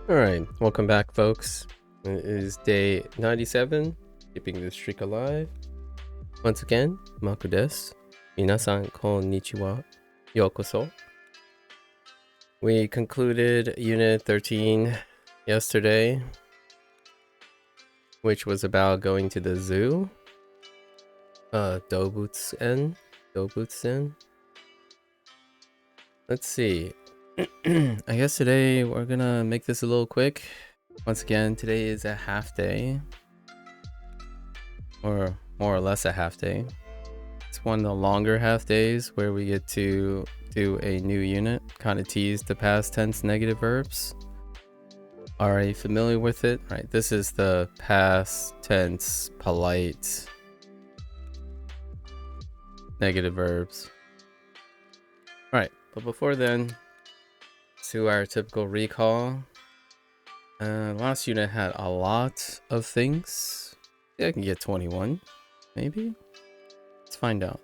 Alright, welcome back, folks. It is day 97, keeping the streak alive. Once again, MAKU desu. Minasan konnichiwa. Yokoso. We concluded Unit 13 yesterday, which was about going to the zoo. Dobutsen. Let's see. I guess today we're gonna make this a little quick. Once again, today is a half day. Or more or less a half day. It's one of the longer half days where we get to do a new unit. Kind of tease the past tense negative verbs. Are you familiar with it? Right, this is the past tense polite negative verbs. Alright, but before then, to our typical recall. Last unit had a lot of things. Yeah, I can get 21, maybe? Let's find out.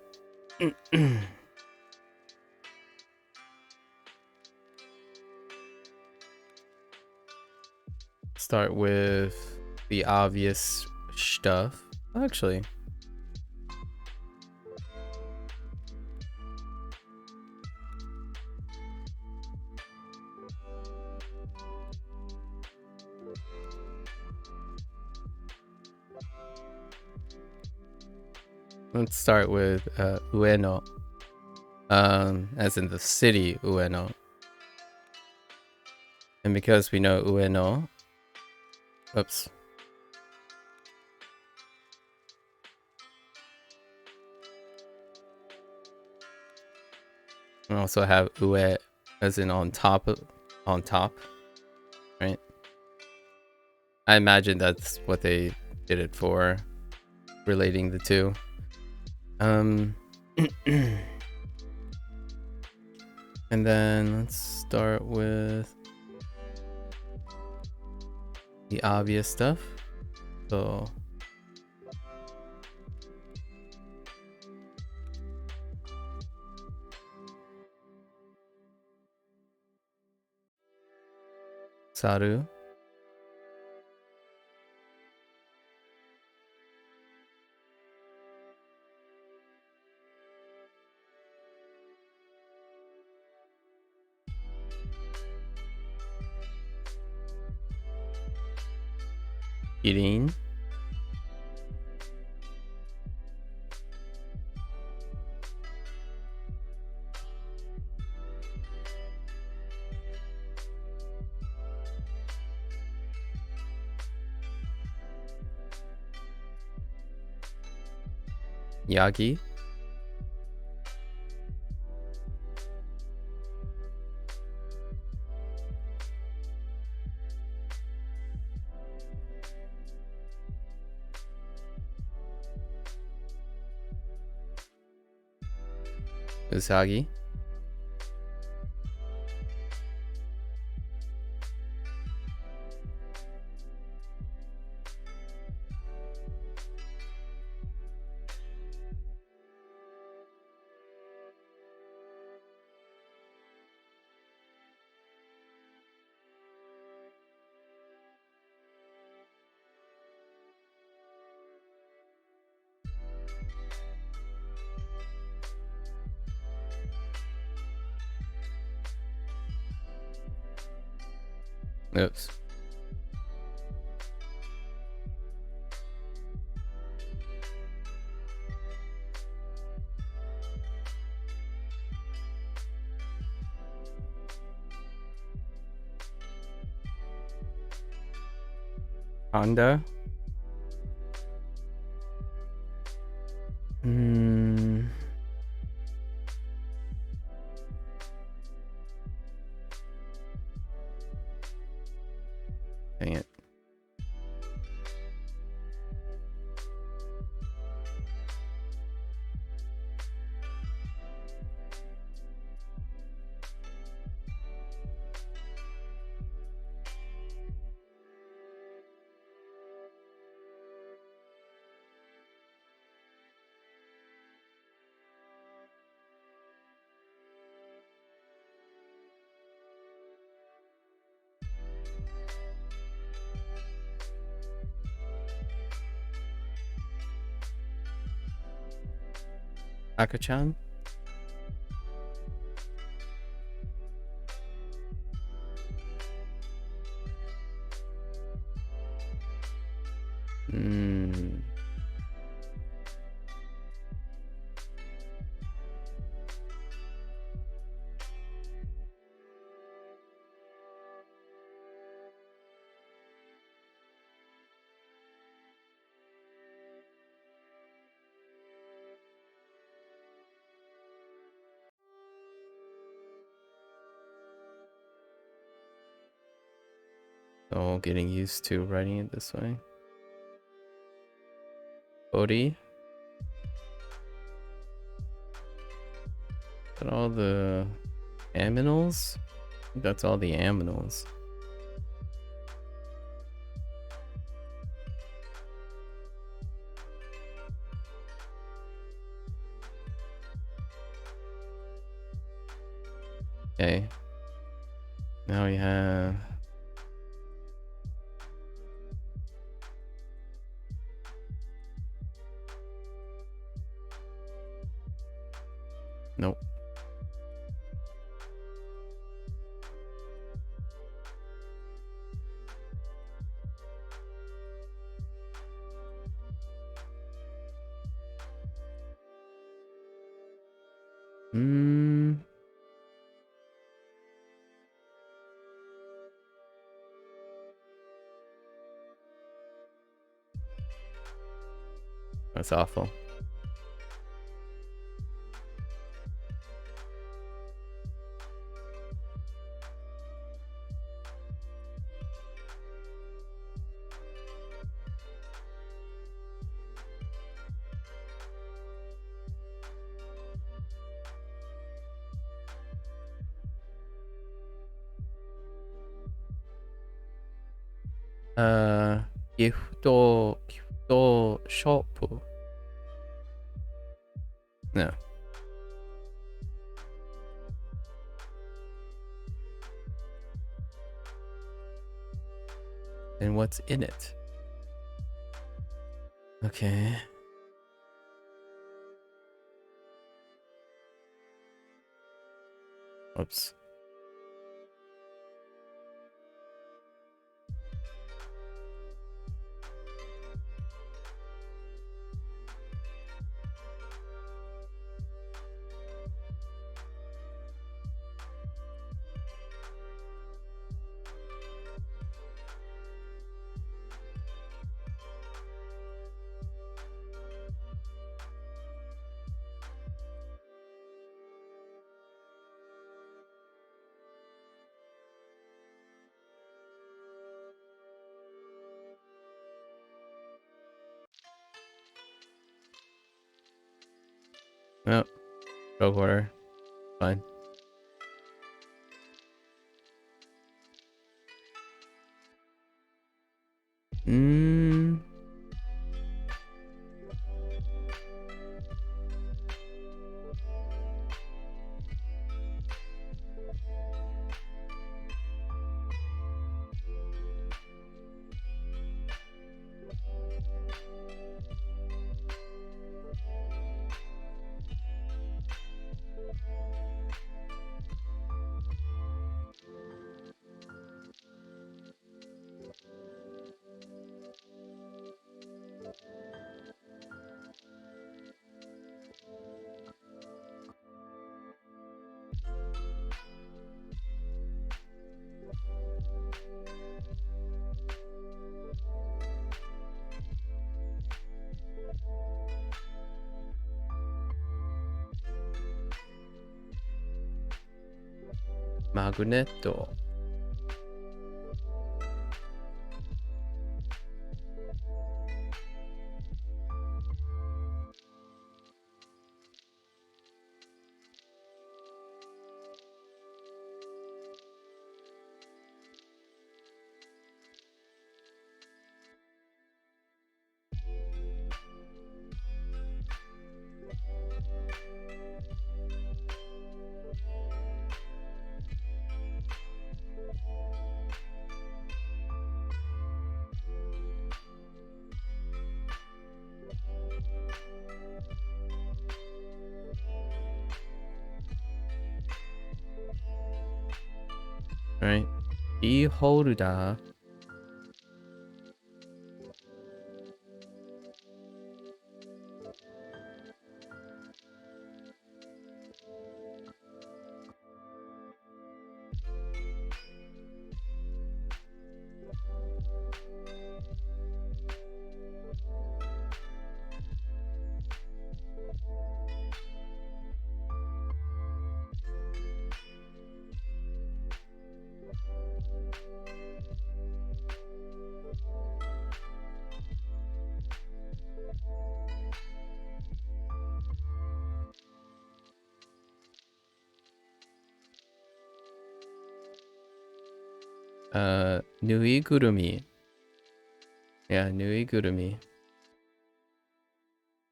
Start with the obvious stuff. Actually, let's start with Ueno, as in the city Ueno. And because we know Ueno, oops. We also have Ue as in on top, right? I imagine that's what they did it for, relating the two. And then let's start with the obvious stuff. So Saru. Kirin. Yagi. Usagi. Oops. Honda. Dang it. Akachan? Hmm. So getting used to writing it this way. Bodhi. Is that all the aminals? I think that's all the aminals. Okay. Now we have... Nope. Hmm. That's awful. Gift shop. No. And what's in it? Okay. Oops. Oh, go water. Fine. Hmm. Magneto. right? Beholder. Nuigurumi. Yeah, Nuigurumi.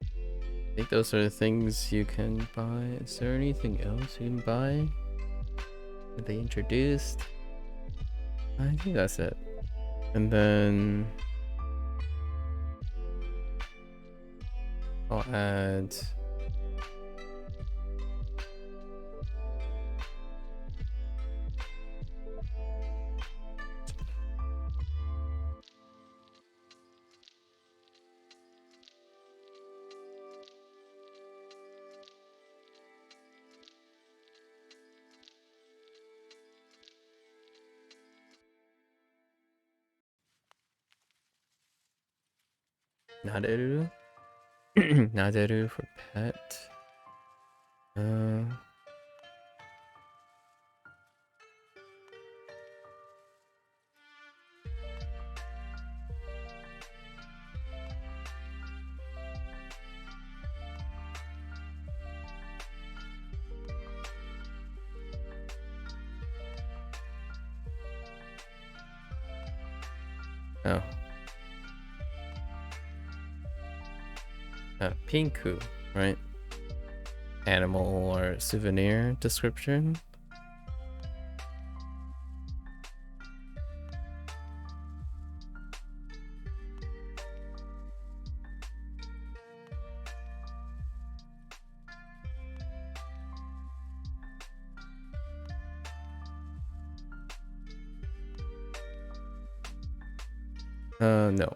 I think those are the things you can buy. Is there anything else you can buy that they introduced? I think that's it. And then I'll add Naderu. Naderu for pet. Oh. Pinku, right? Animal or souvenir description. No.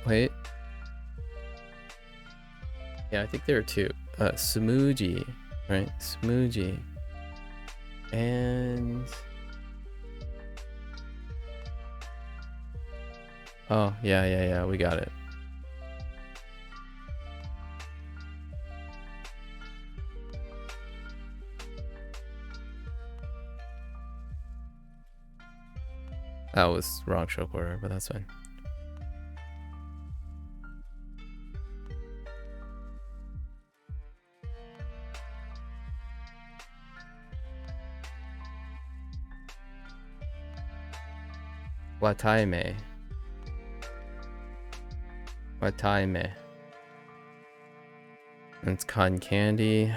Wait. Yeah, I think there are two. Smooji, right? Smooji. And... Oh, yeah, we got it. That was wrong show order, but that's fine. Wataime. Wataime. It's cotton candy.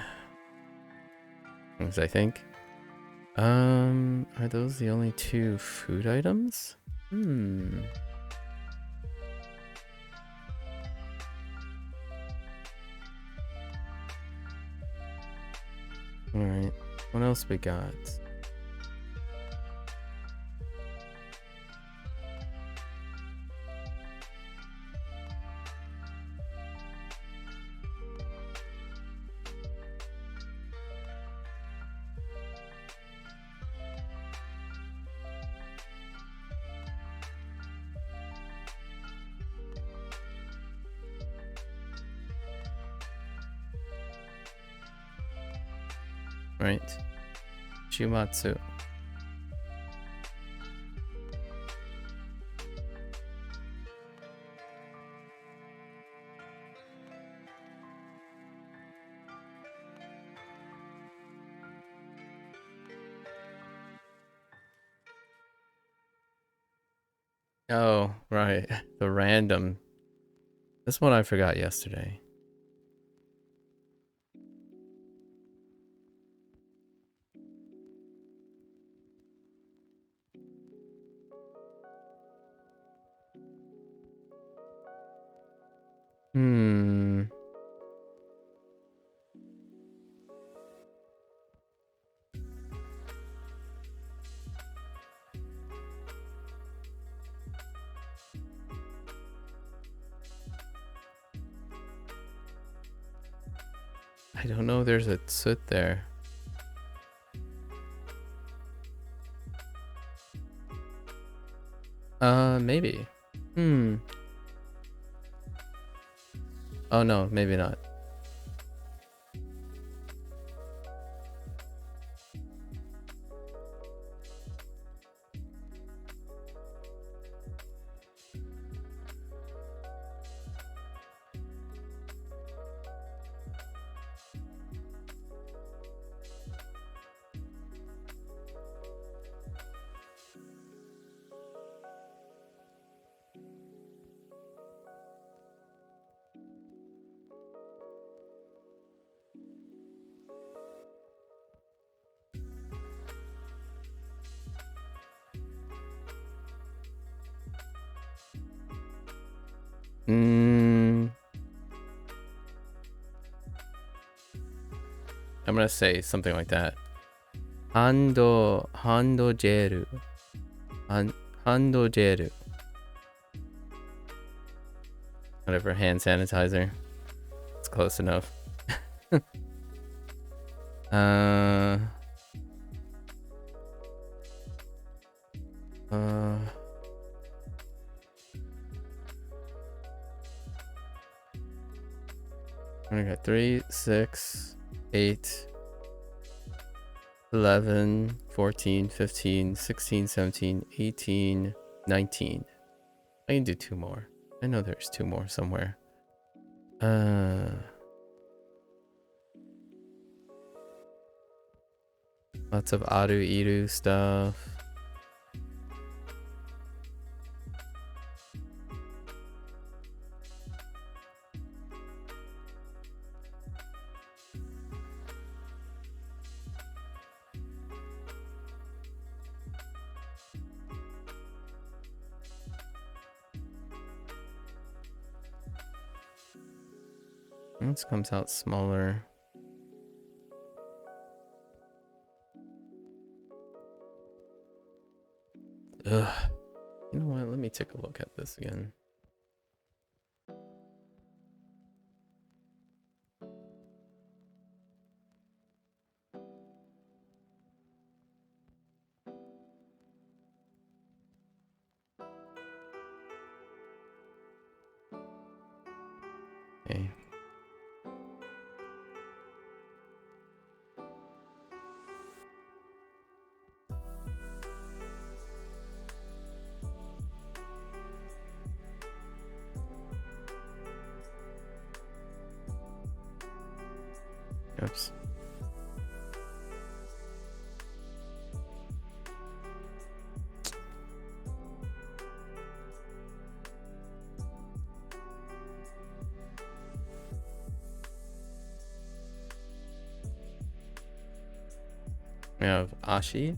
I think. Are those the only two food items? Alright, what else we got? Right. Chumatsu. Oh, right. The random. This one I forgot yesterday. Hmm. I don't know. There's a tsut there. Maybe. Oh no, maybe not. I'm gonna say something like that. Hando jeru. Hando jeru. Whatever, hand sanitizer. It's close enough. I'm gonna go 3, 6, 8, 11, 14, 15, 16, 17, 18, 19. I can do 2 more. I know there's 2 more somewhere. Lots of aru iru stuff. This comes out smaller. Ugh. You know what? Let me take a look at this again. Okay. Oops. We have ashi.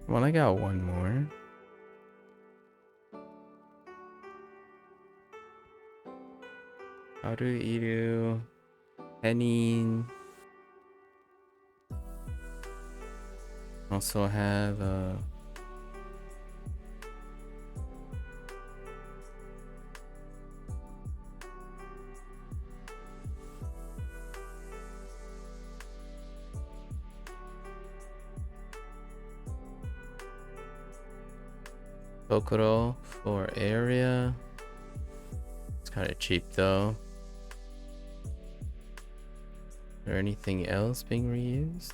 Well, I got one more. Aru iru. Henin. Also have Kokoro for area. It's kind of cheap though. Is there anything else being reused?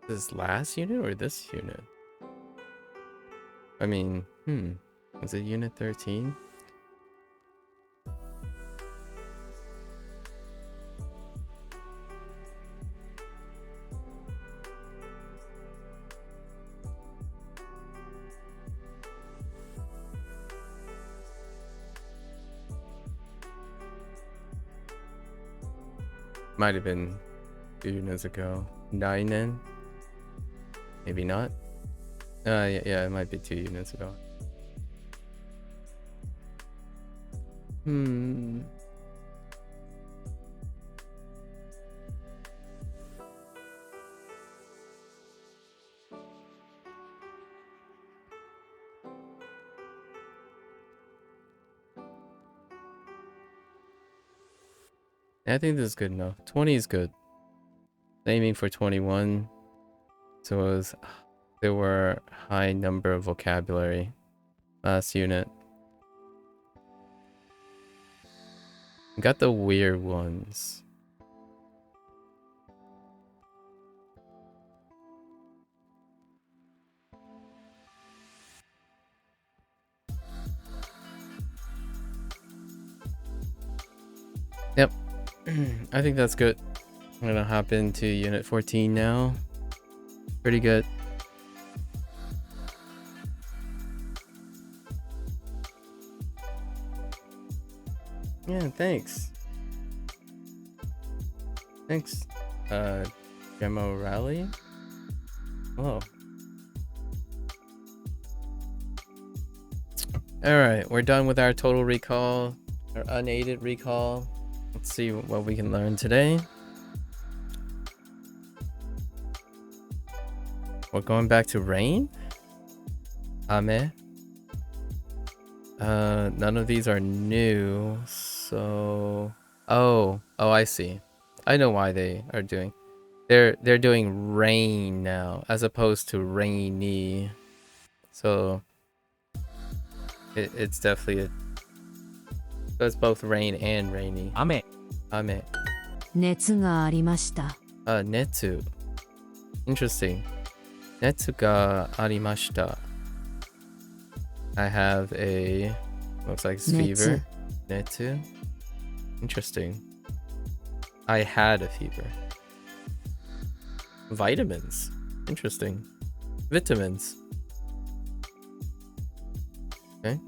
This last unit or this unit? I mean, was it unit 13? Might have been 2 units ago. 9nen? Maybe not. Yeah, it might be 2 units ago. I think this is good enough. 20 is good. Aiming for 21. So there were high number of vocabulary last unit. Got the weird ones. Yep. I think that's good. I'm gonna hop into unit 14 now. Pretty good. Yeah, thanks. Thanks. Demo Rally? Hello. Alright, we're done with our total recall, our unaided recall. Let's see what we can learn today. We're going back to rain? Ame? None of these are new, so... Oh, I see. I know why they are doing... They're doing rain now, as opposed to rainy. So... It's definitely so it's both rain and rainy. Ame. 熱がありました。Netsu. Interesting. Netsu ga arimashita. I have a... looks like it's fever. Netsu. Interesting. I had a fever. Vitamins. Interesting. Vitamins. Okay.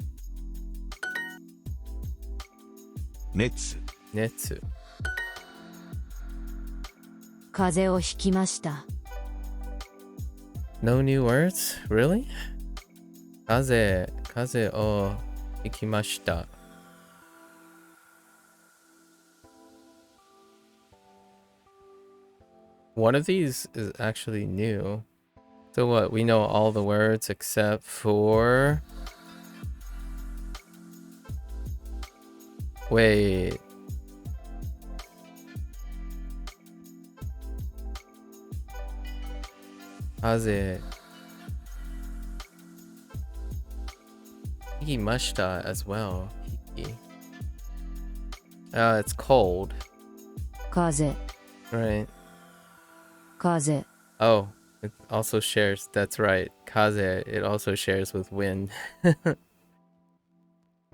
Netsu. 風邪をひきました。No new words? Really? Kaze o hikimashita. One of these is actually new. So what? We know all the words except for... Wait. Kaze. Hikimashita as well. Hiki. It's cold. 風 Right. 風 Oh, it also shares. That's right. Kaze. It also shares with wind.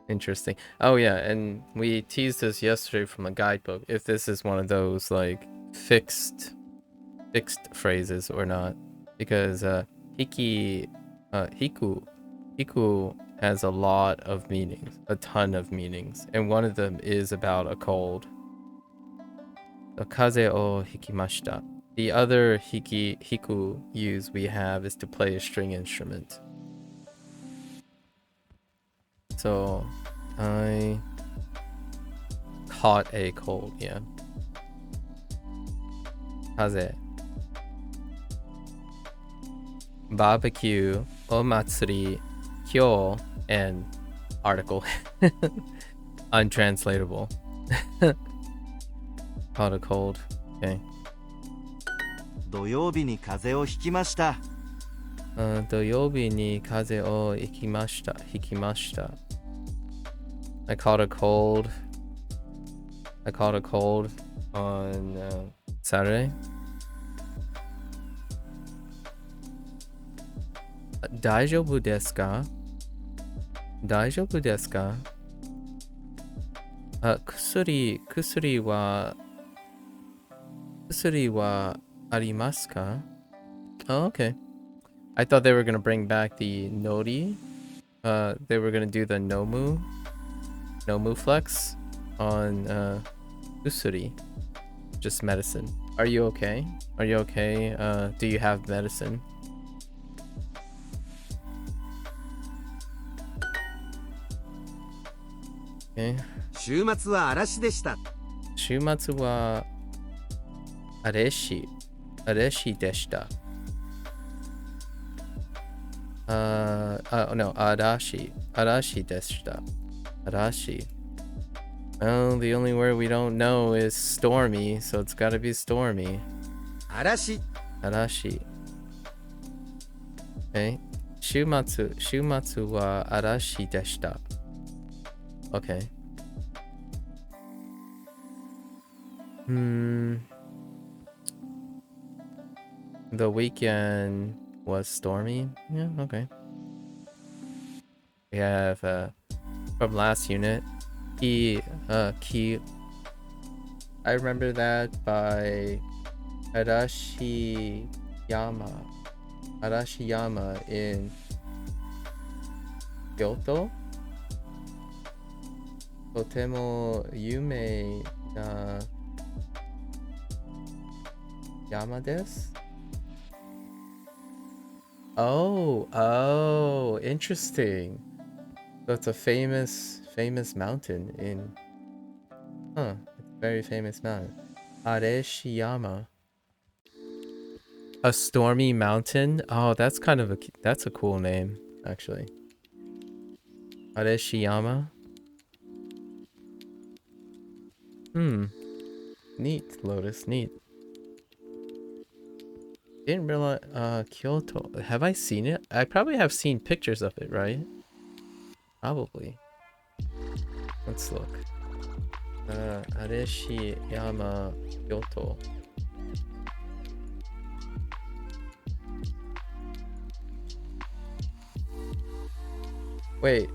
Interesting. Oh yeah, and we teased this yesterday from a guidebook. If this is one of those like fixed phrases or not, because hiku has a lot of meanings, a ton of meanings, and one of them is about a cold. So, kaze o hikimashita. The other hiku use we have is to play a string instrument. So, I caught a cold, yeah. Kaze. Barbecue, omatsuri, kyo, and article. Untranslatable. Caught a cold, okay. 土曜日に風邪をひきました。土曜日に風邪をひきました。I caught a cold. On Saturday. Daijoubu desu ka? Daijoubu desu ka? Kusuri wa arimasu ka? Oh, okay. I thought they were gonna bring back the nori. They were gonna do the nomu flex on kusuri, just medicine. Are you okay? Are you okay? Do you have medicine? Okay. 週末は嵐でした。週末は嵐でした。No, arashi de shita. Arashi. Well, the only word we don't know is stormy, so it's gotta be stormy. 嵐 Arashi. Okay. 週末は嵐でした。Okay. The weekend was stormy. Yeah, okay. We have from last unit, key. I remember that by Arashiyama in Kyoto. Totemo yume na yama desu. Oh, interesting. So it's a famous mountain in... Huh, it's a very famous mountain. Areshiyama. A stormy mountain? Oh, that's kind of that's a cool name, actually. Areshiyama? Neat, Lotus, neat. Didn't realize, Kyoto. Have I seen it? I probably have seen pictures of it, right? Probably. Let's look. Areshiyama, Kyoto. Wait.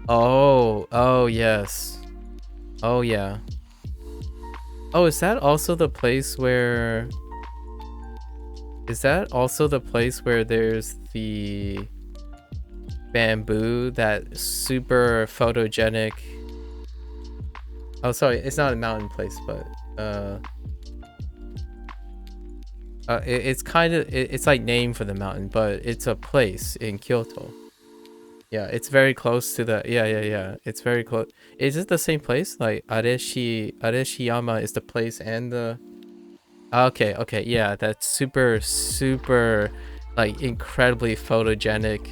Oh, yes. Oh, yeah. Oh, is that also the place where... Is that also the place where there's the bamboo, that super photogenic... Oh, sorry, it's not a mountain place, but... it's kind of... It's like named for the mountain, but it's a place in Kyoto. Yeah, it's very close to the... Yeah. It's very close. Is it the same place? Like, Areshiyama is the place and the... Okay, yeah, that's super, like, incredibly photogenic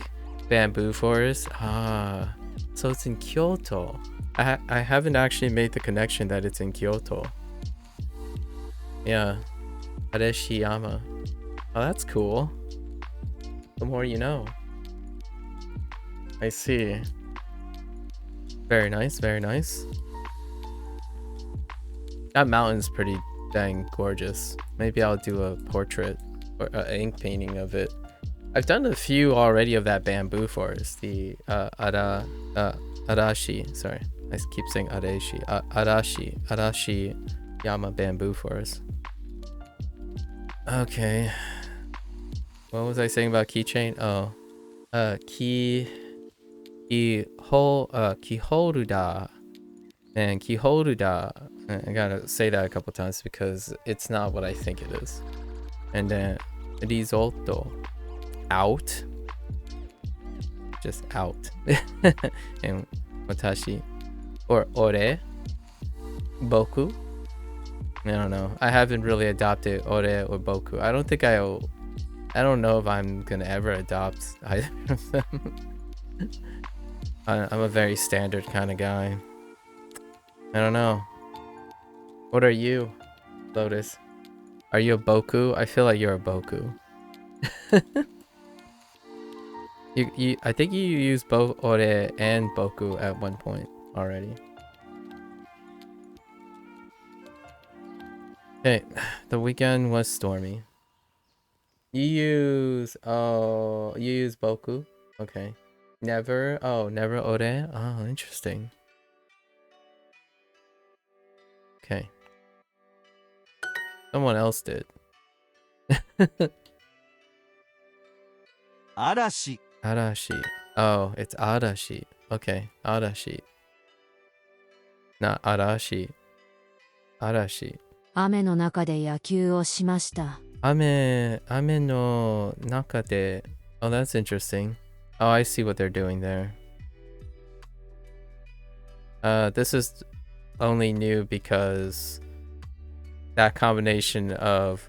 bamboo forest. Ah, so it's in Kyoto. I haven't actually made the connection that it's in Kyoto. Yeah, Areshiyama. Oh, that's cool. The more you know. I see. Very nice, very nice. That mountain's pretty dang gorgeous. Maybe I'll do a portrait or an ink painting of it. I've done a few already of that bamboo forest. The Arashi. Sorry, I keep saying Areshi. Arashi Yama bamboo forest. Okay. What was I saying about keychain? Oh, Kihoruda. And Kihoruda. I gotta say that a couple times because it's not what I think it is. And then risotto. Out. Just out. And watashi. Or ore. Boku. I don't know. I haven't really adopted ore or boku. I don't know if I'm gonna ever adopt either of them. I'm a very standard kind of guy. I don't know. What are you, Lotus? Are you a boku? I feel like you're a boku. I think you used both ore and boku at one point already. Okay, the weekend was stormy. You use boku. Okay. Never. Oh, never ore. Oh, interesting. Okay. Someone else did. 嵐 Arashi. Oh, it's arashi. Okay, arashi. Not arashi. Arashi. 雨の中で野球をしました。Ame no nakade. Oh, that's interesting. Oh, I see what they're doing there. This is only new because that combination of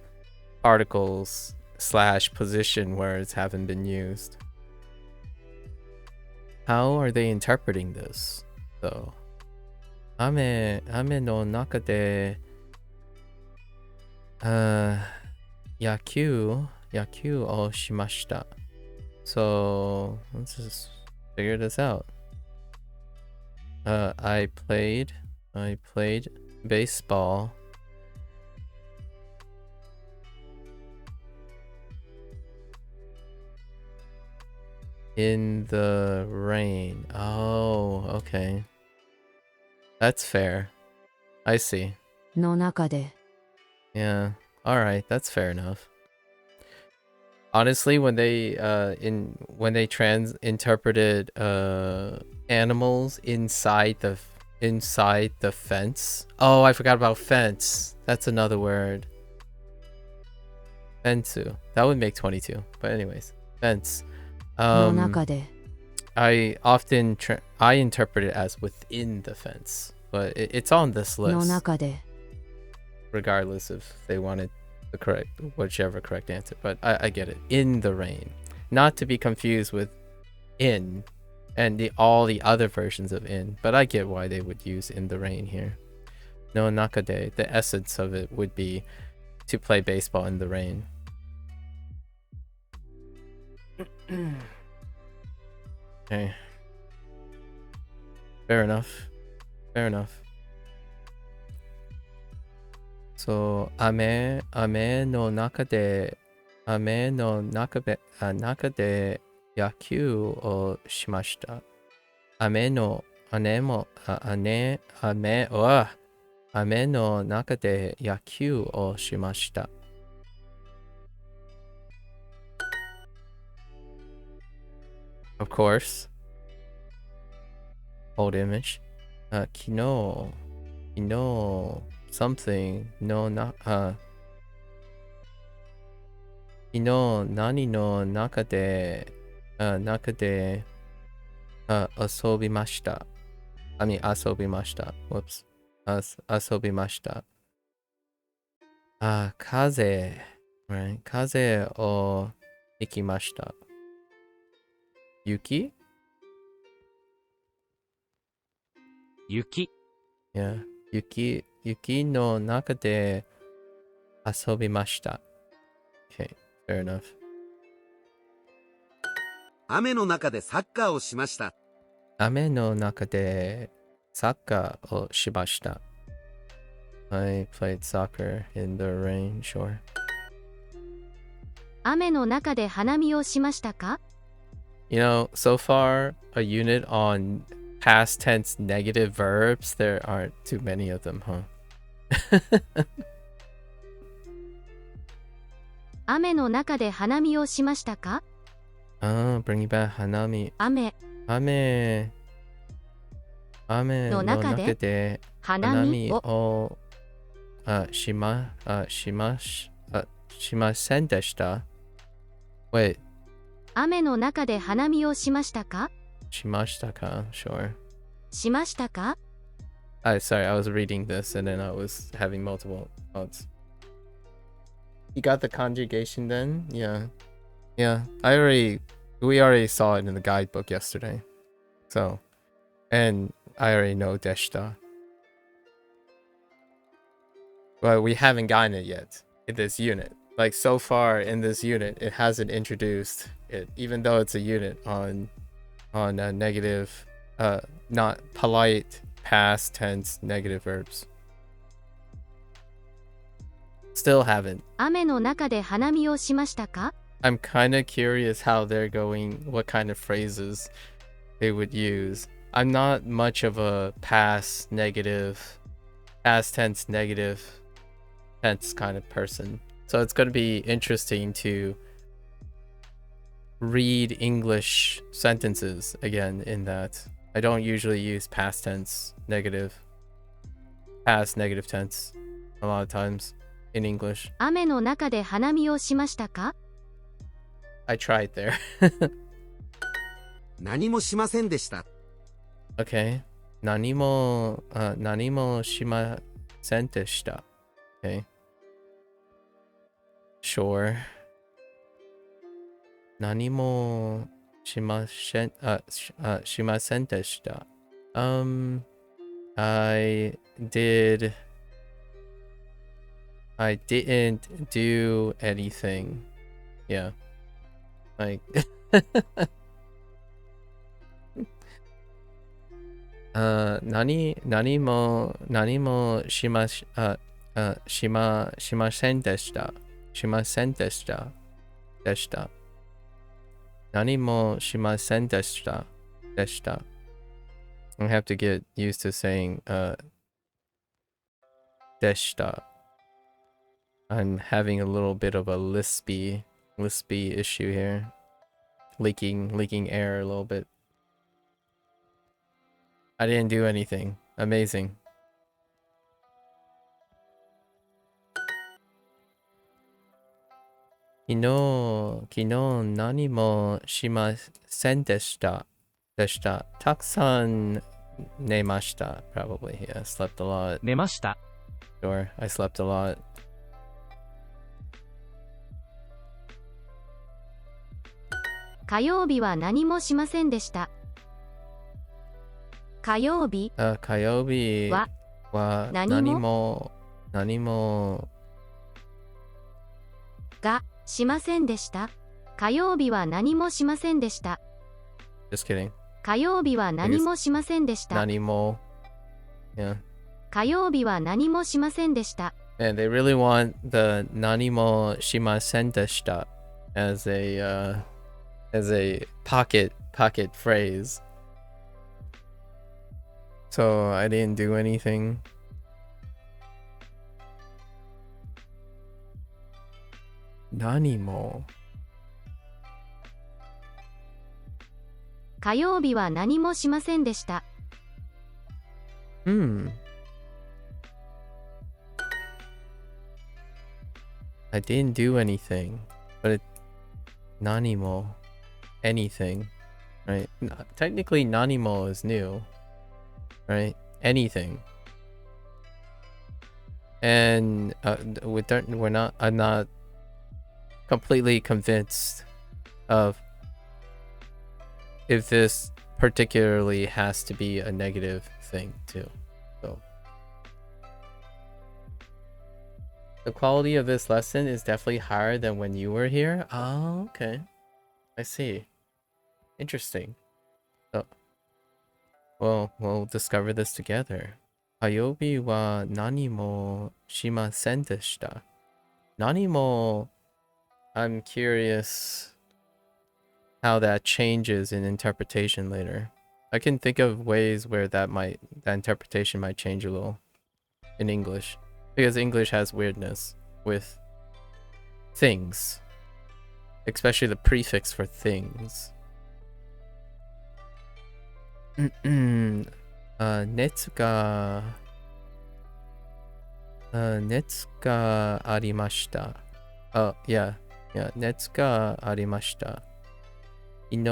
particles / position words haven't been used. How are they interpreting this, though? Ame no nakade. Yaku o shimashita. So let's just figure this out. I played baseball in the rain. Oh, okay. That's fair. I see. の中で Yeah. All right. That's fair enough. Honestly, when they interpreted animals inside the fence. Oh, I forgot about fence. That's another word. Fensu. That would make 22. But anyways, fence. の中で I interpret it as within the fence, but it's on this の list, 中で regardless if they wanted the whichever correct answer. But I get it. In the rain, not to be confused with in, and all the other versions of in. But I get why they would use in the rain here. No nakade. The essence of it would be to play baseball in the rain. Okay. Fair enough. So, ame no naka de yaku o shimashita. Ame no naka de yaku o shimashita. Of course. Old image. Kino something no kino nani no naka de asobimashita. I mean asobimashita. Whoops. Asobimashita. Kaze. Right. Kaze o ikimashita. Yuki? 雪 Yeah. Yuki no naka de asobimashita. Okay, fair enough. 雨の中でサッカーをしました Ame no naka de saka o shibashita. I played soccer in the rain, sure. 雨の中で花見をしましたか？ You know, so far, a unit on past tense negative verbs, there aren't too many of them, huh? 雨の中で花見をしましたか？ Oh, bringing back hanami. 雨 Ame no 中で naka de 花見 hanami を o shimasen deshita. Wait, 雨の中で花見をしましたか？ shimashita ka? Sure. しましたか？ Sorry, I was reading this and then I was having multiple thoughts. You got the conjugation then? Yeah. Yeah. We already saw it in the guidebook yesterday. So, and I already know deshita. But we haven't gotten it yet in this unit. Like so far in this unit, it hasn't introduced it, even though it's a unit on negative, not polite past tense negative verbs. Still haven't. 雨の中で花見をしましたか？ I'm kind of curious how they're going, what kind of phrases they would use. I'm not much of a past tense negative tense kind of person. So it's going to be interesting to read English sentences again in that. I don't usually use past negative tense a lot of times in English. 雨の中で花見をしましたか？ I tried there. 何もしませんでした。 Okay. 何もしませんでした。 Okay. Sure. 何もしませんでした。I didn't do anything. Yeah. Like何もしませんでした。何もしませんでした。I have to get used to saying でした。I'm having a little bit of a lispy issue here. Leaking air a little bit. I didn't do anything. Amazing. Kino nani mo shimasen deshita. Takusan nemashita. Probably. Yeah, I slept a lot. 寝ました。 Sure, I slept a lot. 火曜日は何もしませんでした。火曜日火曜日は何もがしませんでした。火曜日は何もしませんでした。 Just kidding. 火曜日は何もしませんでした。何も Yeah. 火曜日は何もしませんでした。 And they really want the 何もしませんでした as a pocket phrase. So I didn't do anything. Nani mo. 火曜日は何もしませんでした。I didn't do anything, but nani mo, anything, right? Technically, nani mo is new, right? Anything. And I'm not completely convinced of if this particularly has to be a negative thing too. So the quality of this lesson is definitely higher than when you were here. Oh, okay. I see. Interesting. So, well, we'll discover this together. 火曜日は何もしませんでした。何も I'm curious how that changes in interpretation later. I can think of ways where that interpretation might change a little in English. Because English has weirdness with things. Especially the prefix for things. 熱がありました。Yeah,熱がありました。昨日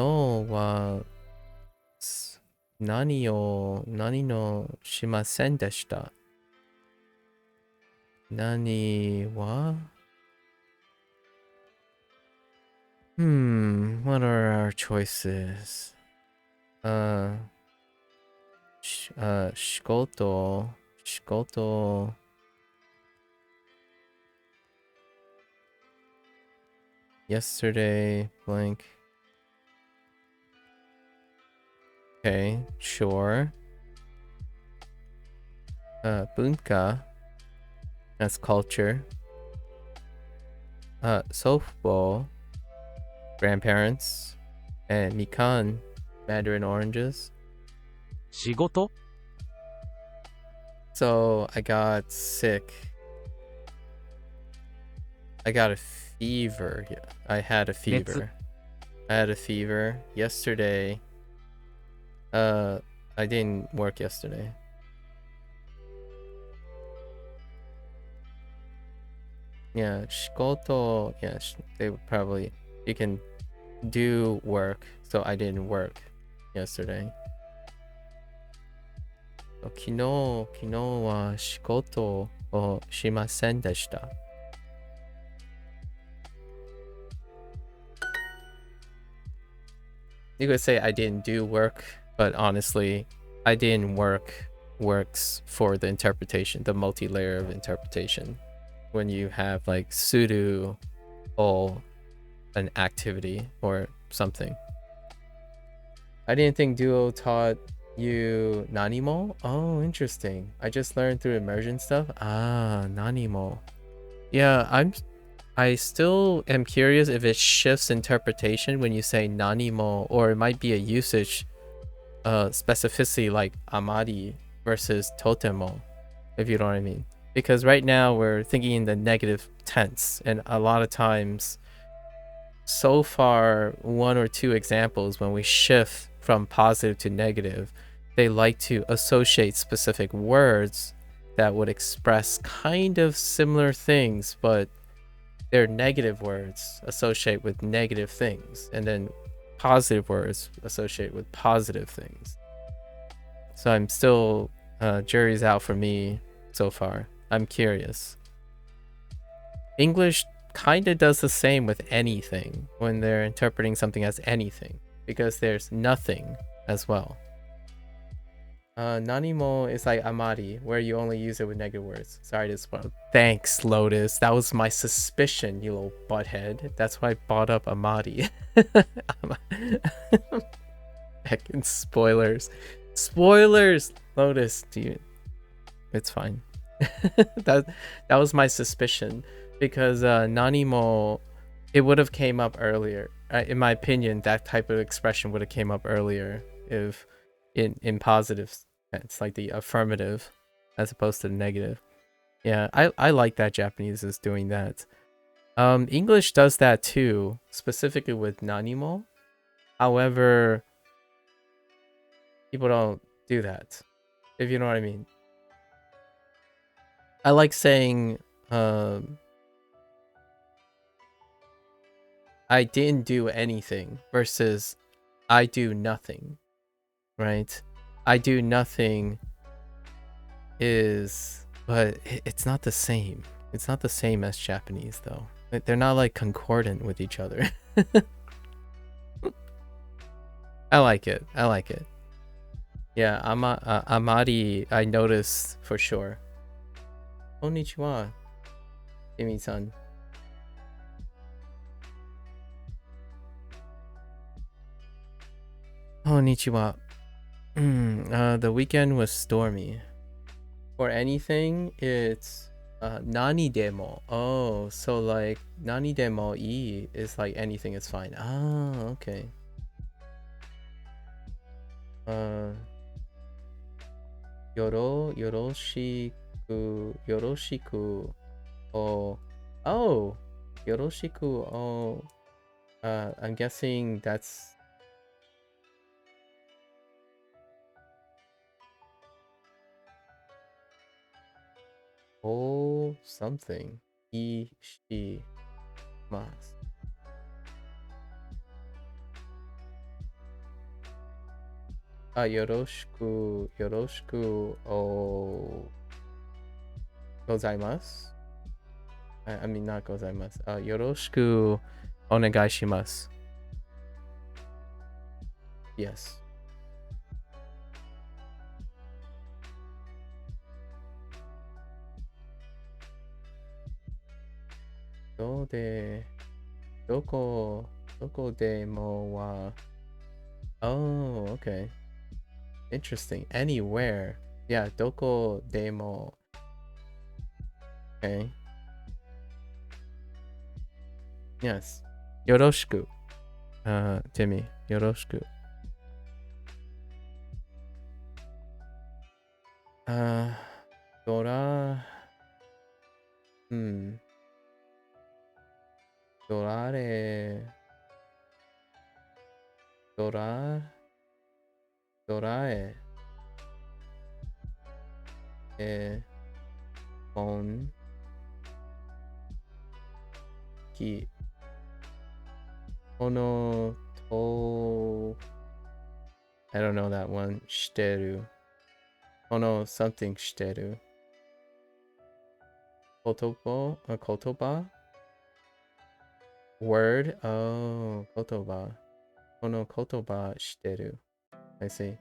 は何のしませんでした。何は what are our choices? 仕事 yesterday blank. Okay, sure. 文化 that's culture. Softball, grandparents, and mikan, mandarin oranges. 仕事 So I got sick. I got a fever. Yeah, I had a fever. I had a fever yesterday. I didn't work yesterday. Yeah, shikoto. Yeah, they would probably. You can do work, so I didn't work yesterday. 昨日は仕事をしませんでした。You could say I didn't do work, but honestly, I didn't work works for the interpretation, the multi-layer of interpretation. When you have like sudo or an activity or something. I didn't think Duo taught you Nanimo. Oh, interesting. I just learned through immersion stuff. Ah, Nanimo. Yeah, I still am curious if it shifts interpretation when you say Nanimo, or it might be a usage specificity like Amari versus Totemo, if you know what I mean. Because right now we're thinking in the negative tense, and a lot of times, so far, one or two examples when we shift from positive to negative, they like to associate specific words that would express kind of similar things, but they're negative words associate with negative things, and then positive words associate with positive things. So I'm still, jury's out for me so far. I'm curious. English kind of does the same with anything when they're interpreting something as anything, because there's nothing as well. Nanimo is like amari, where you only use it with negative words. Sorry to spoil. Thanks, Lotus. That was my suspicion, you little butthead. That's why I brought up amari. Heckin' spoilers. Spoilers! Lotus, dude. It's fine. that was my suspicion. Because Nanimo, it would have came up earlier. In my opinion, that type of expression would have came up earlier if in positive sense, like the affirmative as opposed to the negative. Yeah, I like that Japanese is doing that. English does that too, specifically with Nanimo. However, people don't do that, if you know what I mean. I like saying I didn't do anything versus I do nothing, right? I do nothing is, but it's not the same. It's not the same as Japanese though. They're not like concordant with each other. I like it. I like it. Yeah, Amari, I noticed for sure. Konnichiwa, Imi-san. Konnichiwa. The weekend was stormy. For anything, it's nani demo. Oh, so like nani demo I is like anything is fine. Ah, okay. Yoroshiku. Oh, yoroshiku. Oh, I'm guessing that's. Oh, something. Ishimasu. Yoroshiku o gozaimasu. I mean, not gozaimasu. Yoroshiku onegai shimasu. Yes. Doko demo wa. Oh, okay. Interesting. Anywhere. Yeah, doko demo. Okay. Yes. Yoroshiku. Timmy. Yoroshiku. Dora. Dorare. Dorae. Con. Ki. Ono to. I don't know that one. Shiteru. Ono something shiteru. Kotoba? Word? Oh, kotoba. Ono kotoba shiteru. I see.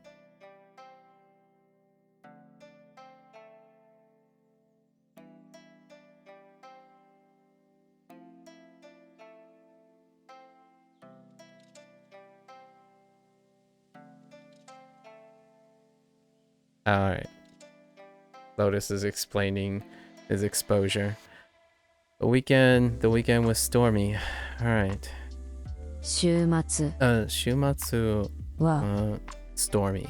Alright. Lotus is explaining his exposure. The weekend was stormy. Alright. 週末 Shumatsu は stormy.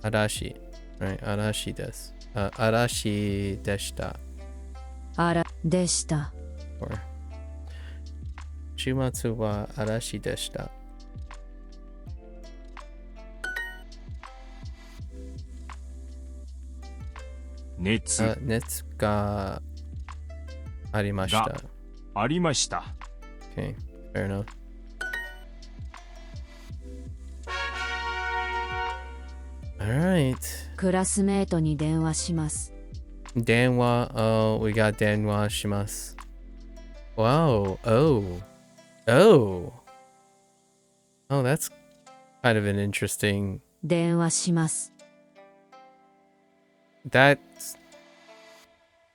Arashi. Right, arashi desu. Arashi deshita. あらでした。 Or Shumatsu wa arashi deshita. 熱 Netsu ga arimashita. ありました。 Okay, fair enough. Alright. クラスメートに電話します。 Danwa. Oh, we got Danwa shimasu. Wow. Oh. Oh. Oh, that's kind of an interesting. 電話します。 That's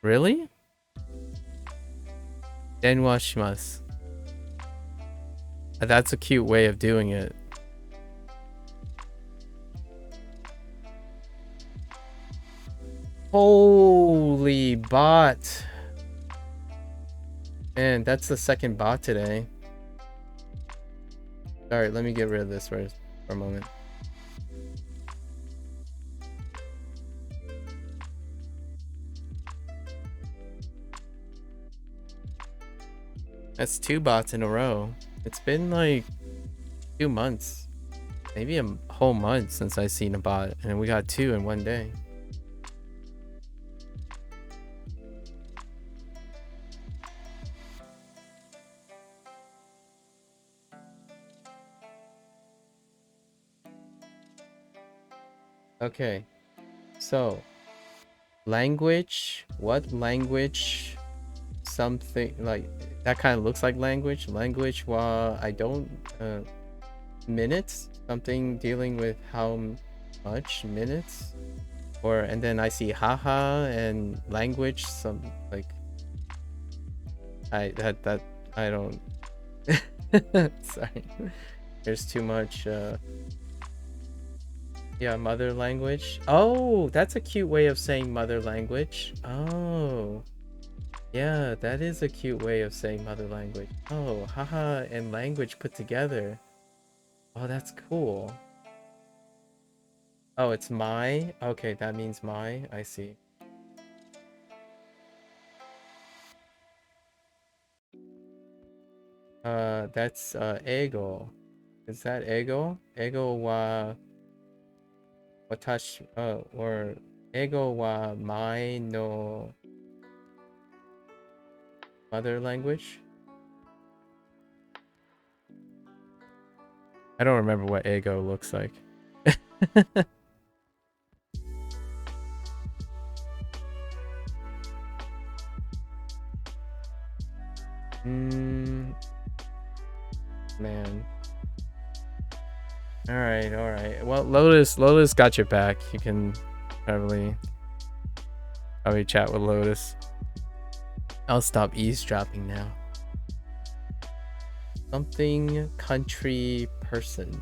really? Danwa shimasu. That's a cute way of doing it. Holy bot. Man, that's the second bot today. Sorry, let me get rid of this for a moment. That's 2 bots in a row. It's been like 2 months. Maybe a whole month since I've seen a bot, and we got 2 in one day. Okay, so language, what language? Something like that kind of looks like language. Language, I don't minutes, something dealing with how much minutes, or and then I see haha and language, some like I don't. Sorry, there's too much. Yeah, mother language. Oh, that's a cute way of saying mother language. Oh, yeah, that is a cute way of saying mother language. Oh, haha and language put together. Oh, that's cool. Oh, it's my? Okay, that means my. I see. That's ego. Is that ego? Ego wa watashi or ego wa mai no mother language? I don't remember what ego looks like. Man. All right. Well, Lotus got your back. You can probably chat with Lotus. I'll stop eavesdropping now. Something country person.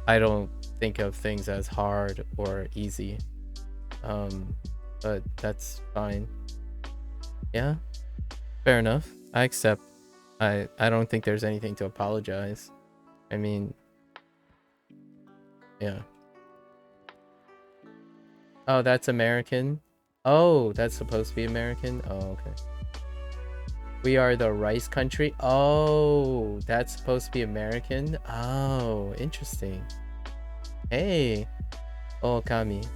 I don't think of things as hard or easy. But that's fine. Yeah, fair enough. I accept. I don't think there's anything to apologize. I mean, yeah. Oh, that's American. Oh, that's supposed to be American. Oh, okay. We are the rice country. Oh, that's supposed to be American. Oh, interesting. Hey, Okami.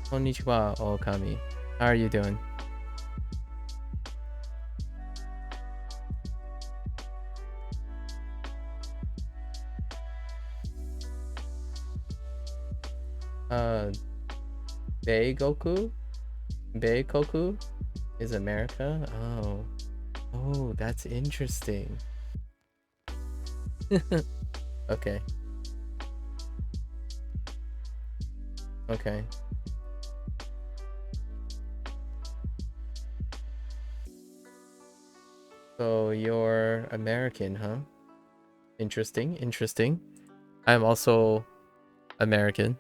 Konnichiwa, Okami. How are you doing? Beigoku? Beikoku is America? Oh. Oh, that's interesting. Okay. Okay. So you're American, huh? Interesting, interesting. I'm also American.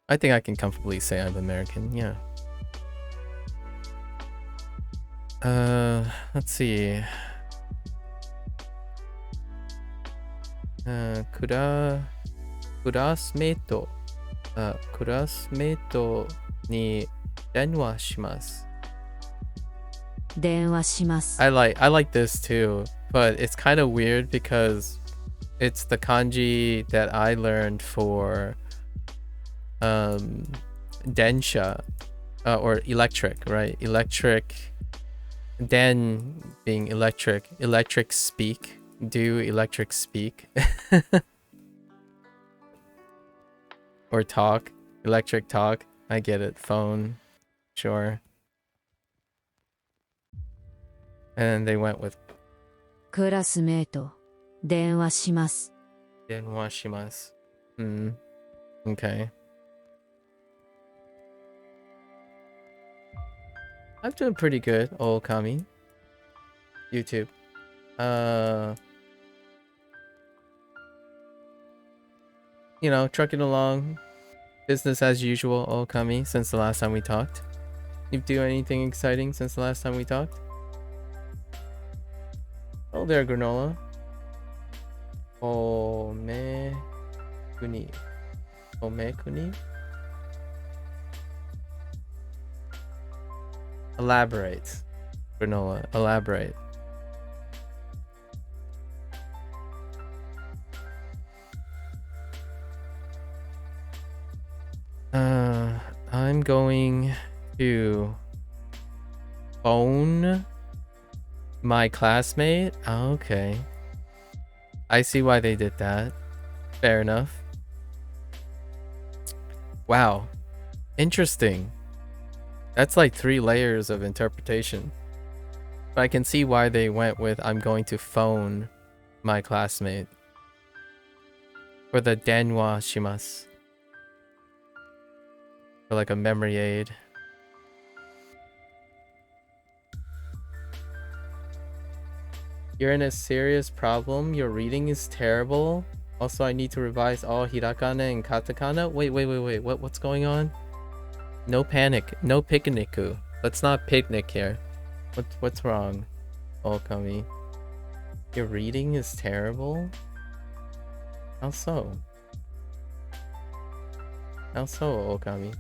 I think I can comfortably say I'm American, yeah. Let's see. Classmate. クラスメイトに電話します。電話します。I like this too, but it's kind of weird because it's the kanji that I learned for densha or electric, right? Electric, den being electric, electric speak, do electric speak. Or talk, electric talk. I get it. Phone, sure. And they went with クラスメート、電話します。電話します. Okay. I'm doing pretty good, Okami. YouTube. You know, trucking along. Business as usual, Okami, since the last time we talked. You do anything exciting since the last time we talked? Oh there, Granola. Omekuni. Omekuni? Elaborate. Granola, elaborate. I'm going to phone my classmate. Oh, okay. I see why they did that. Fair enough. Wow. Interesting. That's like 3 layers of interpretation. But I can see why they went with I'm going to phone my classmate. For the denwa shimasu. For like a memory aid. You're in a serious problem. Your reading is terrible. Also, I need to revise all hiragana and katakana. Wait. What's going on? No panic. No picnicu. Let's not picnic here. What's wrong? Okami. Your reading is terrible? How so? How so, Okami?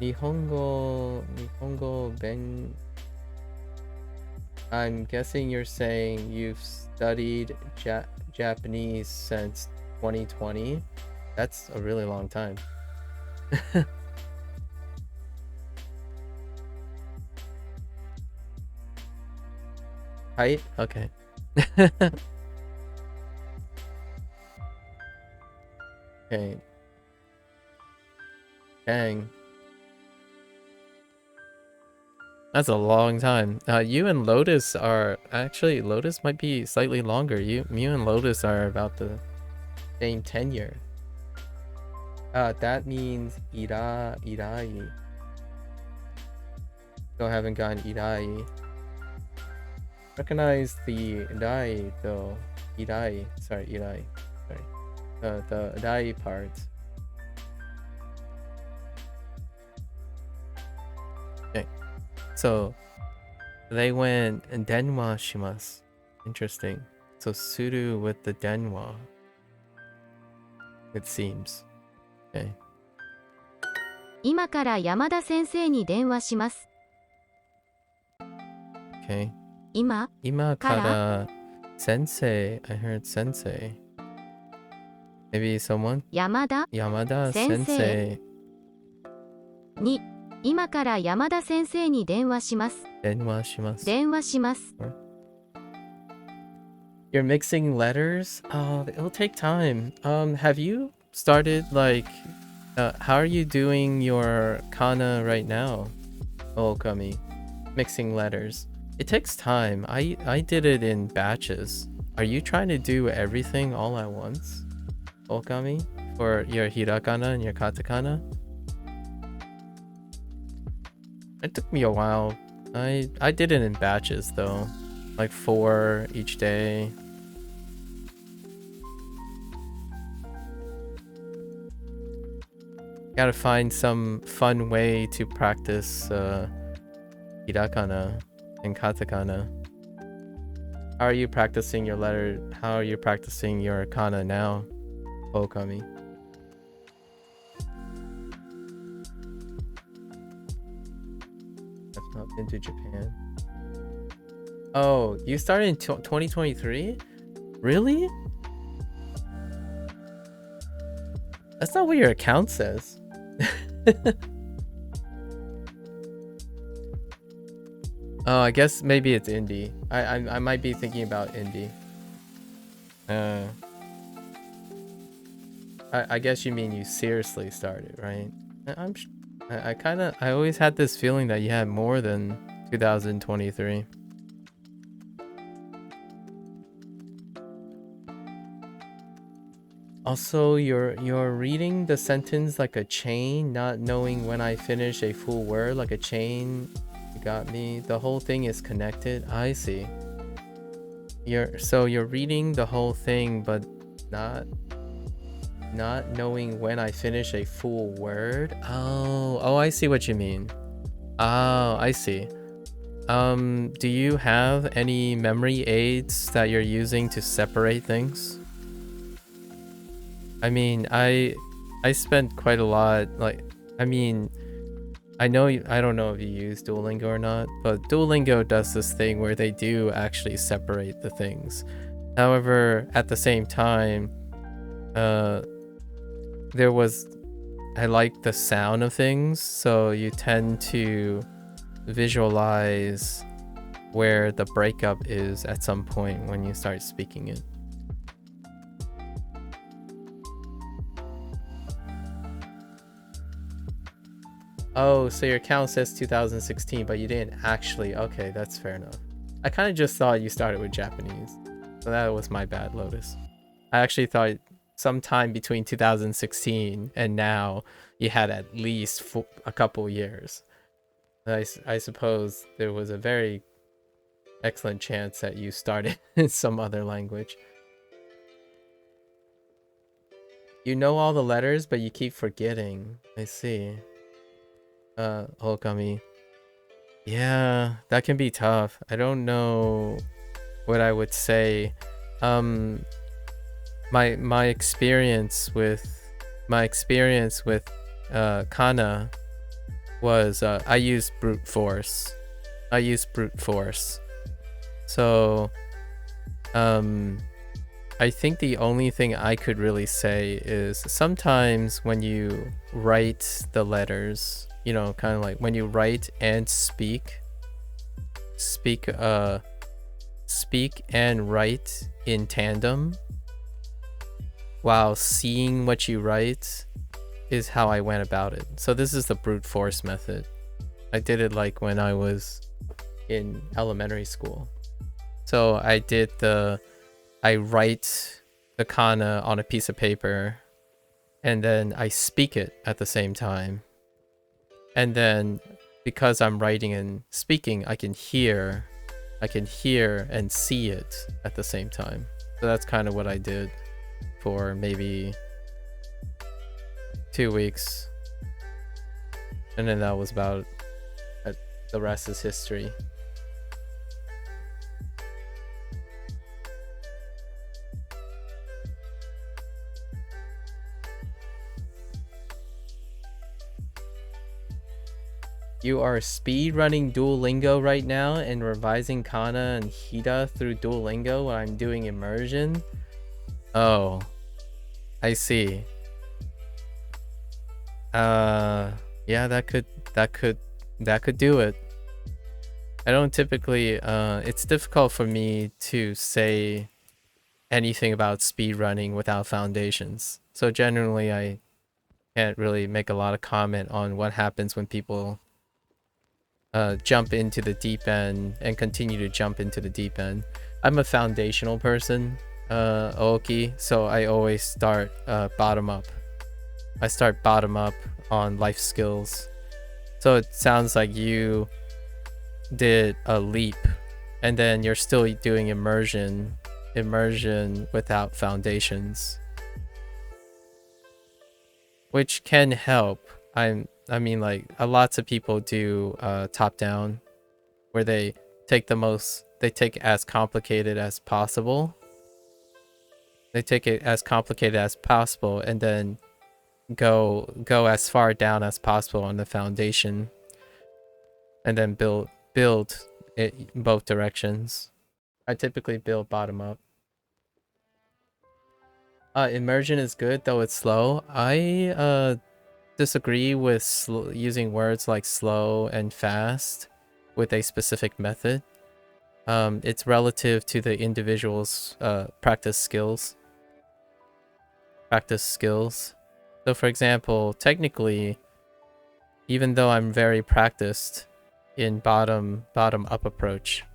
Nihongo ben... I'm guessing you're saying you've studied Japanese since 2020? That's a really long time. Height? Okay. Okay. Dang. That's a long time. You and Lotus are... Actually, Lotus might be slightly longer. You and Lotus are about the same tenure. That means Irai. Still haven't gotten Irai. Recognize the Irai though. Irai. Sorry, Irai. Sorry. The dai part. Okay. So they went denwa shimasu. Interesting. So suru with the denwa. It seems. Okay. 今から山田先生に電話します。 Okay. 今 Imakara sensei. I heard sensei. Maybe someone? 山田 Yamada Sensei. sensei. に今から山田先生に電話します。 Denwa shimasu. 電話します。 You're mixing letters? Oh, it'll take time. Have you started like how are you doing your kana right now? Okami. Mixing letters. It takes time. I did it in batches. Are you trying to do everything all at once? Okami? For your hiragana and your katakana? It took me a while. I did it in batches though. Like 4 each day. Gotta find some fun way to practice hiragana and katakana. How are you practicing your letter? How are you practicing your kana now, Okami? I've not been to Japan. Oh, you started in 2023? Really? That's not what your account says. Oh, I guess maybe it's indie. I might be thinking about indie. I guess you mean you seriously started, right? I always had this feeling that you had more than 2023. Also, you're reading the sentence like a chain, not knowing when I finish a full word like a chain. You got me. The whole thing is connected. I see. You're reading the whole thing, but not knowing when I finish a full word. Oh, I see what you mean. Oh, I see. Do you have any memory aids that you're using to separate things? I mean, I spent quite a lot, like, I mean, I don't know if you use Duolingo or not, but Duolingo does this thing where they do actually separate the things. However, at the same time, I like the sound of things, so you tend to visualize where the breakup is at some point when you start speaking it. Oh, so your account says 2016, but you didn't actually. Okay, that's fair enough. I kind of just thought you started with Japanese. So that was my bad, Lotus. I actually thought sometime between 2016 and now you had at least a couple years. I suppose there was a very excellent chance that you started in some other language. You know all the letters, but you keep forgetting. I see. Okami. Yeah, that can be tough. I don't know what I would say. My experience with kana was I used brute force. So I think the only thing I could really say is sometimes when you write the letters, you know, kind of like when you write and speak and write in tandem while seeing what you write is how I went about it. So this is the brute force method. I did it like when I was in elementary school. So I write the kana on a piece of paper and then I speak it at the same time. And then because I'm writing and speaking, I can hear and see it at the same time. So that's kind of what I did. for maybe 2 weeks. And then that was about it. The rest is history. You are speedrunning Duolingo right now and revising Kana and Hida through Duolingo while I'm doing immersion? Oh, I see. Yeah, that could do it. I don't typically, it's difficult for me to say anything about speedrunning without foundations. So generally I can't really make a lot of comment on what happens when people jump into the deep end and continue to jump into the deep end. I'm a foundational person, Oki, so I always start bottom up. I start bottom up on life skills. So it sounds like you did a leap and then you're still doing immersion without foundations, which can help. I mean, like, lots of people do top down, where they take as complicated as possible. They take it as complicated as possible and then go as far down as possible on the foundation, and then build it in both directions. I typically build bottom up. Immersion is good, though it's slow. I disagree with using words like slow and fast with a specific method. It's relative to the individual's practice skills. So for example, technically, even though I'm very practiced in bottom up approach,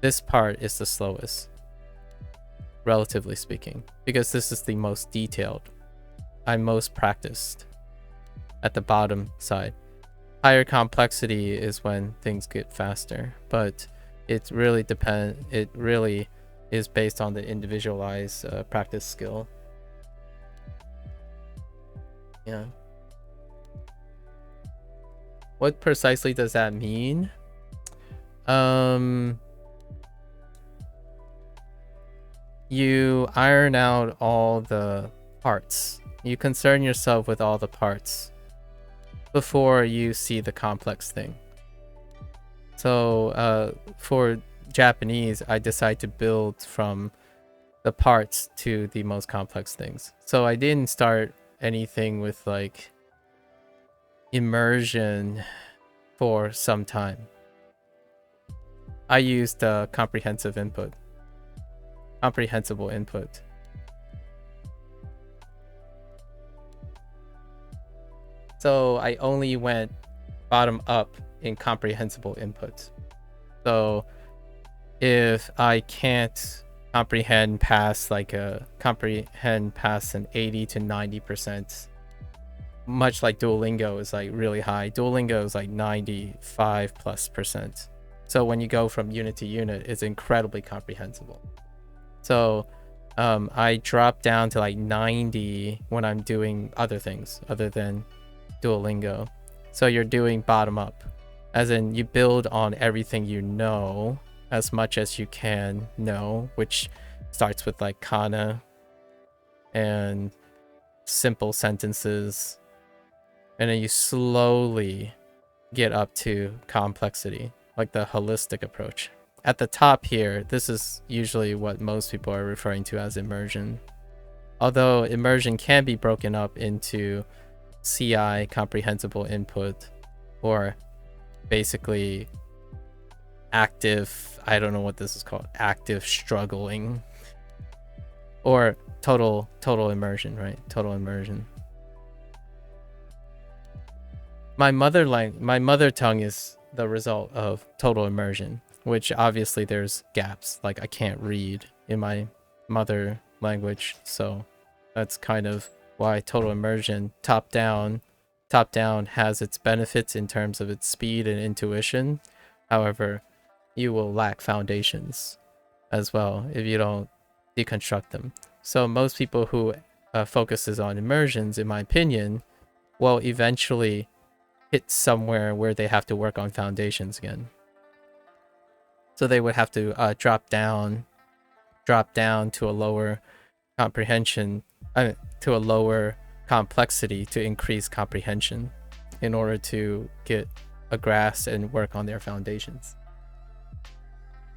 this part is the slowest, relatively speaking, because this is the most detailed. I'm most practiced at the bottom side. Higher complexity is when things get faster, but it really is based on the individualized practice skill. Yeah. What precisely does that mean? You iron out all the parts. You concern yourself with all the parts before you see the complex thing. So for Japanese, I decide to build from the parts to the most complex things. So I didn't start anything with like immersion for some time. I used comprehensible input. So I only went bottom up in comprehensible input. So if I can't comprehend past an 80 to 90%, much like Duolingo is like really high. Duolingo is like 95+%. So when you go from unit to unit, it's incredibly comprehensible. So I drop down to like 90 when I'm doing other things other than Duolingo. So you're doing bottom up, as in you build on everything you know as much as you can know, which starts with like kana and simple sentences, and then you slowly get up to complexity, like the holistic approach. At the top here, this is usually what most people are referring to as immersion. Although immersion can be broken up into CI, comprehensible input, or basically active, I don't know what this is called, active struggling, or total immersion, right? Total immersion. My mother tongue is the result of total immersion, which obviously there's gaps, like I can't read in my mother language, so that's kind of why total immersion top down has its benefits in terms of its speed and intuition. However, you will lack foundations as well if you don't deconstruct them. So most people who focuses on immersions, in my opinion, will eventually hit somewhere where they have to work on foundations again. So they would have to drop down to a lower comprehension, to a lower complexity to increase comprehension in order to get a grasp and work on their foundations.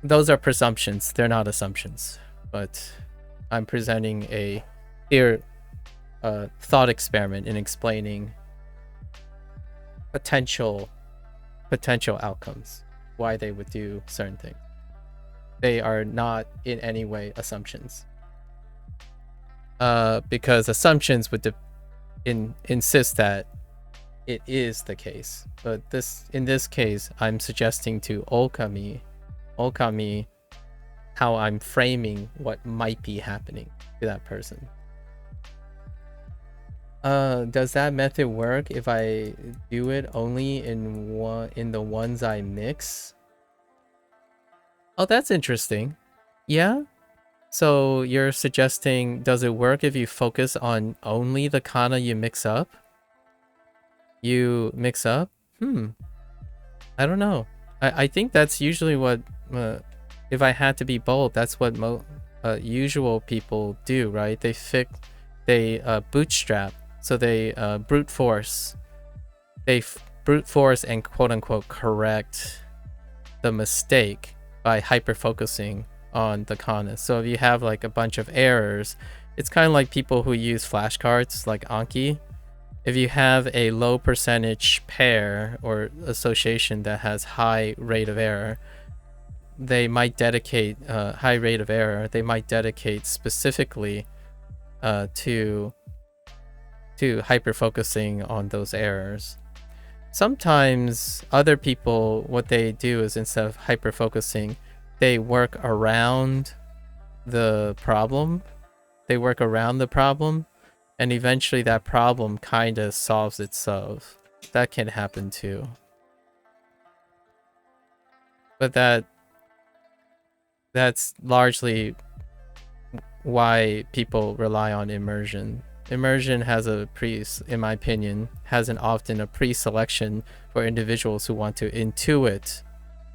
Those are presumptions, they're not assumptions, but I'm presenting a thought experiment in explaining potential outcomes, why they would do certain things. They are not in any way assumptions, because assumptions would insist that it is the case. But in this case, I'm suggesting to Okami how I'm framing what might be happening to that person. Does that method work if I do it only in the ones I mix? Oh, that's interesting. Yeah? So you're suggesting, does it work if you focus on only the kana you mix up? I don't know. I think that's usually what, if I had to be bold, that's what usual people do, right? They bootstrap. So they brute force. They brute force and quote unquote correct the mistake by hyper focusing on the kana. So if you have like a bunch of errors, it's kind of like people who use flashcards like Anki. If you have a low percentage pair or association that has high rate of error, they might dedicate high rate of error. They might dedicate specifically to hyper focusing on those errors. Sometimes other people, what they do is instead of hyper focusing, they work around the problem. And eventually that problem kind of solves itself. That can happen too. But that's largely why people rely on immersion. Immersion has in my opinion, has often a pre-selection for individuals who want to intuit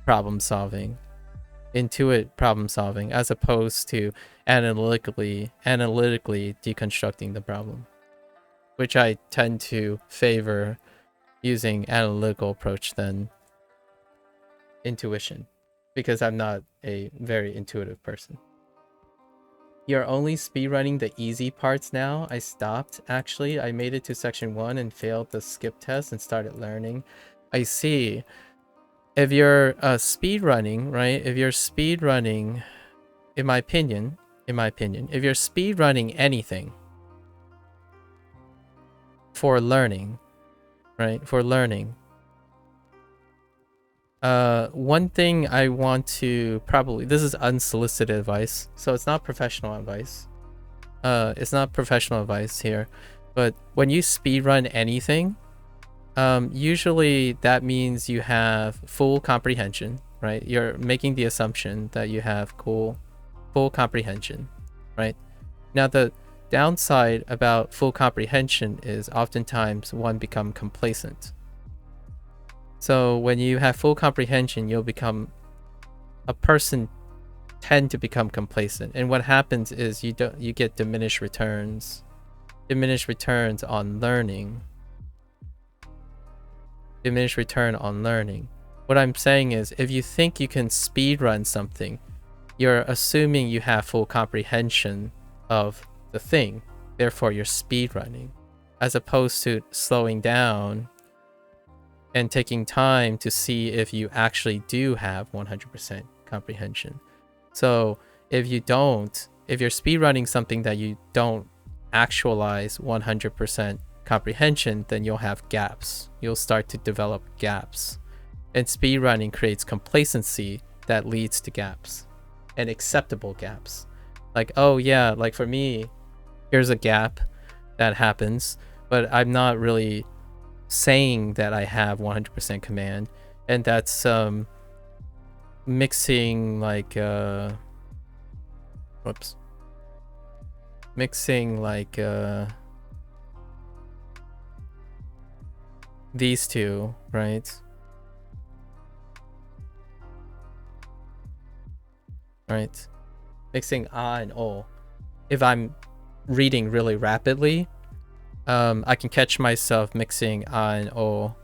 problem solving as opposed to analytically deconstructing the problem, which I tend to favor using analytical approach than intuition, because I'm not a very intuitive person. You're only speedrunning the easy parts now? I stopped, actually. I made it to section 1 and failed the skip test and started learning. I see. If you're speedrunning, right? If you're speedrunning, in my opinion, if you're speedrunning anything for learning, right? For learning, one thing I want to this is unsolicited advice, so it's not professional advice. It's not professional advice here, but when you speedrun anything, usually that means you have full comprehension, right? You're making the assumption that you have full comprehension, right? Now the downside about full comprehension is oftentimes one become complacent. So when you have full comprehension, a person tend to become complacent. And what happens is you get diminished returns on learning. Diminished return on learning. What I'm saying is, if you think you can speedrun something, you're assuming you have full comprehension of the thing. Therefore, you're speedrunning, as opposed to slowing down and taking time to see if you actually do have 100% comprehension. So if you're speedrunning something that you don't actualize 100% comprehension, then you'll have gaps. You'll start to develop gaps. And speedrunning creates complacency that leads to gaps, and acceptable gaps. Like, oh yeah, like for me, here's a gap that happens, but I'm not really saying that I have 100% command, and that's mixing like mixing like these two, right? Right. Mixing and o. If I'm reading really rapidly, I can catch myself mixing and o,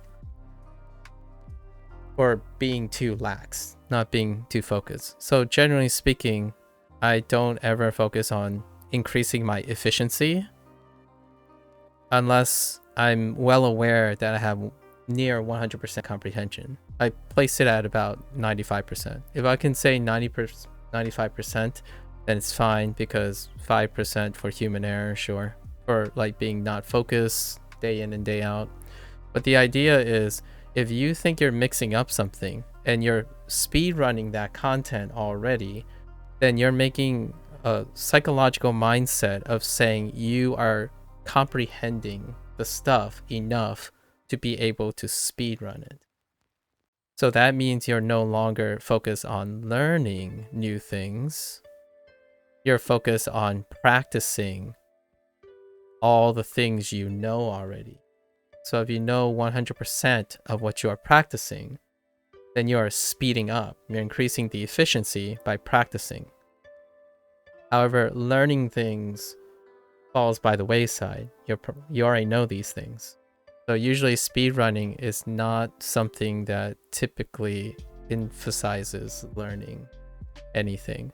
or being too lax, not being too focused. So generally speaking, I don't ever focus on increasing my efficiency unless I'm well aware that I have near 100% comprehension. I place it at about 95%. If I can say 95%, then it's fine, because 5% for human error, sure, for like being not focused day in and day out. But the idea is, if you think you're mixing up something and you're speed running that content already, then you're making a psychological mindset of saying you are comprehending the stuff enough to be able to speed run it. So that means you're no longer focused on learning new things. You're focused on practicing all the things you know already. So if you know 100% of what you are practicing, then you are speeding up. You're increasing the efficiency by practicing. However, learning things falls by the wayside. You already know these things. So usually speed running is not something that typically emphasizes learning anything.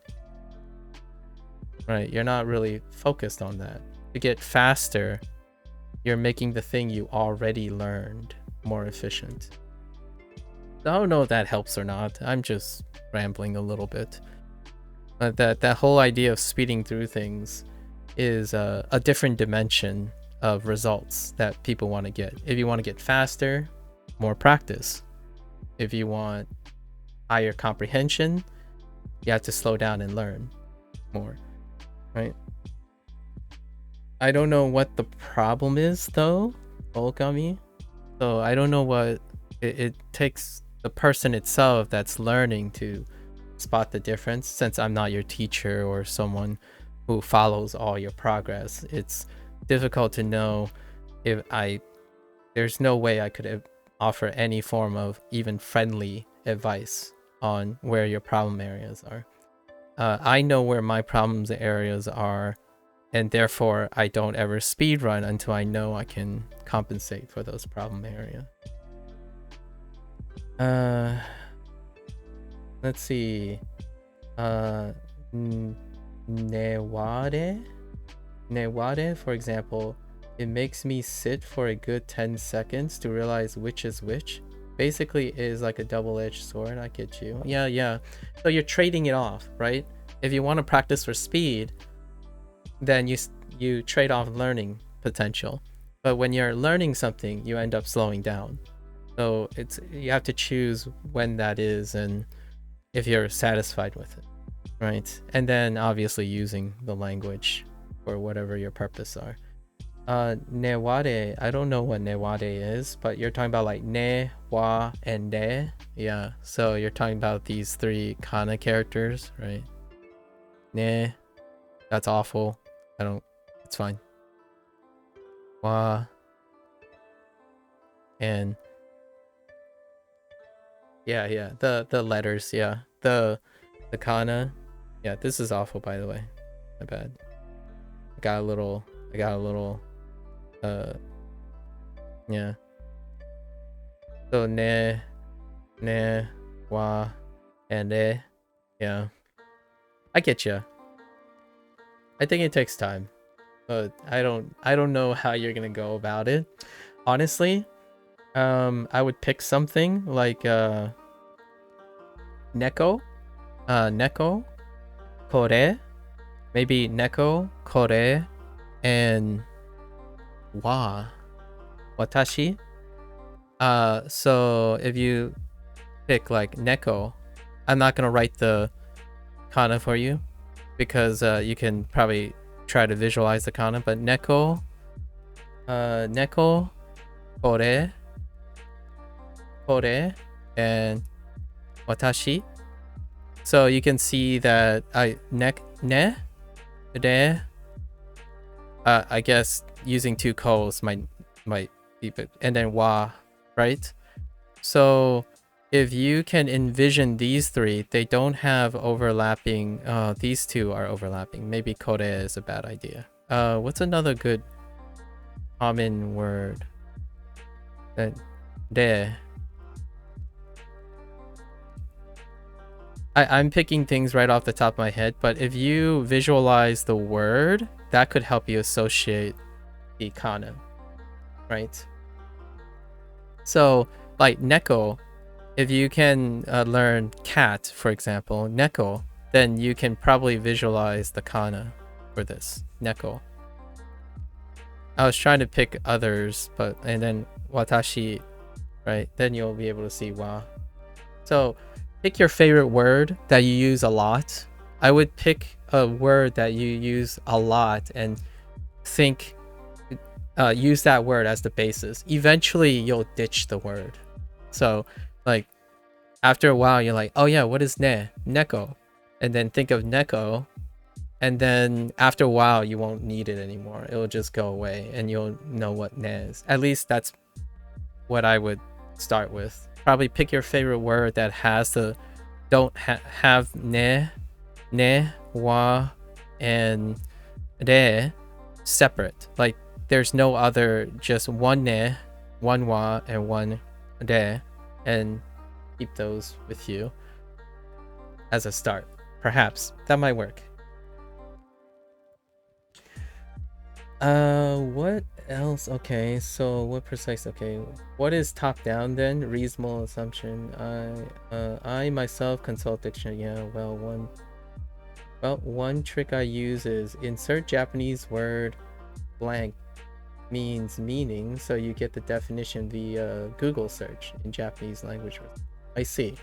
Right? You're not really focused on that. To get faster, you're making the thing you already learned more efficient. I don't know if that helps or not. I'm just rambling a little bit. But that whole idea of speeding through things is a different dimension of results that people want to get. If you want to get faster, more practice. If you want higher comprehension, you have to slow down and learn more, right? I don't know what the problem is though, Okami. So I don't know what it takes the person itself that's learning to spot the difference. Since I'm not your teacher or someone who follows all your progress, it's difficult to know if there's no way I could offer any form of even friendly advice on where your problem areas are. I know where my problems areas are, and therefore I don't ever speed run until I know I can compensate for those problem areas. Let's see. Neware, for example, it makes me sit for a good 10 seconds to realize which is which. Basically is like a double-edged sword. I get you. Yeah. So you're trading it off, right? If you want to practice for speed, then you trade off learning potential. But when you're learning something, you end up slowing down. So you have to choose when that is and if you're satisfied with it, right? And then obviously using the language for whatever your purpose are. Neware, I don't know what neware is, but you're talking about like ne, wa, and de. Yeah, so you're talking about these three kana characters, right? Ne, that's awful. It's fine. Wa, and yeah, the letters, yeah. The kana. Yeah, this is awful, by the way. My bad. I got a little yeah. So ne, wa, and de. Yeah. I get you. I think it takes time, but I don't know how you're gonna go about it. Honestly, I would pick something like neko, kore, maybe neko, kore, and watashi. So if you pick like neko, I'm not gonna write the kana for you because you can probably try to visualize the kana, but neko, kore, and watashi. So you can see that ne, de, I guess using two ko's might be, and then wa, right? So if you can envision these three, they don't have overlapping. These two are overlapping. Maybe kore is a bad idea. What's another good common word? De. I'm picking things right off the top of my head, but if you visualize the word, that could help you associate the kana, right? So, like neko, if you can learn cat, for example, neko, then you can probably visualize the kana for this, neko. I was trying to pick others, and then watashi, right? Then you'll be able to see wa. So, pick your favorite word that you use a lot. I would pick a word that you use a lot and think, use that word as the basis. Eventually, you'll ditch the word. So, like, after a while, you're like, oh yeah, what is ne? Neko. And then think of neko. And then after a while, you won't need it anymore. It'll just go away and you'll know what ne is. At least that's what I would start with. Probably pick your favorite word that has the have ne, wa, and re separate. Like there's no other, just one ne, one wa, and one re, and keep those with you as a start. Perhaps that might work. What else? Okay, so what precise? Okay, what is top down then? Reasonable assumption. I myself consult dictionary. Yeah, one trick I use is insert Japanese word blank means meaning, so you get the definition via Google search in Japanese language. I see.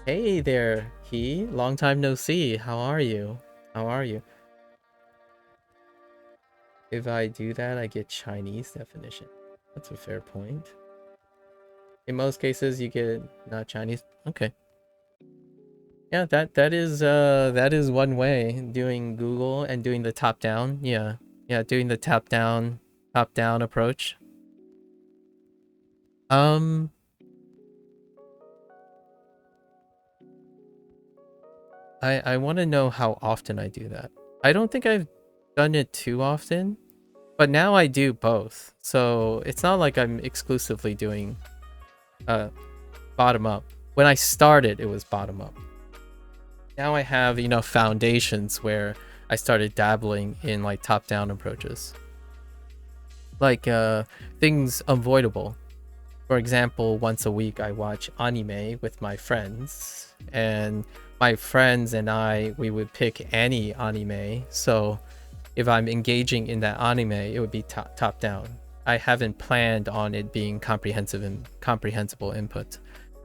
Hey there, He. Long time no see. How are you? How are you? If I do that, I get Chinese definition. That's a fair point. In most cases, you get not Chinese. Okay. Yeah, that is one way, doing Google and doing the top down. Yeah, doing the top down approach. I want to know how often I do that. I don't think I've done it too often, but now I do both. So it's not like I'm exclusively doing bottom up. When I started, it was bottom up. Now I have enough foundations where I started dabbling in like top down approaches. Like things avoidable. For example, once a week I watch anime with my friends, and my friends and we would pick any anime. So if I'm engaging in that anime, it would be top down. I haven't planned on it being comprehensible input.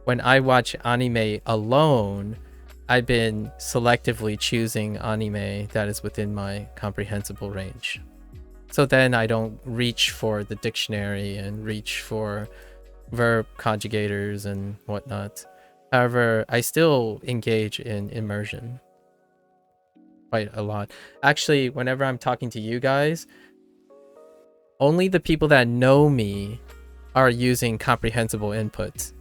When I watch anime alone, I've been selectively choosing anime that is within my comprehensible range. So then I don't reach for the dictionary and reach for verb conjugators and whatnot. However, I still engage in immersion quite a lot. Actually, whenever I'm talking to you guys, only the people that know me are using comprehensible input.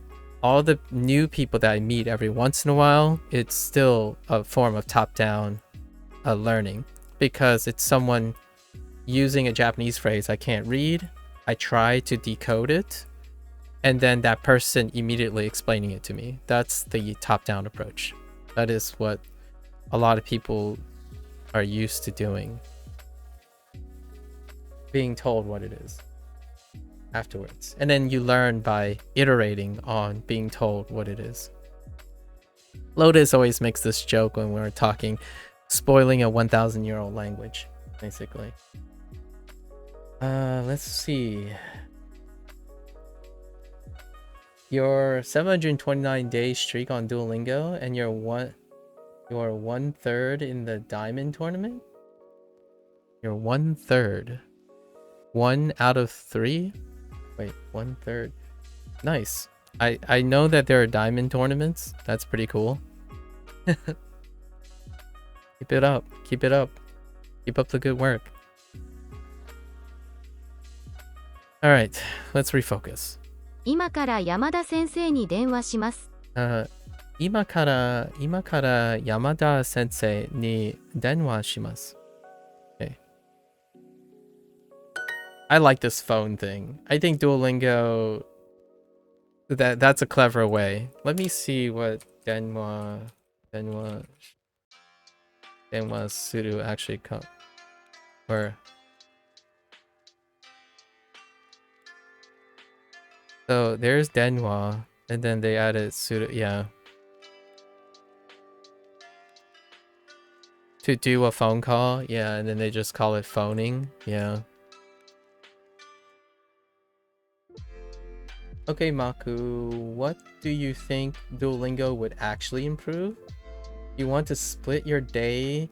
All the new people that I meet every once in a while, it's still a form of top-down learning, because it's someone using a Japanese phrase I can't read. I try to decode it, and then that person immediately explaining it to me. That's the top-down approach. That is what a lot of people are used to doing. Being told what it is afterwards. And then you learn by iterating on being told what it is. Lotus always makes this joke when we're talking, spoiling a 1,000-year-old language, basically. Let's see. Your 729-day streak on Duolingo, and you're 1/3 in the diamond tournament? You're 1/3. 1 out of 3? Wait, 1/3. Nice. I know that there are diamond tournaments. That's pretty cool. Keep it up. Keep it up. Keep up the good work. All right, let's refocus. 今から山田先生に電話します。今から山田先生に電話します。Okay. I like this phone thing. I think Duolingo, that's a clever way. Let me see what denwa suru actually come, or so there's denwa and then they added suru, yeah, to do a phone call, yeah, and then they just call it phoning, yeah. Okay, Maku, what do you think Duolingo would actually improve? You want to split your day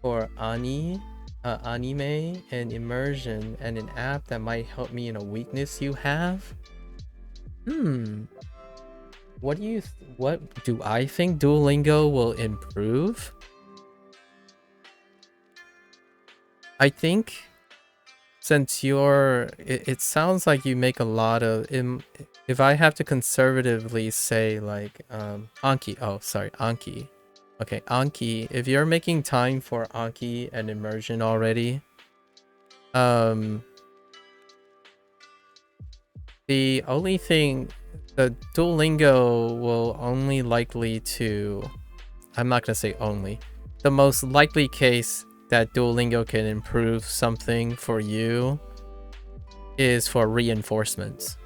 for anime and immersion and an app that might help me in a weakness you have? What do I think Duolingo will improve? I think since it sounds like you make a lot of, if I have to conservatively say like Anki, Anki. Okay, Anki, if you're making time for Anki and immersion already, the only thing, the Duolingo will only likely to, I'm not gonna say only, the most likely case that Duolingo can improve something for you is for reinforcements.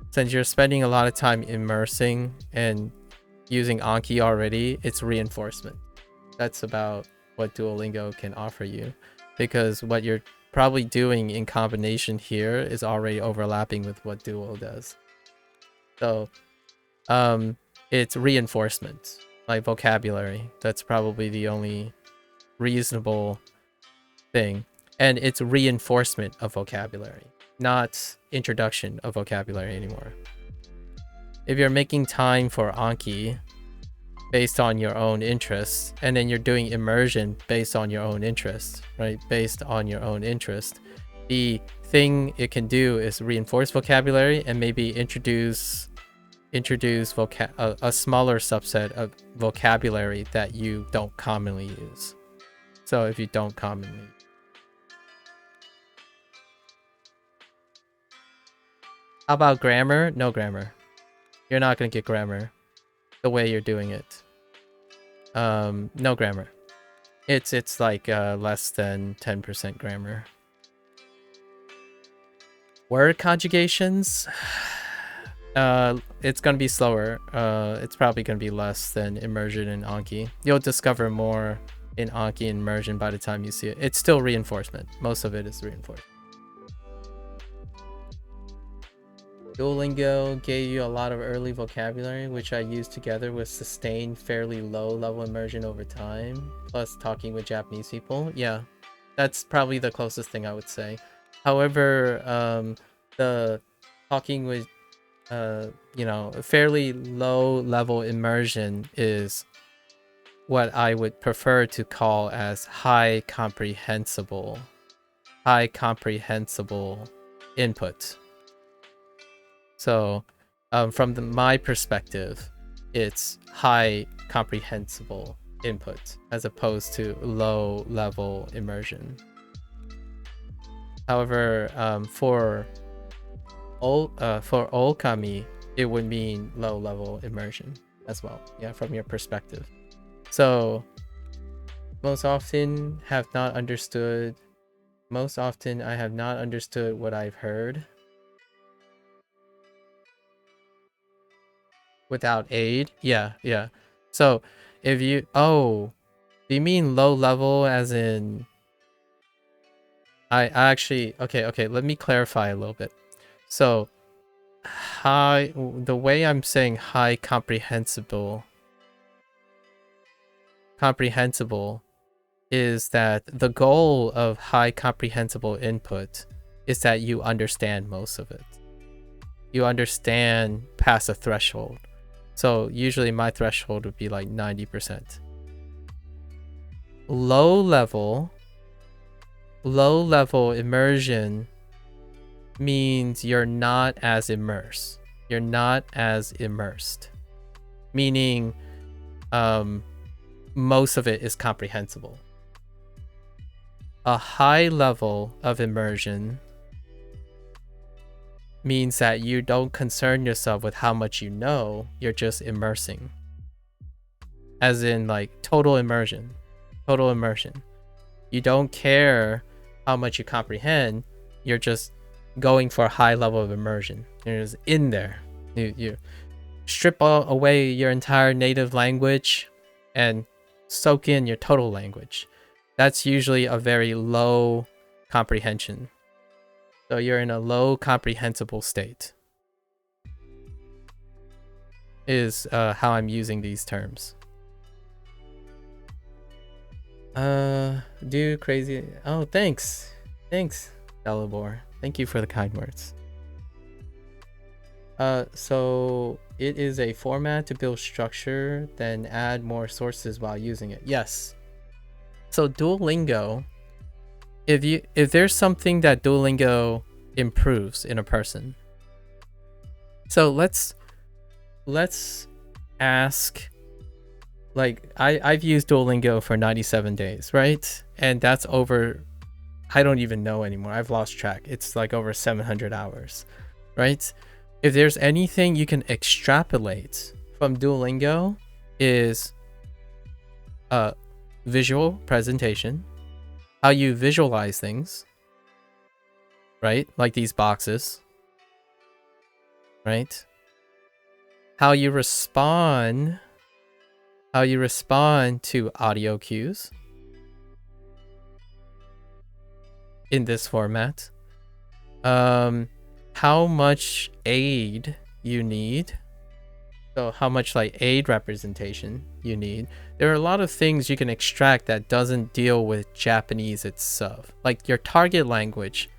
Since you're spending a lot of time immersing and using Anki already, it's reinforcement. That's about what Duolingo can offer you, because what you're probably doing in combination here is already overlapping with what Duo does. So it's reinforcement, like vocabulary. That's probably the only reasonable thing, and it's reinforcement of vocabulary, not introduction of vocabulary anymore. If you're making time for Anki based on your own interests, and then you're doing immersion based on your own interest, right? Based on your own interest, the thing it can do is reinforce vocabulary and maybe introduce a smaller subset of vocabulary that you don't commonly use. So if you don't commonly. How about grammar? No grammar. You're not going to get grammar the way you're doing it. No grammar. It's like less than 10% grammar. Word conjugations, it's going to be slower. It's probably going to be less than immersion and Anki. You'll discover more in Anki and immersion by the time you see it. It's still reinforcement. Most of it is reinforcement. Duolingo gave you a lot of early vocabulary, which I used together with sustained fairly low level immersion over time, plus talking with Japanese people. Yeah, that's probably the closest thing I would say. However, the talking with fairly low level immersion is what I would prefer to call as high comprehensible input. So from my perspective, it's high comprehensible input as opposed to low level immersion. However, for Okami, it would mean low level immersion as well. Yeah, from your perspective. So most often I have not understood what I've heard without aid. Yeah. So if you, do you mean low level as in, I actually, okay, let me clarify a little bit. So the way I'm saying high comprehensible is that the goal of high comprehensible input is that you understand most of it. You understand past a threshold. So usually my threshold would be like 90%. Low level immersion means you're not as immersed. You're not as immersed. Meaning most of it is comprehensible. A high level of immersion means that you don't concern yourself with how much you know, you're just immersing. As in like total immersion. Total immersion. You don't care how much you comprehend, you're just going for a high level of immersion. You're just in there. You strip away your entire native language and soak in your total language. That's usually a very low comprehension. So you're in a low comprehensible state. Is how I'm using these terms. Do crazy. Oh, thanks. Thanks, Dalibor. Thank you for the kind words. So it is a format to build structure, then add more sources while using it. Yes. So Duolingo, if there's something that Duolingo improves in a person. So let's ask, like I've used Duolingo for 97 days, right? And that's over, I don't even know anymore. I've lost track. It's like over 700 hours, right? If there's anything you can extrapolate from Duolingo is visual presentation, how you visualize things, right? Like these boxes, right? How you respond to audio cues in this format. How much aid you need. So how much like aid representation you need. There are a lot of things you can extract that doesn't deal with Japanese itself. Like your target language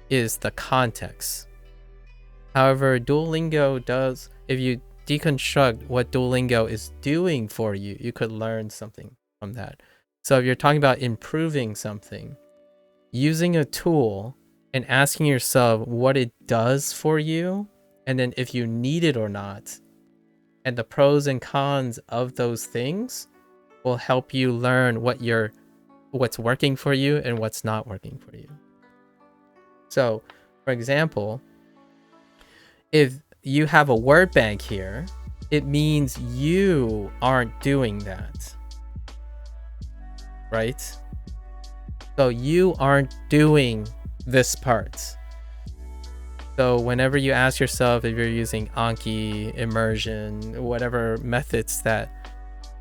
is the context. However, Duolingo does, if you deconstruct what Duolingo is doing for you, you could learn something from that. So if you're talking about improving something, using a tool and asking yourself what it does for you, and then if you need it or not, and the pros and cons of those things will help you learn what's working for you and what's not working for you. So, for example, if you have a word bank here, it means you aren't doing that, right? So you aren't doing this part. So whenever you ask yourself if you're using Anki, immersion, whatever methods that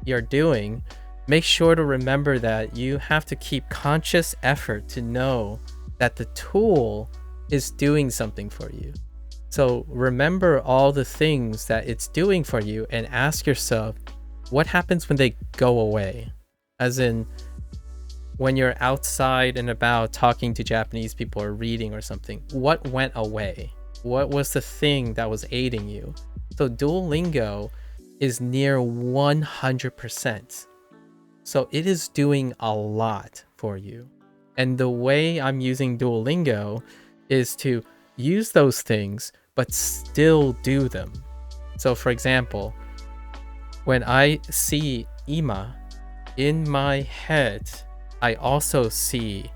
you're doing, make sure to remember that you have to keep conscious effort to know that the tool is doing something for you. So remember all the things that it's doing for you and ask yourself, what happens when they go away? As in, when you're outside and about talking to Japanese people or reading or something, what went away? What was the thing that was aiding you? So Duolingo is near 100%. So it is doing a lot for you. And the way I'm using Duolingo is to use those things, but still do them. So for example, when I see ima, in my head, I also see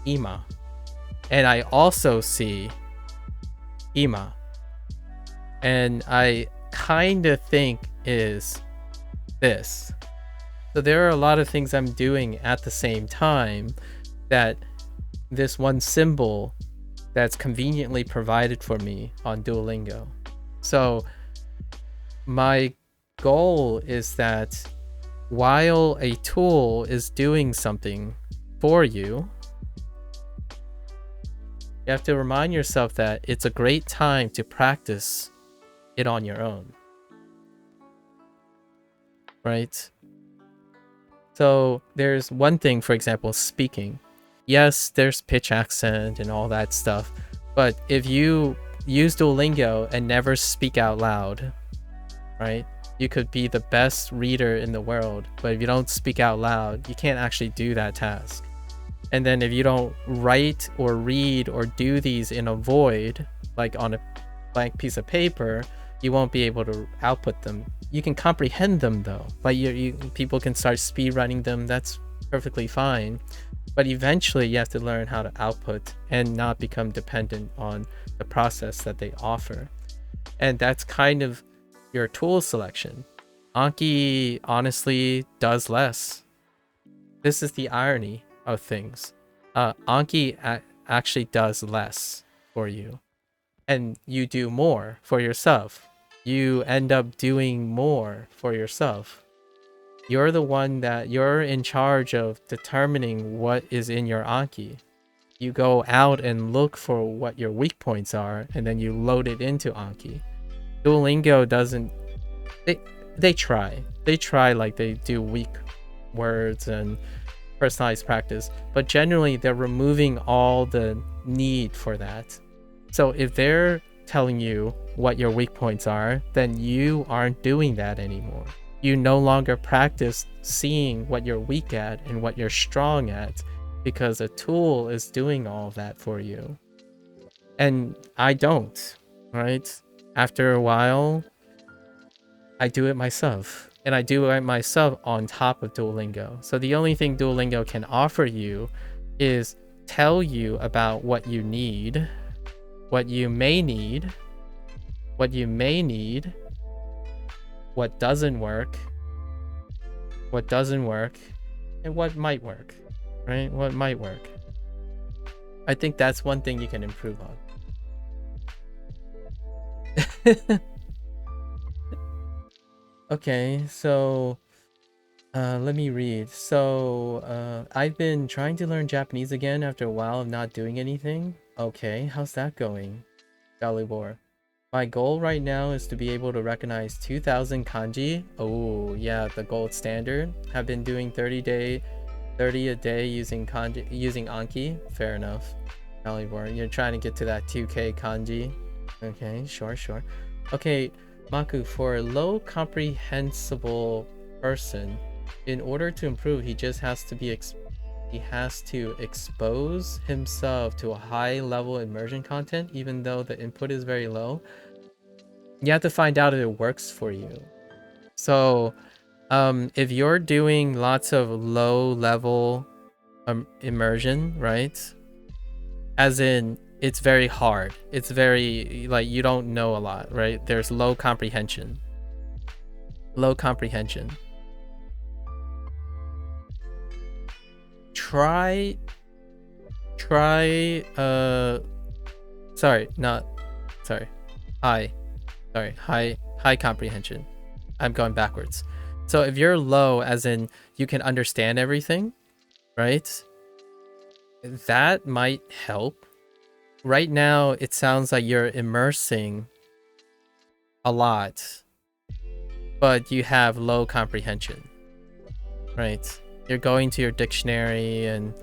ima. And I also see ima. And I kind of think is this. So there are a lot of things I'm doing at the same time that this one symbol that's conveniently provided for me on Duolingo. So my goal is that while a tool is doing something for you, you have to remind yourself that it's a great time to practice it on your own. Right? So there's one thing, for example, speaking. Yes, there's pitch accent and all that stuff, but if you use Duolingo and never speak out loud, right? You could be the best reader in the world, but if you don't speak out loud, you can't actually do that task. And then if you don't write or read or do these in a void, like on a blank piece of paper, you won't be able to output them. You can comprehend them though. Like people can start speed running them. That's perfectly fine. But eventually you have to learn how to output and not become dependent on the process that they offer. And that's kind of your tool selection. Anki honestly does less. This is the irony of things. Anki actually does less for you, and you do more for yourself. You end up doing more for yourself. You're the one that you're in charge of determining what is in your Anki. You go out and look for what your weak points are, and then you load it into Anki. Duolingo doesn't. They try. They try, like they do weak words and personalized practice, but generally they're removing all the need for that. So if they're telling you what your weak points are, then you aren't doing that anymore. You no longer practice seeing what you're weak at and what you're strong at, because a tool is doing all of that for you. And I don't, right? After a while, I do it myself. And I do it myself on top of Duolingo. So the only thing Duolingo can offer you is tell you about what you need, what you may need, what doesn't work, and what might work, right? What might work. I think that's one thing you can improve on. Okay, so let me read. So I've been trying to learn Japanese again after a while of not doing anything. Okay, how's that going? Galibor. My goal right now is to be able to recognize 2,000 kanji. Oh yeah, the gold standard. Have been doing 30 a day using Anki. Fair enough. Galibor, you're trying to get to that 2k kanji. Okay, sure. Okay, Maku, for a low comprehensible person, in order to improve, he just has to expose himself to a high level immersion content, even though the input is very low. You have to find out if it works for you. So if you're doing lots of low level immersion, right, as in it's very hard, it's very, like, you don't know a lot, right? There's low comprehension. Try high comprehension. I'm going backwards. So if you're low, as in you can understand everything, right, that might help. Right now it sounds like you're immersing a lot, but you have low comprehension, right? You're going to your dictionary and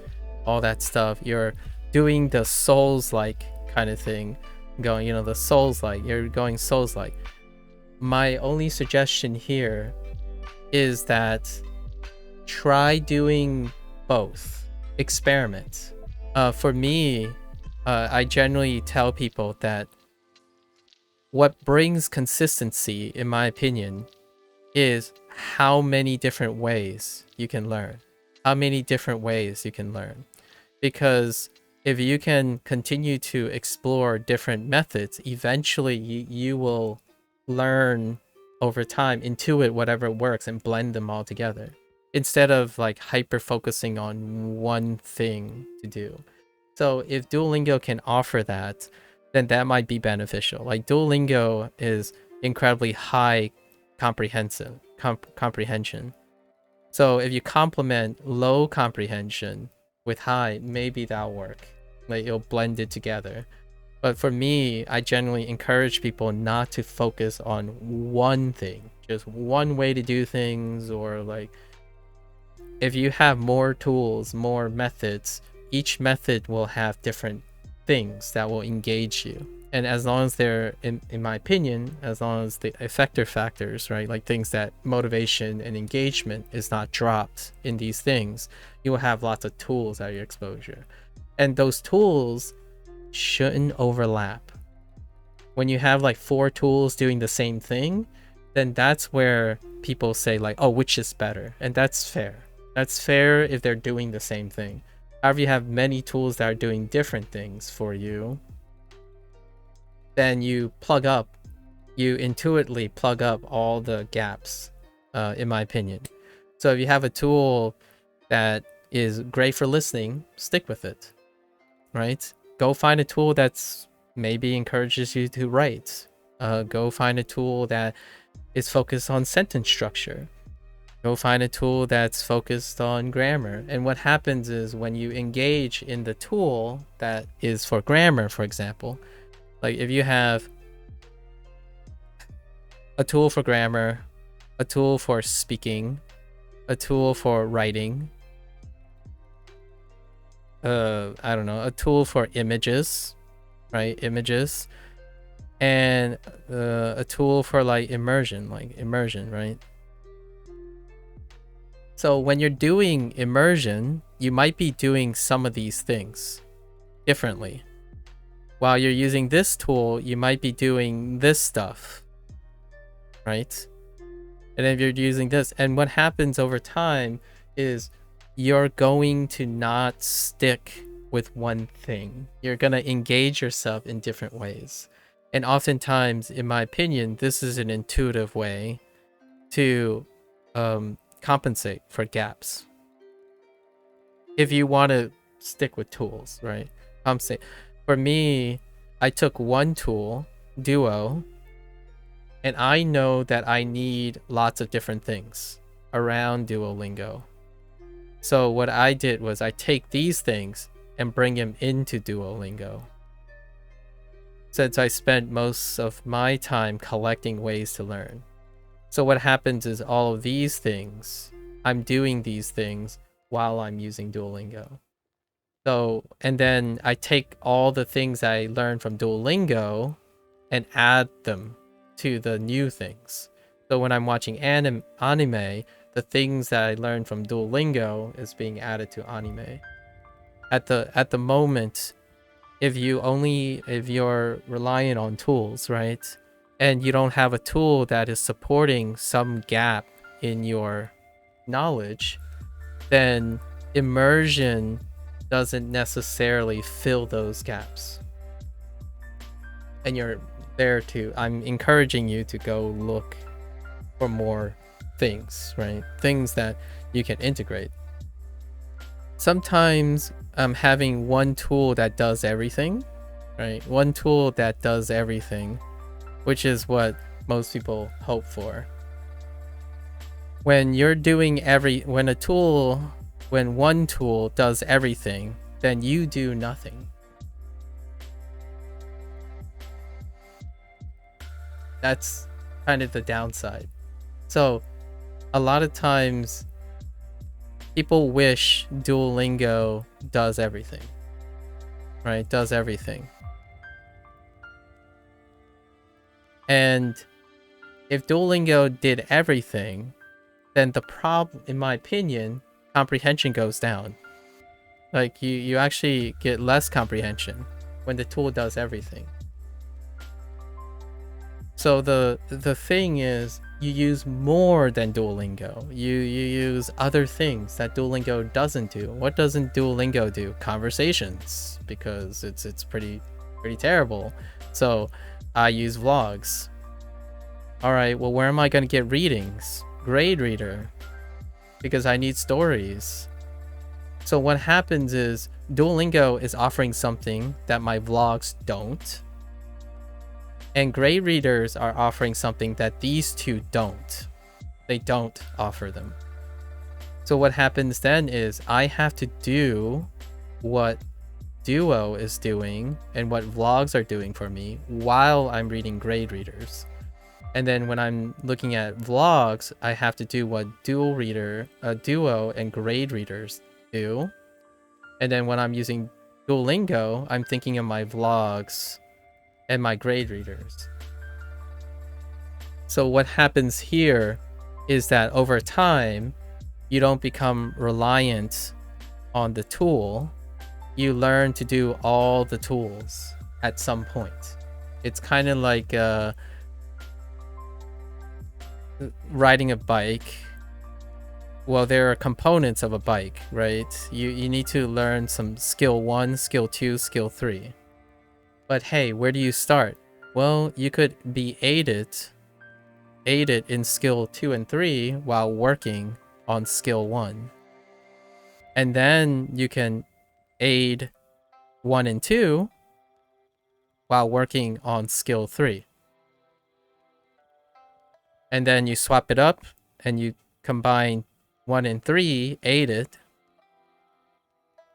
all that stuff. You're doing the Souls-like kind of thing, going, the Souls-like. You're going Souls-like. My only suggestion here is that try doing both. Experiment. For me, I generally tell people that what brings consistency, in my opinion, is how many different ways you can learn. Because if you can continue to explore different methods, eventually you will learn over time, intuit whatever works and blend them all together, instead of like hyper focusing on one thing to do. So if Duolingo can offer that, then that might be beneficial. Like Duolingo is incredibly high comprehension. So if you complement low comprehension with high, maybe that'll work. Like it'll blend it together. But for me, I generally encourage people not to focus on one thing, just one way to do things, or like if you have more tools, more methods, each method will have different things that will engage you. And as long as they're, in my opinion, as long as the effector factors, right, like things that motivation and engagement is not dropped in these things, you will have lots of tools at your exposure. And those tools shouldn't overlap. When you have like 4 tools doing the same thing, then that's where people say like, oh, which is better? And that's fair. That's fair if they're doing the same thing. However, you have many tools that are doing different things for you, then you intuitively plug up all the gaps, in my opinion. So if you have a tool that is great for listening, stick with it, right? Go find a tool that's maybe encourages you to write. Go find a tool that is focused on sentence structure. Go find a tool that's focused on grammar. And what happens is when you engage in the tool that is for grammar, for example, like if you have a tool for grammar, a tool for speaking, a tool for writing, I don't know, a tool for images, right? Images, and a tool for like immersion, right? So when you're doing immersion, you might be doing some of these things differently. While you're using this tool, you might be doing this stuff, right? And if you're using this, and what happens over time is you're going to not stick with one thing. You're going to engage yourself in different ways. And oftentimes, in my opinion, this is an intuitive way to compensate for gaps. If you want to stick with tools, right? Compensate. For me, I took one tool, Duo, and I know that I need lots of different things around Duolingo. So what I did was I take these things and bring them into Duolingo. Since I spent most of my time collecting ways to learn. So what happens is all of these things, I'm doing these things while I'm using Duolingo. So, and then I take all the things I learned from Duolingo and add them to the new things. So when I'm watching anime, the things that I learned from Duolingo is being added to anime. At the moment, if you're reliant on tools, right? And you don't have a tool that is supporting some gap in your knowledge, then immersion doesn't necessarily fill those gaps. And you're there to, I'm encouraging you to go look for more things, right? Things that you can integrate. Sometimes having one tool that does everything, right? One tool that does everything, which is what most people hope for. When you're doing when one tool does everything, then you do nothing. That's kind of the downside. So a lot of times people wish Duolingo does everything, right? Does everything. And if Duolingo did everything, then the problem, in my opinion, comprehension goes down. Like you actually get less comprehension when the tool does everything. So the thing is, you use more than Duolingo. You use other things that Duolingo doesn't do. What doesn't Duolingo do? Conversations, because it's pretty terrible. So I use vlogs. All right, well, where am I going to get readings? Grade reader, because I need stories. So what happens is Duolingo is offering something that my vlogs don't. And grade readers are offering something that these two don't. They don't offer them. So what happens then is I have to do what Duo is doing and what vlogs are doing for me while I'm reading grade readers. And then when I'm looking at vlogs, I have to do what Duo and grade readers do. And then when I'm using Duolingo, I'm thinking of my vlogs and my grade readers. So what happens here is that over time, you don't become reliant on the tool. You learn to do all the tools at some point. It's kind of like riding a bike. Well, there are components of a bike, right? You need to learn some skill 1, skill 2, skill 3. But hey, where do you start? Well, you could be aided in skill 2 and 3 while working on skill 1. And then you can aid 1 and 2 while working on skill 3. And then you swap it up and you combine 1 and 3 aided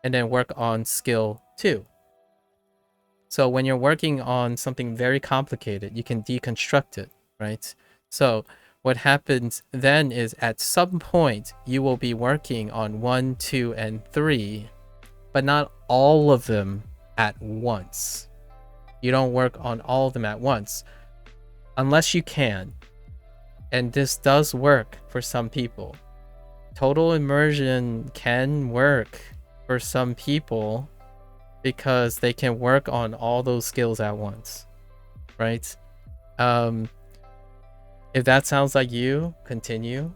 and then work on skill 2. So when you're working on something very complicated, you can deconstruct it, right? So what happens then is at some point you will be working on 1, 2, and 3, but not all of them at once. You don't work on all of them at once unless you can. And this does work for some people. Total immersion can work for some people because they can work on all those skills at once, right? If that sounds like you, continue,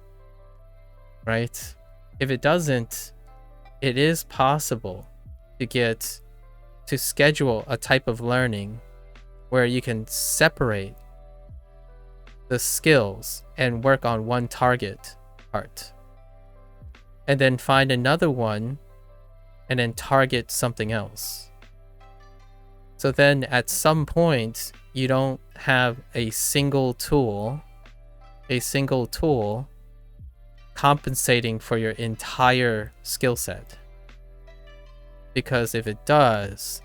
right? If it doesn't, it is possible to schedule a type of learning where you can separate the skills and work on one target part, and then find another one and then target something else. So then at some point, you don't have a single tool compensating for your entire skill set. Because if it does,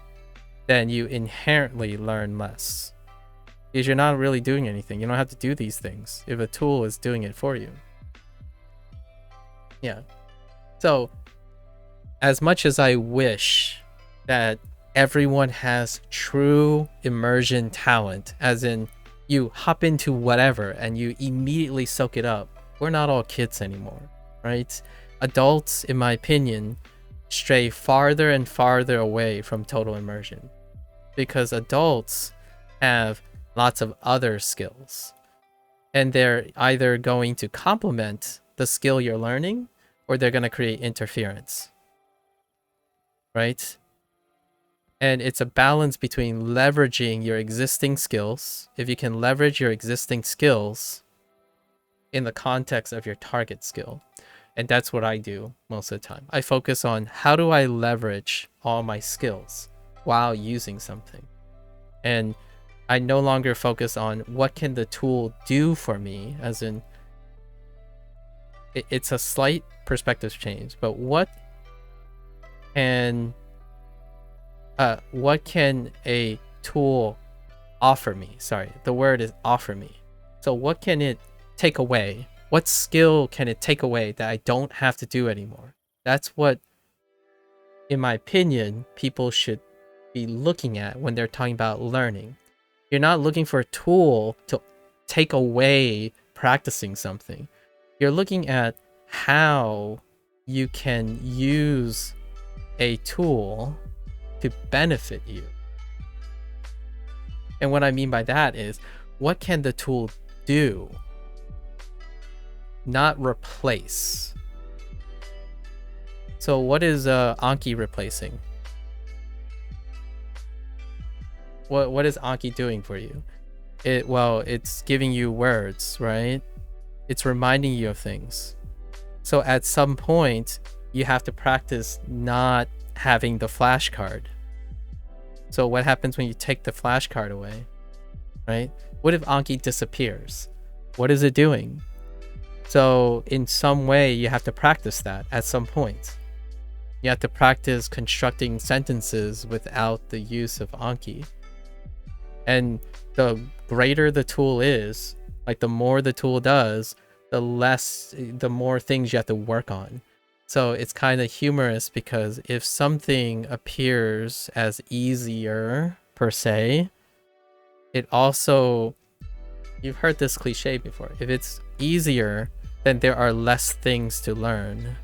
then you inherently learn less. Because you're not really doing anything. You don't have to do these things if a tool is doing it for you. Yeah. So, as much as I wish that everyone has true immersion talent, as in you hop into whatever and you immediately soak it up, we're not all kids anymore, right? Adults, in my opinion, stray farther and farther away from total immersion because adults have lots of other skills and they're either going to complement the skill you're learning or they're going to create interference, right? And it's a balance between leveraging your existing skills. If you can leverage your existing skills in the context of your target skill. And that's what I do most of the time. I focus on how do I leverage all my skills while using something. And I no longer focus on what can the tool do for me, as in it's a slight perspective change, but what can a tool offer me? Sorry, the word is offer me. So what can it take away? What skill can it take away that I don't have to do anymore? That's what, in my opinion, people should be looking at when they're talking about learning. You're not looking for a tool to take away practicing something. You're looking at how you can use a tool to benefit you. And what I mean by that is, what can the tool do? Not replace. So what is Anki replacing? What is Anki doing for you? It's giving you words, right? It's reminding you of things. So at some point, you have to practice not having the flashcard. So what happens when you take the flashcard away, right? What if Anki disappears? What is it doing? So in some way, you have to practice that at some point. You have to practice constructing sentences without the use of Anki. And the greater the tool is, like the more the tool does, the more things you have to work on. So it's kind of humorous because if something appears as easier per se, it also, you've heard this cliche before. If it's easier, then there are less things to learn.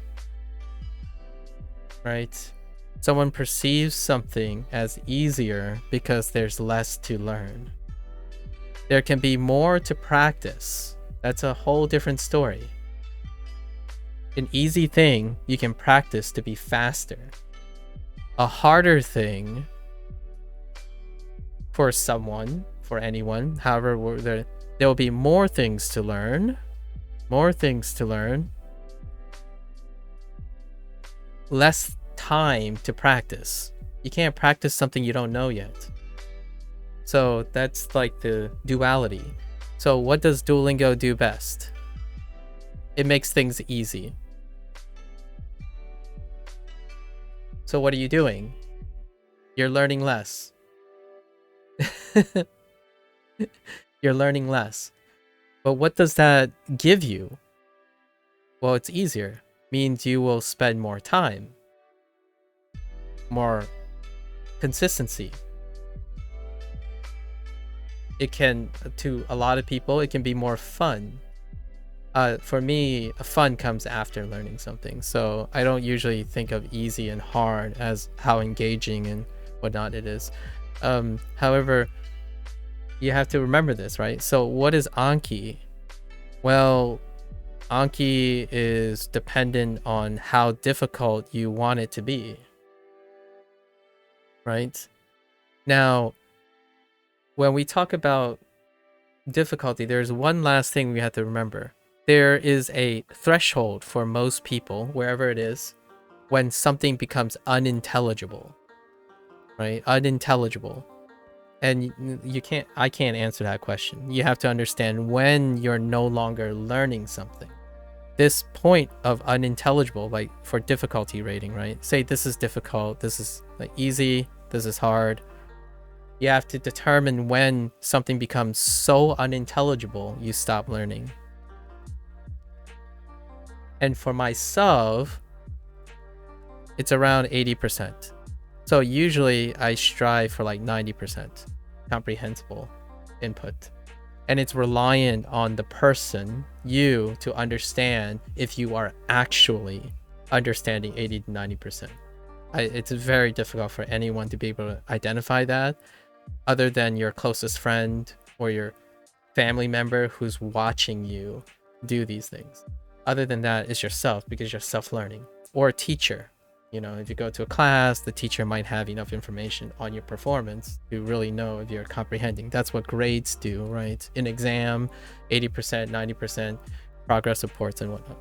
Right? Someone perceives something as easier because there's less to learn. There can be more to practice. That's a whole different story. An easy thing you can practice to be faster. A harder thing for someone, for anyone, however, there will be more things to learn. More things to learn. Less time to practice. You can't practice something you don't know yet. So that's like the duality. So what does Duolingo do best? It makes things easy. So what are you doing? You're learning less. You're learning less. But what does that give you? Well, it's easier. Means you will spend more time. More consistency. It can, to a lot of people, it can be more fun. For me, fun comes after learning something. So I don't usually think of easy and hard as how engaging and whatnot it is. However, you have to remember this, right? So what is Anki? Well, Anki is dependent on how difficult you want it to be. Right? Now, when we talk about difficulty, there's one last thing we have to remember. There is a threshold for most people, wherever it is, when something becomes unintelligible. Right? Unintelligible. And I can't answer that question. You have to understand when you're no longer learning something. This point of unintelligible, like for difficulty rating, right? Say this is difficult, this is like easy, this is hard. You have to determine when something becomes so unintelligible, you stop learning. And for myself, it's around 80%. So usually I strive for like 90% comprehensible input. And it's reliant on the person, you, to understand if you are actually understanding 80 to 90%. It's very difficult for anyone to be able to identify that other than your closest friend or your family member who's watching you do these things. Other than that, it's yourself, because you're self-learning. Or a teacher. You know, if you go to a class, the teacher might have enough information on your performance to really know if you're comprehending. That's what grades do, right? In exam, 80%, 90% progress reports and whatnot.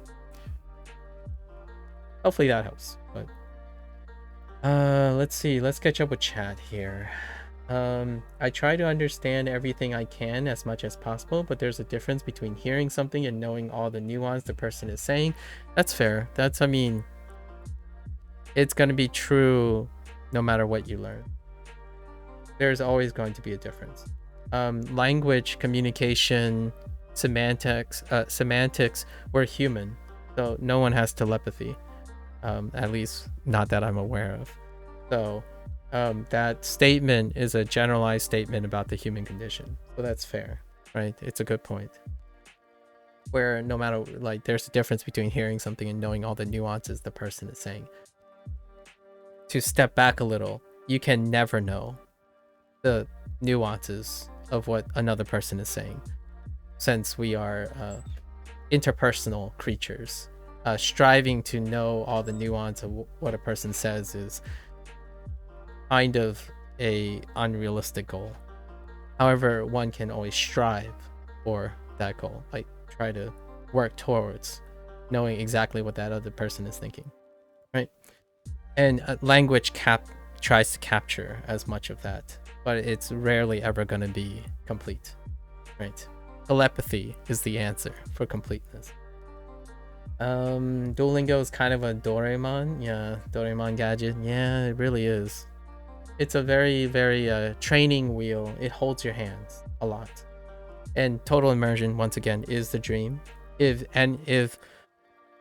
Hopefully that helps. But let's see. Let's catch up with chat here. I try to understand everything I can as much as possible, but there's a difference between hearing something and knowing all the nuance the person is saying. That's fair. That's, I mean, it's going to be true no matter what you learn. There's always going to be a difference. Language, communication, semantics, we're human. So no one has telepathy. At least not that I'm aware of. So that statement is a generalized statement about the human condition. So that's fair, right? It's a good point. Where no matter, like, there's a difference between hearing something and knowing all the nuances the person is saying. To step back a little, you can never know the nuances of what another person is saying, since we are interpersonal creatures. Striving to know all the nuance of what a person says is kind of a unrealistic goal. However, one can always strive for that goal, like try to work towards knowing exactly what that other person is thinking, right? And language tries to capture as much of that, but it's rarely ever going to be complete, right? Telepathy is the answer for completeness. Duolingo is kind of a Doraemon. Yeah, Doraemon gadget. Yeah, it really is. It's a very, very training wheel. It holds your hands a lot. And total immersion, once again, is the dream. If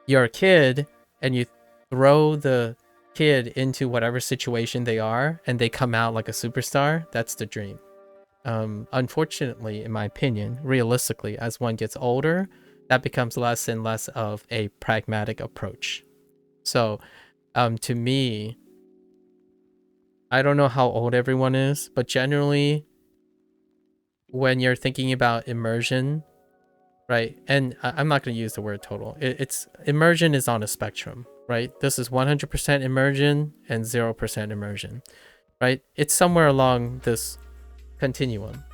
you're a kid and you throw the kid into whatever situation they are and they come out like a superstar, that's the dream. Unfortunately, in my opinion, realistically, as one gets older, that becomes less and less of a pragmatic approach. So, to me, I don't know how old everyone is, but generally, when you're thinking about immersion, right? And I'm not going to use the word total. It's immersion is on a spectrum, right? This is 100% immersion and 0% immersion, right? It's somewhere along this continuum.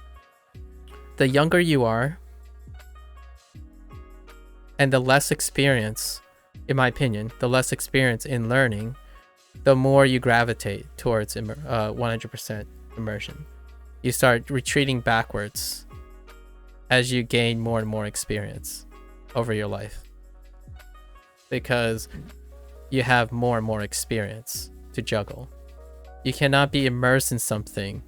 The younger you are, and the less experience, in my opinion, the less experience in learning, the more you gravitate towards 100% immersion. You start retreating backwards as you gain more and more experience over your life, because you have more and more experience to juggle. You cannot be immersed in something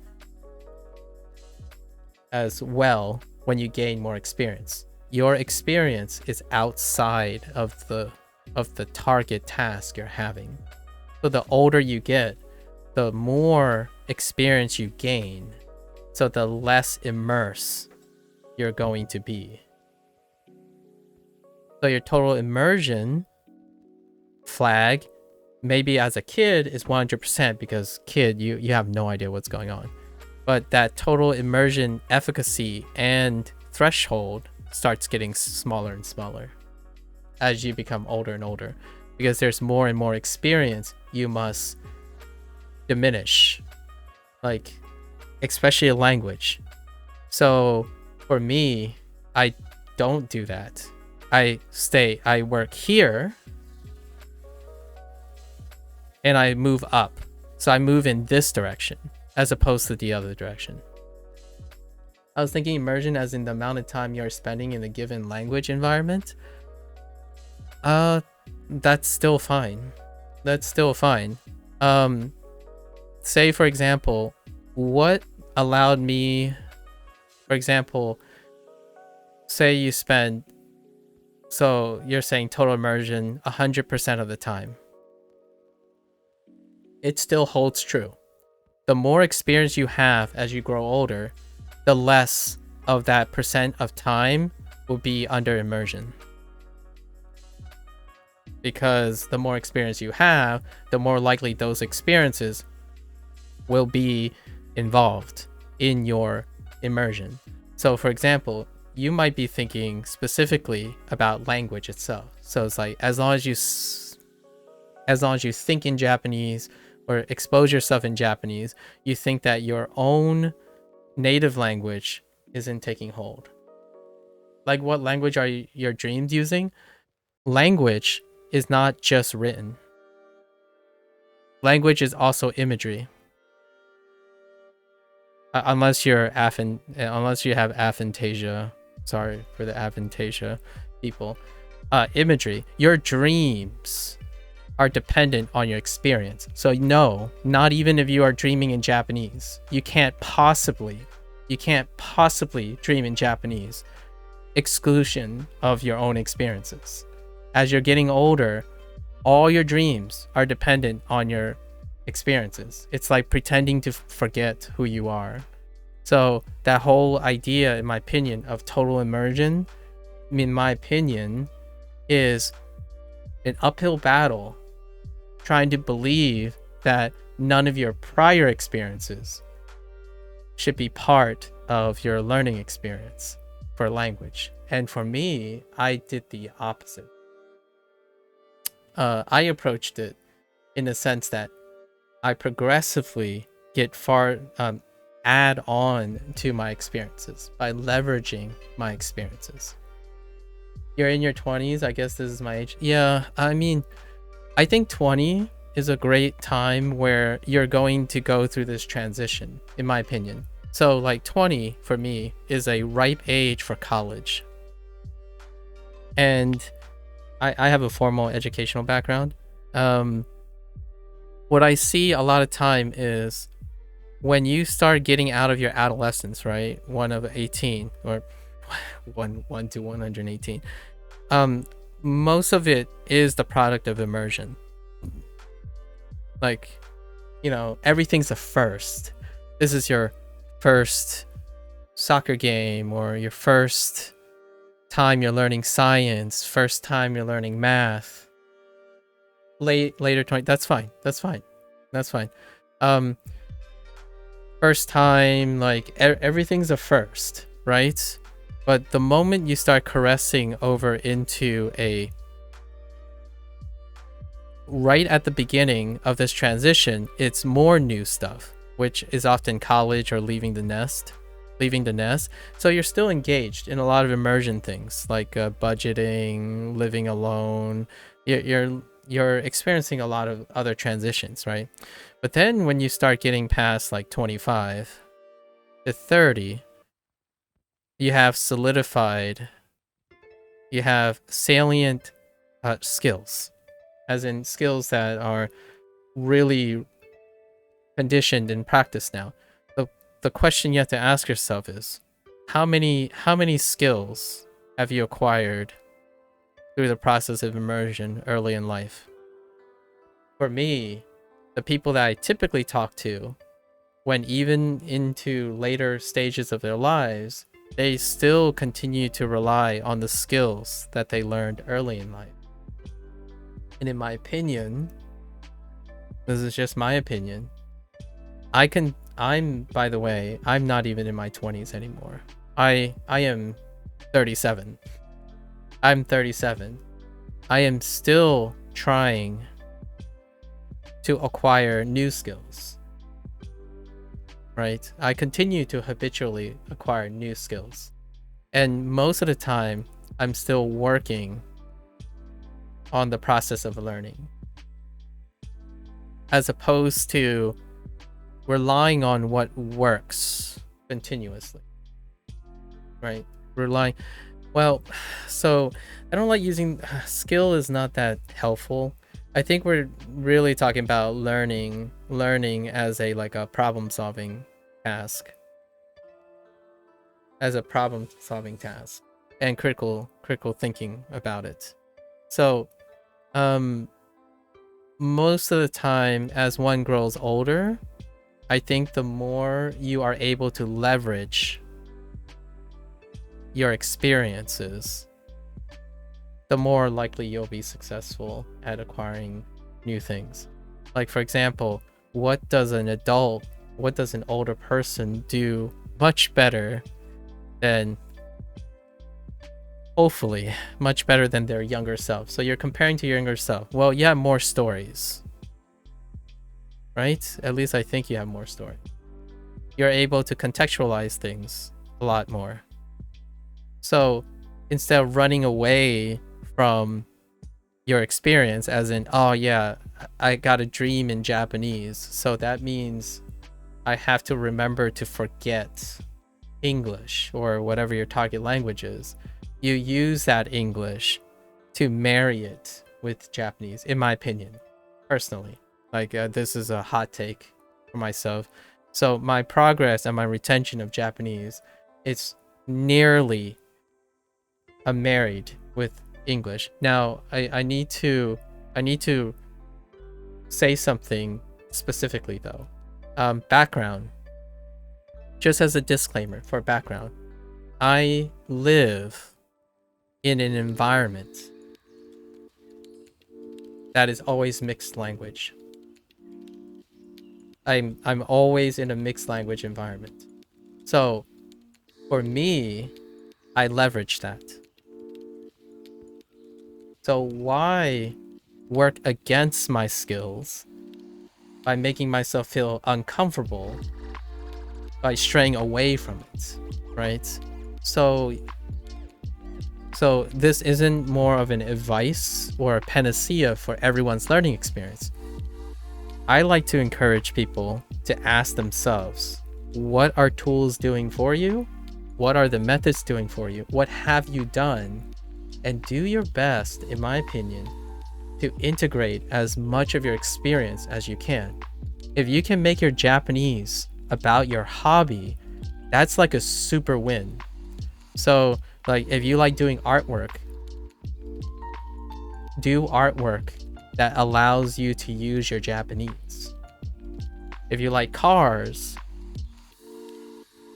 as well when you gain more experience. Your experience is outside of the target task you're having. So the older you get, the more experience you gain, so the less immersed you're going to be. So your total immersion flag, maybe as a kid, is 100%, because kid, you have no idea what's going on. But that total immersion efficacy and threshold starts getting smaller and smaller as you become older and older, because there's more and more experience you must diminish, like especially a language. So for me, I don't do that. I work here and I move up. So I move in this direction as opposed to the other direction. I was thinking immersion as in the amount of time you're spending in a given language environment. That's still fine. That's still fine. Say for example, what allowed me, for example, say you spend, so you're saying total immersion 100% of the time. It still holds true. The more experience you have as you grow older, the less of that percent of time will be under immersion. Because the more experience you have, the more likely those experiences will be involved in your immersion. So for example, you might be thinking specifically about language itself. So it's like, as long as you think in Japanese or expose yourself in Japanese, you think that your own native language isn't taking hold. Like, what language are your dreams using? Language is not just written. Language is also imagery. Unless you have aphantasia. Sorry for the aphantasia people. Imagery. Your dreams are dependent on your experience. So no, not even if you are dreaming in Japanese. You can't possibly dream in Japanese. Exclusion of your own experiences. As you're getting older, all your dreams are dependent on your experiences. It's like pretending to forget who you are. So that whole idea, in my opinion, of total immersion, in my opinion, is an uphill battle trying to believe that none of your prior experiences should be part of your learning experience for language. And for me, I did the opposite. I approached it in the sense that I progressively add on to my experiences by leveraging my experiences. You're in your 20s, I guess this is my age. Yeah, I mean, I think 20 is a great time where you're going to go through this transition, in my opinion. So like 20 for me is a ripe age for college. And I have a formal educational background. What I see a lot of time is when you start getting out of your adolescence, right? 1 of 18 or 1 to 118. Most of it is the product of immersion. Like, you know, everything's a first. This is your first soccer game, or your first time you're learning science, first time you're learning math, later 20, that's fine. First time, like everything's a first, right? But the moment you start caressing over into right at the beginning of this transition, it's more new stuff, which is often college or leaving the nest. So you're still engaged in a lot of immersion things like budgeting, living alone. You're experiencing a lot of other transitions, right? But then when you start getting past like 25 to 30, you have salient skills, as in skills that are really conditioned in practice now. The question you have to ask yourself is, how many skills have you acquired through the process of immersion early in life? For me, the people that I typically talk to, when even into later stages of their lives, they still continue to rely on the skills that they learned early in life. And in my opinion, this is just my opinion, by the way, I'm not even in my 20s anymore. I am 37. I'm 37. I am still trying to acquire new skills, right? I continue to habitually acquire new skills. And most of the time, I'm still working on the process of learning, as opposed to relying on what works continuously, right? So I don't like using skill is not that helpful. I think we're really talking about learning as a problem solving task, and critical thinking about it. So most of the time, as one grows older, I think the more you are able to leverage your experiences, the more likely you'll be successful at acquiring new things. Like, for example, what does an older person do much better than, hopefully, much better than their younger self? So you're comparing to your younger self. Well, you have more stories, right? At least I think you have more stories. You're able to contextualize things a lot more. So instead of running away from your experience, as in, oh yeah, I got a dream in Japanese, so that means I have to remember to forget English or whatever your target language is. You use that English to marry it with Japanese, in my opinion, personally. This is a hot take for myself. So my progress and my retention of Japanese, it's nearly married with English. Now, I need to say something specifically though. Background. Just as a disclaimer for background, I live in an environment that is always mixed language. I'm always in a mixed language environment. So for me, I leverage that. So why work against my skills by making myself feel uncomfortable by straying away from it, right? So this isn't more of an advice or a panacea for everyone's learning experience. I like to encourage people to ask themselves, what are tools doing for you? What are the methods doing for you? What have you done? And do your best, in my opinion, to integrate as much of your experience as you can. If you can make your Japanese about your hobby, that's like a super win. So if you like doing artwork, do artwork that allows you to use your Japanese. If you like cars,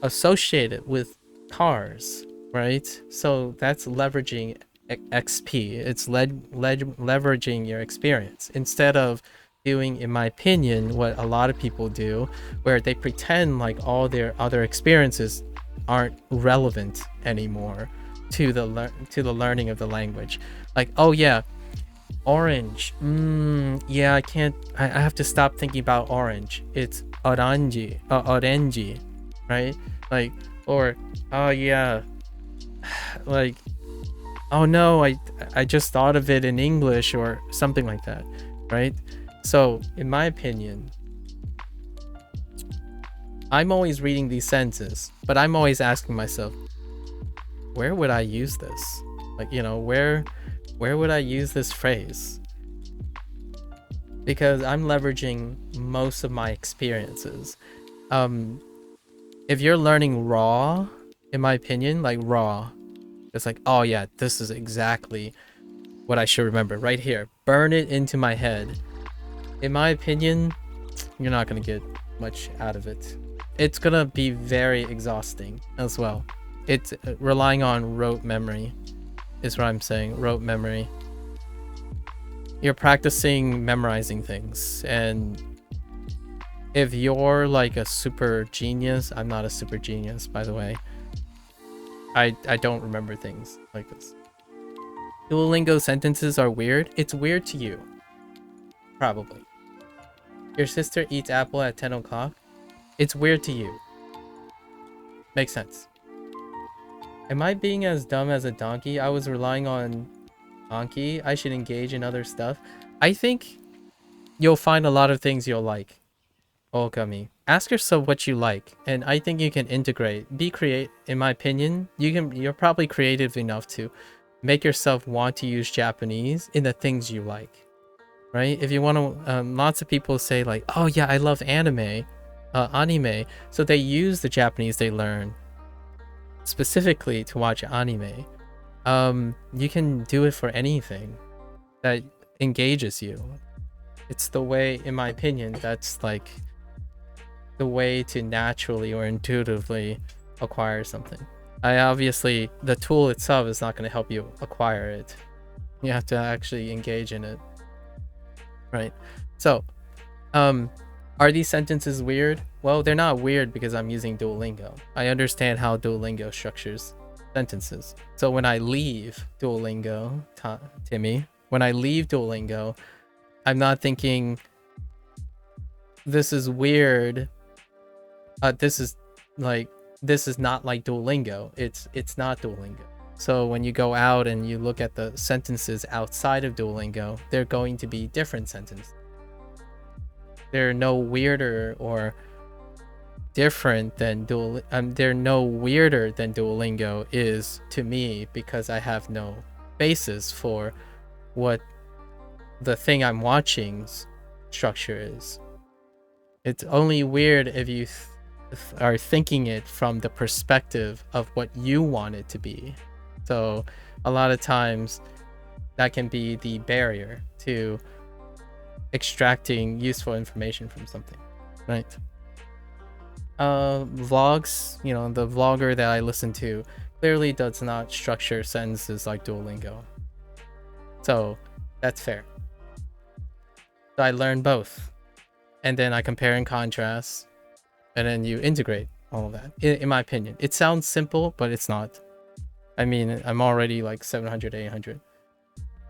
associated with cars, right? So that's leveraging XP. It's leveraging your experience instead of doing, in my opinion, what a lot of people do, where they pretend like all their other experiences aren't relevant anymore to the learning of the language. Like, oh yeah, orange. Yeah, I have to stop thinking about orange. It's orange, right? Like, or oh yeah, like, oh no, I just thought of it in English or something like that, right? So in my opinion, I'm always reading these sentences, but I'm always asking myself, where would I use this? Like, you know, where would I use this phrase? Because I'm leveraging most of my experiences. If you're learning raw, in my opinion, like raw, it's like, oh yeah, this is exactly what I should remember right here. Burn it into my head. In my opinion, you're not gonna get much out of it. It's gonna be very exhausting as well. It's relying on rote memory is what I'm saying. Rote memory. You're practicing memorizing things, and if you're like a super genius, I'm not a super genius, by the way. I don't remember things like this. Duolingo sentences are weird. It's weird to you. Probably. Your sister eats apple at 10 o'clock. It's weird to you. Makes sense. Am I being as dumb as a donkey? I was relying on donkey. I should engage in other stuff. I think you'll find a lot of things you'll like. Okami. Ask yourself what you like, and I think you can integrate. Be creative. In my opinion, you're probably creative enough to make yourself want to use Japanese in the things you like, right? If you want to, lots of people say like, oh yeah, I love anime, so they use the Japanese they learn specifically to watch anime. You can do it for anything that engages you. It's the way, in my opinion, that's like the way to naturally or intuitively acquire something. Obviously, the tool itself is not going to help you acquire it. You have to actually engage in it, right? So, are these sentences weird? Well, they're not weird because I'm using Duolingo. I understand how Duolingo structures sentences. So when I leave Duolingo, Timmy, when I leave Duolingo, I'm not thinking this is weird. This is not like Duolingo. It's not Duolingo. So when you go out and you look at the sentences outside of Duolingo, they're going to be different sentences. They're no weirder or different than they're no weirder than Duolingo is to me, because I have no basis for what the thing I'm watching's structure is. It's only weird if you are thinking it from the perspective of what you want it to be. So a lot of times that can be the barrier to extracting useful information from something, right? Vlogs, you know, the vlogger that I listen to clearly does not structure sentences like Duolingo. So that's fair. So I learn both, and then I compare and contrast, and then you integrate all of that. In my opinion, it sounds simple, but it's not. I mean, I'm already like 700, 800.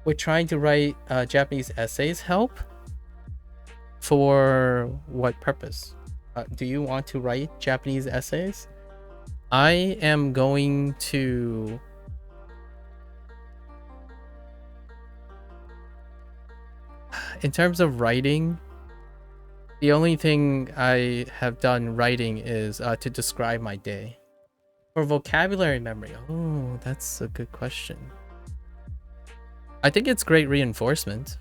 We're trying to write Japanese essays. Help? For what purpose? Do you want to write Japanese essays? I am going to... In terms of writing, the only thing I have done writing is to describe my day. For vocabulary memory, oh, that's a good question. I think it's great reinforcement.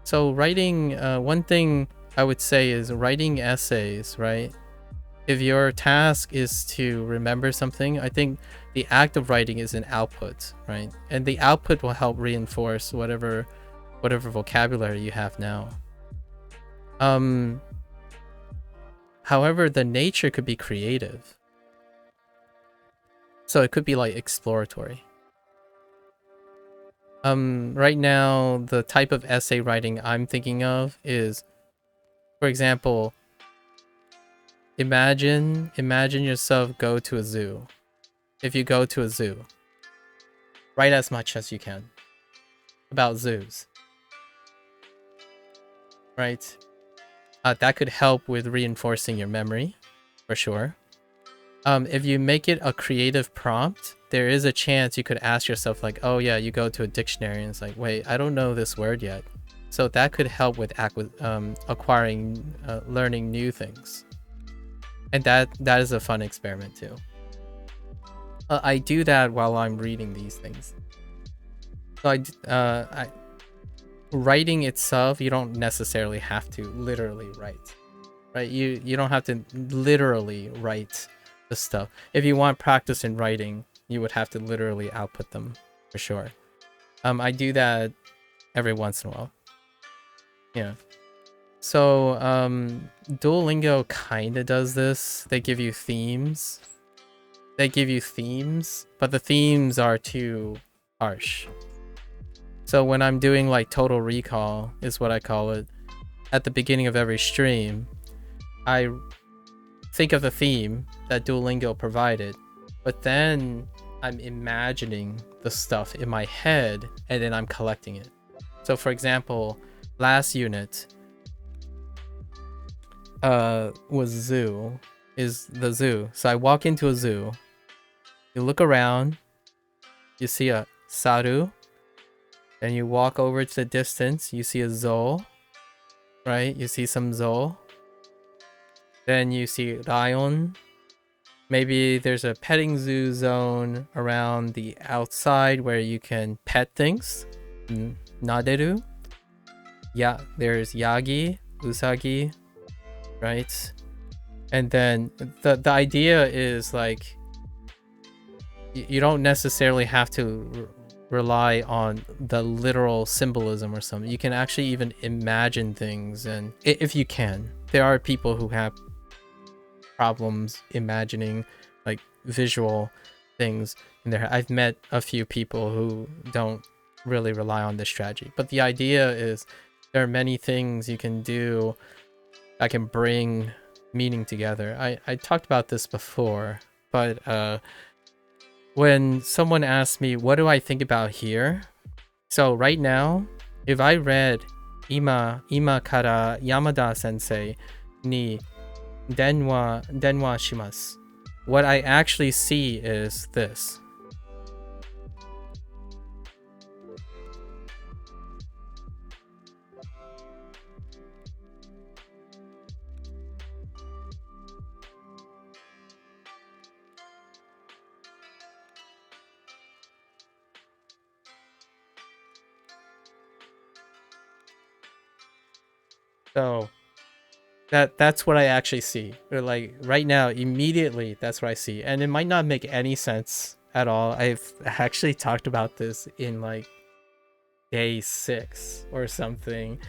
So writing, one thing I would say is writing essays, right? If your task is to remember something, I think the act of writing is an output, right? And the output will help reinforce whatever vocabulary you have now. However, the nature could be creative. So it could be like exploratory. Right now, the type of essay writing I'm thinking of is, for example, imagine yourself go to a zoo. If you go to a zoo, write as much as you can about zoos. Right? That could help with reinforcing your memory, for sure. If you make it a creative prompt, there is a chance you could ask yourself like, oh yeah, you go to a dictionary and it's like, wait, I don't know this word yet. So that could help with acquiring, learning new things. And that is a fun experiment too. I do that while I'm reading these things. So writing itself, you don't necessarily have to literally write, right? You don't have to literally write the stuff. If you want practice in writing, you would have to literally output them for sure. I do that every once in a while. Yeah. So Duolingo kind of does this. They give you themes. But the themes are too harsh. So when I'm doing like total recall, is what I call it, at the beginning of every stream, I think of the theme that Duolingo provided, but then I'm imagining the stuff in my head and then I'm collecting it. So for example, last unit was zoo, is the zoo. So I walk into a zoo, you look around, you see a saru, then you walk over to the distance, you see a zoo, right? You see some zoo. Then you see lion. Maybe there's a petting zoo zone around the outside where you can pet things. Naderu. Yeah, there's yagi, usagi, right? And then the idea is like, you don't necessarily have to rely on the literal symbolism or something. You can actually even imagine things, and if you can. There are people who have problems imagining like visual things in there. I've met a few people who don't really rely on this strategy, but the idea is there are many things you can do that can bring meaning together. I talked about this before, but when someone asks me what do I think about here, so right now if I read ima kara Yamada sensei ni denwa shimasu, what I actually see is this. So that's what I actually see. Or like right now, immediately, that's what I see. And it might not make any sense at all. I've actually talked about this in like day 6 or something.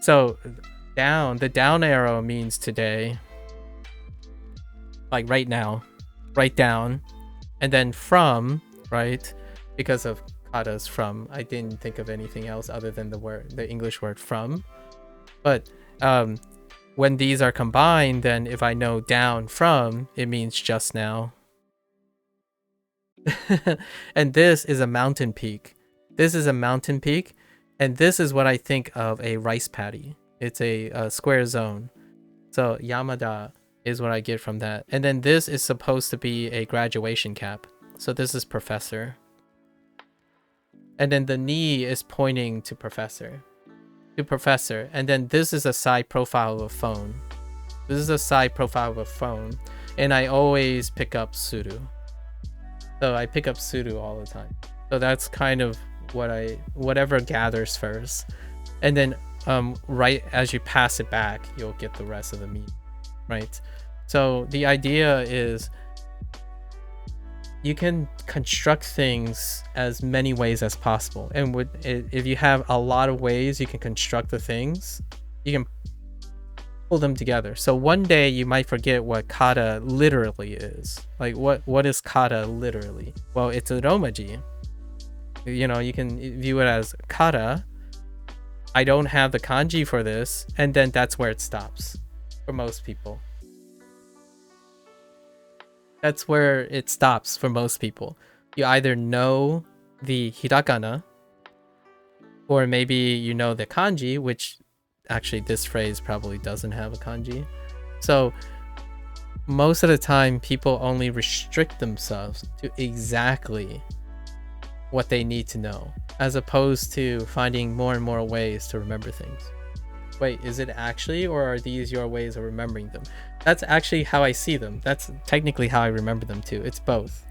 So the down arrow means today. Like right now, right down. And then from, right? Because of kata's from. I didn't think of anything else other than the English word from. But when these are combined, then if I know down from, it means just now. And this is a mountain peak. This is a mountain peak. And this is what I think of a rice paddy. It's a square zone. So Yamada is what I get from that. And then this is supposed to be a graduation cap. So this is professor. And then the knee is pointing to professor. And then this is a side profile of a phone. This is a side profile of a phone, and I always pick up suru. So I pick up suru all the time. So that's kind of whatever gathers first, and then right as you pass it back, you'll get the rest of the meat, right? So the idea is you can construct things as many ways as possible, and if you have a lot of ways you can construct the things, you can pull them together. So one day you might forget what kata literally is. Like what is kata literally? Well, it's a romaji. You know, you can view it as kata. I don't have the kanji for this, and then that's where it stops for most people. That's where it stops for most people. You either know the hiragana, or maybe you know the kanji, which actually this phrase probably doesn't have a kanji. So most of the time people only restrict themselves to exactly what they need to know, as opposed to finding more and more ways to remember things. Wait, is it actually, or are these your ways of remembering them? That's actually how I see them. That's technically how I remember them too. It's both.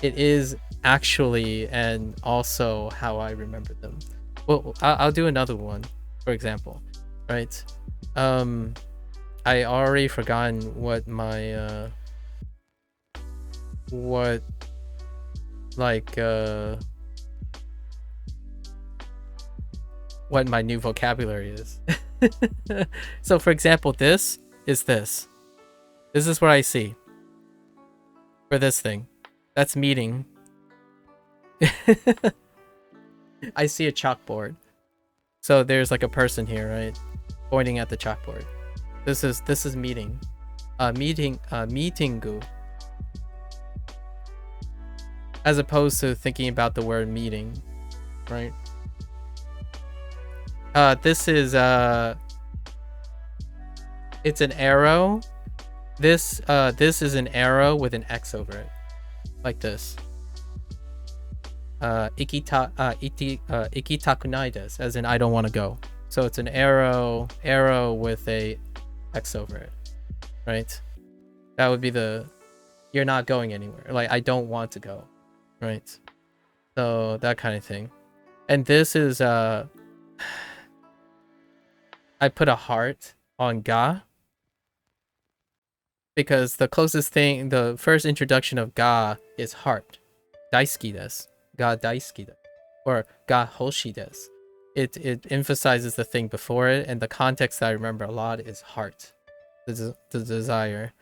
It is actually and also how I remember them. Well, I'll do another one, for example, right? I already forgotten what my what my new vocabulary is. So for example, this is this. This is what I see for this thing. That's meeting. I see a chalkboard. So there's like a person here, right? Pointing at the chalkboard. This is meeting. Meetingu. As opposed to thinking about the word meeting, right? This is it's an arrow. This is an arrow with an X over it, like this. Ikitakunai desu, as in I don't want to go. So it's an arrow with a X over it, right? That would be the you're not going anywhere. Like I don't want to go, right? So that kind of thing. And this is I put a heart on ga because the closest thing, the first introduction of ga is heart. Daisuki desu. Ga daisuki desu. Or ga hoshi desu. It emphasizes the thing before it, and the context that I remember a lot is heart. The desire.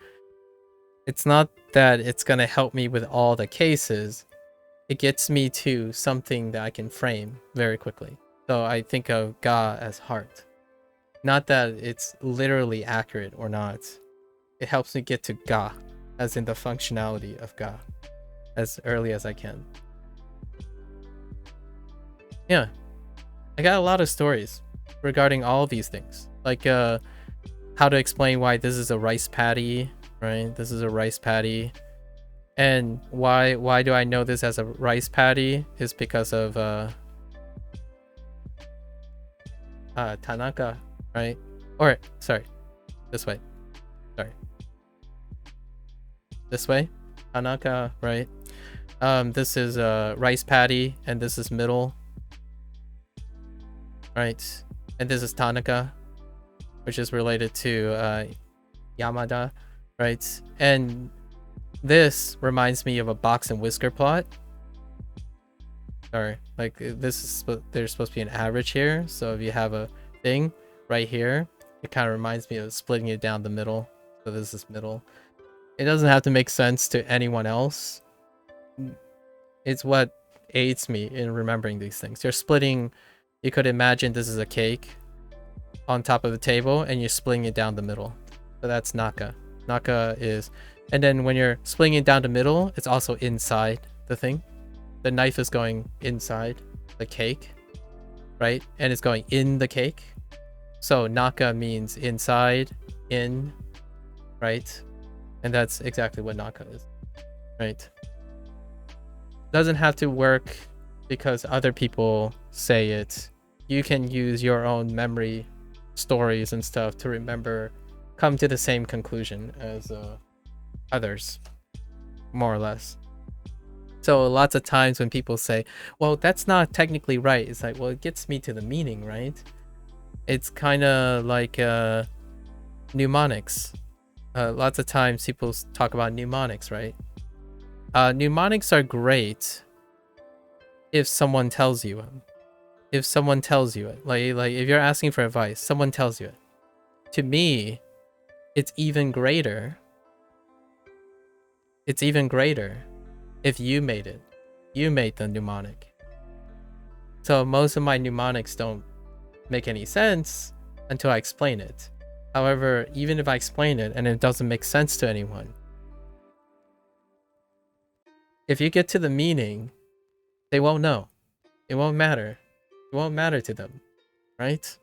It's not that it's going to help me with all the cases. It gets me to something that I can frame very quickly. So I think of ga as heart. Not that it's literally accurate or not. It helps me get to ga, as in the functionality of ga, as early as I can. Yeah, I got a lot of stories regarding all these things. Like how to explain why this is a rice patty, right? This is a rice patty. And why do I know this as a rice patty is because of Tanaka, right? Or sorry, this way. Sorry. This way. Tanaka, right? This is a rice patty and this is middle. Right? And this is Tanaka, which is related to Yamada, right? And this reminds me of a box and whisker plot. Sorry, like this is there's supposed to be an average here. So if you have a thing right here, it kind of reminds me of splitting it down the middle. So this is middle. It doesn't have to make sense to anyone else. It's what aids me in remembering these things. You're splitting. You could imagine this is a cake on top of the table, and you're splitting it down the middle. So that's naka. Naka is, and then when you're splitting it down the middle, it's also inside the thing. The knife is going inside the cake, right? And it's going in the cake. So naka means inside, in, right? And that's exactly what naka is, right? Doesn't have to work because other people say it. You can use your own memory stories and stuff to remember, come to the same conclusion as others, more or less. So lots of times when people say, well, that's not technically right, it's like, well, it gets me to the meaning, right? It's kind of like mnemonics. Lots of times people talk about mnemonics, right? Mnemonics are great if someone tells you them. If someone tells you it, like if you're asking for advice, someone tells you it. To me, it's even greater. It's even greater if you made it. You made the mnemonic. So most of my mnemonics don't make any sense until I explain it. However, even if I explain it and it doesn't make sense to anyone, if you get to the meaning, they won't know. It won't matter. It won't matter to them, right?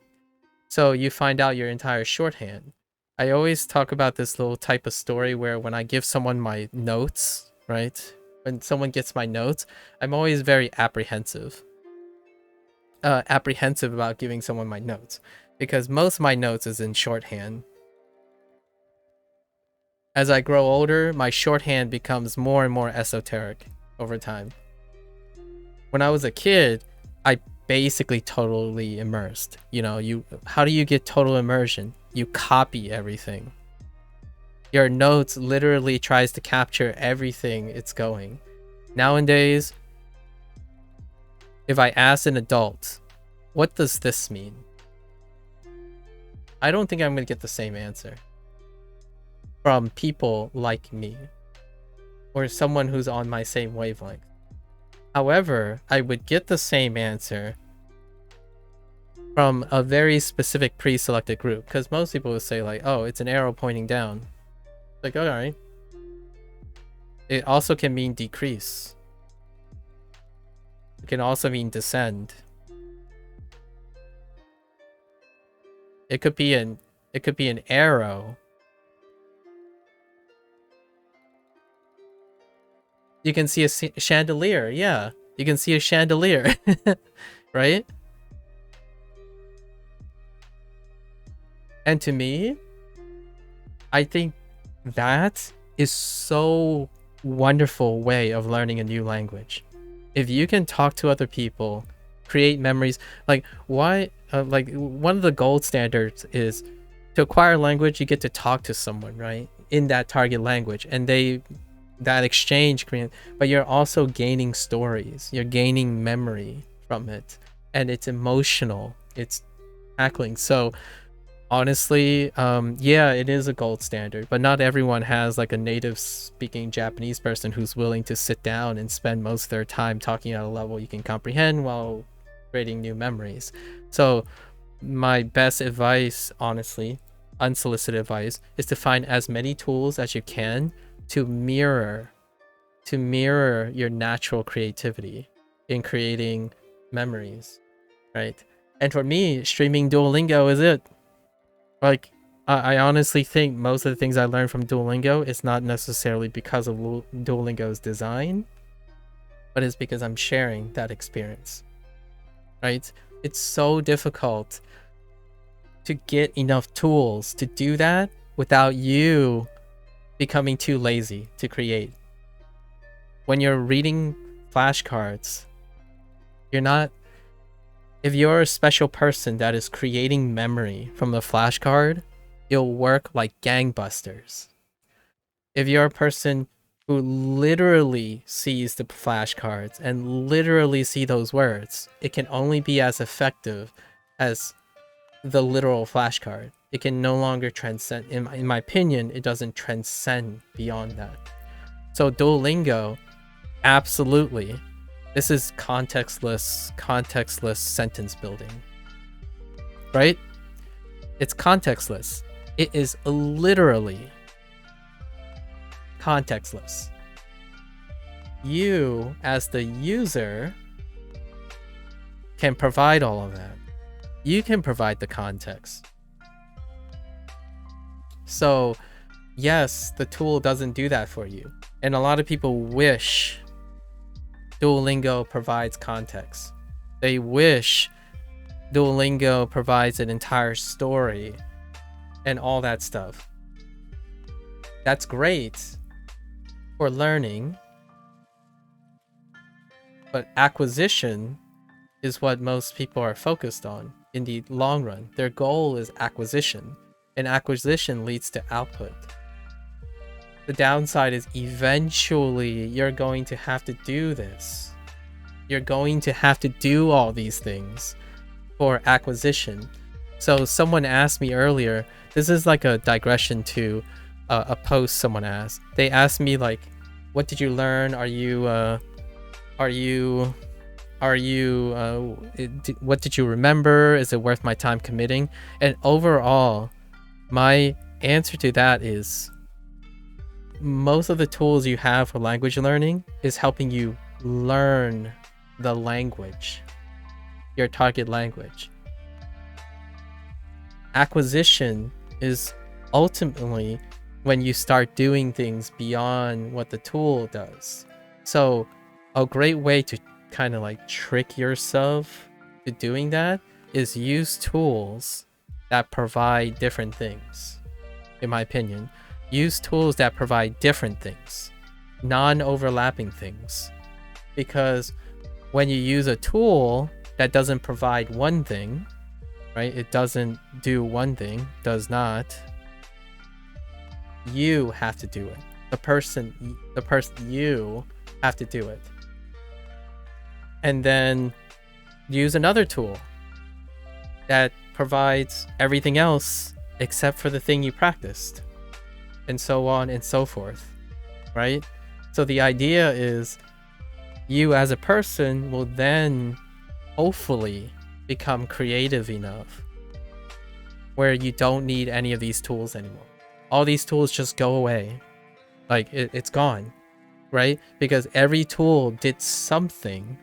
So you find out your entire shorthand. I always talk about this little type of story where when I give someone my notes, right? When someone gets my notes, I'm always very apprehensive about giving someone my notes, because most of my notes is in shorthand. As I grow older, my shorthand becomes more and more esoteric over time. When I was a kid, I basically totally immersed. You know, how do you get total immersion? You copy everything. Your notes literally tries to capture everything it's going. Nowadays, if I ask an adult, what does this mean? I don't think I'm going to get the same answer from people like me or someone who's on my same wavelength. However, I would get the same answer from a very specific pre-selected group, because most people would say like, oh, it's an arrow pointing down. Like, all right. It also can mean decrease. It can also mean descend. It could be an arrow. You can see a chandelier. Yeah, you can see a chandelier, right? And to me, I think that is so wonderful way of learning a new language. If you can talk to other people, create memories, like why like one of the gold standards is to acquire language, you get to talk to someone, right, in that target language, and that exchange, but you're also gaining stories, you're gaining memory from it, and it's emotional, it's tackling. So honestly, yeah, it is a gold standard, but not everyone has like a native speaking Japanese person who's willing to sit down and spend most of their time talking at a level you can comprehend while creating new memories. So my best advice, honestly, unsolicited advice, is to find as many tools as you can to mirror your natural creativity in creating memories, right? And for me, streaming Duolingo is it. Like, I honestly think most of the things I learned from Duolingo is not necessarily because of Duolingo's design, but it's because I'm sharing that experience, right? It's so difficult to get enough tools to do that without you becoming too lazy to create. When you're reading flashcards, if you're a special person that is creating memory from the flashcard, it'll work like gangbusters. If you're a person who literally sees the flashcards and literally see those words, it can only be as effective as the literal flashcard. It can no longer transcend, in my opinion, it doesn't transcend beyond that. So Duolingo, absolutely. This is contextless sentence building, right? It's contextless. It is literally contextless. You, as the user, can provide all of that. You can provide the context. So, yes, the tool doesn't do that for you. And a lot of people wish Duolingo provides context. They wish Duolingo provides an entire story and all that stuff. That's great for learning, but acquisition is what most people are focused on in the long run. Their goal is acquisition, and acquisition leads to output. The downside is eventually you're going to have to do this. You're going to have to do all these things for acquisition. So someone asked me earlier, this is like a digression to a post someone asked. They asked me like, what did you learn? What did you remember? Is it worth my time committing? And overall, my answer to that is most of the tools you have for language learning is helping you learn the language, your target language. Acquisition is ultimately when you start doing things beyond what the tool does. So a great way to kind of like trick yourself to doing that is use tools that provide different things. In my opinion, use tools that provide different things, non-overlapping things. Because when you use a tool that doesn't provide one thing, right? It doesn't do one thing, does not. You have to do it. The person you have to do it. And then use another tool that provides everything else except for the thing you practiced, and so on and so forth, right? So the idea is you as a person will then hopefully become creative enough where you don't need any of these tools anymore. All these tools just go away. Like it's gone, right? Because every tool did something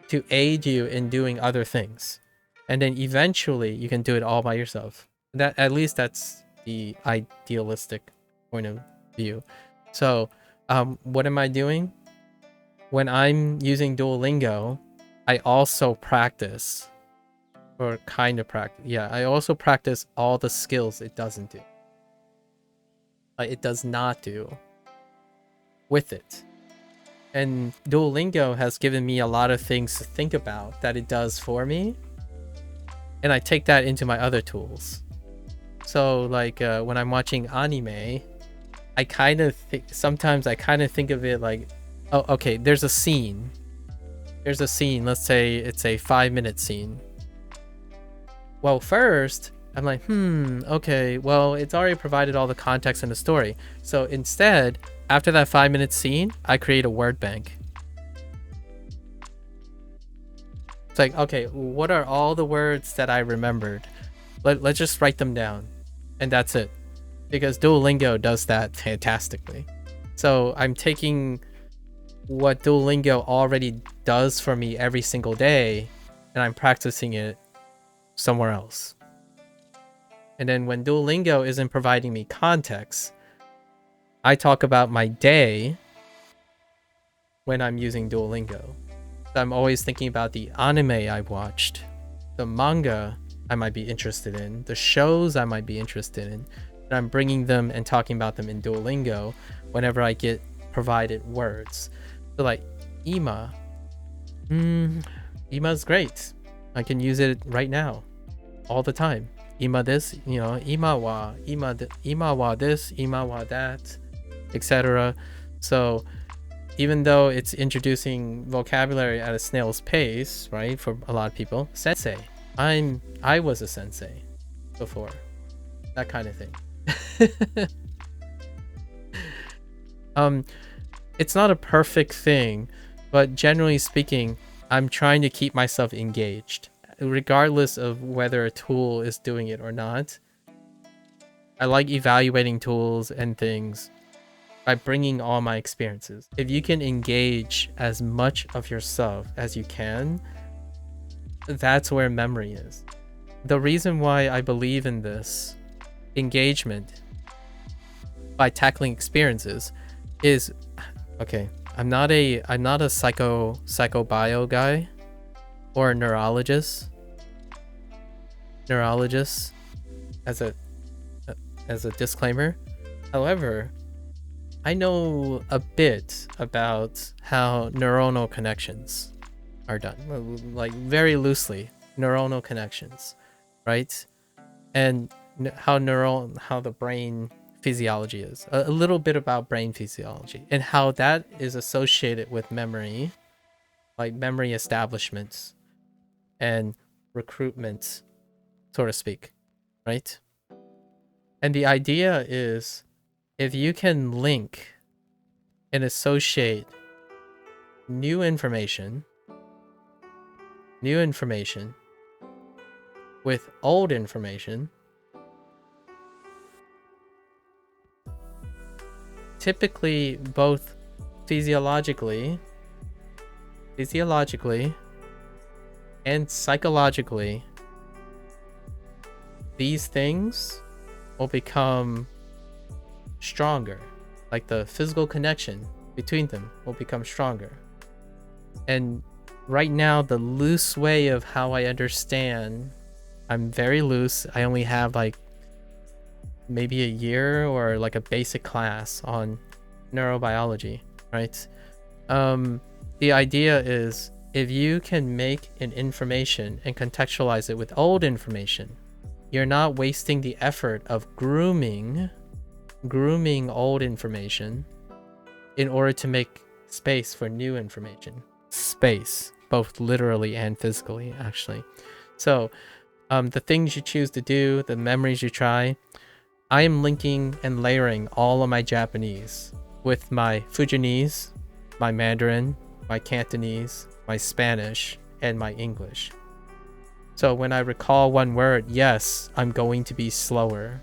to aid you in doing other things. And then eventually you can do it all by yourself. That, at least that's the idealistic point of view. So what am I doing? When I'm using Duolingo, I also practice, or kind of practice. Yeah, I also practice all the skills it doesn't do. It does not do with it. And Duolingo has given me a lot of things to think about that it does for me. And I take that into my other tools. So like when I'm watching anime, I kind of sometimes I kind of think of it like, oh, okay, there's a scene. There's a scene, let's say it's a 5-minute scene. Well, first, I'm like, okay, well, it's already provided all the context in the story. So instead, after that 5-minute scene, I create a word bank. It's like, okay, what are all the words that I remembered? Let's just write them down. And that's it. Because Duolingo does that fantastically. So I'm taking what Duolingo already does for me every single day, and I'm practicing it somewhere else. And then when Duolingo isn't providing me context, I talk about my day when I'm using Duolingo. So I'm always thinking about the anime I watched, the manga I might be interested in, the shows I might be interested in, and I'm bringing them and talking about them in Duolingo whenever I get provided words. So like ima, ima's great. I can use it right now, all the time. Ima this, ima wa this, ima wa that, etc. So even though it's introducing vocabulary at a snail's pace, right, for a lot of people, sensei. I was a sensei before, that kind of thing. It's not a perfect thing, but generally speaking, I'm trying to keep myself engaged, regardless of whether a tool is doing it or not. I like evaluating tools and things by bringing all my experiences. If you can engage as much of yourself as you can, that's where memory is. The reason why I believe in this engagement by tackling experiences is, okay, I'm not a psychobio guy or a neurologist as a disclaimer. However, I know a bit about how neuronal connections are done, like very loosely, neuronal connections, right? And how the brain physiology is, a little bit about brain physiology and how that is associated with memory, like memory establishments and recruitment so to speak, right? And the idea is if you can link and associate new information with old information, typically both physiologically and psychologically, these things will become stronger. Like the physical connection between them will become stronger. And right now, the loose way of how I understand, I'm very loose. I only have like maybe a year or like a basic class on neurobiology, right? The idea is if you can make an information and contextualize it with old information, you're not wasting the effort of grooming old information in order to make space for new information. Space, both literally and physically, actually. So the things you choose to do, the memories you try, I am linking and layering all of my Japanese with my Fujianese, my Mandarin, my Cantonese, my Spanish, and my English. So when I recall one word, yes, I'm going to be slower,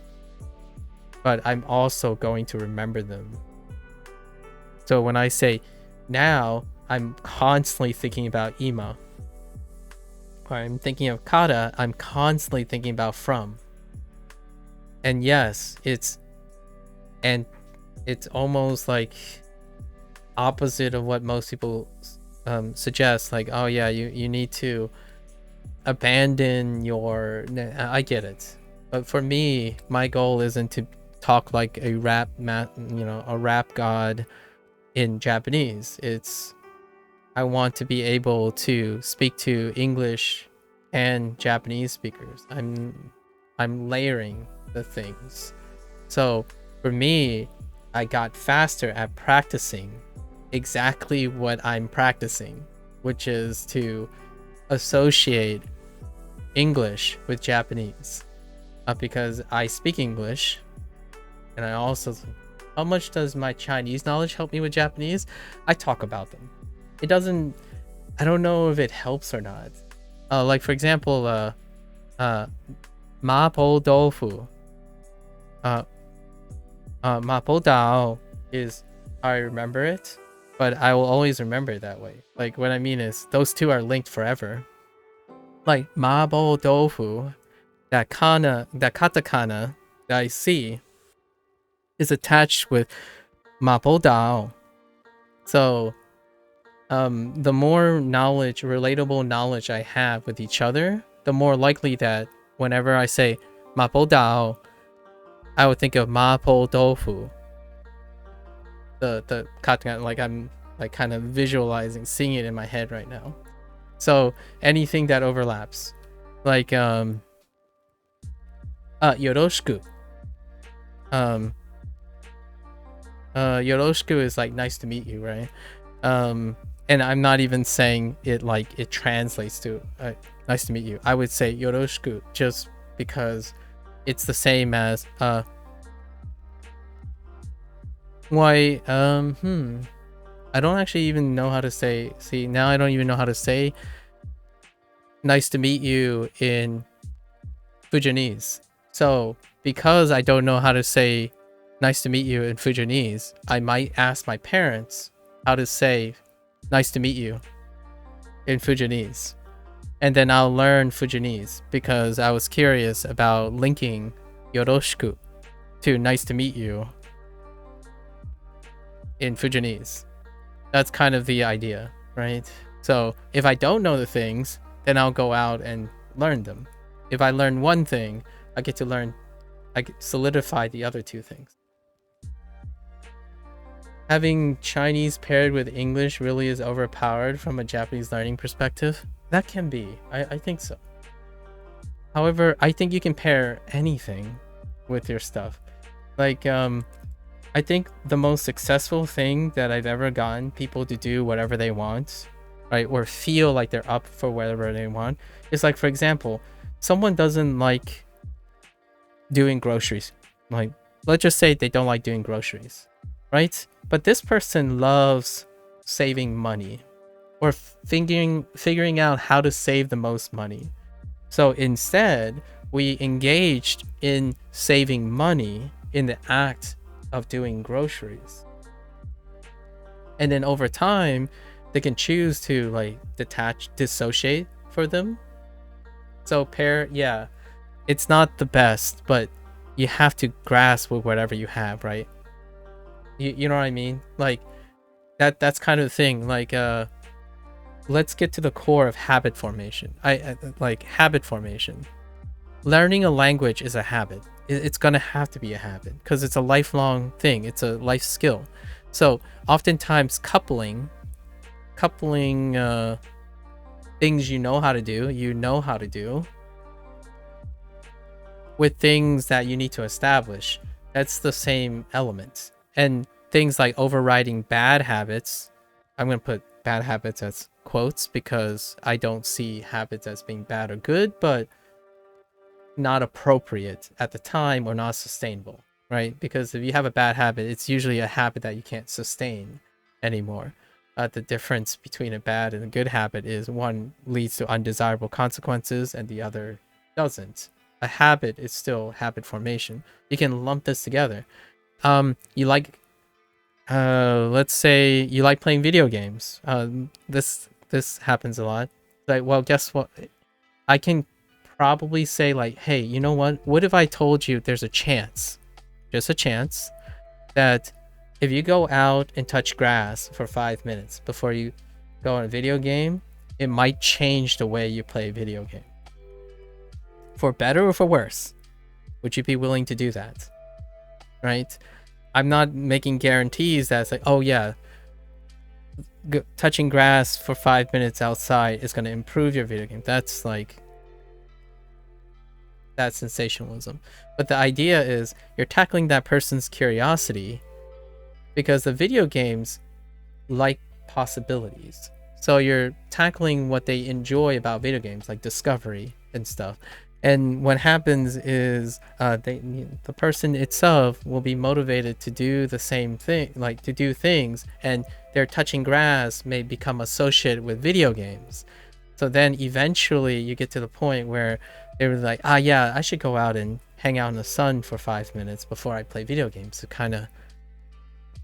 but I'm also going to remember them. So when I say now, I'm constantly thinking about ima. Or I'm thinking of kata, I'm constantly thinking about from. And yes, it's almost like opposite of what most people suggest. Like, oh yeah, you need to abandon your. I get it, but for me, my goal isn't to talk like a rap god in Japanese. I want to be able to speak to English and Japanese speakers. I'm layering the things. So for me, I got faster at practicing exactly what I'm practicing, which is to associate English with Japanese. Because I speak English, and I also, how much does my Chinese knowledge help me with Japanese? I talk about them. It doesn't, I don't know if it helps or not. Like for example, mapo tofu. Mapo dao is how I remember it, but I will always remember it that way. Like what I mean is those two are linked forever. Like mapo tofu, that katakana that I see is attached with mapo dao. So the more knowledge, relatable knowledge I have with each other, the more likely that whenever I say mapo dao, I would think of mapo tofu. The katakana, like I'm like kind of visualizing, seeing it in my head right now. So anything that overlaps, like yoroshiku. Yoroshiku is like nice to meet you, right? And I'm not even saying it like it translates to nice to meet you. I would say yoroshiku just because it's the same as why I don't actually even know how to say, see now I don't even know how to say nice to meet you in Fujianese. So because I don't know how to say nice to meet you in Fujianese, I might ask my parents how to say nice to meet you in Fujianese. And then I'll learn Fujianese because I was curious about linking yoroshiku to nice to meet you in Fujianese. That's kind of the idea, right? So if I don't know the things, then I'll go out and learn them. If I learn one thing, I get solidify the other two things. Having Chinese paired with English really is overpowered from a Japanese learning perspective. That can be. I think so. However, I think you can pair anything with your stuff. Like, I think the most successful thing that I've ever gotten people to do whatever they want, right, or feel like they're up for whatever they want, is like, for example, someone doesn't like doing groceries. Like, let's just say they don't like doing groceries, right? But this person loves saving money or figuring out how to save the most money. So instead, we engaged in saving money in the act of doing groceries. And then over time, they can choose to like dissociate for them. So yeah, it's not the best, but you have to grasp with whatever you have, right? You know what I mean? Like that's kind of the thing. Like let's get to the core of habit formation. I like habit formation. Learning a language is a habit. It's gonna have to be a habit because it's a lifelong thing. It's a life skill. So oftentimes coupling things you know how to do with things that you need to establish, that's the same element. And things like overriding bad habits, I'm going to put bad habits as quotes because I don't see habits as being bad or good, but not appropriate at the time or not sustainable, right? Because if you have a bad habit, it's usually a habit that you can't sustain anymore. The difference between a bad and a good habit is one leads to undesirable consequences and the other doesn't. A habit is still habit formation. You can lump this together. You like, let's say you like playing video games. This happens a lot. Like, well, guess what? I can probably say like, hey, you know what? What if I told you there's a chance, just a chance, that if you go out and touch grass for 5 minutes before you go on a video game, it might change the way you play a video game. For better or for worse, would you be willing to do that? Right? I'm not making guarantees that it's like, oh yeah, touching grass for 5 minutes outside is going to improve your video game. That's like, that's sensationalism. But the idea is you're tackling that person's curiosity because the video games like possibilities. So you're tackling what they enjoy about video games, like discovery and stuff. And what happens is the person itself will be motivated to do the same thing, like to do things, and their touching grass may become associated with video games. So then eventually you get to the point where they were like, yeah, I should go out and hang out in the sun for 5 minutes before I play video games. So kind of,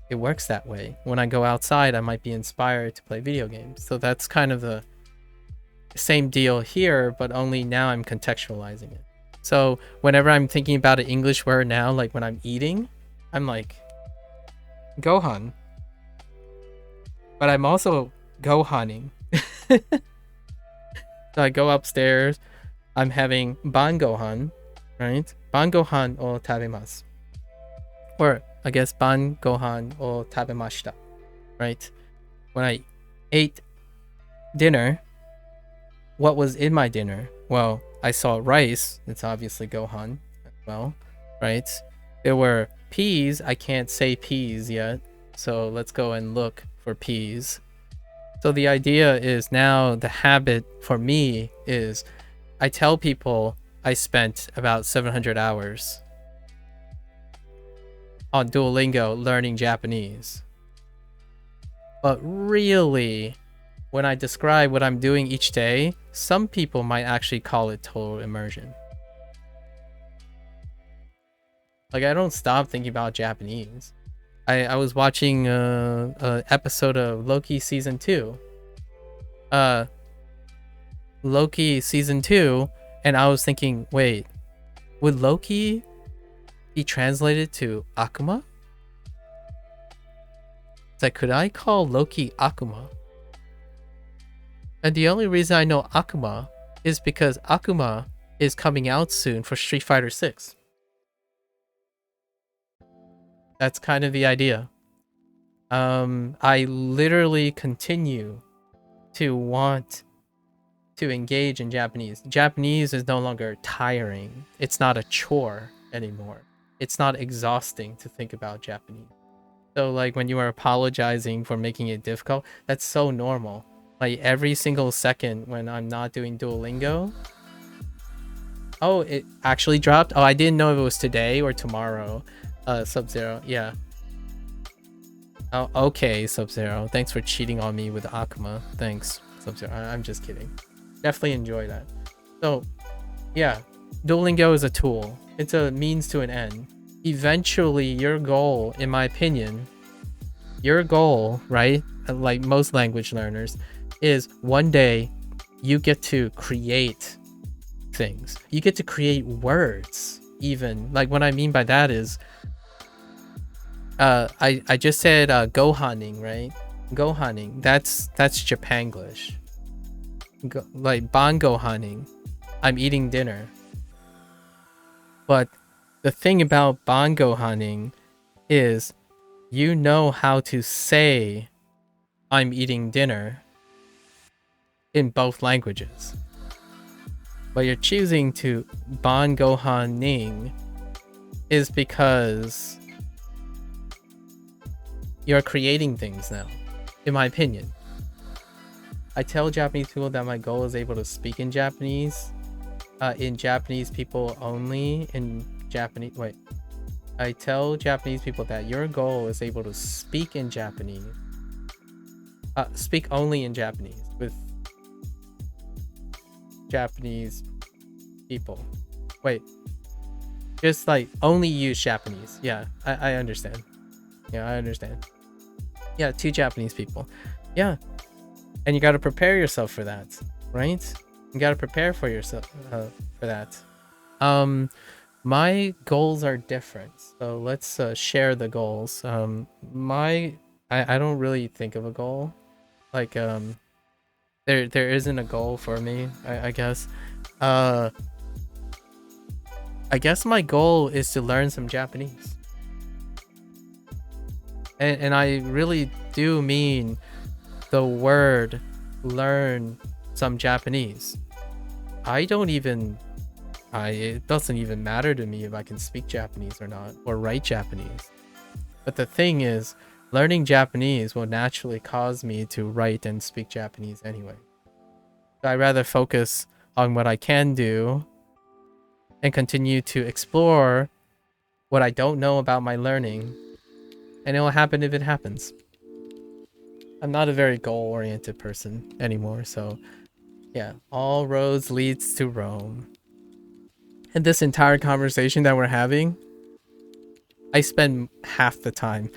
it works that way. When I go outside, I might be inspired to play video games. So that's kind of the same deal here, but only now I'm contextualizing it. So whenever I'm thinking about an English word now, like when I'm eating, I'm like, Gohan. But I'm also Gohaning. So I go upstairs, I'm having ban gohan, right? Ban gohan o tabemasu. Or I guess ban gohan o tabemashita, right? When I ate dinner, what was in my dinner? Well, I saw rice. It's obviously gohan as well, right? There were peas. I can't say peas yet, so let's go and look for peas. So the idea is now the habit for me is I tell people I spent about 700 hours on Duolingo learning Japanese. But really, when I describe what I'm doing each day, some people might actually call it total immersion. Like, I don't stop thinking about Japanese. I was watching an episode of Loki season 2. Loki season 2, and I was thinking, wait, would Loki be translated to Akuma? It's like, could I call Loki Akuma? And the only reason I know Akuma is because Akuma is coming out soon for Street Fighter 6. That's kind of the idea. I literally continue to want to engage in Japanese. Japanese is no longer tiring. It's not a chore anymore. It's not exhausting to think about Japanese. So like when you are apologizing for making it difficult, that's so normal. Like every single second when I'm not doing Duolingo, Oh, it actually dropped? Oh, I didn't know if it was today or tomorrow. Sub-Zero, yeah. Oh, okay, Sub-Zero. Thanks for cheating on me with Akuma. Thanks, Sub-Zero. I'm just kidding. Definitely enjoy that. So, yeah. Duolingo is a tool. It's a means to an end. Eventually, your goal, in my opinion, your goal, right? Like most language learners, is one day you get to create things. You get to create words, even. Like, what I mean by that is, I just said gohaning, right? Gohaning. That's Japanglish. Like bangohaning. I'm eating dinner. But the thing about bangohaning is you know how to say I'm eating dinner in both languages. But you're choosing to bangohaning is because you're creating things now, in my opinion. I tell Japanese people that my goal is able to speak in Japanese people only, I tell Japanese people that your goal is able to speak in Japanese, speak only in Japanese with Japanese people. Wait, just like only use Japanese. Yeah, I understand. Yeah, I understand. Yeah, 2 Japanese people. Yeah, and you got to prepare yourself for that, right? You got to prepare for yourself for that. My goals are different, so let's share the goals. I don't really think of a goal. Like there isn't a goal for me, I guess. I guess my goal is to learn some Japanese. And I really do mean the word learn some Japanese. It doesn't even matter to me if I can speak Japanese or not, or write Japanese. But the thing is, learning Japanese will naturally cause me to write and speak Japanese anyway. So I'd rather focus on what I can do and continue to explore what I don't know about my learning, and it will happen if it happens. I'm not a very goal-oriented person anymore, so yeah, all roads leads to Rome. And this entire conversation that we're having, I spend half the time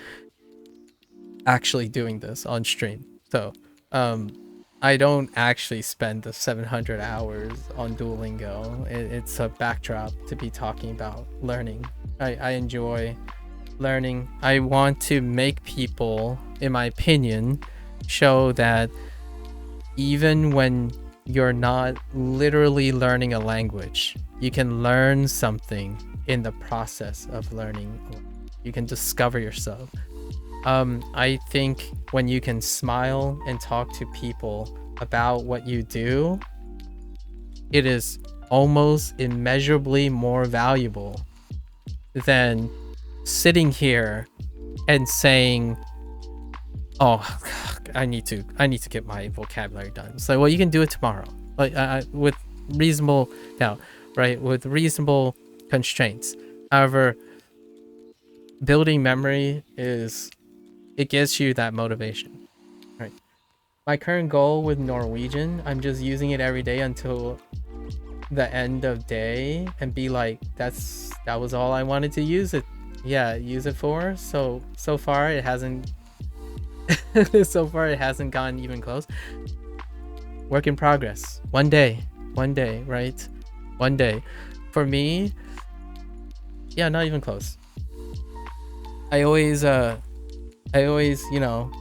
actually doing this on stream. So, I don't actually spend the 700 hours on Duolingo. It's a backdrop to be talking about learning. I enjoy learning. I want to make people, in my opinion, show that even when you're not literally learning a language, you can learn something in the process of learning. You can discover yourself. I think when you can smile and talk to people about what you do, it is almost immeasurably more valuable than sitting here and saying, oh, I need to get my vocabulary done. So, well, you can do it tomorrow, like with reasonable doubt, right? With reasonable constraints. However, building memory it gives you that motivation, right? My current goal with Norwegian, I'm just using it every day until the end of day and be like, that was all I wanted to use it. Yeah, use it for. So far it hasn't so far it hasn't gotten even close. Work in progress. One day, right? One day. For me, yeah, not even close. I always, you know,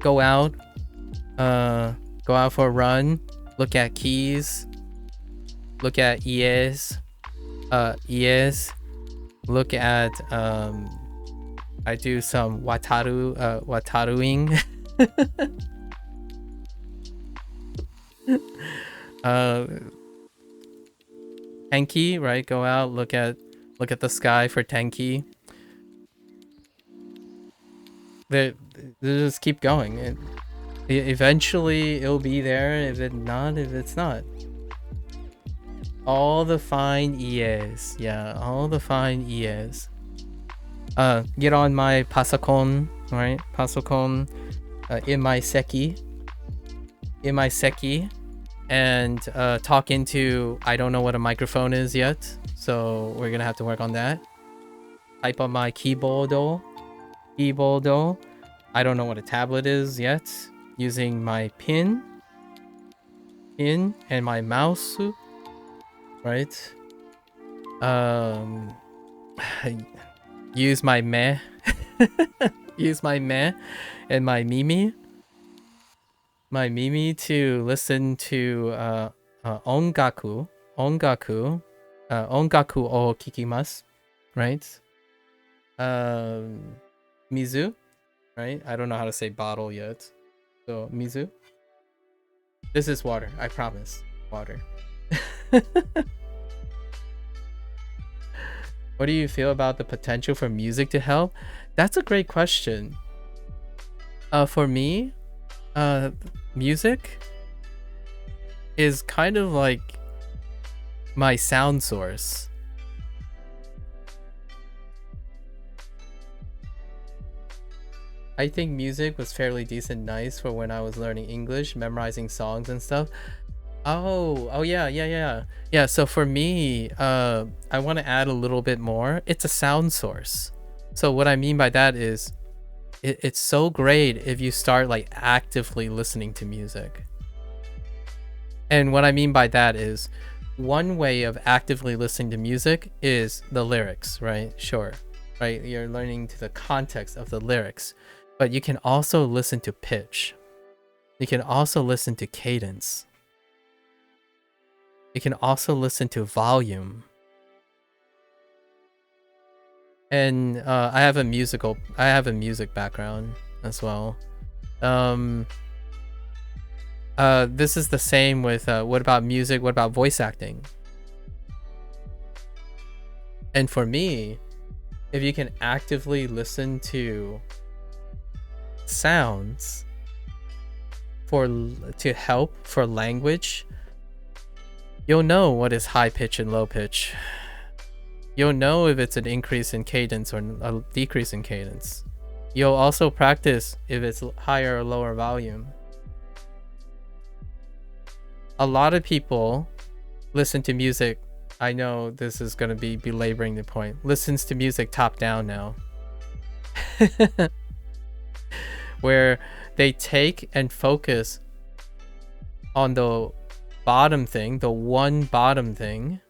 go out for a run, look at keys, look at ES, look at, I do some wataruing. Tenki, right? Go out, look at the sky for Tenki. They just keep going, and eventually it'll be there. If it's not, All the fine EAs. Yeah, all the fine EAs. Get on my pasokon, right? Pasokon, in my seki. And talk into, I don't know what a microphone is yet, so we're gonna have to work on that. Type on my keyboard. I don't know what a tablet is yet. Using my pin and my mouse, right? Use my meh. Use my meh and my mimi to listen to ongaku o kikimasu, right? Mizu, right? I don't know how to say bottle yet, so mizu. This is water, I promise. Water. What do you feel about the potential for music to help? That's a great question. For me, music is kind of like my sound source. I think music was fairly decent, nice for when I was learning English, memorizing songs and stuff. Oh yeah. So for me, I want to add a little bit more. It's a sound source. So what I mean by that is, it's so great if you start like actively listening to music. And what I mean by that is, one way of actively listening to music is the lyrics, right? Sure, right? You're learning to the context of the lyrics, but you can also listen to pitch. You can also listen to cadence. You can also listen to volume. And I have a music background as well. This is the same with what about music? What about voice acting? And for me, if you can actively listen to sounds to help for language, you'll know what is high pitch and low pitch. You'll know if it's an increase in cadence or a decrease in cadence. You'll also practice if it's higher or lower volume. A lot of people listen to music, I know this is going to be belaboring the point, listens to music top down now. Where they take and focus on the bottom thing, the one bottom thing,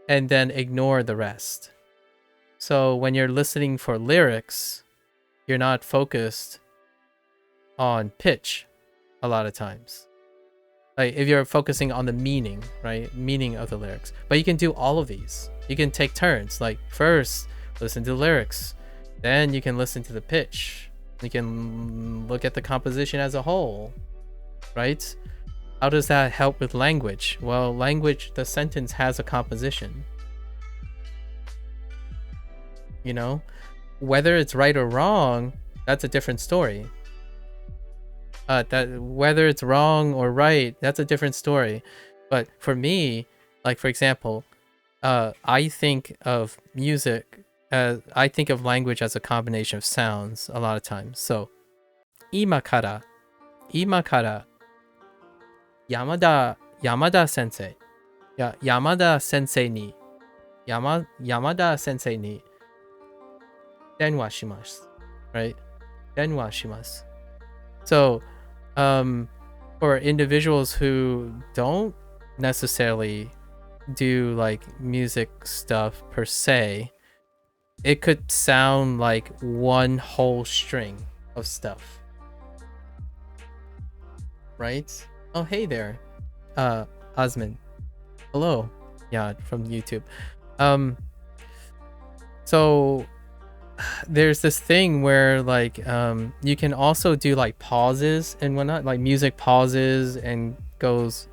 and then ignore the rest. So when you're listening for lyrics, you're not focused on pitch a lot of times. Like if you're focusing on the meaning, right? Meaning of the lyrics. But you can do all of these. You can take turns. Like first, listen to the lyrics. Then you can listen to the pitch. You can look at the composition as a whole, right? How does that help with language? Well, language, the sentence has a composition. You know, whether it's right or wrong, that's a different story. That whether it's wrong or right, that's a different story. But for me, like for example, I think of music I think of language as a combination of sounds a lot of times. So, 今から Yamada sensei 山田先生に電話します right? 電話します So, for individuals who don't necessarily do like music stuff per se, it could sound like one whole string of stuff, right? Oh, hey there, Osman. Hello. Yeah, from YouTube. So there's this thing where like you can also do like pauses and whatnot, like music pauses and goes,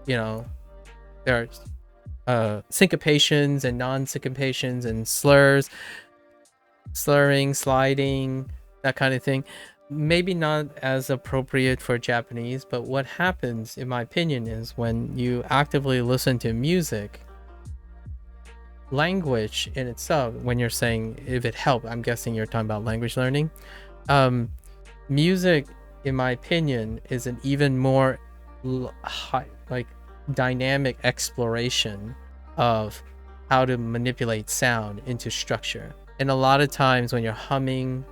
you know, there are syncopations and non-syncopations and slurs, slurring, sliding, that kind of thing. maybe not as appropriate for Japanese, but what happens, in my opinion, is when you actively listen to music, language in itself, when you're saying if it helped, I'm guessing you're talking about language learning. Music, in my opinion, is an even more like dynamic exploration of how to manipulate sound into structure. And a lot of times when you're humming,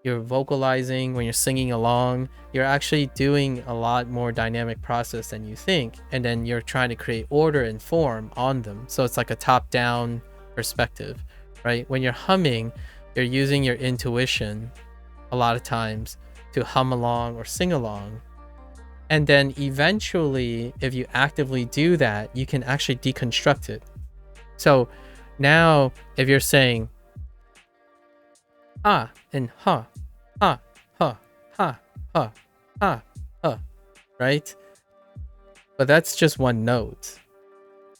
you're vocalizing, when you're singing along, you're actually doing a lot more dynamic process than you think, and then you're trying to create order and form on them. So it's like a top-down perspective, right? When you're humming, you're using your intuition a lot of times to hum along or sing along. And then eventually, if you actively do that, you can actually deconstruct it. So now if you're saying ah and ha, ha, ha, ha, ha, ha, ha, right? But that's just one note,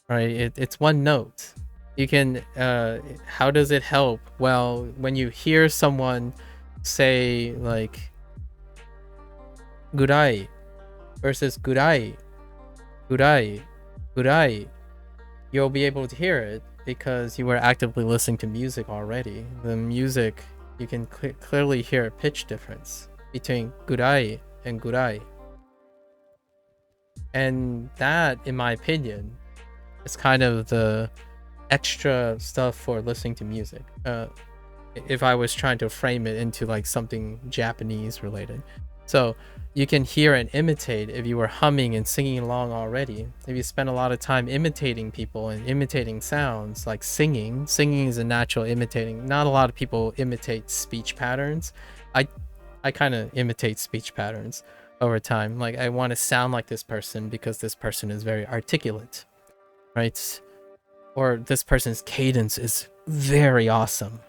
right? It's one note. You can, how does it help? Well, when you hear someone say like gurai versus gurai, gurai, gurai, you'll be able to hear it because you were actively listening to music already. The music, you can clearly hear a pitch difference between gurai and gurai. And that, in my opinion, is kind of the extra stuff for listening to music. If I was trying to frame it into like something Japanese related. So you can hear and imitate if you were humming and singing along already. If you spend a lot of time imitating people and imitating sounds, like singing is a natural imitating. Not a lot of people imitate speech patterns. I kind of imitate speech patterns over time. Like I want to sound like this person because this person is very articulate, right? Or this person's cadence is very awesome.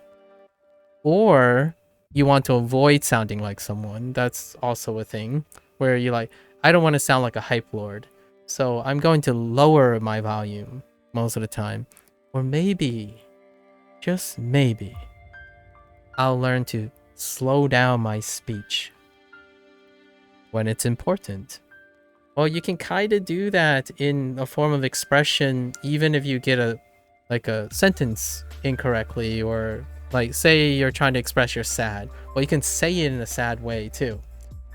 Or you want to avoid sounding like someone. That's also a thing where you're like, I don't want to sound like a hype lord, so I'm going to lower my volume most of the time. Or maybe, just maybe, I'll learn to slow down my speech when it's important. Well, you can kind of do that in a form of expression, even if you get a sentence incorrectly, or like say you're trying to express you're sad. Well, you can say it in a sad way too.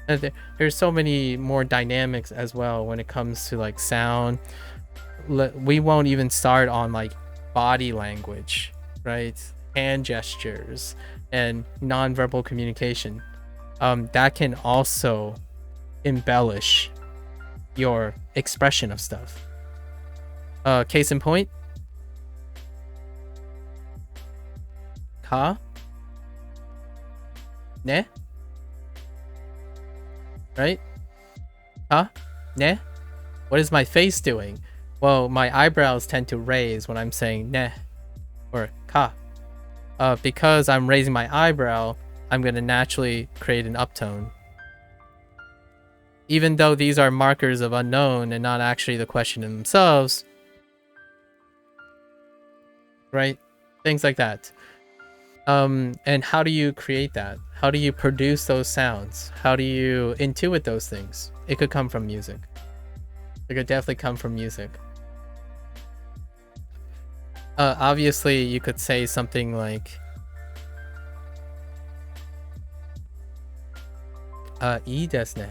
And there's so many more dynamics as well when it comes to like sound. We won't even start on like body language, right? Hand gestures and nonverbal communication. That can also embellish your expression of stuff. Case in point, ka, ne, right? Ka, ne. What is my face doing? Well, my eyebrows tend to raise when I'm saying ne or ka. Because I'm raising my eyebrow, I'm going to naturally create an uptone. Even though these are markers of unknown and not actually the question in themselves, right? Things like that. And how do you create that? How do you produce those sounds? How do you intuit those things? It could come from music. It could definitely come from music. Obviously, you could say something like, "ii desu ne,"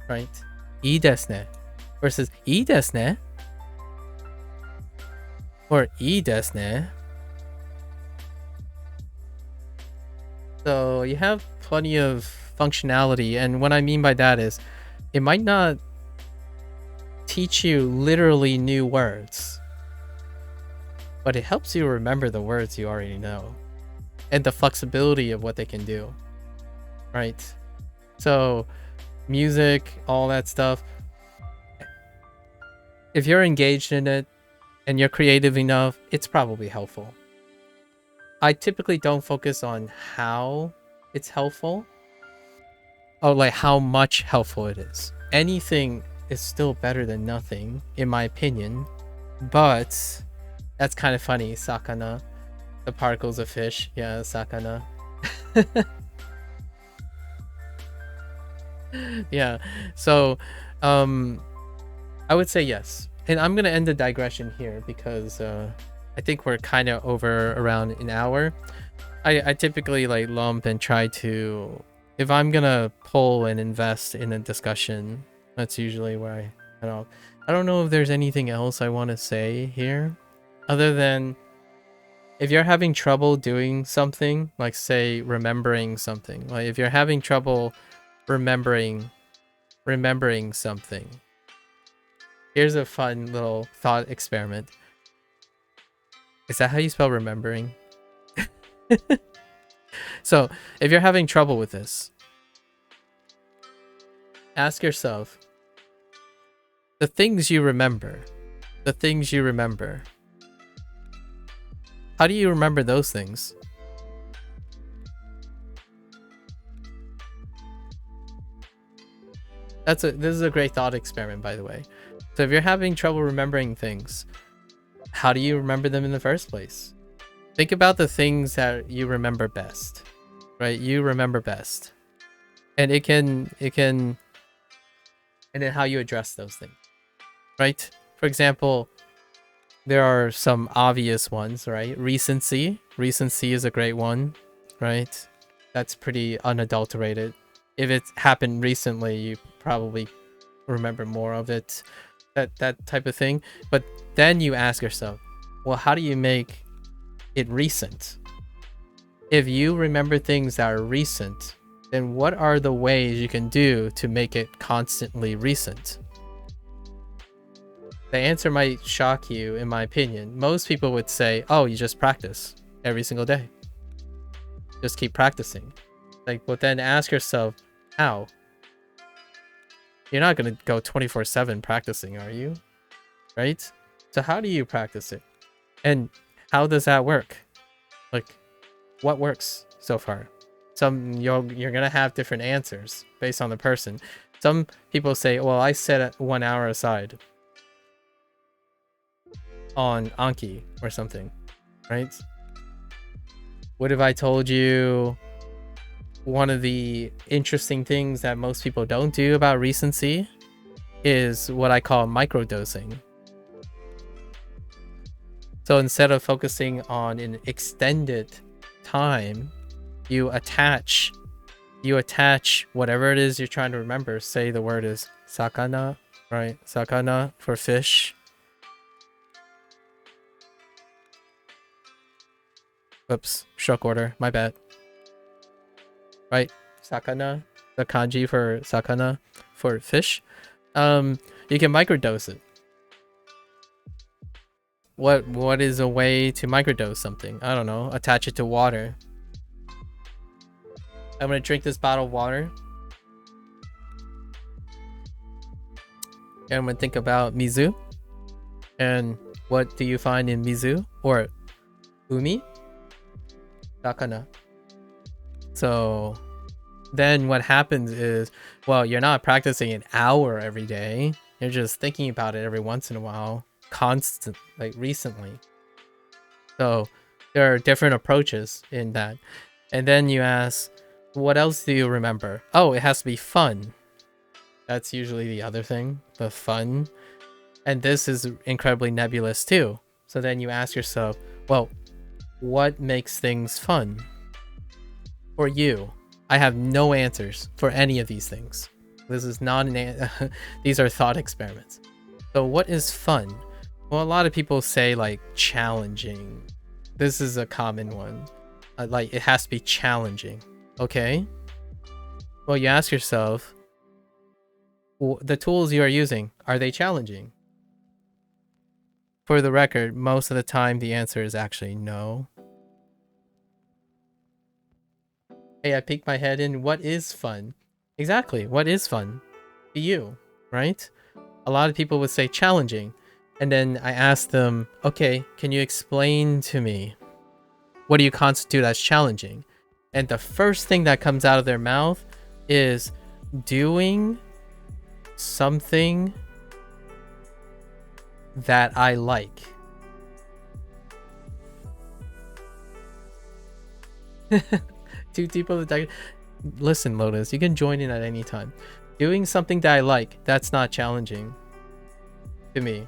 right? "Ii desu ne" versus "ii desu ne" or "ii desu ne." So you have plenty of functionality, and what I mean by that is it might not teach you literally new words, but it helps you remember the words you already know and the flexibility of what they can do, right? So music, all that stuff, if you're engaged in it and you're creative enough, it's probably helpful. I typically don't focus on how it's helpful or like how much helpful it is. Anything is still better than nothing, in my opinion. But that's kind of funny. Sakana, the particles of fish. Yeah, sakana. Yeah. So, I would say yes. And I'm gonna end the digression here because I think we're kind of over around an hour. I typically like lump and try to, if I'm gonna pull and invest in a discussion, that's usually where I head off. I don't know if there's anything else I want to say here, other than if you're having trouble doing something, like say remembering something, like if you're having trouble remembering something, here's a fun little thought experiment. Is that how you spell remembering? So if you're having trouble with this, ask yourself, the things you remember, how do you remember those things? This is a great thought experiment, by the way. So if you're having trouble remembering things, how do you remember them in the first place? Think about the things that you remember best, right? You remember best. And and then how you address those things, right? For example, there are some obvious ones, right? Recency is a great one, right? That's pretty unadulterated. If it happened recently, you probably remember more of it, that type of thing. But then you ask yourself, well, how do you make it recent? If you remember things that are recent, then what are the ways you can do to make it constantly recent? The answer might shock you, in my opinion. Most people would say, oh, you just practice every single day. Just keep practicing. Like, but then ask yourself, how? You're not going to go 24/7 practicing, are you? Right? So how do you practice it? And how does that work? Like, what works so far? You're going to have different answers based on the person. Some people say, well, I set 1 hour aside on Anki or something, right? What if I told you one of the interesting things that most people don't do about recency is what I call microdosing. So instead of focusing on an extended time, you attach whatever it is you're trying to remember. Say the word is sakana, right? Sakana for fish. Oops, struck order, my bad. Right, sakana, the kanji for sakana for fish. You can microdose it. What is a way to microdose something? I don't know. Attach it to water. I'm gonna drink this bottle of water. And I'm gonna think about mizu. And what do you find in mizu? Or umi? Sakana. So then what happens is, well, you're not practicing an hour every day. You're just thinking about it every once in a while, constant, like recently. So there are different approaches in that. And then you ask, what else do you remember? Oh, it has to be fun. That's usually the other thing, the fun. And this is incredibly nebulous too. So then you ask yourself, well, what makes things fun? For you, I have no answers for any of these things. This is not these are thought experiments. So what is fun? Well, a lot of people say like challenging. This is a common one. Like it has to be challenging. Okay. Well, you ask yourself, the tools you are using, are they challenging? For the record, most of the time the answer is actually no. Hey, I peeked my head in. What is fun? Exactly. What is fun to you, right? A lot of people would say challenging. And then I asked them, okay, can you explain to me, what do you constitute as challenging? And the first thing that comes out of their mouth is doing something that I like. Two people. Listen, Lotus, you can join in at any time. Doing something that I like, that's not challenging to me,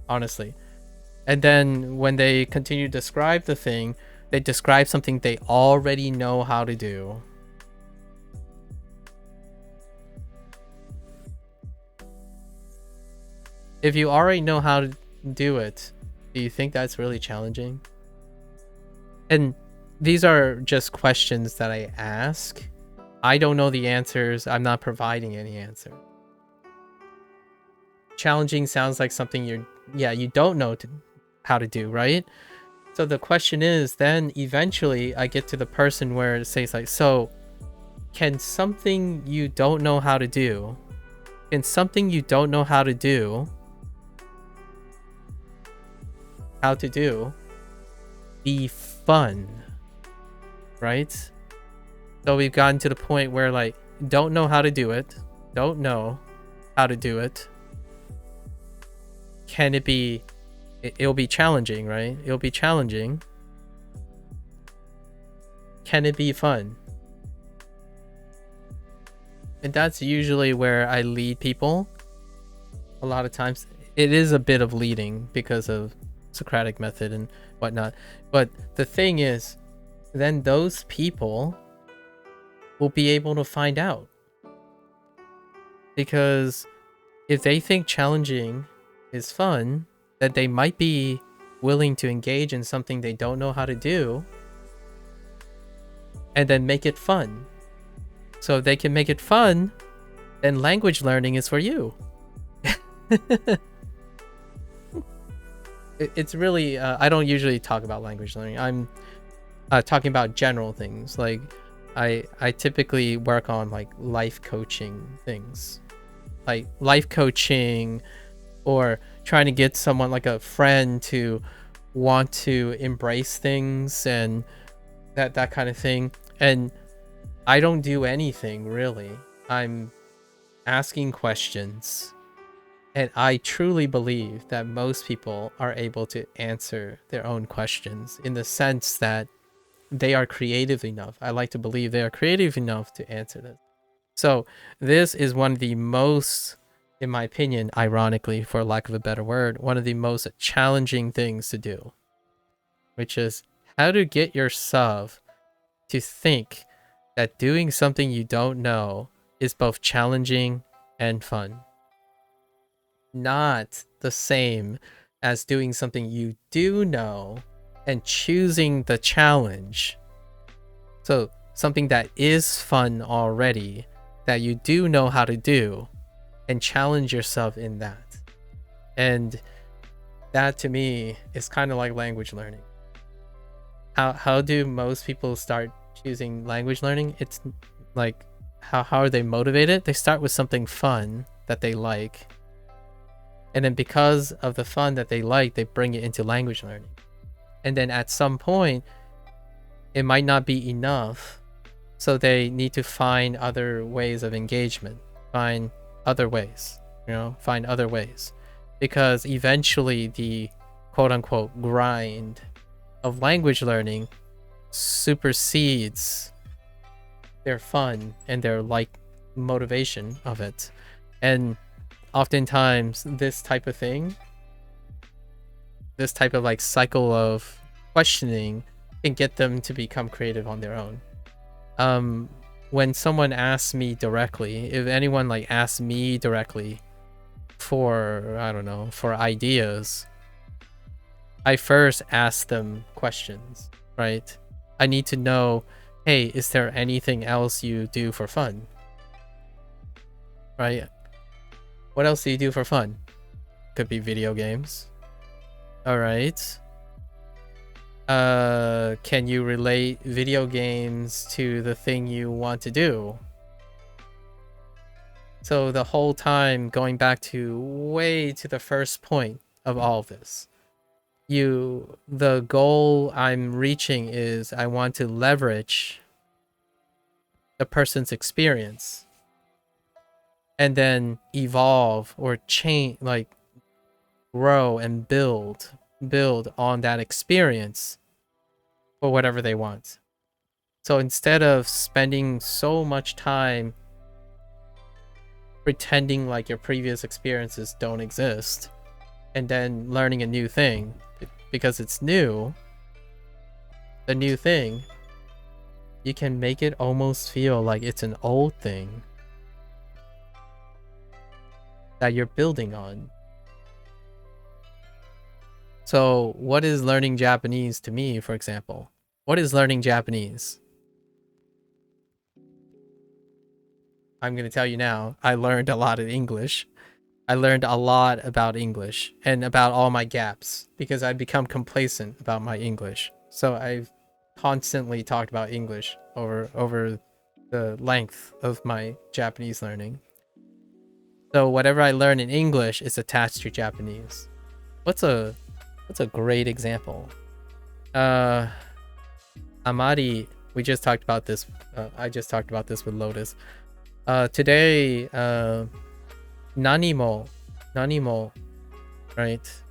honestly. And then when they continue to describe the thing, they describe something they already know how to do. If you already know how to do it, do you think that's really challenging? And these are just questions that I ask. I don't know the answers. I'm not providing any answer. Challenging sounds like something you don't know how to do, right? So the question is, then eventually I get to the person where it says like, so can something you don't know how to do, be fun, right? So we've gotten to the point where like, don't know how to do it. Can it be, it'll be challenging, right? It'll be challenging. Can it be fun? And that's usually where I lead people. A lot of times it is a bit of leading because of Socratic method and whatnot. But the thing is, then those people will be able to find out. Because if they think challenging is fun, then they might be willing to engage in something they don't know how to do and then make it fun. So if they can make it fun, then language learning is for you. It's really, I don't usually talk about language learning. I'm talking about general things. Like I typically work on like life coaching things. Like life coaching, or trying to get someone like a friend to want to embrace things and that kind of thing. And I don't do anything really. I'm asking questions, and I truly believe that most people are able to answer their own questions in the sense that they are creative enough. I like to believe they are creative enough to answer this. So this is one of the most, in my opinion, ironically, for lack of a better word, one of the most challenging things to do, which is how to get yourself to think that doing something you don't know is both challenging and fun. Not the same as doing something you do know and choosing the challenge. So something that is fun already, that you do know how to do, and challenge yourself in that. And that to me is kind of like language learning. How do most people start choosing language learning? It's like, how are they motivated? They start with something fun that they like. And then because of the fun that they like, they bring it into language learning. And then at some point, it might not be enough. So they need to find other ways of engagement, find other ways. Because eventually the quote unquote grind of language learning supersedes their fun and their like motivation of it. And oftentimes this type of thing, this type of like cycle of questioning can get them to become creative on their own. When someone asks me directly, if anyone like asks me directly for, I don't know, for ideas, I first ask them questions, right? I need to know, hey, is there anything else you do for fun? Right? What else do you do for fun? Could be video games. All right. Can you relate video games to the thing you want to do? So the whole time going back to way to the first point of all of this, the goal I'm reaching is I want to leverage the person's experience and then evolve or change, like grow and build on that experience for whatever they want. So instead of spending so much time pretending like your previous experiences don't exist and then learning a new thing because it's new. The new thing, you can make it almost feel like it's an old thing that you're building on. So what is learning Japanese to me, for example? What is learning Japanese? I'm going to tell you now, I learned a lot of English. I learned a lot about English and about all my gaps because I've become complacent about my English. So I've constantly talked about English over the length of my Japanese learning. So whatever I learn in English is attached to Japanese. What's a great example? Amari, we just talked about this. I just talked about this with Lotus. Today, nanimo, right?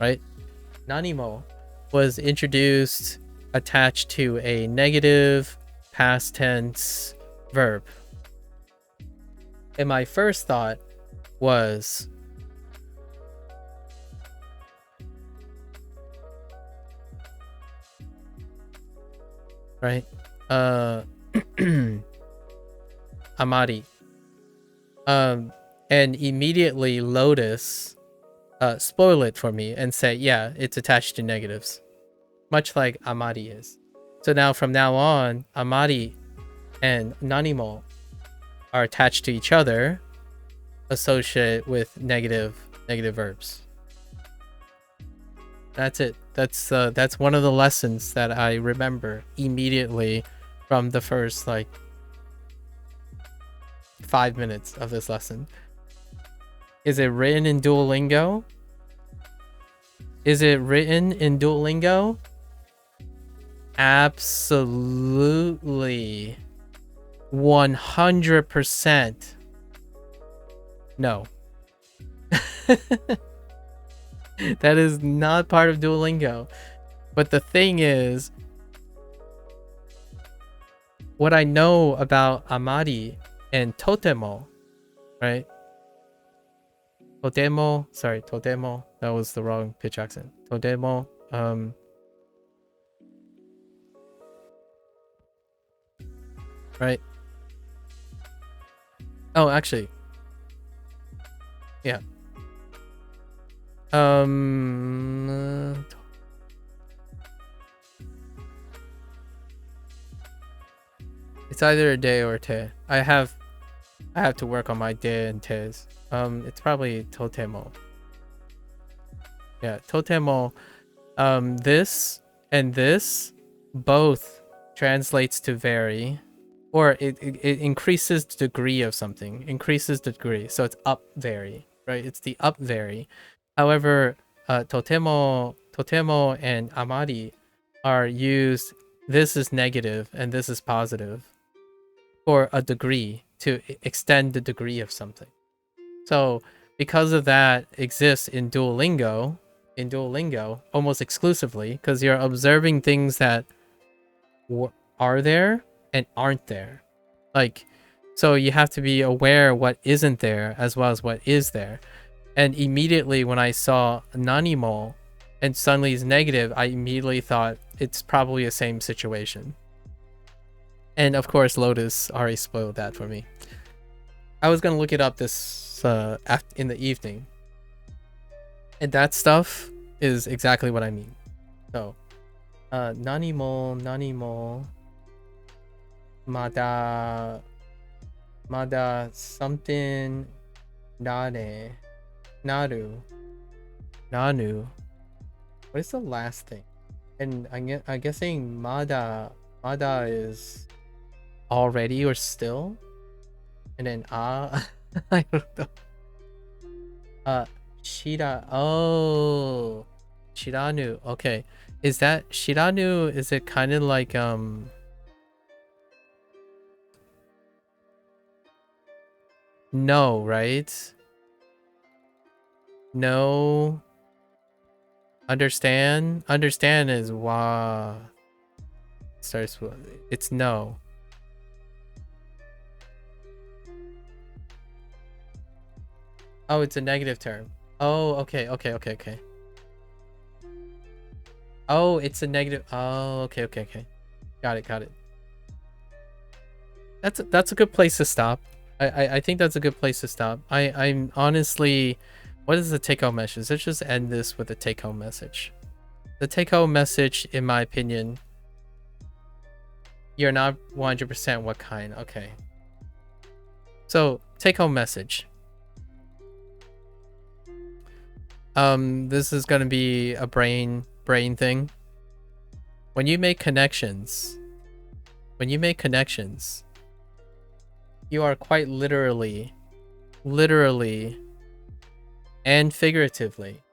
Right? Nanimo was introduced attached to a negative past tense verb. And my first thought was, right? Amari. And immediately Lotus spoil it for me and say, yeah, it's attached to negatives. Much like Amari is. So now from now on, Amari and Nanimo are attached to each other, associated with negative verbs. That's it. That's one of the lessons that I remember immediately from the first 5 minutes of this lesson. Is it written in Duolingo? Is it written in Duolingo? Absolutely. 100%. No. That is not part of Duolingo. But the thing is, what I know about Amari and Totemo, right? Totemo, sorry, Totemo. That was the wrong pitch accent. Totemo, right? Oh, actually, yeah. It's either a day or a te. I have to work on my de and tes. It's probably Totemo. Yeah, Totemo. This and this both translates to very, or it increases the degree of something. Increases the degree, so it's up very, right? It's the up very. However, Totemo and Amari are used. This is negative and this is positive for a degree, to extend the degree of something. So because of that exists in Duolingo almost exclusively, because you're observing things that are there and aren't there. So you have to be aware what isn't there as well as what is there. And immediately when I saw Nanimo and suddenly is negative, I immediately thought it's probably the same situation. And of course, Lotus already spoiled that for me. I was gonna look it up this in the evening, and that stuff is exactly what I mean. So, nanimo, mada something, nane, naru. What is the last thing? And I'm guessing mada is already or still, and then I don't know. Shira. Oh, shiranu. Okay, is that shiranu? Is it kind of like no, right? No. Understand is wa. Starts with, it's no. Oh, it's a negative term. Oh, okay. Oh, it's a negative. Oh, okay. Got it. That's a good place to stop. I think that's a good place to stop. I'm honestly, what is the take-home message? Let's just end this with a take-home message. The take-home message, in my opinion, you're not 100% what kind. Okay. So, take-home message. This is gonna be a brain thing. When you make connections, you are quite literally and figuratively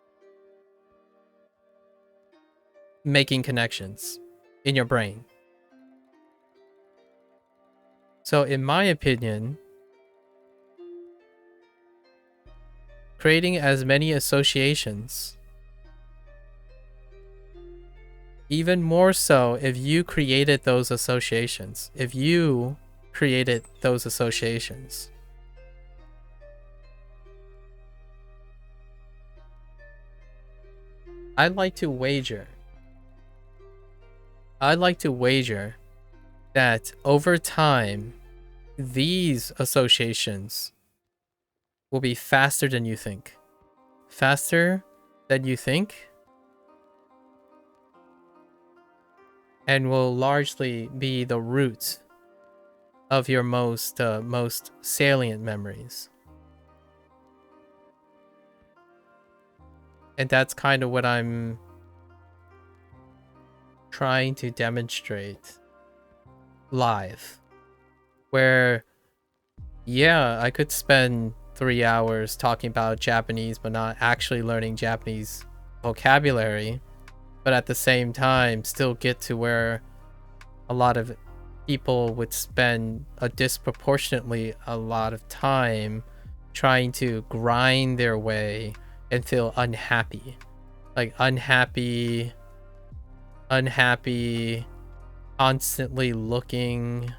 making connections in your brain. So in my opinion, creating as many associations, even more so if you created those associations, I'd like to wager that over time, these associations will be faster than you think. And will largely be the root of your most salient memories. And that's kind of what I'm trying to demonstrate live. Where, yeah, I could spend 3 hours talking about Japanese but not actually learning Japanese vocabulary, but at the same time still get to where a lot of people would spend a disproportionately a lot of time trying to grind their way and feel unhappy. Like unhappy, constantly looking,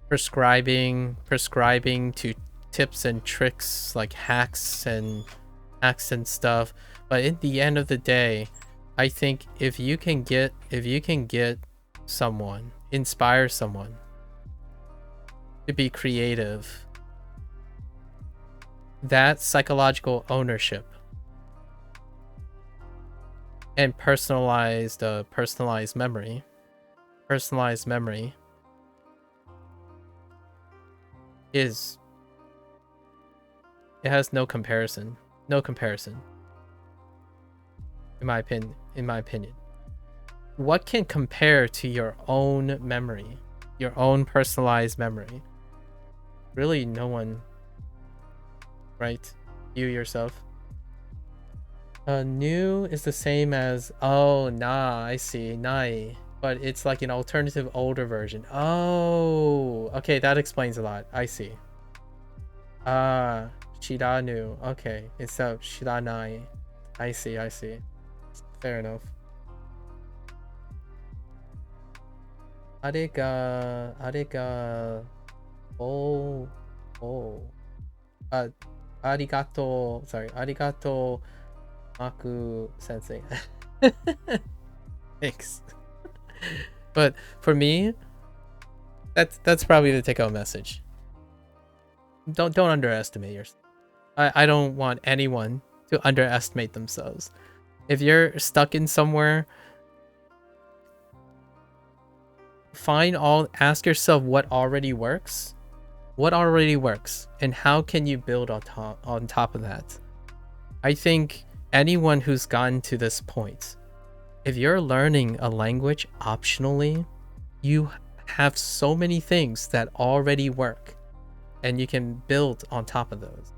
prescribing to tips and tricks like hacks and stuff. But at the end of the day, I think if you can get someone, inspire someone to be creative, that psychological ownership and personalized memory is, it has no comparison in my opinion. What can compare to your own memory, your own personalized memory? Really no one, right? You yourself. New is the same as, oh, nah, I see, nai, but it's like an alternative older version. Oh, okay, that explains a lot. I see. Shiranu. Okay, it's a shiranai. I see. Fair enough. あれが、ありがとう、sorry, ありがとう、Maku sensei. Thanks. But for me, that's probably the take-home message. Don't underestimate yourself. I don't want anyone to underestimate themselves. If you're stuck in somewhere, ask yourself what already works, and how can you build on top of that. I think anyone who's gotten to this point, if you're learning a language optionally, you have so many things that already work and you can build on top of those.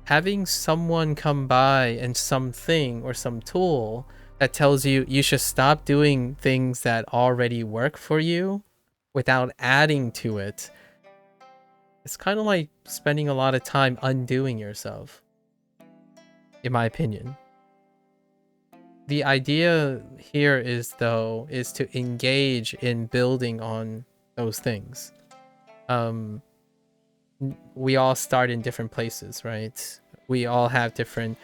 Having someone come by and something or some tool that tells you you should stop doing things that already work for you without adding to it, it's kind of like spending a lot of time undoing yourself, in my opinion. the idea here is to engage in building on those things. We all start in different places, right? We all have different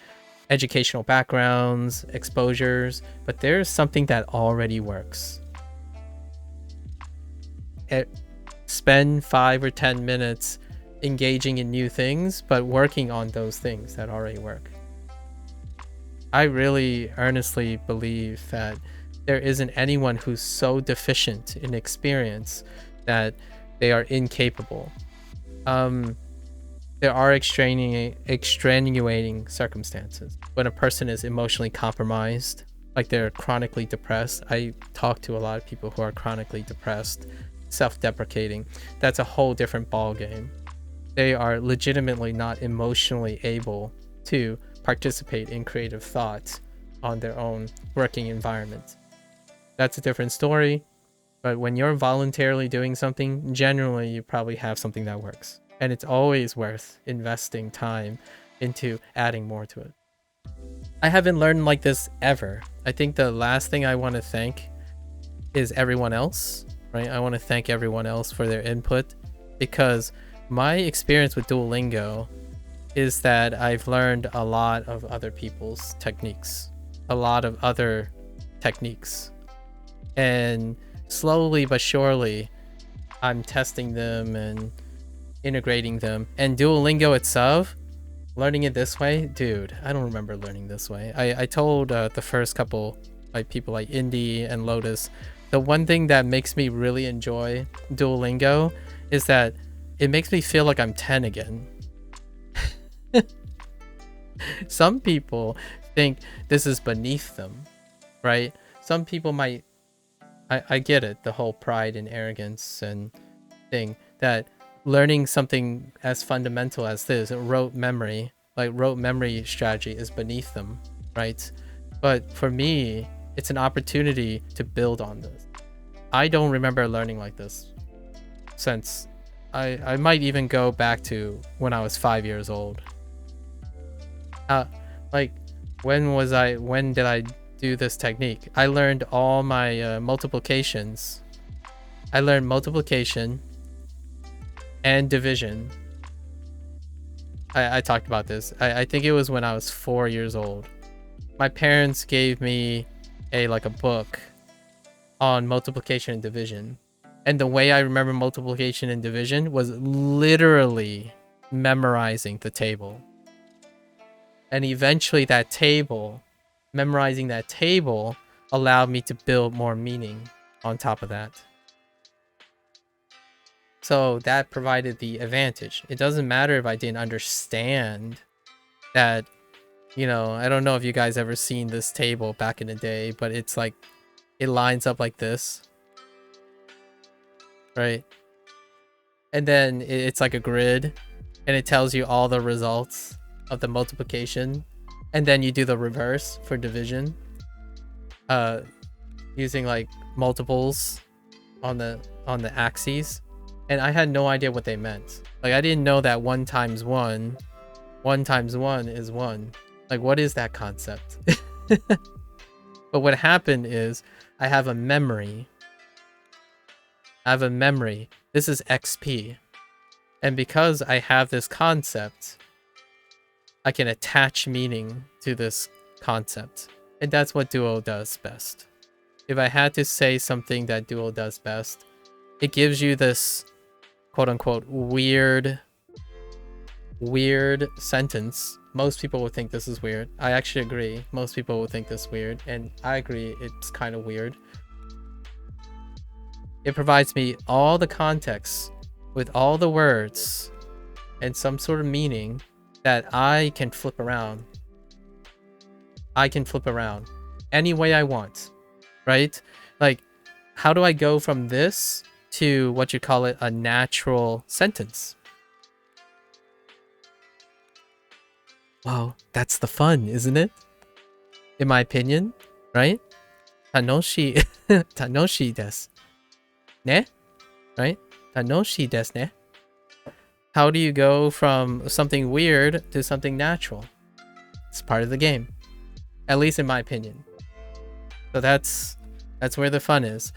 educational backgrounds, exposures, but there's something that already works. Spend 5 or 10 minutes engaging in new things, but working on those things that already work. I really earnestly believe that there isn't anyone who's so deficient in experience that they are incapable. There are extenuating circumstances. When a person is emotionally compromised, like they're chronically depressed. I talk to a lot of people who are chronically depressed, self-deprecating. That's a whole different ball game. They are legitimately not emotionally able to participate in creative thought on their own working environment. That's a different story. But when you're voluntarily doing something, generally you probably have something that works. And it's always worth investing time into adding more to it. I haven't learned like this ever. I think the last thing I want to thank is everyone else, right? I want to thank everyone else for their input, because my experience with Duolingo is that I've learned a lot of other people's techniques, and slowly but surely I'm testing them and integrating them. And Duolingo itself, learning it this way, dude, I don't remember learning this way. I told the first couple, like people like Indy and Lotus, the one thing that makes me really enjoy Duolingo is that it makes me feel like I'm 10 again. Some people think this is beneath them, right? Some people might, I get it, the whole pride and arrogance and thing, that learning something as fundamental as this, rote memory strategy, is beneath them, right? But for me, it's an opportunity to build on this. I don't remember learning like this since I might even go back to when I was 5 years old. Like when did I do this technique? I learned all my multiplications. I learned multiplication and division. I talked about this. I think it was when I was 4 years old. My parents gave me a book on multiplication and division. And the way I remember multiplication and division was literally memorizing the table. And eventually memorizing that table allowed me to build more meaning on top of that. So that provided the advantage. It doesn't matter if I didn't understand that, I don't know if you guys ever seen this table back in the day, but it's like, it lines up like this, right? And then it's like a grid, and it tells you all the results of the multiplication, and then you do the reverse for division, using like multiples on the axes. And I had no idea what they meant. Like, I didn't know that 1 times 1 is 1. Like, what is that concept? But what happened is I have a memory. This is XP. And because I have this concept, I can attach meaning to this concept. And that's what Duo does best. If I had to say something that Duo does best, it gives you this quote-unquote weird sentence. Most people would think this is weird. I actually agree. Most people would think this is weird, and I agree it's kind of weird. It provides me all the context with all the words and some sort of meaning that I can flip around. Any way I want, right? Like, how do I go from this to what you call it, a natural sentence? Well, that's the fun, isn't it? In my opinion, right? Tanoshi desu. Ne? Right? Tanoshi desu ne? How do you go from something weird to something natural? It's part of the game. At least in my opinion. So that's where the fun is.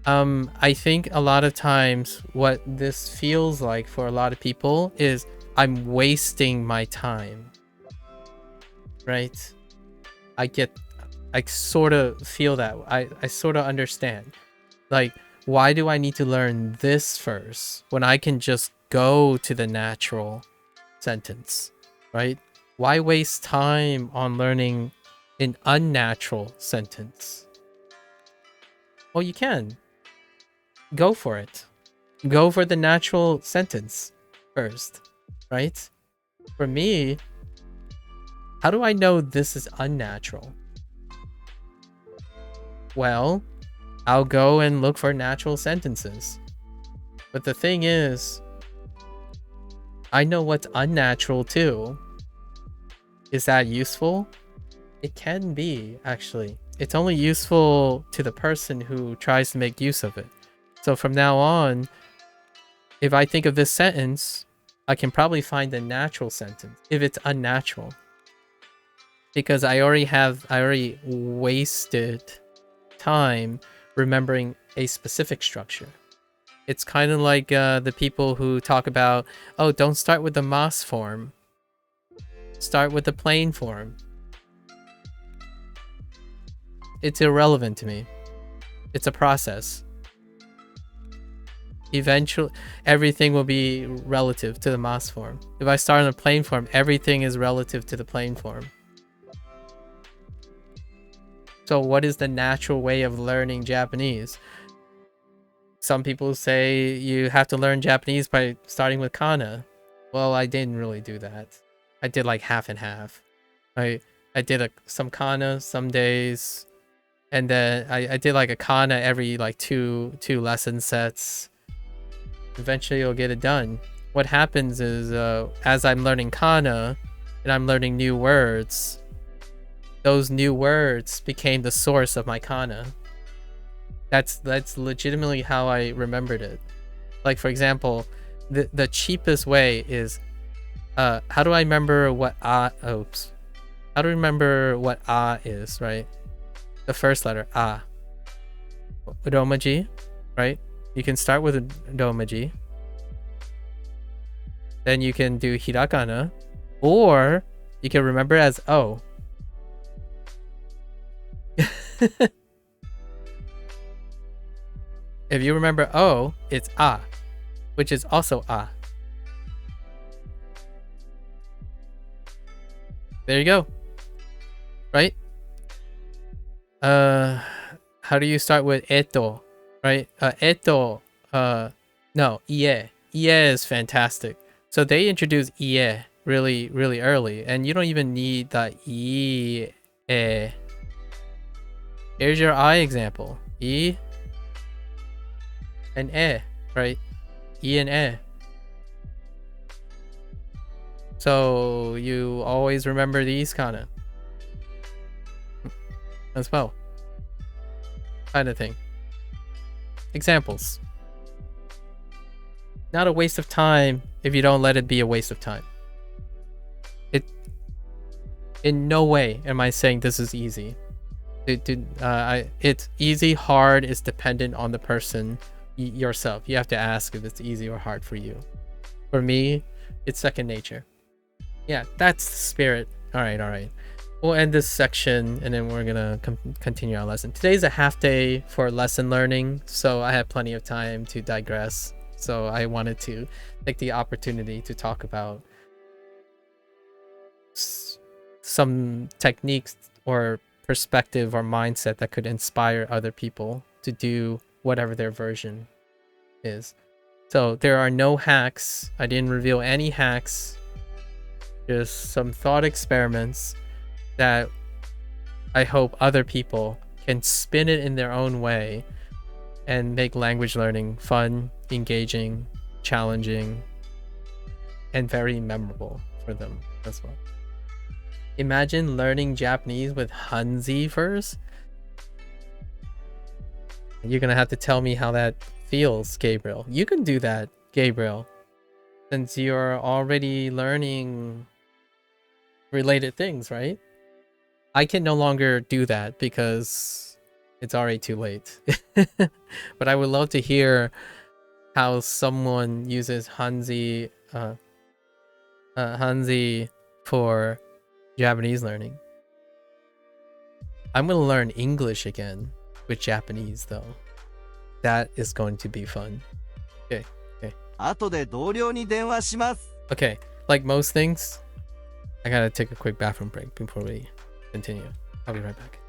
I think a lot of times what this feels like for a lot of people is I'm wasting my time, right? I sort of feel that. I sort of understand. Like, why do I need to learn this first when I can just go to the natural sentence, right? Why waste time on learning an unnatural sentence? Well, you can. Go for it. Go for the natural sentence first, right? For me, how do I know this is unnatural? Well, I'll go and look for natural sentences. But the thing is, I know what's unnatural too. Is that useful? It can be, actually. It's only useful to the person who tries to make use of it. So from now on, if I think of this sentence, I can probably find the natural sentence if it's unnatural. Because I already wasted time remembering a specific structure. It's kind of like the people who talk about, oh, don't start with the mas form. Start with the plain form. It's irrelevant to me. It's a process. Eventually, everything will be relative to the mas form. If I start in the plain form, everything is relative to the plain form. So what is the natural way of learning Japanese? Some people say you have to learn Japanese by starting with kana. Well, I didn't really do that. I did like half and half. I did some kana some days, and then I did like a kana every like two lesson sets. Eventually you'll get it done. What happens is as I'm learning kana and I'm learning new words, those new words became the source of my kana. That's legitimately how I remembered it. Like, for example, the cheapest way is how do I remember what how do I remember what is, right? The first letter, Romaji, right? You can start with a Romaji. Then you can do Hirakana, or you can remember as O. If you remember O, it's A, which is also A. There you go. Right? How do you start with eto? Right? Eto, no, ie. Ie is fantastic. So they introduced ie really, really early, and you don't even need the ie. Here's your I example. E and e, right? E and e. So you always remember these kind as well. Kind of thing. Examples. Not a waste of time if you don't let it be a waste of time. In no way am I saying this is easy. It's easy, hard is dependent on the person yourself. You have to ask if it's easy or hard for you. For me, it's second nature. Yeah, that's the spirit. All right. We'll end this section and then we're gonna continue our lesson. Today's a half day for lesson learning, so I have plenty of time to digress. So I wanted to take the opportunity to talk about some techniques or perspective or mindset that could inspire other people to do whatever their version is. So there are no hacks. I didn't reveal any hacks. Just some thought experiments that I hope other people can spin it in their own way and make language learning fun, engaging, challenging, and very memorable for them as well. Imagine learning Japanese with Hanzi first. You're gonna have to tell me how that feels, Gabriel. You can do that, Gabriel, since you're already learning related things, right? I can no longer do that because it's already too late. But I would love to hear how someone uses Hanzi Hanzi for Japanese learning. I'm gonna learn English again with Japanese though. That is going to be fun. Okay. 後で同僚に電話します。 Okay. Like most things, I gotta take a quick bathroom break before we continue. I'll be right back.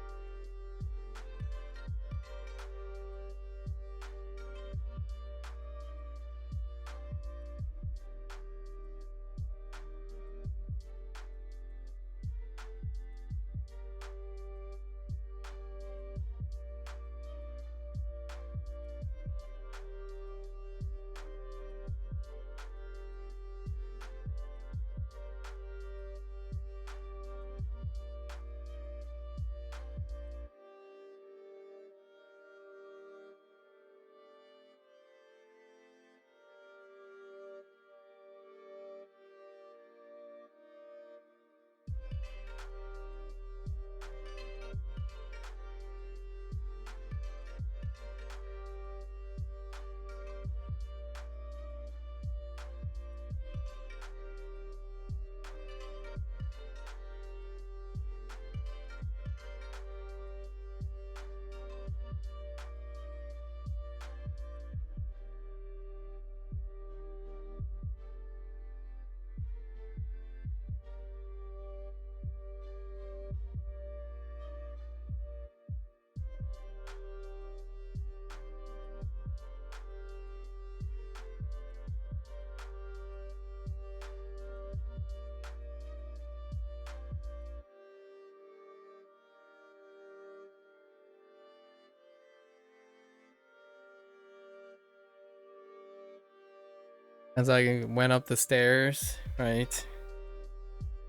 As I went up the stairs, right,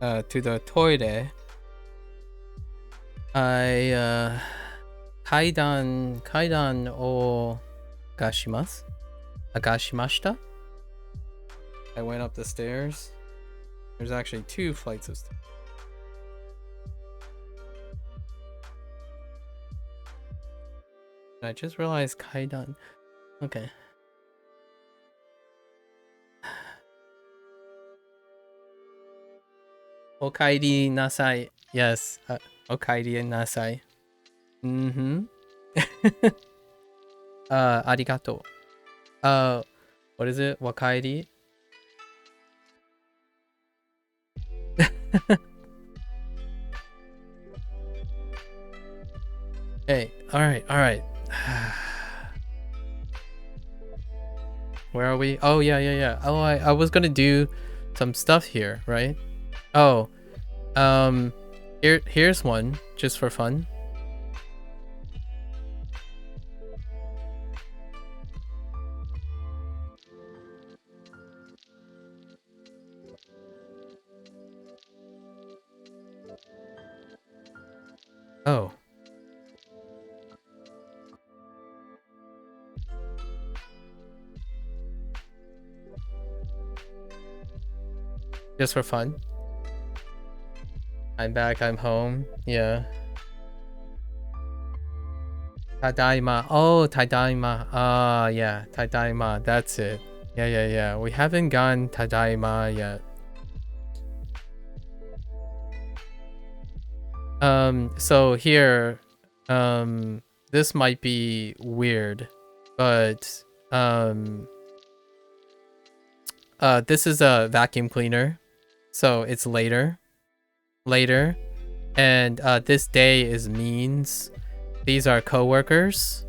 to the toilet, I kaidan o agashimashita. I went up the stairs. There's actually 2 flights of stairs. I just realized kaidan. Okay. Okairi nasai. Yes. Okairi nasai. Arigato. What is it? Wakairi? Hey, alright. Where are we? Oh, yeah. Oh, I was gonna do some stuff here, right? Oh, here's one just for fun. Oh. Just for fun. I'm back, I'm home. Yeah. Tadaima. Oh, tadaima. Yeah. Tadaima. That's it. Yeah. We haven't gone tadaima yet. So here, this might be weird, but, this is a vacuum cleaner. So it's later, and this day is means. These are coworkers,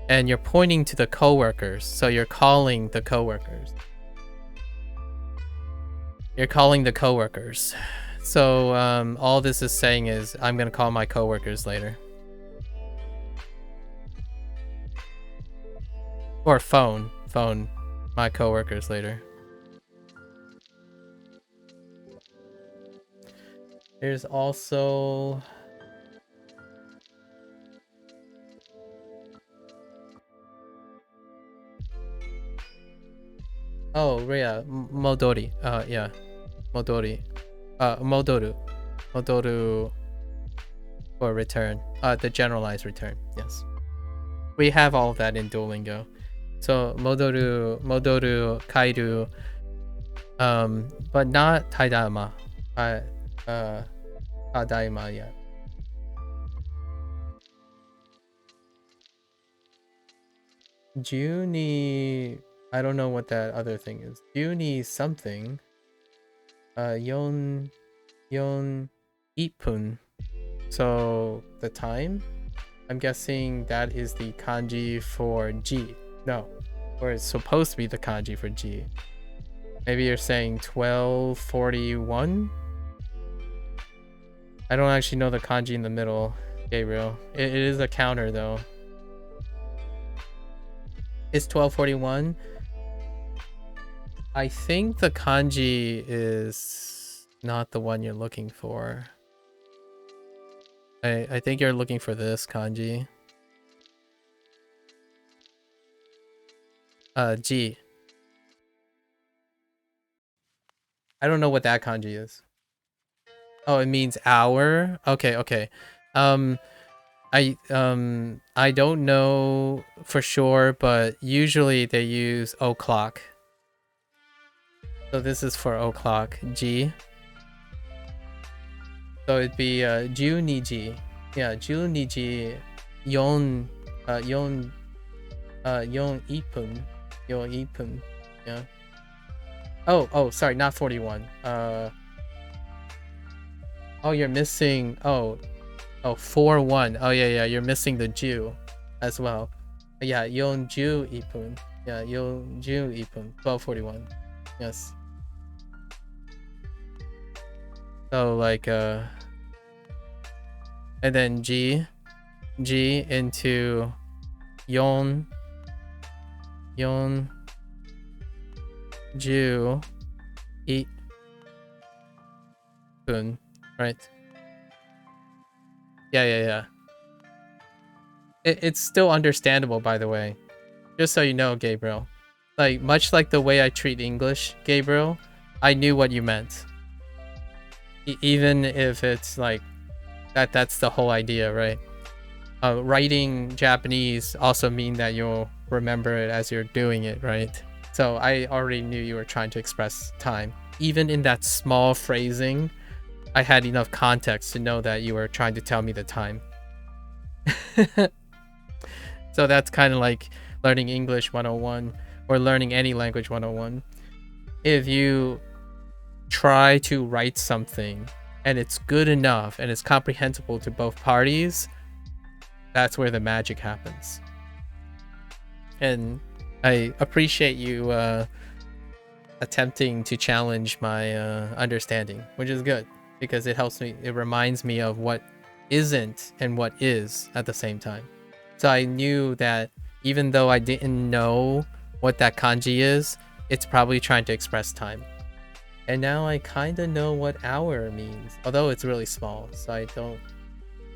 and you're pointing to the coworkers. So you're calling the coworkers. So all this is saying is I'm gonna call my coworkers later. Or phone my coworkers later. There's also oh yeah, modori. Yeah, modori. Modoru. for return. The generalized return. Yes. We have all of that in Duolingo. So modoru, kairu, but not tadaima. Tadaima yet. Juni, I don't know what that other thing is. Juni something. Yon ipun. So the time? I'm guessing that is the kanji for G. No. Or it's supposed to be the kanji for G. Maybe you're saying 1241? I don't actually know the kanji in the middle, Gabriel. It is a counter though. It's 1241. I think the kanji is not the one you're looking for. I think you're looking for this kanji. G. I don't know what that kanji is. Oh, it means hour. Okay. I don't know for sure, but usually they use o'clock. So this is for o'clock. G. So it'd be Juniji. Yeah, Juniji yon ipun. Yon ipun. Yeah. Oh, sorry, not 41. Oh, you're missing 41. Oh yeah, you're missing the Ju as well. Yeah, yon Ju ipun. Yeah, yon Ju ipun. 1241. Yes. So like and then G into yon Ju ipun, right? Yeah. It's still understandable, by the way. Just so you know, Gabriel. Like, much like the way I treat English, Gabriel, I knew what you meant. Even if it's like that's the whole idea, right? Writing Japanese also mean that you'll remember it as you're doing it, right? So I already knew you were trying to express time. Even in that small phrasing, I had enough context to know that you were trying to tell me the time. So that's kind of like learning English 101 or learning any language 101. If you try to write something and it's good enough and it's comprehensible to both parties, that's where the magic happens. And I appreciate you attempting to challenge my understanding, which is good because it helps me, it reminds me of what isn't and what is at the same time. So I knew that even though I didn't know what that kanji is, it's probably trying to express time. And now I kind of know what hour means, although it's really small, so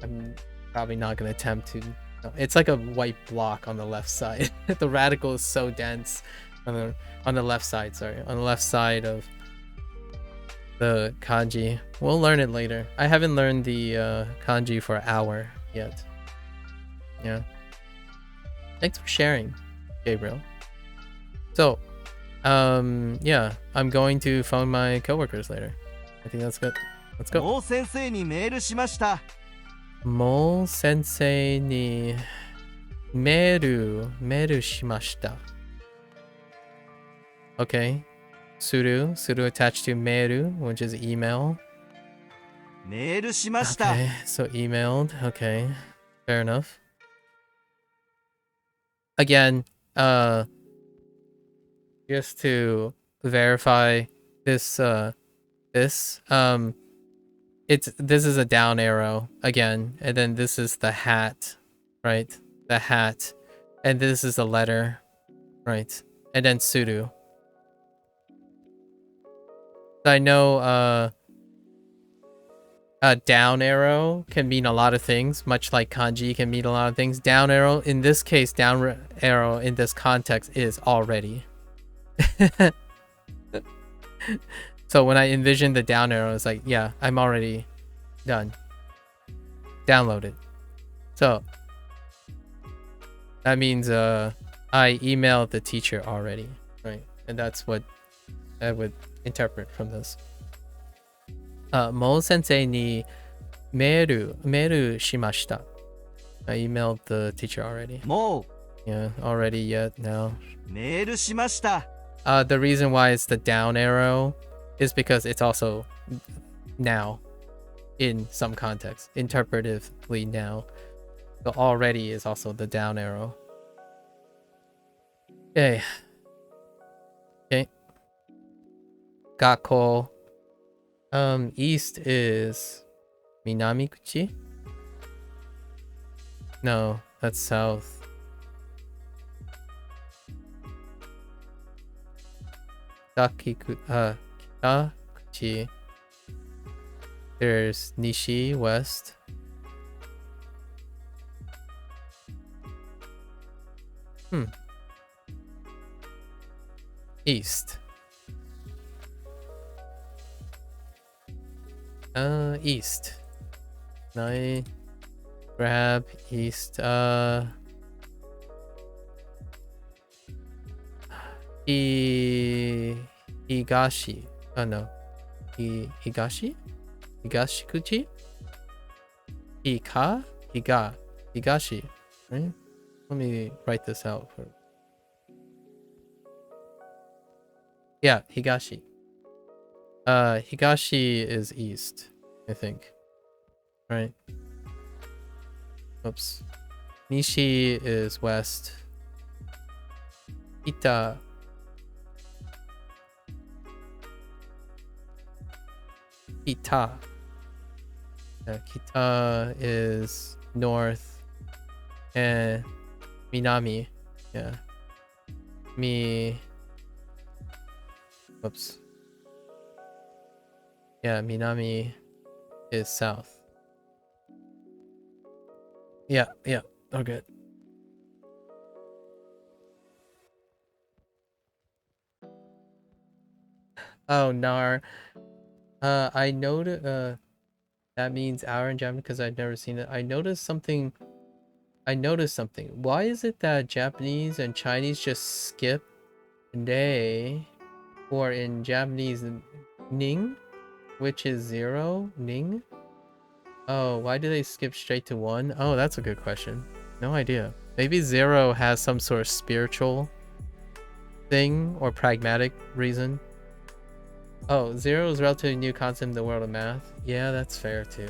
I'm probably not going to attempt to. No, it's like a white block on the left side. The radical is so dense on the left side, on the left side of the kanji. We'll learn it later. I haven't learned the kanji for hour yet. Yeah. Thanks for sharing, Gabriel. So, yeah, I'm going to phone my coworkers later. I think that's good. Let's go. もう先生にメールしました。 Mo sensei ni meru shimashita. Okay. Suru attached to meru, which is email. メールしました。 Okay, so emailed. Okay, fair enough. Again, just to verify this, this is a down arrow again, and then this is the hat, right? The hat, and this is a letter, right? And then suru. I know a down arrow can mean a lot of things, much like kanji can mean a lot of things. Down arrow, in this case, down arrow in this context is already. So when I envision the down arrow, it's like, yeah, I'm already done. downloaded. So that means I emailed the teacher already, right? And that's what I would interpret from this. Mo sensei ni meru shimashita. I emailed the teacher already. も Yeah, already, yet, now. うメールしました The reason why it's the down arrow is because it's also now in some context, interpretively now. The already is also the down arrow. Okay. Okay. Gakko. East is Minamikuchi? No, that's south. Kitakuchi. There's Nishi, west. East. East. I grab east. Higashi. Oh no. Higashi? Higashikuchi? Higashi. Right? Let me write this out. Yeah, Higashi. Higashi is east, I think. Right? Oops. Nishi is west. Kita. Kita. Kita is north. And Minami. Yeah. Oops. Yeah, Minami is south. Yeah, okay. Oh, Nar. I know that means hour in Japanese because I've never seen it. I noticed something. Why is it that Japanese and Chinese just skip day, or in Japanese ning, which is 0, ning? Oh, why do they skip straight to 1? Oh, that's a good question. No idea. Maybe 0 has some sort of spiritual thing or pragmatic reason. Oh, 0 is relatively new concept in the world of math. Yeah, that's fair too.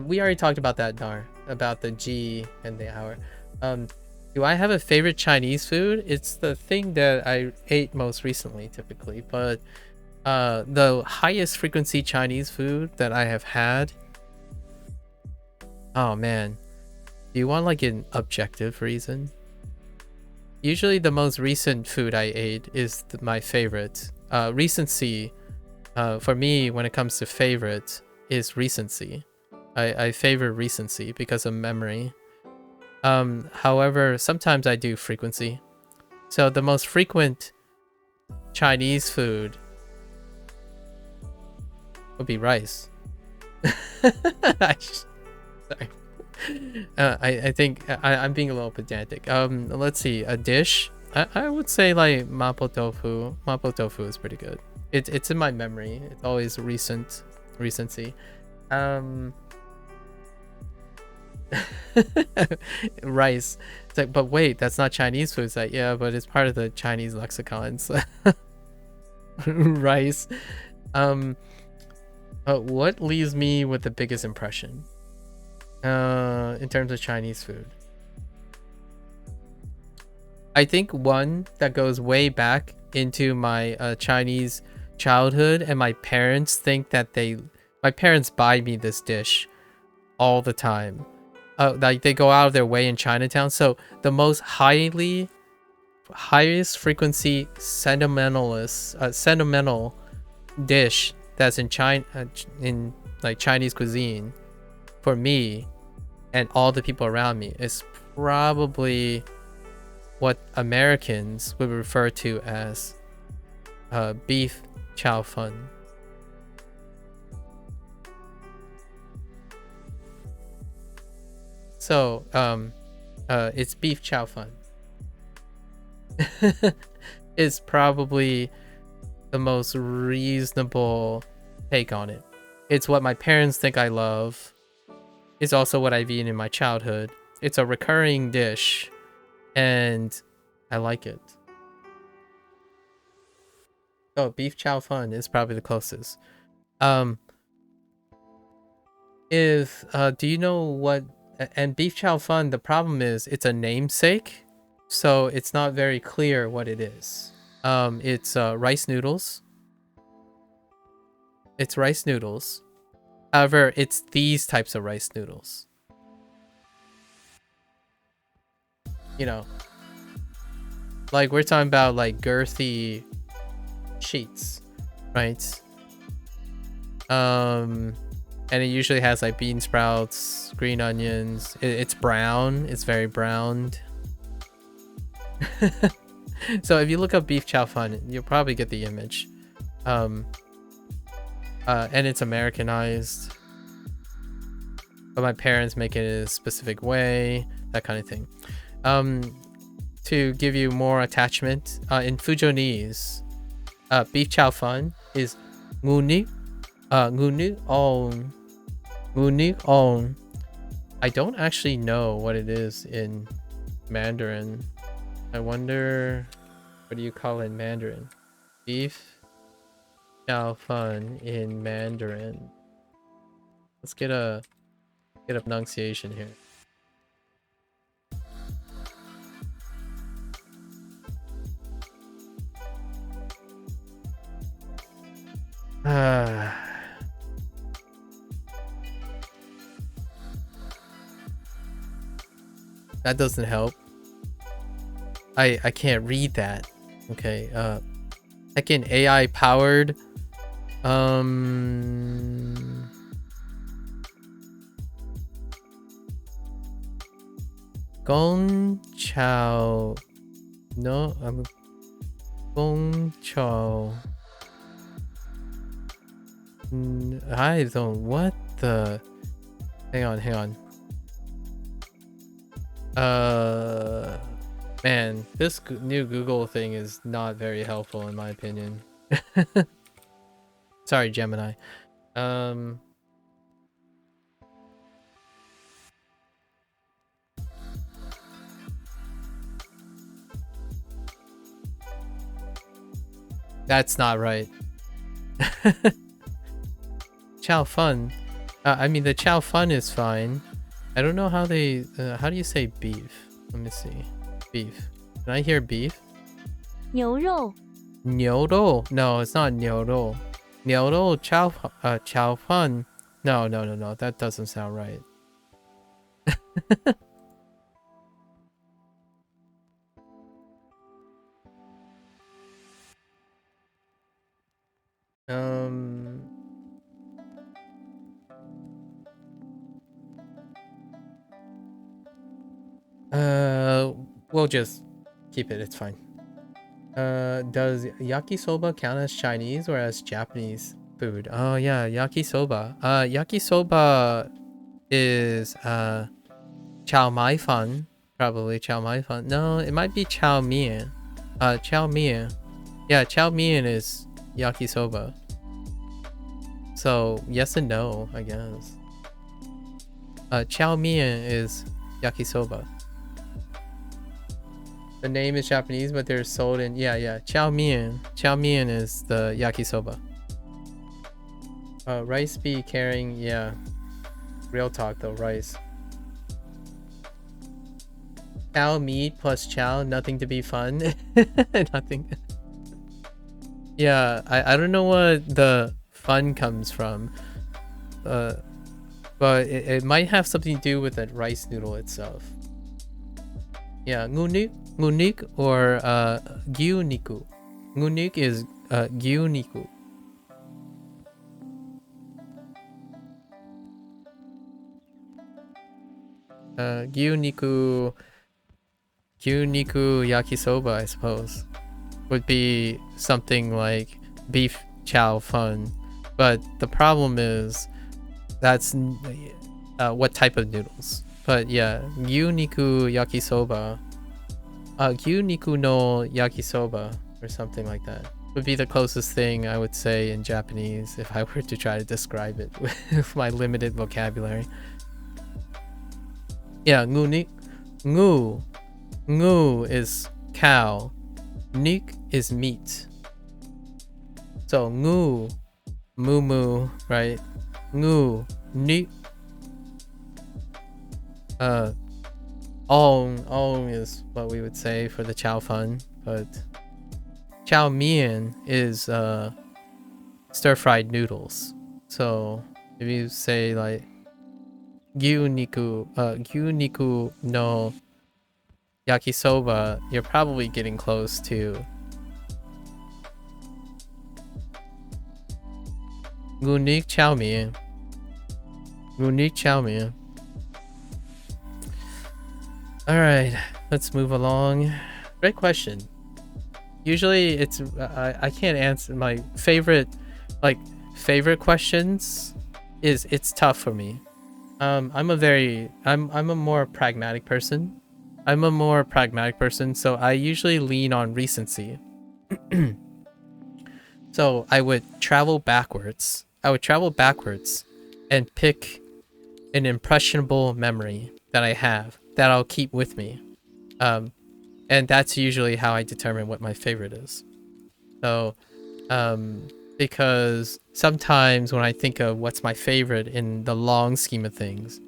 We already talked about that, Dar, about the G and the hour. Do I have a favorite Chinese food? It's the thing that I ate most recently, typically, but the highest frequency Chinese food that I have had. Oh man, do you want like an objective reason? Usually the most recent food I ate is my favorite. Recency, for me, when it comes to favorite, is recency. I favor recency because of memory. However, sometimes I do frequency. So the most frequent Chinese food would be rice. Sorry. I think I'm being a little pedantic. Let's see, a dish. I would say like mapo tofu. Mapo tofu is pretty good. It's in my memory. It's always recency. Rice. It's like, but wait, that's not Chinese food. It's like, yeah, but it's part of the Chinese lexicon. So rice. What leaves me with the biggest impression in terms of Chinese food? I think one that goes way back into my Chinese childhood, and my parents think that my parents buy me this dish all the time. Like they go out of their way in Chinatown. So the most highest frequency sentimental dish that's in China, in like Chinese cuisine, for me and all the people around me, is probably what Americans would refer to as beef chow fun. So, it's beef chow fun. Is probably the most reasonable take on it. It's what my parents think I love. It's also what I've eaten in my childhood. It's a recurring dish, and I like it. Oh, beef chow fun is probably the closest. Do you know what? And beef chow fun, the problem is it's a namesake, so it's not very clear what it is. It's rice noodles. It's rice noodles. However, it's these types of rice noodles. You know, like we're talking about like girthy sheets, right? And it usually has like bean sprouts, green onions. It's brown. It's very browned. So if you look up beef chow fun, you'll probably get the image. And it's Americanized. But my parents make it in a specific way, that kind of thing. To give you more attachment, in Fujonese, beef chow fun is nguni on. I don't actually know what it is in Mandarin. I wonder, what do you call it in Mandarin? Beef chow fun in Mandarin. Let's get a pronunciation here. That doesn't help. I can't read that. Okay. Second AI powered. Gong Chao. No, Gong Chao. I don't. What the? Hang on. Man, this new Google thing is not very helpful in my opinion. Sorry, Gemini. That's not right. Chow fun. I mean, the chow fun is fine. I don't know how they. How do you say beef? Let me see. Beef. Can I hear beef? 牛肉 牛肉. No, it's not 牛肉. 牛肉 chow fun. No. That doesn't sound right. We'll just keep it. It's fine. Does yakisoba count as Chinese or as Japanese food? Oh yeah, yakisoba. Yakisoba is chow mai fan. Probably chow mai fan. No, it might be chow mian. Chow mian. Yeah, chow mian is yakisoba. So yes and no, I guess. Chow mian is yakisoba. The name is Japanese, but they're sold in chow mian. Chow mian is the yakisoba. Rice be carrying, yeah. Real talk though, rice. Chow meat plus chow, nothing to be fun. Nothing. Yeah, I don't know what the fun comes from. But it might have something to do with the rice noodle itself. Yeah, ngunik or gyuniku. Ngunik is gyuniku. Gyuniku yakisoba, I suppose. would be something like beef chow fun, but the problem is that's what type of noodles. But yeah, gyuniku yakisoba, gyuniku no yakisoba, or something like that would be the closest thing I would say in Japanese if I were to try to describe it with my limited vocabulary. Yeah, ngu is cow, nik is meat. So ngu, moo, right? Ngu, nik. Ong is what we would say for the chow fun, but chow mein is stir-fried noodles. So if you say like gyuniku no yakisoba, you're probably getting close to gunik chow mein. Gunik chow mein. All right, let's move along. Great question. Usually it's I can't answer my favorite questions. It's tough for me. I'm a more pragmatic person. So I usually lean on recency. So I would travel backwards. And pick an impressionable memory that I have that I'll keep with me. And that's usually how I determine what my favorite is. So, because sometimes when I think of what's my favorite in the long scheme of things,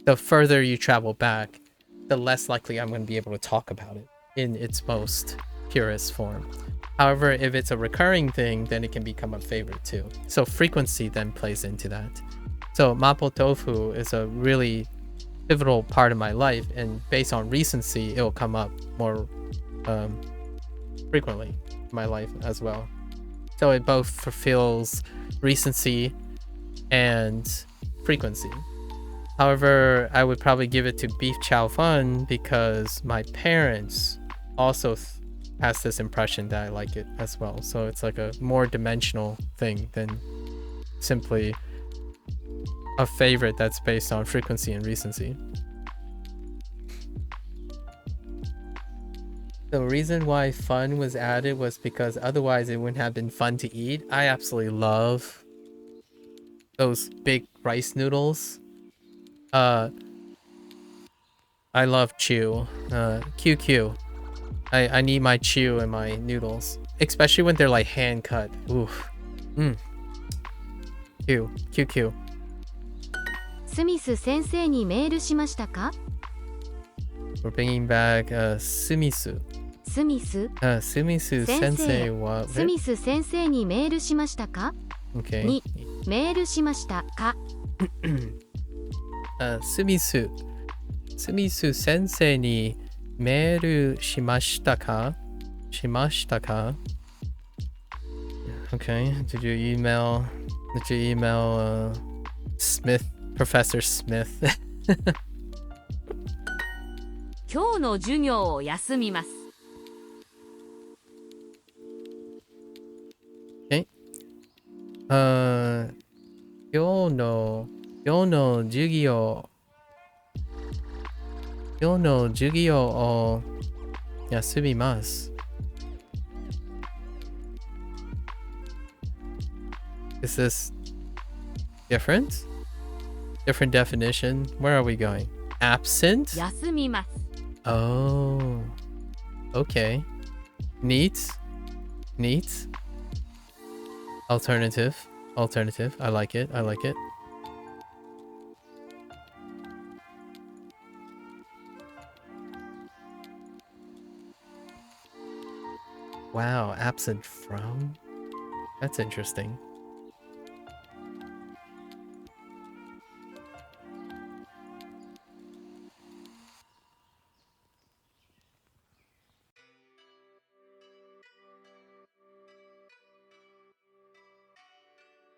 the further you travel back, the less likely I'm going to be able to talk about it in its most purest form. However, if it's a recurring thing, then it can become a favorite too. So frequency then plays into that. So mapo tofu is a really pivotal part of my life, and based on recency, it will come up more frequently in my life as well. So it both fulfills recency and frequency. However, I would probably give it to beef chow fun because my parents also has this impression that I like it as well. So it's like a more dimensional thing than simply a favorite that's based on frequency and recency. The reason why fun was added was because otherwise it wouldn't have been fun to eat. I absolutely love those big rice noodles. I love chew. QQ. I need my chew in my noodles, especially when they're like hand cut. Oof. QQ. スミス先生にメールしましたか？ We're bringing back Sumisu. スミス Sumisu sensei wa スミス先生にメールしましたか？ Okay. にメールしましたか？ Sumisu sensei ni meru shimashita ka? Okay. Did you email Smith, Professor Smith? 今日の授業を休みます。 Okay. 今日の授業を休みます。Is this different? Different definition? Where are we going? Absent? 休みます。 Oh. Okay. Neat. Alternative. I like it. Wow, absent from? That's interesting.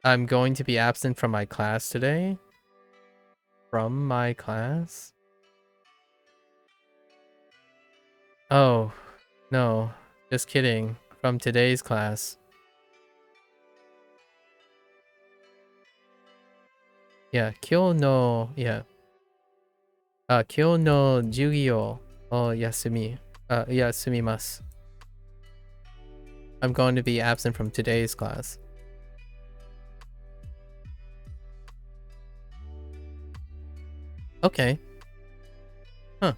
I'm going to be absent from my class today. From my class? Oh, no. Just kidding. from today's class. Yeah, 今日の yeah. 今日の授業を休みます。I'm going to be absent from today's class. Okay. Huh.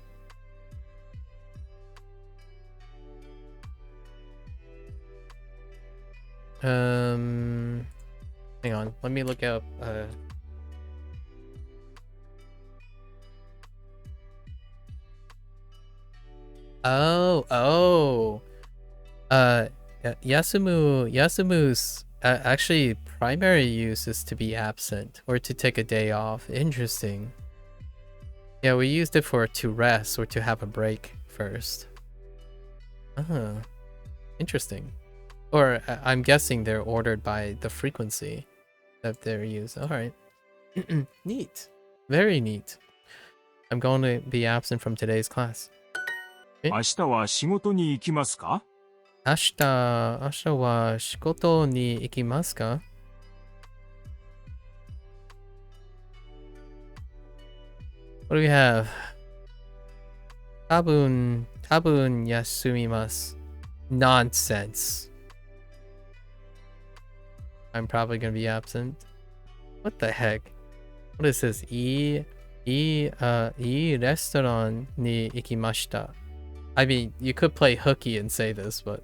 Hang on. Let me look up Yasumu's actually primary use is to be absent or to take a day off. Interesting. Yeah, we used it for to rest or to have a break first. Interesting. Or I'm guessing they're ordered by the frequency that they're used. All right. Neat. Very neat. I'm going to be absent from today's class. 明日は仕事に行きますか？明日は仕事に行きますか? What do we have? 多分休みます. Nonsense. I'm probably gonna be absent. What the heck? What is this? いいレストランに行きました. I mean, you could play hooky and say this, but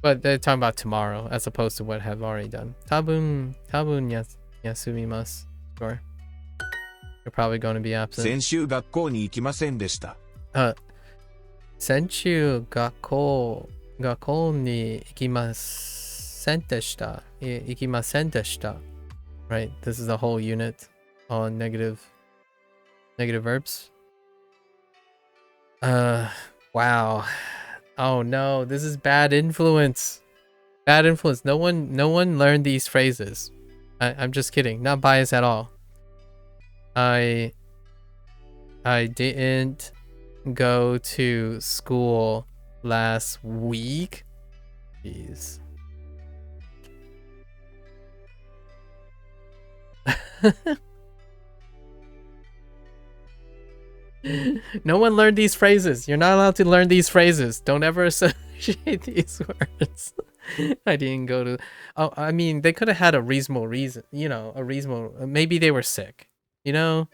but they're talking about tomorrow as opposed to what have already done. 多分休みます. Sure. You're probably going to be absent. 先週学校に行きませんでした。先週学校に行きませんでした. Right? This is a whole unit on negative verbs. Wow. Oh no, this is bad influence. Bad influence. No one learned these phrases. I'm just kidding. Not biased at all. I didn't go to school last week. Jeez. No one learned these phrases. You're not allowed to learn these phrases. Don't ever associate these words. I didn't go to... Oh, I mean, they could have had a reasonable reason. You know, a reasonable... Maybe they were sick. You know?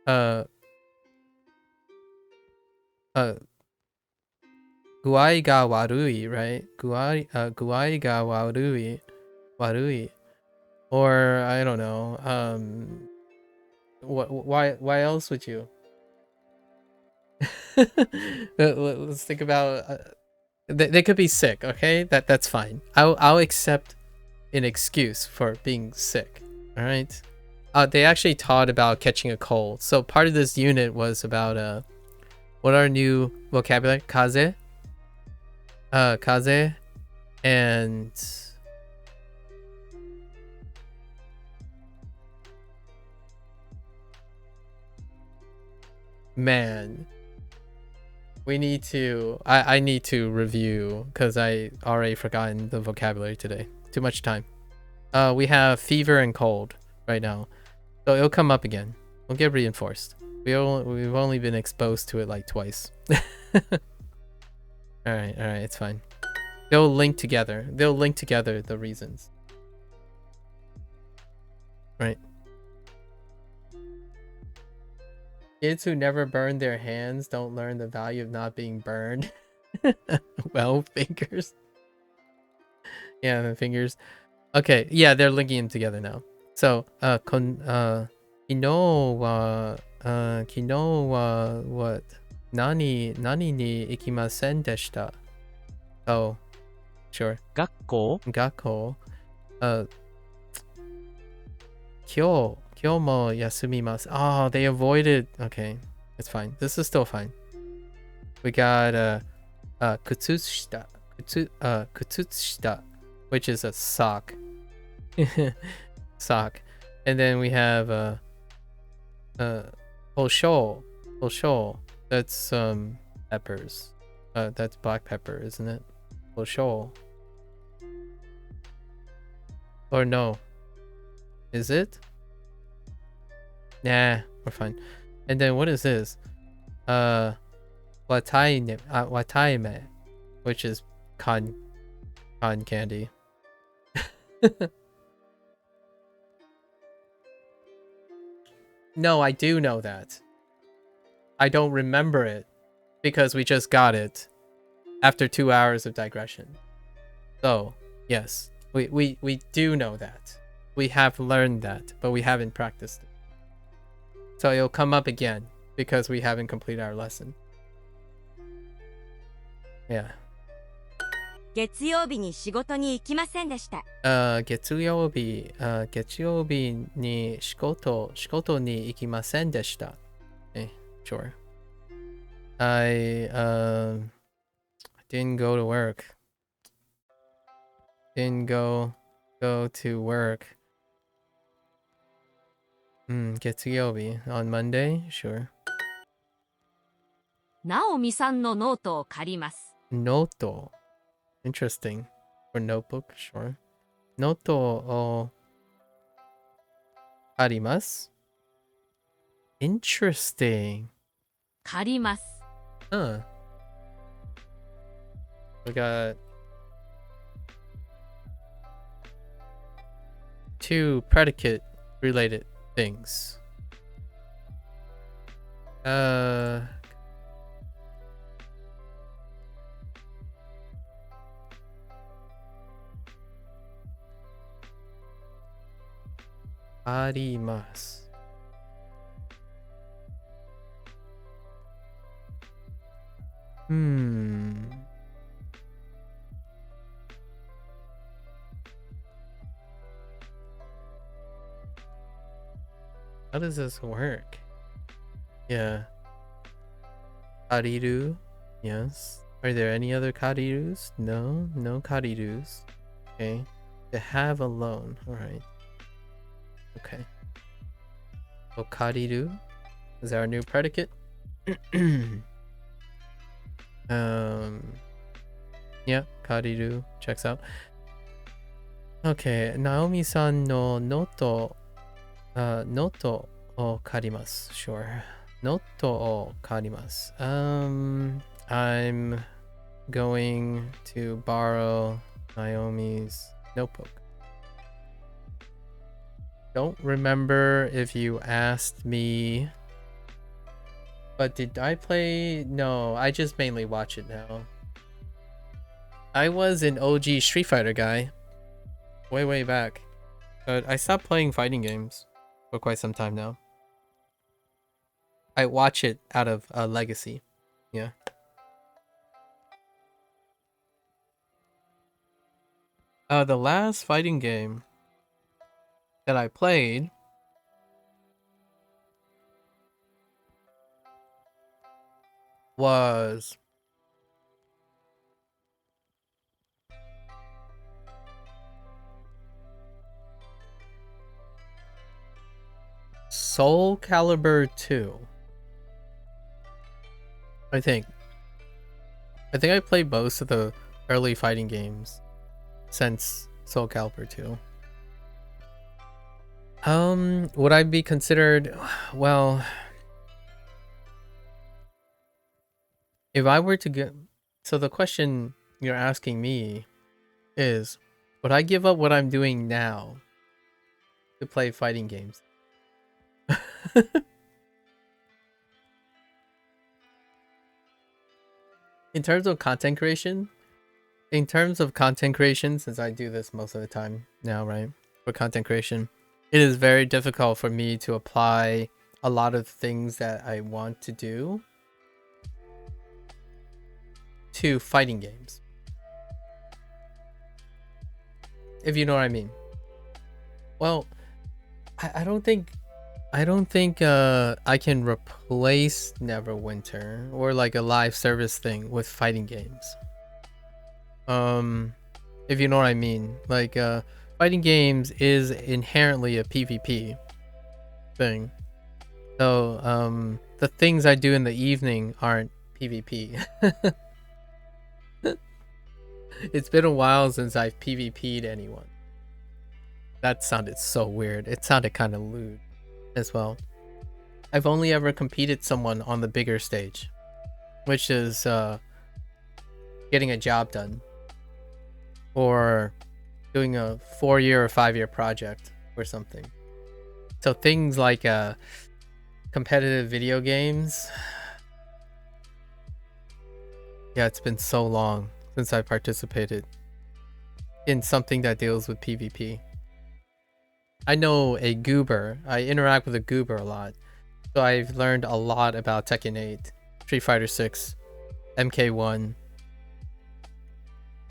Guai ga warui, right? Guai ga warui. Or, I don't know, why else would you? Let's think about... they could be sick, okay? That's fine. I'll accept an excuse for being sick, alright? They actually taught about catching a cold. So part of this unit was about, what are new vocabulary? Kaze? Kaze. And... Man, we need to... I need to review because I already forgotten the vocabulary today. Too much time. We have fever and cold right now, so it'll come up again. We'll get reinforced. We've only been exposed to it like twice. All right, it's fine. They'll link together. The reasons. Right. Kids who never burn their hands don't learn the value of not being burned. Well, fingers. Yeah, the fingers. Okay, yeah, they're linking them together now. So, kino wa what? Nani ni ikimasen deshita. Oh, sure. Gakko. Kyo mo yasumimasu. Oh, they avoided. Okay, it's fine. This is still fine. We got kutsushita. Kutsushita, which is a sock. Sock. And then we have hosho Shoal. That's peppers. That's black pepper, isn't it? Shoal. Or no? Is it? Nah, we're fine. And then what is this? Wataime, which is cotton candy. No, I do know that. I don't remember it because we just got it after 2 hours of digression. So, yes, we do know that. We have learned that, but we haven't practiced it. So it'll come up again because we haven't completed our lesson. Yeah. 月曜日に仕事に行きませんでした。月曜日に仕事に行きませんでした。Sure. I didn't go to work. Didn't go to work. 月曜日 on Monday? Sure. ナオミさんのノートを借ります。Noto. Interesting. Or notebook, sure. Noto o arimasu? Interesting. 借ります。Huh. We got 2 predicate related things. あります。How does this work? Yeah. Kariru? Yes. Are there any other karirus? No, no karirus. Okay. To have a loan. Alright. Okay. So kariru is our new predicate. Yeah, kariru checks out. Okay, Naomi-san no noto o karimasu. Sure. Noto o karimasu. I'm going to borrow Naomi's notebook. Don't remember if you asked me, but did I play? No, I just mainly watch it now. I was an OG Street Fighter guy way back, but I stopped playing fighting games for quite some time now. I watch it out of legacy. Yeah. The last fighting game that I played was Soul Calibur 2. I think I played most of the early fighting games since Soul Calibur 2. Would I be considered, well, if I were to get, so the question you're asking me is, would I give up what I'm doing now to play fighting games? In terms of content creation, since I do this most of the time now, right? For content creation, it is very difficult for me to apply a lot of things that I want to do to fighting games. If you know what I mean. Well, I don't think I can replace Neverwinter or like a live service thing with fighting games. If you know what I mean. Like fighting games is inherently a PvP thing. So the things I do in the evening aren't PvP. It's been a while since I've PvP'd anyone. That sounded so weird. It sounded kind of lewd as well. I've only ever competed someone on the bigger stage, which is getting a job done or doing a 4-year or 5-year project or something. So things like competitive video games. Yeah, it's been so long since I participated in something that deals with PvP. I know a goober. I interact with a goober a lot. So I've learned a lot about Tekken 8, Street Fighter 6, MK1,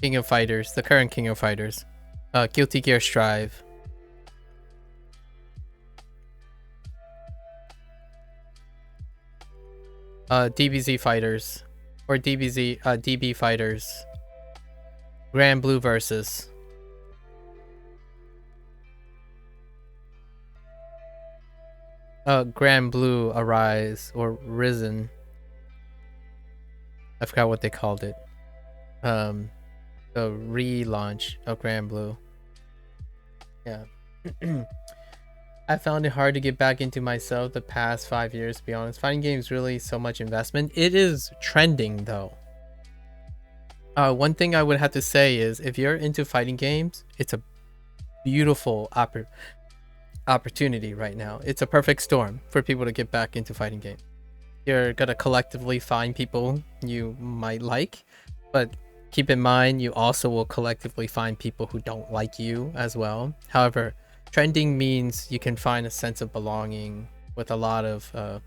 King of Fighters, the current King of Fighters, Guilty Gear Strive. DBZ Fighters, or DB Fighters, Grand Blue Versus. Grand Blue Arise, or Risen. I forgot what they called it. The relaunch of Grand Blue. Yeah. I found it hard to get back into myself the past 5 years, to be honest. Fighting games really so much investment. It is trending though. One thing I would have to say is if you're into fighting games, it's a beautiful opportunity right now. It's a perfect storm for people to get back into fighting games. You're gonna collectively find people you might like, but keep in mind you also will collectively find people who don't like you as well. However, trending means you can find a sense of belonging with a lot of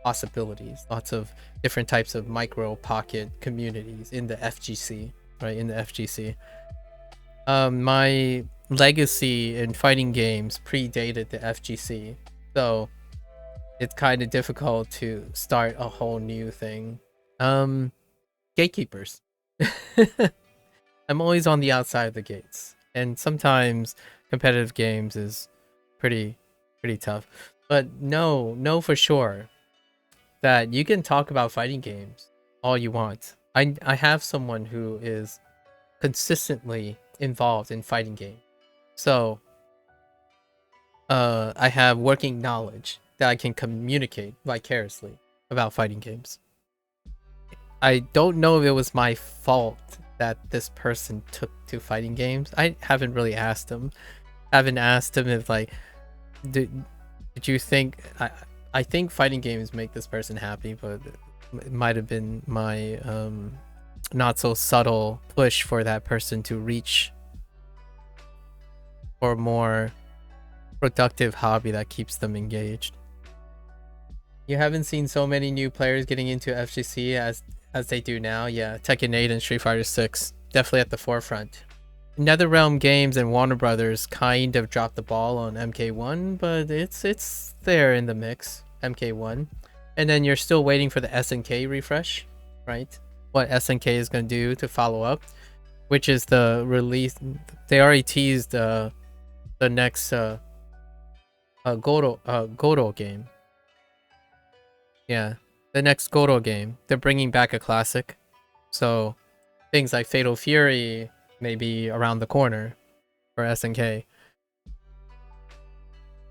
possibilities, lots of different types of micro pocket communities in the FGC, right? In the FGC. My legacy in fighting games predated the FGC, so it's kind of difficult to start a whole new thing. Gatekeepers. I'm always on the outside of the gates, and sometimes competitive games is pretty tough. But know for sure that you can talk about fighting games all you want. I have someone who is consistently involved in fighting games, so I have working knowledge that I can communicate vicariously about fighting games. I don't know if it was my fault that this person took to fighting games. I haven't really asked him. Haven't asked him if like, did you think I think fighting games make this person happy, but it might have been my not so subtle push for that person to reach for a more productive hobby that keeps them engaged. You haven't seen so many new players getting into FGC as they do now. Yeah, Tekken 8 and Street Fighter 6 definitely at the forefront. NetherRealm Games and Warner Brothers kind of dropped the ball on MK1, but it's there in the mix, MK1. And then you're still waiting for the SNK refresh, right? What SNK is going to do to follow up, which is the release. They already teased the next Goro game. Yeah, the next Goro game. They're bringing back a classic, so things like Fatal Fury may be around the corner for SNK.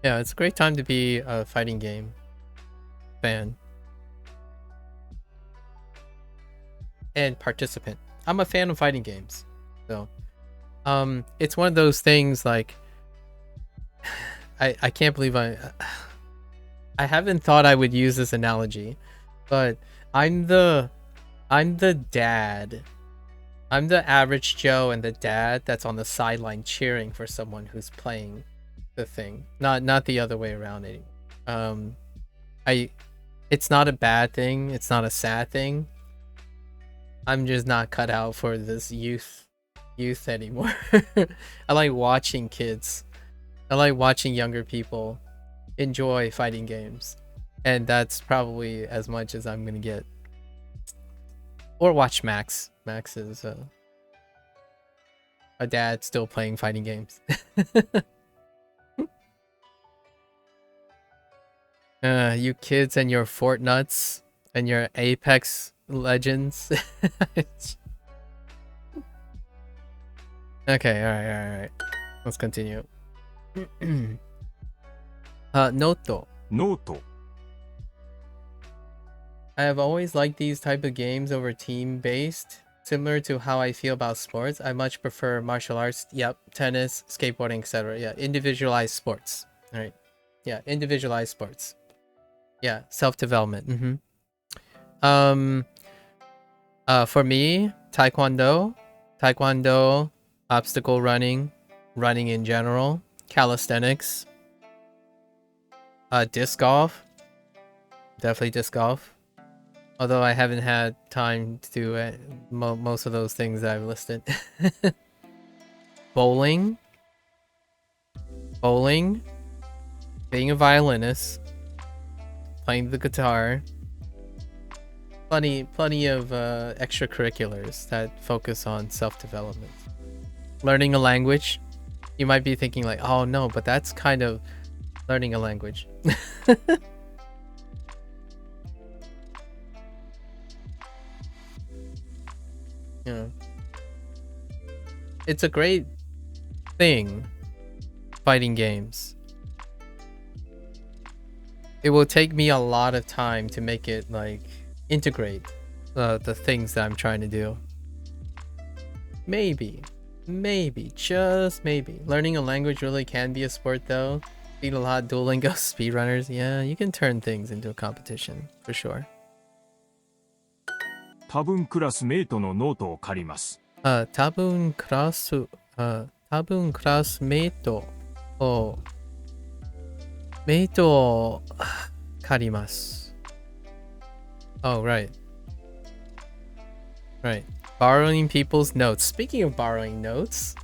Yeah, it's a great time to be a fighting game fan and participant. I'm a fan of fighting games, so it's one of those things like I can't believe I haven't thought I would use this analogy, but I'm the dad. I'm the average Joe and the dad that's on the sideline cheering for someone who's playing the thing. Not the other way around anymore. It's not a bad thing, it's not a sad thing. I'm just not cut out for this youth anymore. I like watching kids. I like watching younger people enjoy fighting games. And that's probably as much as I'm gonna get. Or watch Max. Max is a dad still playing fighting games. You kids and your Fortnuts and your Apex Legends. Okay, alright. Let's continue. Noto. ノート、 I have always liked these type of games over team-based. Similar to how I feel about sports, I much prefer martial arts. Yep, tennis, skateboarding, etc. Yeah, individualized sports. All right. Yeah, individualized sports. Yeah, self-development. For me, taekwondo, obstacle running in general, calisthenics, disc golf, definitely disc golf. Although I haven't had time to do most of those things that I've listed. Bowling, being a violinist, playing the guitar. Plenty of extracurriculars that focus on self-development. Learning a language. You might be thinking like, oh no, but that's kind of learning a language. Yeah. It's a great thing, fighting games. It will take me a lot of time to make it like integrate the things that I'm trying to do. Maybe, just maybe. Learning a language really can be a sport though. Beat a lot of Duolingo speedrunners. Yeah, you can turn things into a competition for sure. 多分クラスメイトのノートを借ります。多分クラスメイトを借ります。Oh, right. Borrowing people's notes. Speaking of borrowing notes.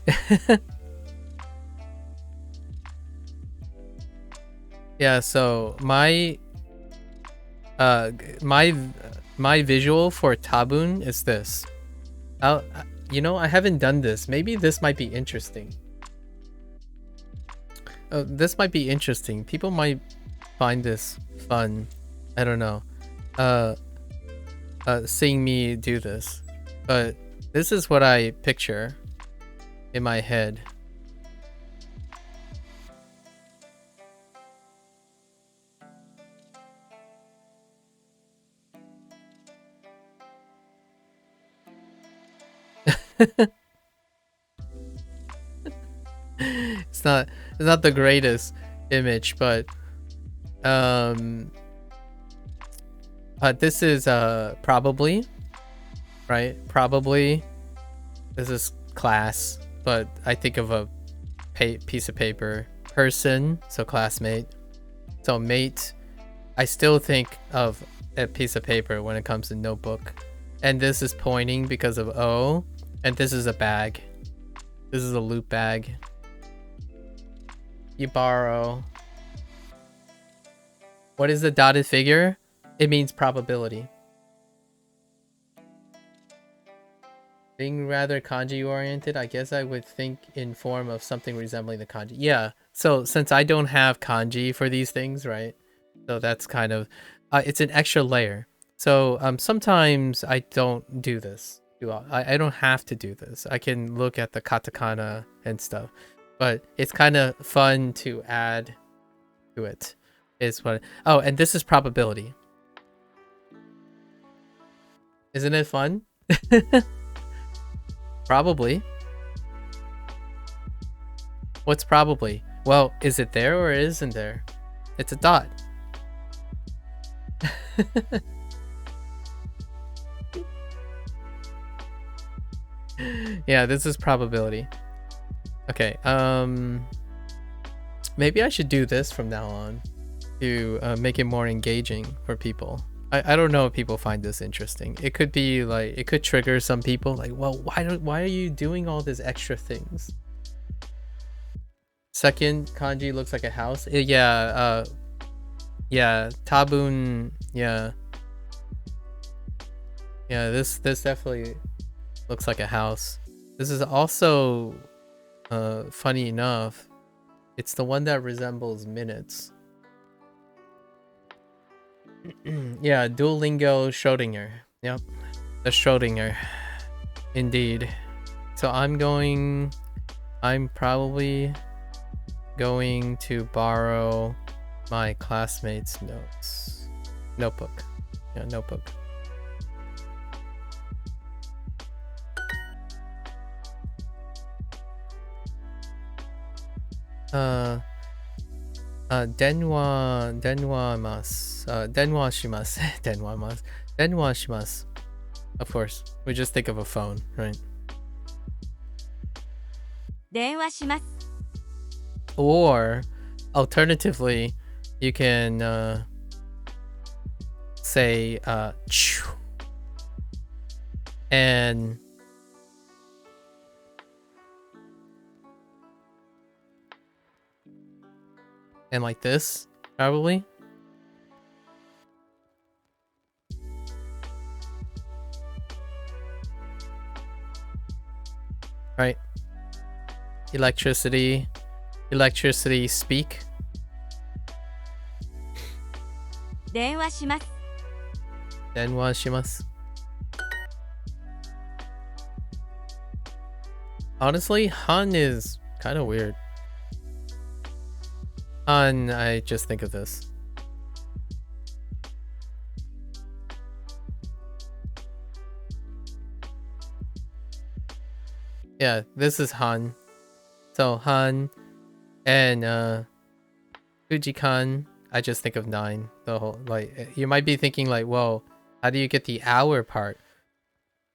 Yeah, so my visual for tabun is this. You know, I haven't done this. Maybe this might be interesting. This might be interesting. People might find this fun. I don't know. Seeing me do this. But this is what I picture in my head. It's not the greatest image, but this is probably, right? Probably this is class, but I think of a piece of paper. Person, so classmate. So mate, I still think of a piece of paper when it comes to notebook. And this is pointing because of O. And this is a bag. This is a loot bag. You borrow. What is the dotted figure? It means probability. Being rather kanji oriented, I guess I would think in form of something resembling the kanji. Yeah, so since I don't have kanji for these things, right? So that's kind of, it's an extra layer. So sometimes I don't do this. I don't have to do this. I can look at the katakana and stuff. But it's kind of fun to add to it. Is what. Oh, and this is probability. Isn't it fun? Probably. What's probably? Well, is it there or isn't there? It's a dot. Yeah, this is probability. Okay, maybe I should do this from now on to make it more engaging for people. I don't know if people find this interesting. It could be like, it could trigger some people like, well, why are you doing all these extra things? Second kanji looks like a house. Yeah, tabun, yeah. Yeah, this definitely looks like a house. This is also funny enough, it's the one that resembles minutes. Yeah, Duolingo Schrodinger. Yep, the Schrodinger. Indeed. So I'm probably going to borrow my classmate's notebook. Yeah, notebook. Denwa mas. Denwa shimasu. Denwa shimasu. Of course, we just think of a phone, right? 電話します。 Or alternatively, you can say "choo," and like this, probably. Right? Electricity speak. 電話します。 Denwa shimasu. Honestly, Han is kind of weird. Han, I just think of this. Yeah, this is Han. So Han and Fujikan, I just think of 9. The whole, like, you might be thinking like, whoa, how do you get the hour part?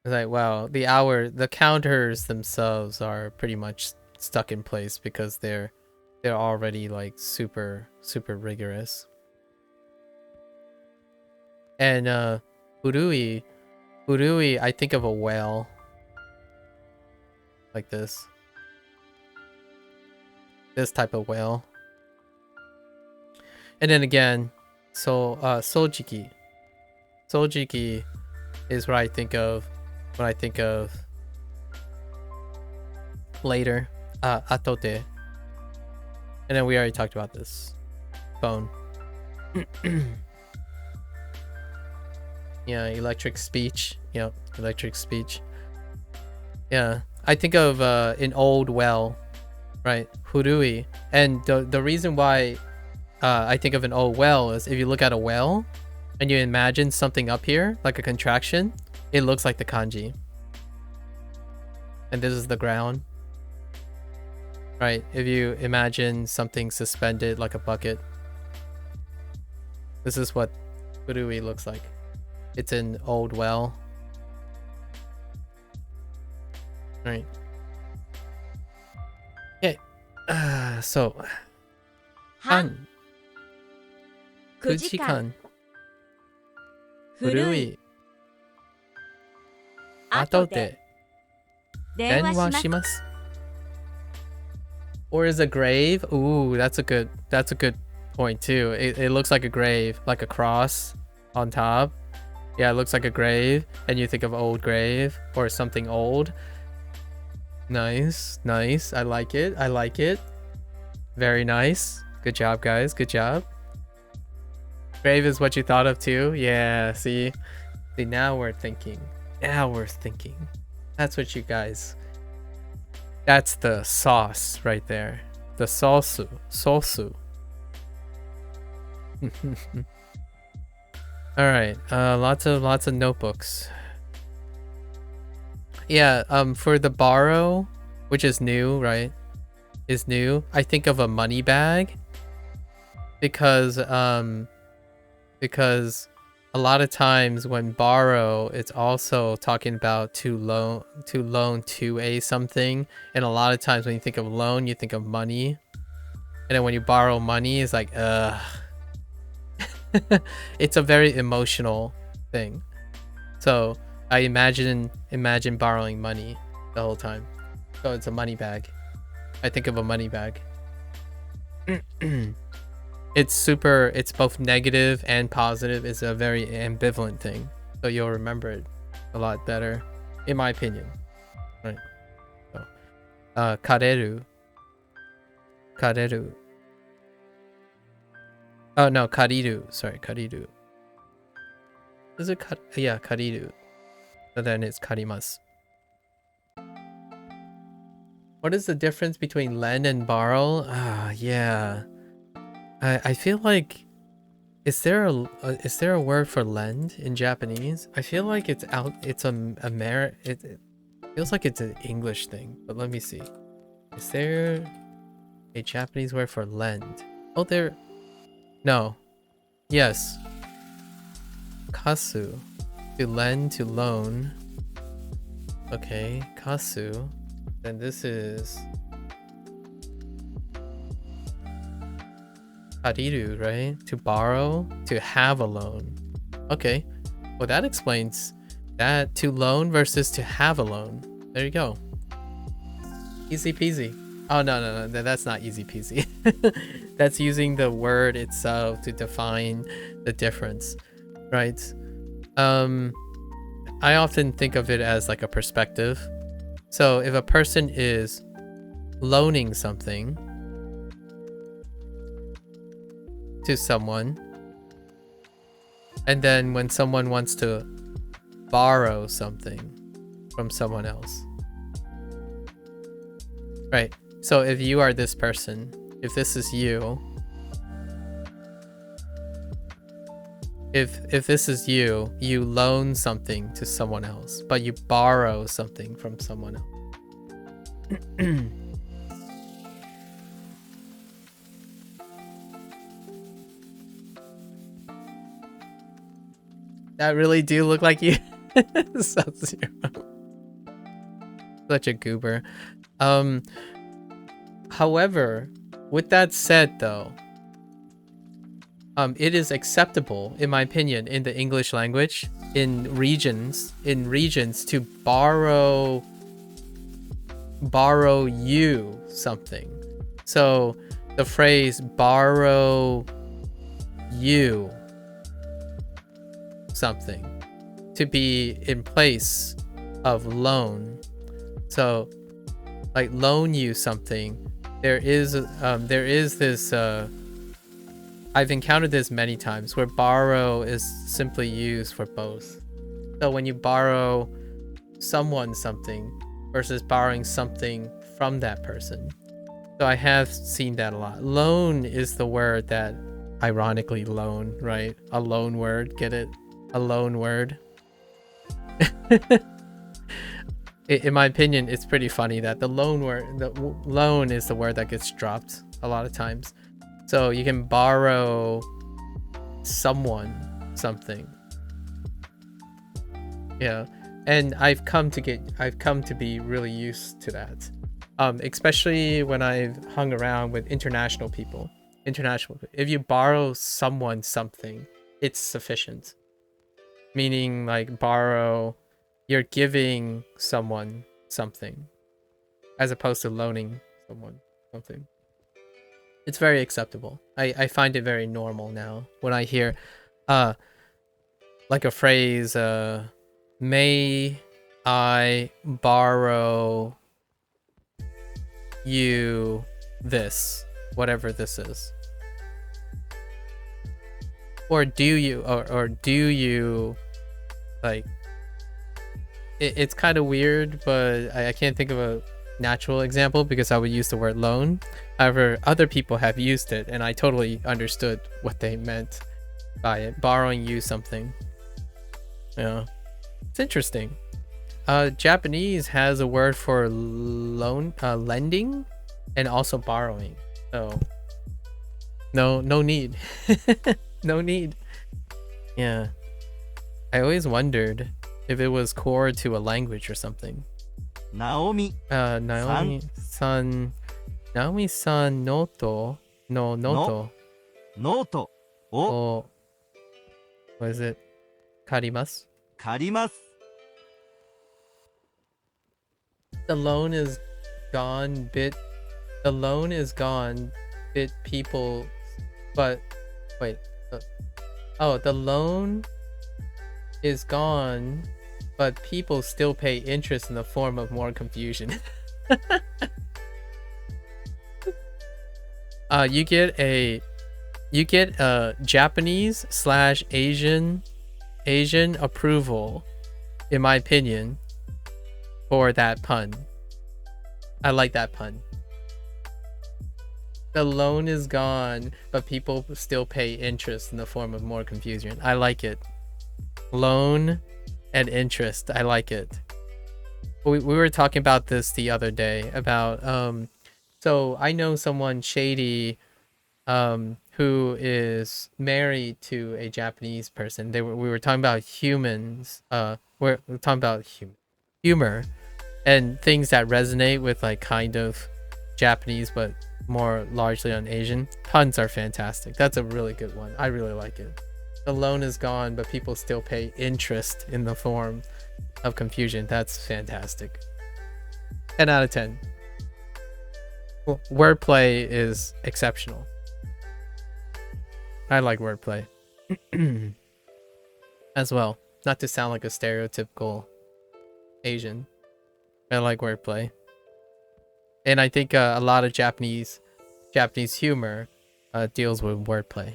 It's like, well, the counters themselves are pretty much stuck in place because they're already like super rigorous. And Furui, I think of a whale. Like this. This type of whale. And then again, so Sojiki. Sojiki is what I think of when I think of later. Atote. And then we already talked about this. Phone. Yeah, electric speech. Yep, electric speech. Yeah, I think of an old well, right? Hurui. And the reason why I think of an old well is if you look at a well and you imagine something up here, like a contraction, it looks like the kanji. And this is the ground. Right, if you imagine something suspended like a bucket. This is what Furui looks like. It's an old well. Right. Okay. So. 半 Han. 9時間 Kujikan. Furui. 後 Atote. で電話します。 Denwa shimasu. Or is a grave? Ooh, that's a good point too. It looks like a grave, like a cross on top. Yeah, it looks like a grave, and you think of old grave or something old. Nice. I like it. Very nice. Good job, guys. Good job. Grave is what you thought of too? Yeah, see, now we're thinking. That's what you guys... That's the sauce right there. The sauce. All right. Lots of notebooks. Yeah. For the borrow, which is new, right? Is new. I think of a money bag because a lot of times when borrow, it's also talking about to loan to a something, and a lot of times when you think of loan, you think of money, and then when you borrow money, it's like it's a very emotional thing. So I imagine borrowing money the whole time. So it's a money bag. I think of a money bag. It's both negative and positive. It's a very ambivalent thing. So you'll remember it a lot better, in my opinion. Right. So, kareru. Oh no, kariru. Sorry, kariru. Is it yeah, kariru. So then it's karimasu. What is the difference between lend and borrow? Yeah. I feel like is there a word for lend in Japanese? I feel like it's it feels like it's an English thing, but let me see. Is there a Japanese word for lend? Oh, no. Yes. Kasu. To lend, to loan. Okay, kasu. Then this is kariru, right? To borrow, to have a loan. Okay. Well, that explains that. To loan versus to have a loan. There you go. Easy peasy. Oh, no. That's not easy peasy. That's using the word itself to define the difference, right? I often think of it as like a perspective. So if a person is loaning something to someone, and then when someone wants to borrow something from someone else, right? So if you are this person, if this is you, if this is you, you loan something to someone else, but you borrow something from someone else. That really do look like you. Sub-Zero. Such a goober. However, with that said though, it is acceptable, in my opinion, in the English language, in regions to borrow you something. So the phrase borrow you something to be in place of loan. So like loan you something, there is this I've encountered this many times where borrow is simply used for both. So when you borrow someone something versus borrowing something from that person. So I have seen that a lot. Loan is the word that, ironically, loan, right? A loan word, get it? A loan word. In my opinion, it's pretty funny that the loan is the word that gets dropped a lot of times. So you can borrow someone something. Yeah. And I've come to be really used to that. Especially when I've hung around with international people. If you borrow someone something, it's sufficient. Meaning like borrow, you're giving someone something as opposed to loaning someone something. It's very acceptable. I find it very normal now when I hear like a phrase, may I borrow you this, whatever this is. Or do you, or do you, like, it's kind of weird, but I can't think of a natural example because I would use the word loan. However, other people have used it and I totally understood what they meant by it. Borrowing you something. Yeah. It's interesting. Japanese has a word for loan, lending, and also borrowing. So no need. No need. Yeah. I always wondered if it was core to a language or something. Naomi. Naomi-san noto no noto. Noto. O. What is it? Karimasu. Karimasu. The loan is gone bit. The loan is gone bit people. But wait. The loan is gone, but people still pay interest in the form of more confusion. You get a Japanese / Asian Asian approval, in my opinion, for that pun. I like that pun. The loan is gone, but people still pay interest in the form of more confusion. I like it. Loan and interest. I like it. We were talking about this the other day about so I know someone shady who is married to a Japanese person. We were talking about humans. We're talking about humor and things that resonate with like kind of Japanese but more largely on Asian. Puns are fantastic. That's a really good one. I really like it. The loan is gone, but people still pay interest in the form of confusion. That's fantastic. 10 out of 10. Wordplay is exceptional. I like wordplay as well. Not to sound like a stereotypical Asian. I like wordplay. And I think a lot of Japanese humor deals with wordplay.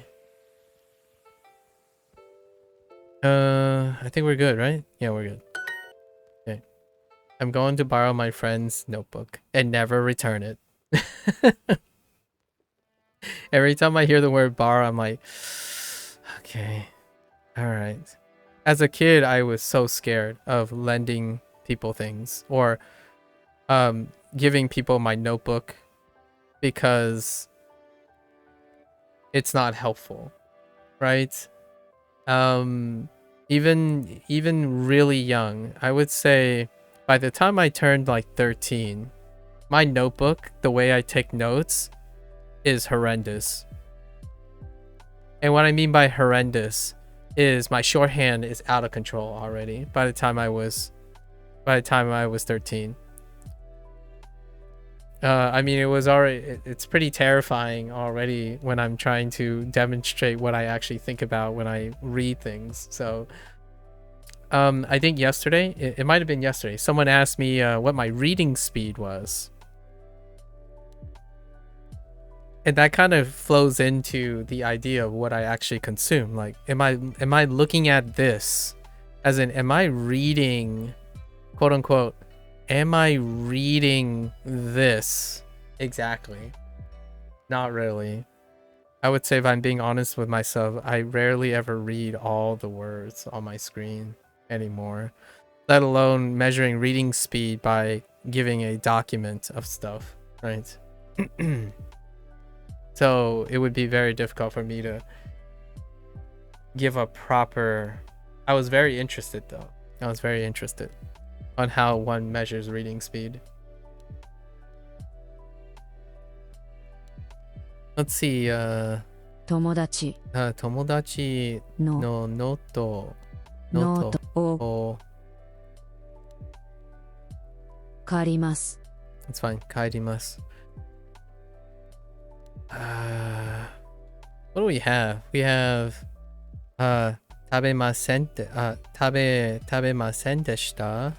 I think we're good, right? Yeah, we're good. Okay. I'm going to borrow my friend's notebook and never return it. Every time I hear the word borrow, I'm like, okay, all right. As a kid, I was so scared of lending people things or giving people my notebook because it's not helpful, right? Even really young, I would say by the time I turned like 13, my notebook, the way I take notes, is horrendous. And what I mean by horrendous is my shorthand is out of control already by the time I was 13. I mean, it's pretty terrifying already when I'm trying to demonstrate what I actually think about when I read things. So I think yesterday, it might have been yesterday, someone asked me what my reading speed was. And that kind of flows into the idea of what I actually consume. Like, am I looking at this? As in, am I reading, quote unquote, am I reading this exactly? Not really. I would say if I'm being honest with myself, I rarely ever read all the words on my screen anymore, let alone measuring reading speed by giving a document of stuff, right? So it would be very difficult for me to give a proper... I was very interested though. I was very interested on how one measures reading speed. Let's see, 友達 tomodachi の no noto ノートを を 借ります It's fine. Kairimasu. What do we have? We have tabemasen tabemasen deshita.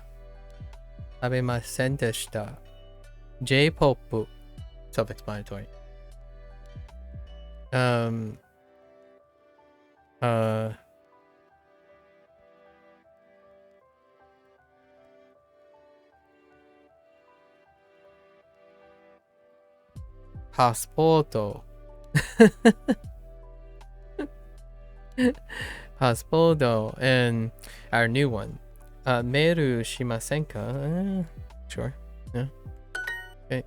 Tabemasen deshita. J-pop. Self-explanatory. Passporto. Passporto. And our new one. Meru shimasenka? Sure. Yeah. Okay.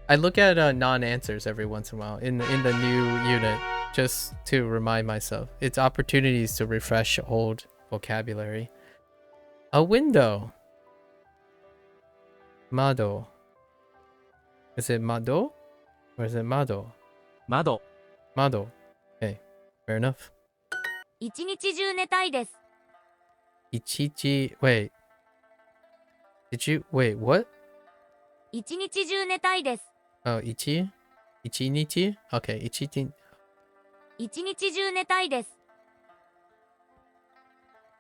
I look at non-answers every once in a while in the new unit just to remind myself. It's opportunities to refresh old vocabulary. A window. Mado. Is it Mado? Or is it Mado? 窓 Mado. Okay, fair enough. 一日中寝たいです。 Ichichi. Wait. Did you. Wait, what? 一日中寝たいです。 Oh, Ichi? Ichinichi? Okay, Ichiti. 一日中寝たいです。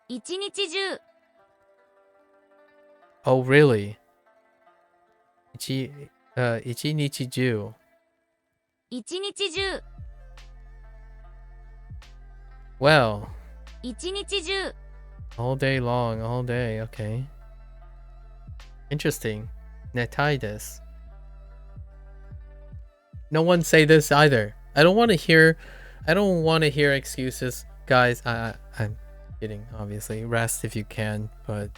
一日中 Oh, really? Ichinichiju. 一日中 Well, 一日中 all day long, all day. Okay. Interesting. Netai desu. No one say this either. I don't want to hear excuses. Guys, I'm kidding, obviously. Rest if you can, but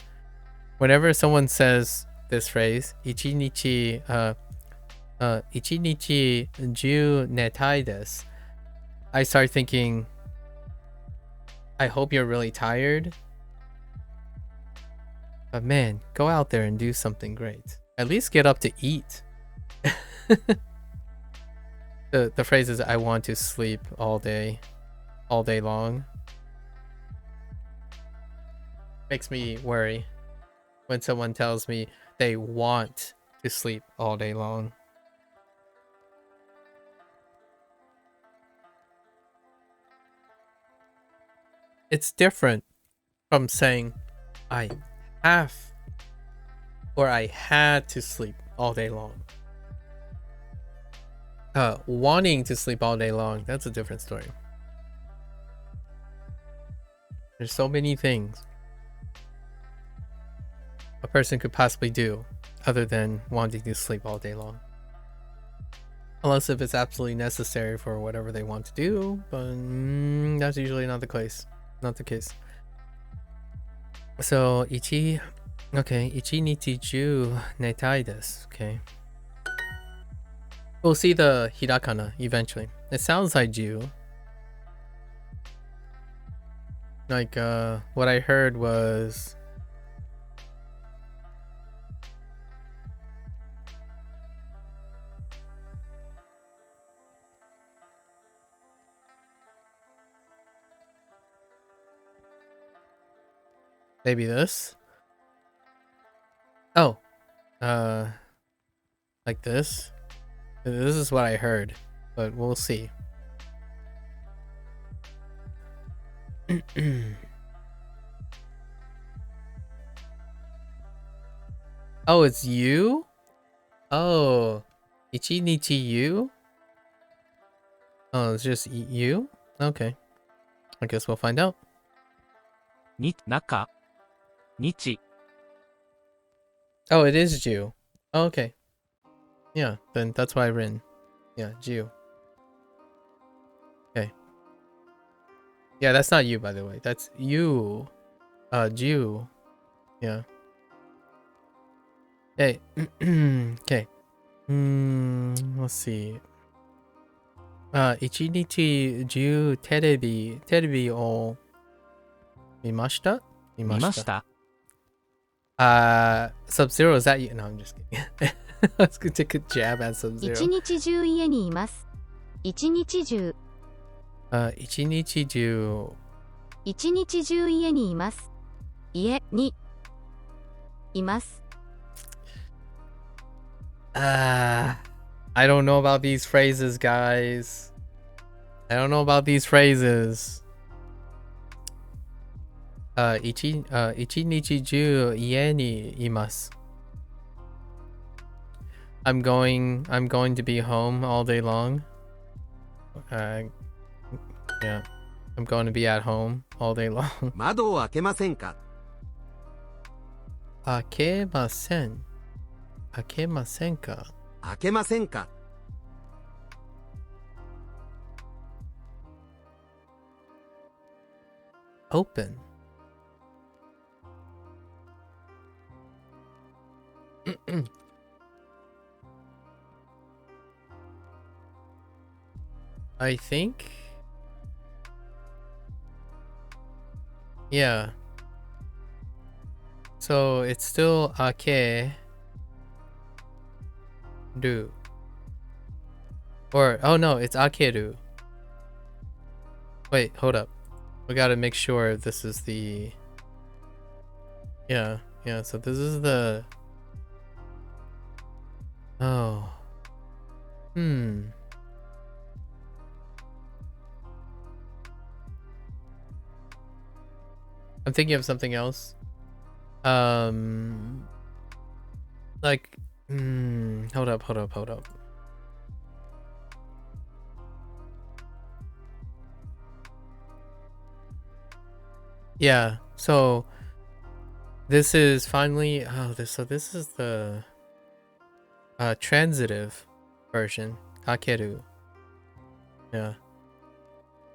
whenever someone says this phrase, ichinichi ju netai desu, I start thinking, I hope you're really tired. But man, go out there and do something great. At least get up to eat. The phrase is, I want to sleep all day long. Makes me worry when someone tells me they want to sleep all day long. It's different from saying I have or I had to sleep all day long. Wanting to sleep all day long, that's a different story. There's so many things a person could possibly do other than wanting to sleep all day long. Unless if it's absolutely necessary for whatever they want to do, but that's usually not the case. Not the case. So, ichi nichi ju netai desu. Okay. We'll see the hirakana eventually. It sounds like ju. Like, what I heard was... maybe this? Oh. Like this? This is what I heard, but we'll see. Oh, it's you? Oh. Ichinichi you? Oh, it's just you? Okay. I guess we'll find out. に、中、日、 Oh, it is Jew. Oh, okay. Yeah, then that's why I written. Yeah, Jew. Okay. Yeah, that's not you, by the way. That's you. Jew. Yeah. Hey. Okay. Let's see. Ichinichi Jew terebi o mimashita? 見ました Sub-Zero, is that you? No, I'm just kidding. Let's go take a jab at 一 Sub-Zero. 日中家にいます。一日中、 Ichinichi Jew. 一日中家にいます。家にいます。I don't know about these phrases, guys. I don't know about these phrases. Ichinichi ju ie ni imasu. I'm going to be home all day long. Yeah. I'm going to be at home all day long. 窓を開けませんか Akemasen. Akemasen ka? 開けませんか Open. I think. Yeah. So it's still ake do. Or oh no, it's akeru. Wait, hold up. We gotta make sure this is the... Yeah, so this is the... Oh. I'm thinking of something else. Like... Hold up. Yeah, so this is finally so this is the transitive version. Akeru. Yeah.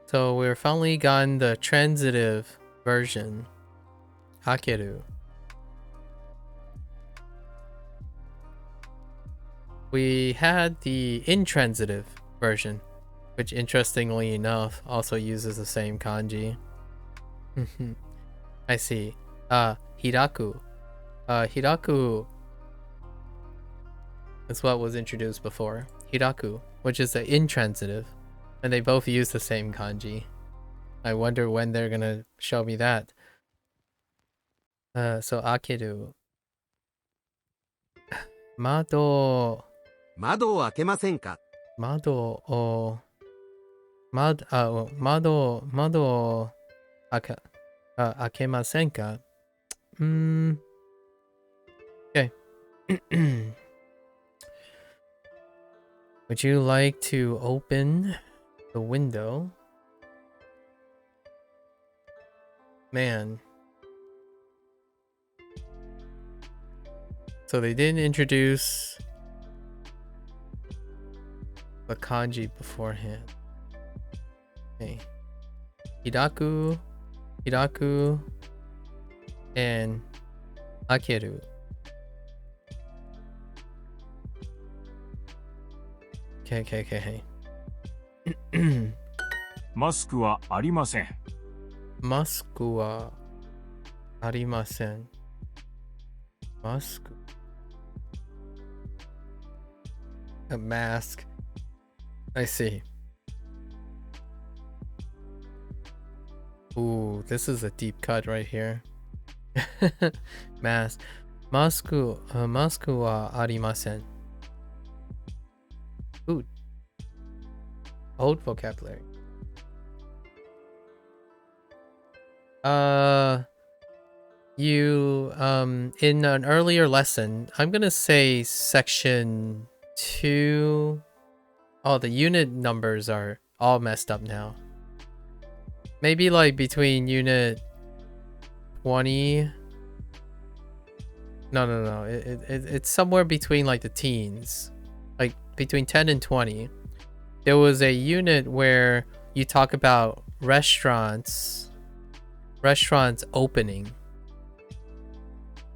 So we're finally gotten the transitive version. Akeru. We had the intransitive version, which interestingly enough also uses the same kanji. I see. Hiraku. Hiraku is what was introduced before. Hiraku, which is the intransitive. And they both use the same kanji. I wonder when they're gonna show me that. So akeru. Mado. 窓を開けませんか Mado o. Mado akemasen ka? Okay. Would you like to open the window? Man. So they didn't introduce the kanji beforehand. Okay. Hiraku, and akeru. Okay. マスクはありません。マスクはありません。マスク A mask. I see. Ooh, this is a deep cut right here. Mask. マスクはありません。Ooh. Old vocabulary. You in an earlier lesson, I'm gonna say section 2. Oh, the unit numbers are all messed up now. Maybe like between unit 20. No. It's somewhere between like the teens, like between 10 and 20. There was a unit where you talk about restaurants opening,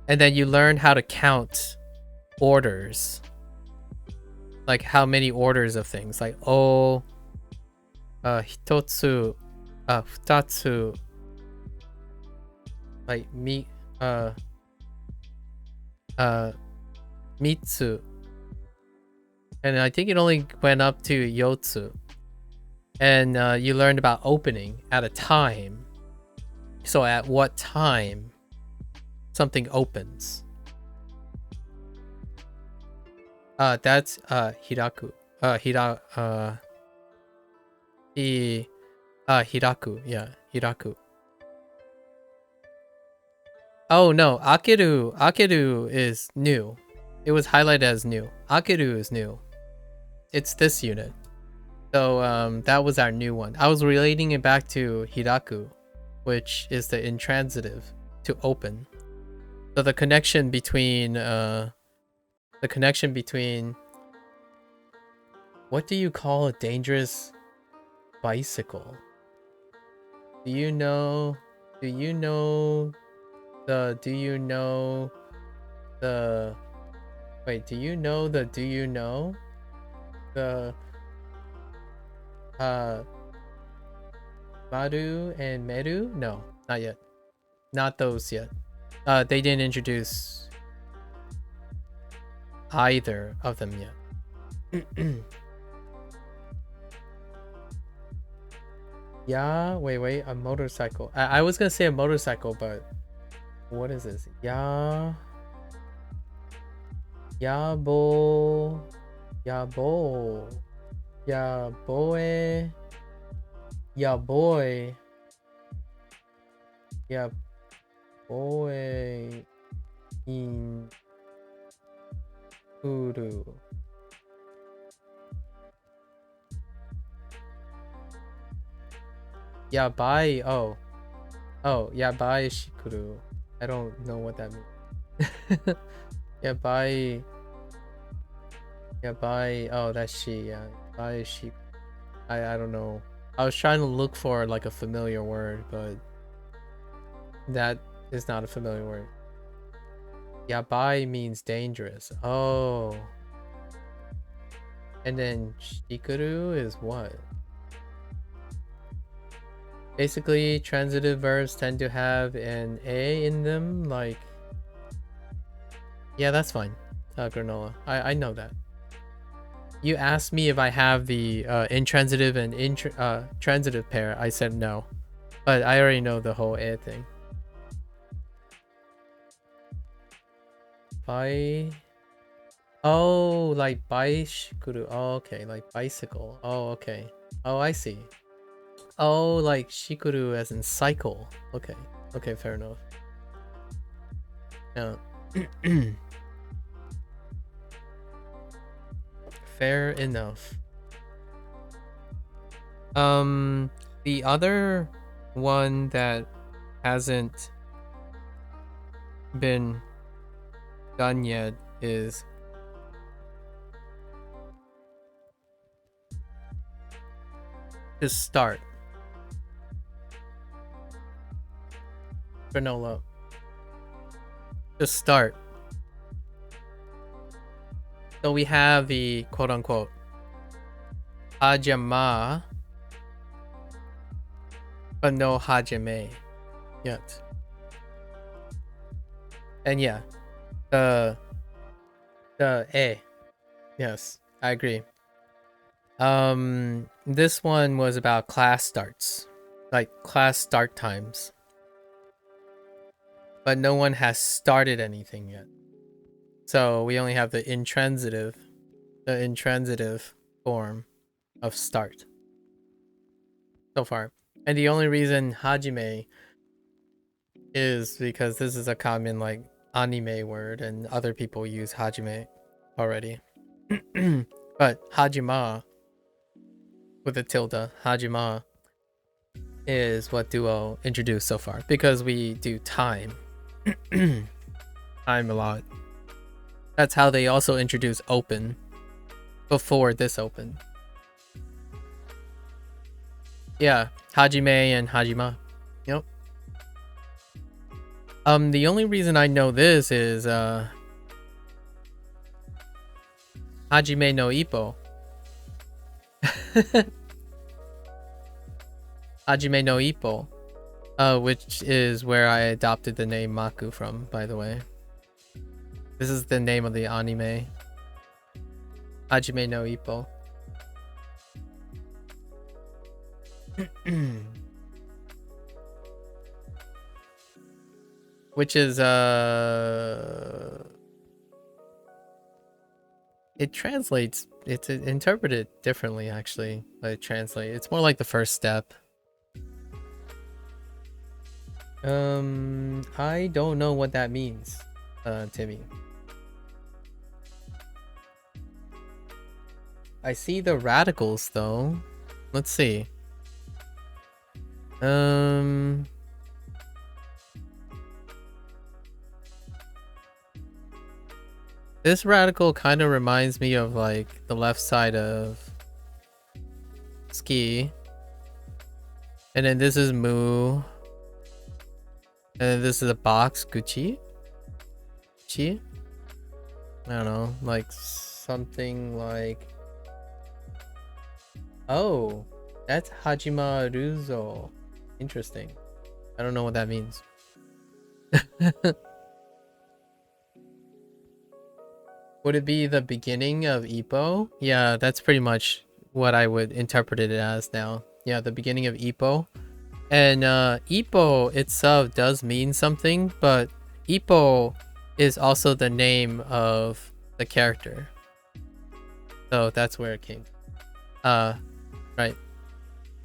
and then you learn how to count orders, like how many orders of things, like hitotsu, futatsu, like mitsu, and I think it only went up to yotsu. And you learned about opening at a time. So at what time something opens. That's hiraku. Hiraku. Yeah, hiraku. Oh no, akeru is new. It was highlighted as new. Akeru is new. It's this unit. So that was our new one. I was relating it back to hiraku, which is the intransitive, to open. So the connection between what do you call a dangerous bicycle? Do you know the Maru and Meru? No, not yet. Not those yet. They didn't introduce either of them yet. Yeah, wait, a motorcycle. I was gonna say a motorcycle, but what is this? Yaboe. Boy in Uru. Yeah, bye. Oh. Oh, yabai shikuru. I don't know what that means. Yabai. Yabai. Oh, that's she. Yeah. Yabai shi. I don't know. I was trying to look for like a familiar word, but that is not a familiar word. Yabai means dangerous. Oh. And then shikuru is what? Basically, transitive verbs tend to have an A in them, like... Yeah, that's fine. Granola. I know that. You asked me if I have the intransitive and transitive pair. I said no. But I already know the whole A thing. Bai... Oh, like baishikuru. Oh, okay. Like bicycle. Oh, okay. Oh, I see. Oh, like shikuru as in cycle. Okay. Okay, fair enough. Yeah. Fair enough. The other one that hasn't been done yet is to start. Granola. To start. So we have the quote unquote hajima, but no hajime yet. And yeah, the A. Yes, I agree. This one was about class starts, like class start times, but no one has started anything yet. So we only have the intransitive form of start so far. And the only reason hajime is because this is a common like anime word and other people use hajime already. But hajima with a tilde, hajima, is what Duo introduced so far because we do time. Time a lot. That's how they also introduced open before this open. Yeah, hajime and hajima. Yep. The only reason I know this is hajime no ippo. Hajime no ippo, which is where I adopted the name MAKU from, by the way. This is the name of the anime. Hajime no ippo. Which is it translates, it's interpreted differently actually. It's more like the first step. I don't know what that means, Timmy. I see the radicals though. Let's see. This radical kind of reminds me of like the left side of ski. And then this is mu. And then this is a box, Gucci. Chi? I don't know, like something like... Oh, that's Hajima Ruzo. Interesting. I don't know what that means. Would it be the beginning of Ippo? Yeah, that's pretty much what I would interpret it as now. Yeah, the beginning of Ippo. And Ippo itself does mean something, but Ippo is also the name of the character. So that's where it came. Right.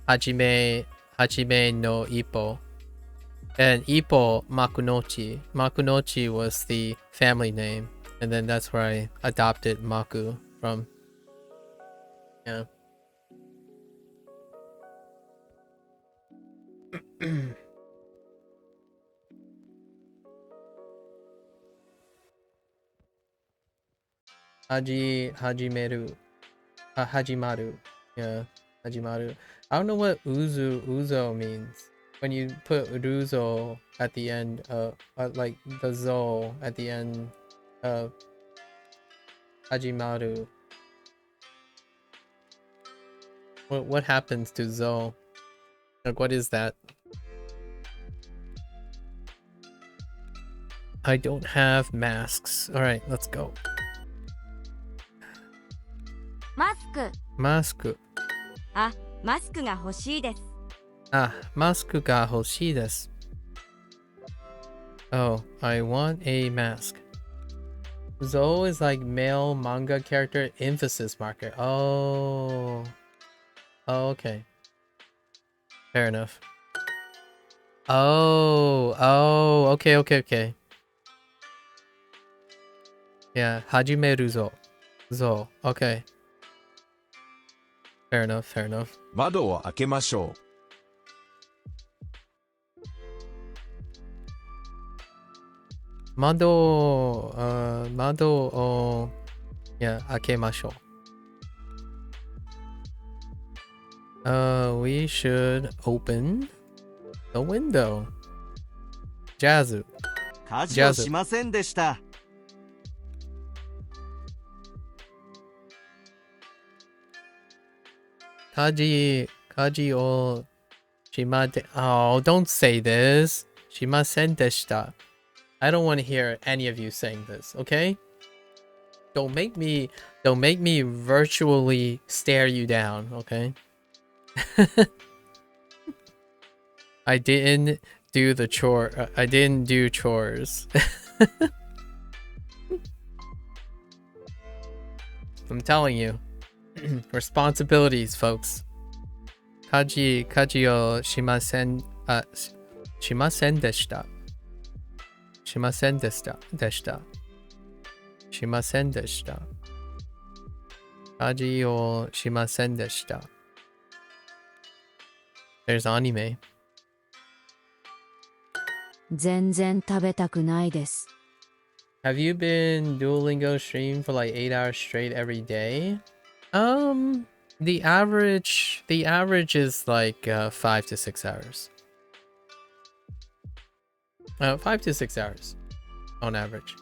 Hajime no Ippo. And Ippo Makunochi. Makunochi was the family name. And then that's where I adopted Maku from. Yeah. Hajimeru. Hajimaru. Yeah, Hajimaru. I don't know what uzo means. When you put ruzo at the end, like the zo at the end of Hajimaru. What happens to zo? Like, what is that? I don't have masks. All right, let's go. マスク Mask. あ、マスクが欲しいです。 Ah, mask ga hoshii desu. Oh, I want a mask. Zo is like male manga character emphasis marker. Oh. Oh, okay. Fair enough. Oh, okay. Yeah, hajimeru zo. Zo, okay. Fair enough. 窓を開けましょう。窓を yeah, 開けましょう。We should open the window. Jazz. 家事をしませんでした。家事をしまで Oh, don't say this. しませんでした。I don't want to hear any of you saying this, okay? Don't make me virtually stare you down, okay? I didn't do the chore. I didn't do chores. I'm telling you. Responsibilities, folks. Kaji o shimasen deshita. Shimasen deshita. Kaji o shimasen deshita. There's anime. 全然食べたくないです。 Have you been Duolingo stream for like 8 hours straight every day? The average is like 5 to 6 hours. 5 to 6 hours on average.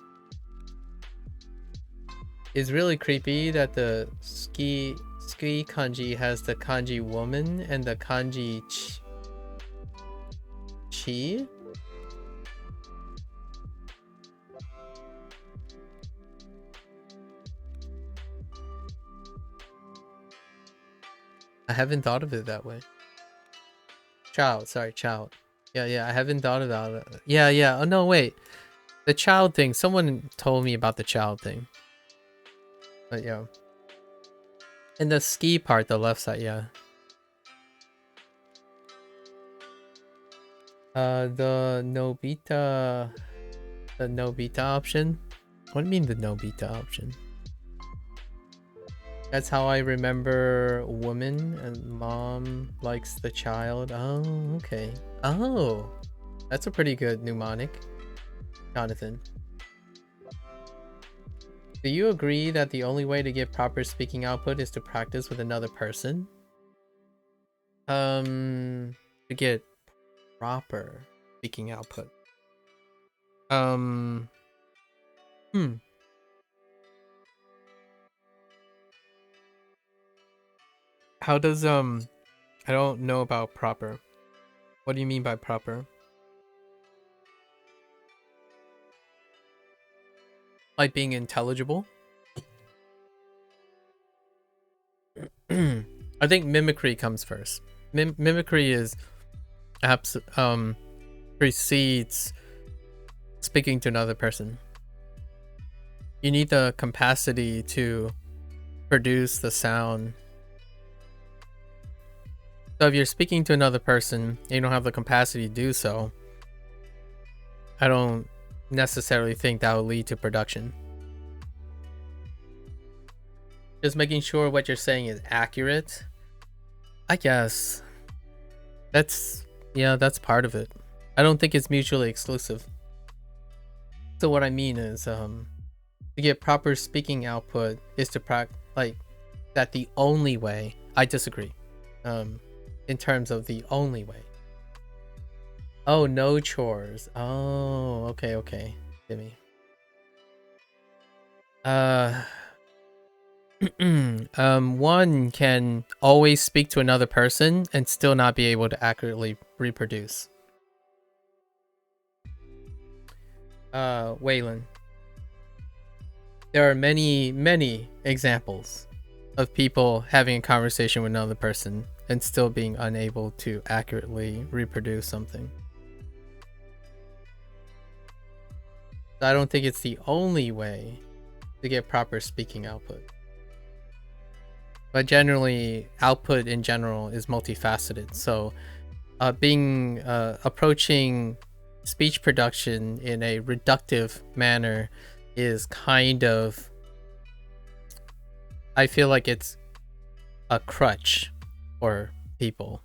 It's really creepy that the ski kanji has the kanji woman and the kanji chi. I haven't thought of it that way. Child. Yeah, I haven't thought about it. Yeah. Oh, no, wait. The child thing. Someone told me about the child thing. But yeah. And the ski part, the left side, yeah. The Nobita option? What do you mean the Nobita option? That's how I remember woman and mom likes the child. Oh, okay. Oh, that's a pretty good mnemonic. Jonathan. Do you agree that the only way to get proper speaking output is to practice with another person? To get proper speaking output. How does I don't know about proper. What do you mean by proper? Like being intelligible? I think mimicry comes first. Mimicry is precedes speaking to another person. You need the capacity to produce the sound. So if you're speaking to another person and you don't have the capacity to do so, I don't necessarily think that will lead to production. Just making sure what you're saying is accurate, I guess. That's part of it. I don't think it's mutually exclusive. So what I mean is, to get proper speaking output is to like that the only way. I disagree. In terms of the only way. Oh, no chores. Oh, okay. Give me. One can always speak to another person and still not be able to accurately reproduce. Waylon. There are many examples of people having a conversation with another person and still being unable to accurately reproduce something. I don't think it's the only way to get proper speaking output. But generally, output in general is multifaceted. So approaching speech production in a reductive manner is kind of, I feel like it's a crutch for people.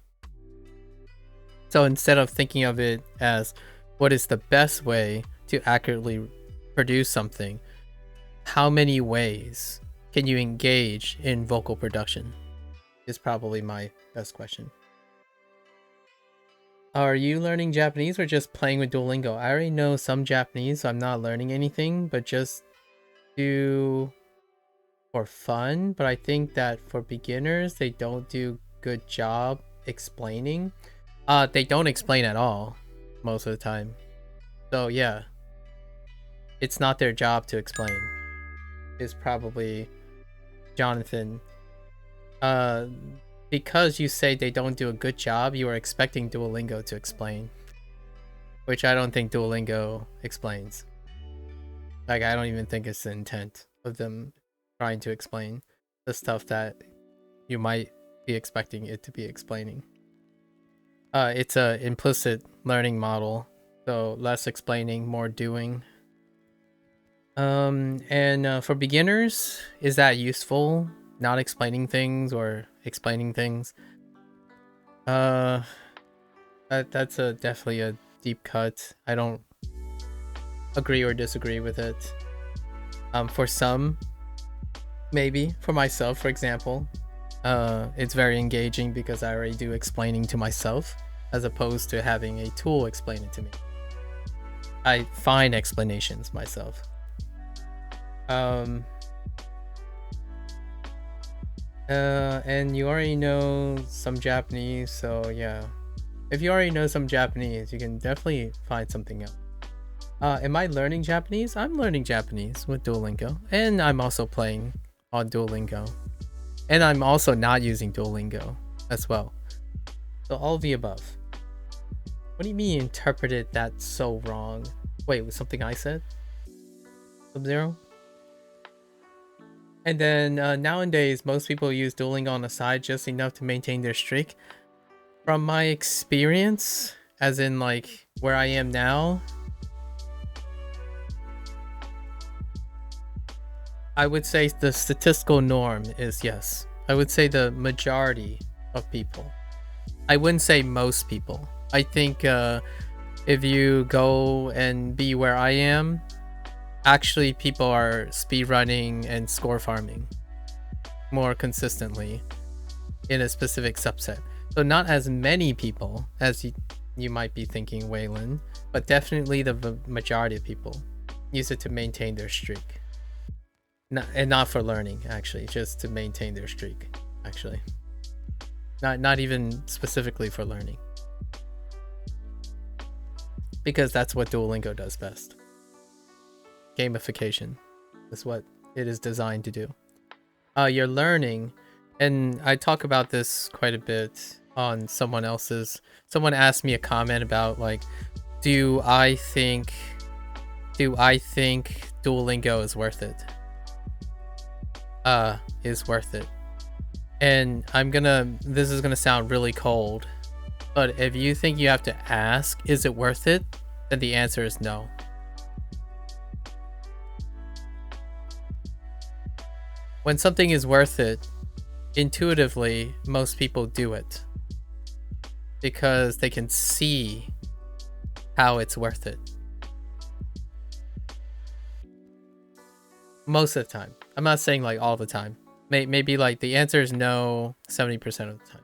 So instead of thinking of it as what is the best way to accurately produce something, how many ways can you engage in vocal production is probably my best question. Are you learning Japanese or just playing with Duolingo? I already know some Japanese, so I'm not learning anything, but just do for fun. But I think that for beginners, they don't do good job explaining. They don't explain at all most of the time. So yeah, it's not their job to explain. It's probably Jonathan. Because you say they don't do a good job, you are expecting Duolingo to explain, which I don't think Duolingo explains. Like, I don't even think it's the intent of them trying to explain the stuff that you might be expecting it to be explaining. It's a implicit learning model, so less explaining, more doing. And for beginners, is that useful? Not explaining things or explaining things? That's definitely a deep cut. I don't agree or disagree with it. For some, maybe. For myself, for example, it's very engaging because I already do explaining to myself as opposed to having a tool explain it to me. I find explanations myself. And you already know some Japanese, so yeah. If you already know some Japanese, you can definitely find something else. Am I learning Japanese? I'm learning Japanese with Duolingo, and I'm also playing on Duolingo. And I'm also not using Duolingo as well. So all of the above. What do you mean you interpreted that so wrong? Wait, was something I said? Sub-Zero? And then nowadays, most people use Duolingo on the side just enough to maintain their streak. From my experience, as in like where I am now, I would say the statistical norm is yes. I would say the majority of people. I wouldn't say most people. I think if you go and be where I am, actually people are speedrunning and score farming more consistently in a specific subset. So not as many people as you might be thinking, Waylon, but definitely the majority of people use it to maintain their streak. And not for learning, actually, just to maintain their streak, actually. Not even specifically for learning. Because that's what Duolingo does best. Gamification is what it is designed to do. You're learning, and I talk about this quite a bit on someone asked me a comment about like, do I think Duolingo is worth it? Is worth it. And this is gonna sound really cold, but if you think you have to ask, is it worth it? Then the answer is no. When something is worth it, intuitively, most people do it because they can see how it's worth it. Most of the time. I'm not saying like all the time. Maybe like the answer is no 70% of the time.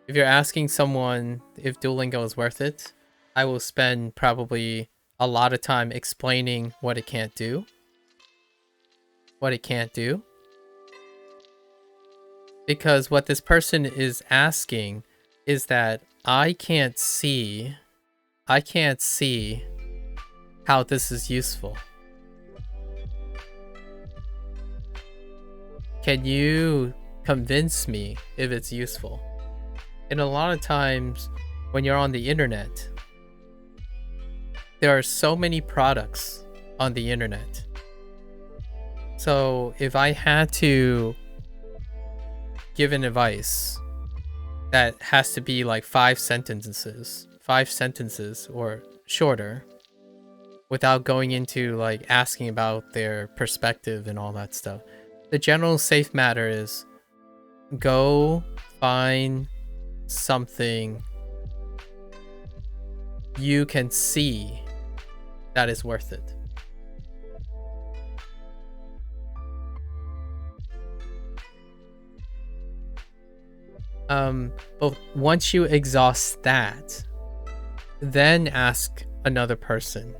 If you're asking someone if Duolingo is worth it, I will spend probably a lot of time explaining what it can't do. What it can't do. Because what this person is asking is that I can't see how this is useful. Can you convince me if it's useful? And a lot of times when you're on the internet, there are so many products on the internet. So if I had to give an advice that has to be like 5 sentences or shorter, without going into like asking about their perspective and all that stuff, the general safe matter is go find something you can see that is worth it. But once you exhaust that, then ask another person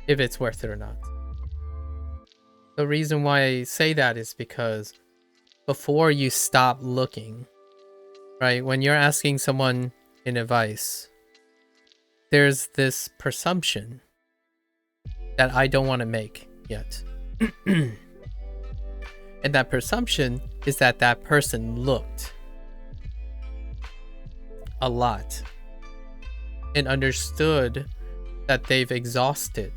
if it's worth it or not. The reason why I say that is because before you stop looking, right? When you're asking someone an advice, there's this presumption that I don't want to make yet. And that presumption is that that person looked a lot and understood that they've exhausted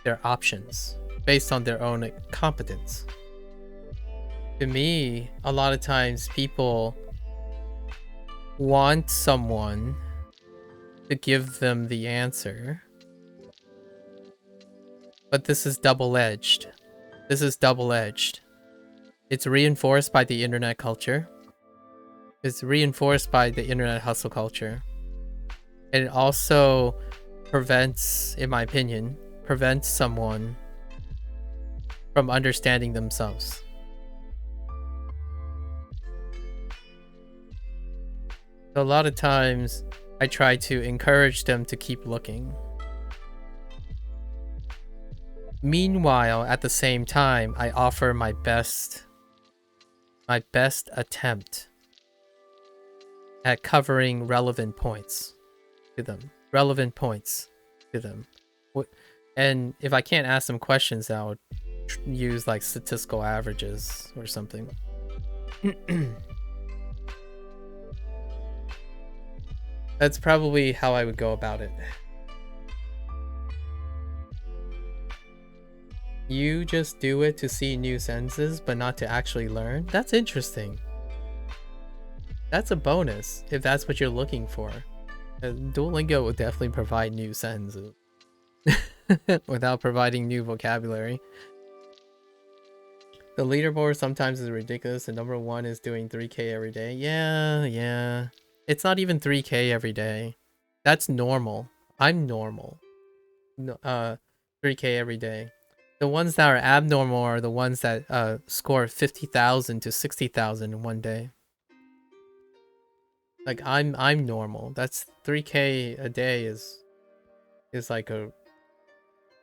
their options based on their own competence. To me, a lot of times people want someone to give them the answer, but this is double-edged. This is double-edged. It's reinforced by the internet culture. It's reinforced by the internet hustle culture. And it also prevents, in my opinion, prevents someone from understanding themselves. So a lot of times I try to encourage them to keep looking. Meanwhile, at the same time, I offer my best attempt at covering relevant points to them. And if I can't ask them questions, I would use like statistical averages or something. That's probably how I would go about it. You just do it to see new sentences, but not to actually learn? That's interesting. That's a bonus, if that's what you're looking for. Duolingo will definitely provide new sentences. Without providing new vocabulary. The leaderboard sometimes is ridiculous. The number 1 is doing 3K every day. Yeah. It's not even 3K every day. That's normal. I'm normal. 3K every day. The ones that are abnormal are the ones that score 50,000 to 60,000 in one day. Like I'm normal. That's 3K a day is like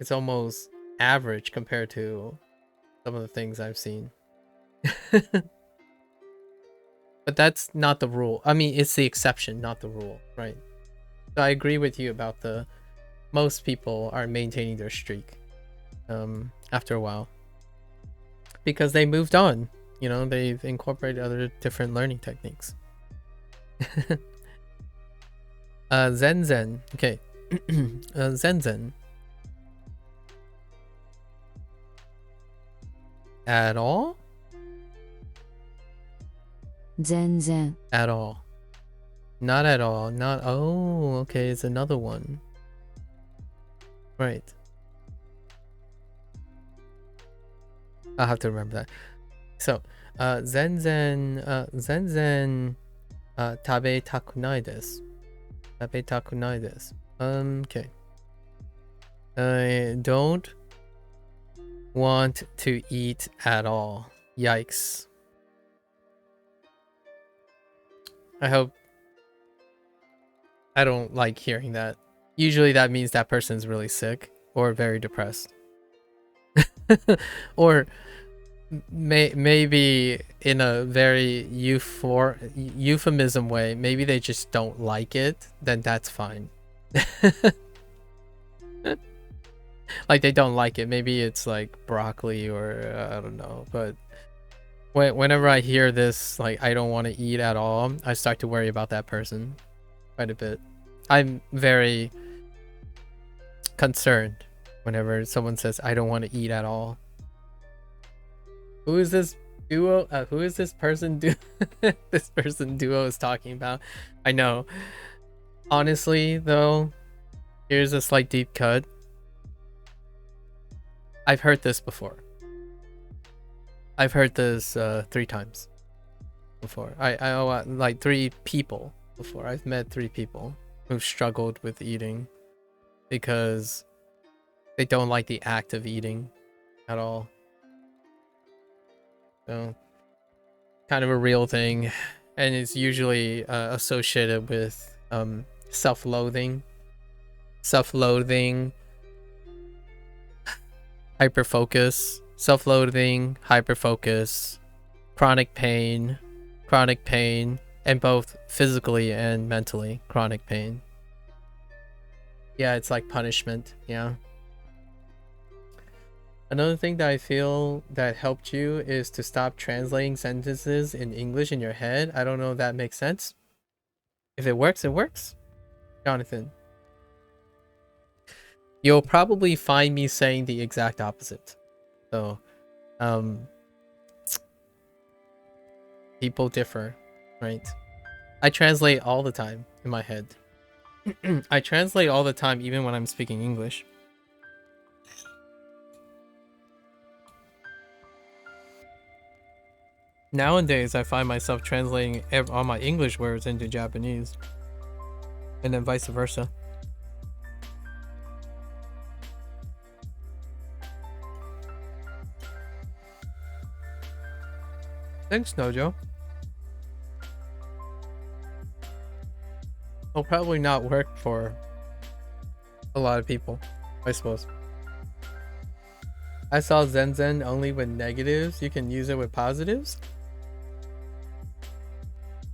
it's almost average compared to some of the things I've seen. But that's not the rule. I mean, it's the exception, not the rule, right? So I agree with you about most people are maintaining their streak after a while. Because they moved on, you know, they've incorporated other different learning techniques. Zen. Okay. Zen. At all? 全然 At all. Not at all. Not. Oh, okay. It's another one. Right. I'll have to remember that. So, 全然 食べたくないです。食べたくないです。Okay. Don't want to eat at all. Yikes. I hope I don't like hearing that. Usually that means that person's really sick or very depressed. Or maybe in a very euphemism way, maybe they just don't like it, then that's fine. Like they don't like it. Maybe it's like broccoli or I don't know. But whenever I hear this, like I don't want to eat at all, I start to worry about that person quite a bit. I'm very concerned whenever someone says I don't want to eat at all. Who is this duo? Who is this person? This person duo is talking about. I know. Honestly, though, here's a slight deep cut. I've heard this before. I've heard this 3 times before. I like 3 people before. I've met 3 people who've struggled with eating because they don't like the act of eating at all. So, kind of a real thing, and it's usually associated with self-loathing, hyperfocus, self-loathing, hyperfocus, chronic pain, and both physically and mentally chronic pain. Yeah, it's like punishment. Yeah. Another thing that I feel that helped you is to stop translating sentences in English in your head. I don't know if that makes sense. If it works, it works. Jonathan. You'll probably find me saying the exact opposite. So, people differ, right? I translate all the time in my head. I translate all the time, even when I'm speaking English. Nowadays, I find myself translating all my English words into Japanese, and then vice versa. Thanks, Nojo. It'll probably not work for a lot of people, I suppose. I saw Zen only with negatives. You can use it with positives?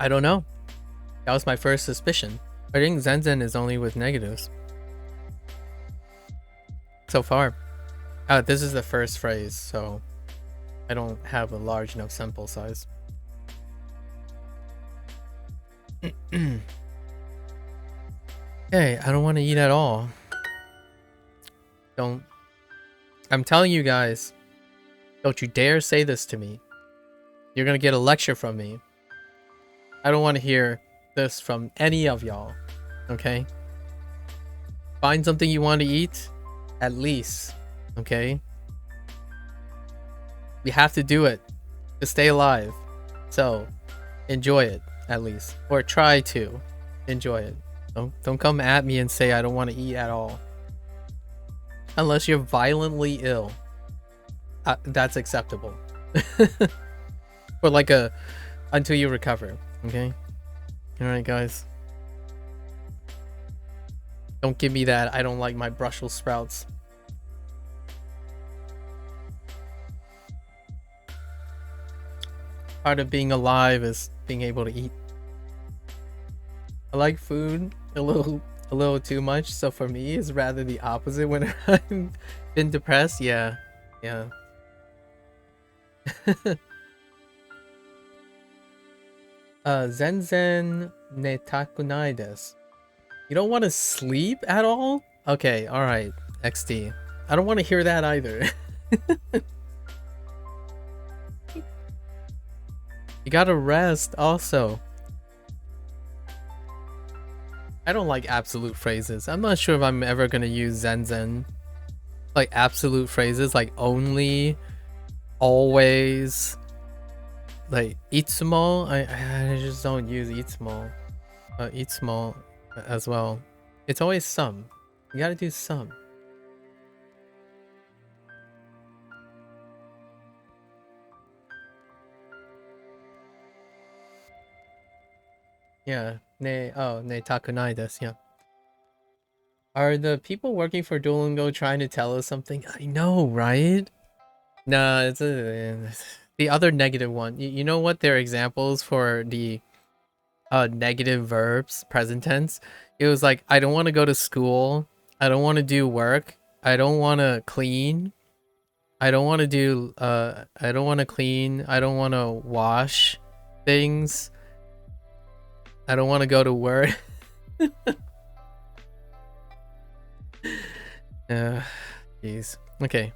I don't know. That was my first suspicion. I think Zen is only with negatives. So far. This is the first phrase, so I don't have a large enough sample size. Hey, I don't want to eat at all. Don't. I'm telling you guys, don't you dare say this to me. You're gonna get a lecture from me. I don't want to hear this from any of y'all, okay? Find something you want to eat, at least, okay? You have to do it to stay alive. So, enjoy it, at least. Or try to enjoy it. Don't come at me and say I don't want to eat at all. Unless you're violently ill. That's acceptable. Or like until you recover. Okay? Alright, guys. Don't give me that. I don't like my Brussels sprouts. Part of being alive is being able to eat. I like food a little too much, so for me it's rather the opposite when I'm been depressed. Yeah. Zenzen netakunai desu. You don't want to sleep at all? Okay, alright, XD. I don't want to hear that either. You gotta rest also. I don't like absolute phrases. I'm not sure if I'm ever gonna use Zen. Like absolute phrases, like only, always, like itsumo. I just don't use itsumo. Itsumo as well. It's always some. You gotta do some. Yeah. Ne takunai desu. Yeah. Are the people working for Duolingo trying to tell us something? I know, right? No, it's the other negative one. You know what their examples for the negative verbs, present tense? It was like, I don't want to go to school. I don't want to do work. I don't want to clean. I don't want to do I don't want to clean. I don't want to wash things. I don't want to go to work. Jeez. Okay.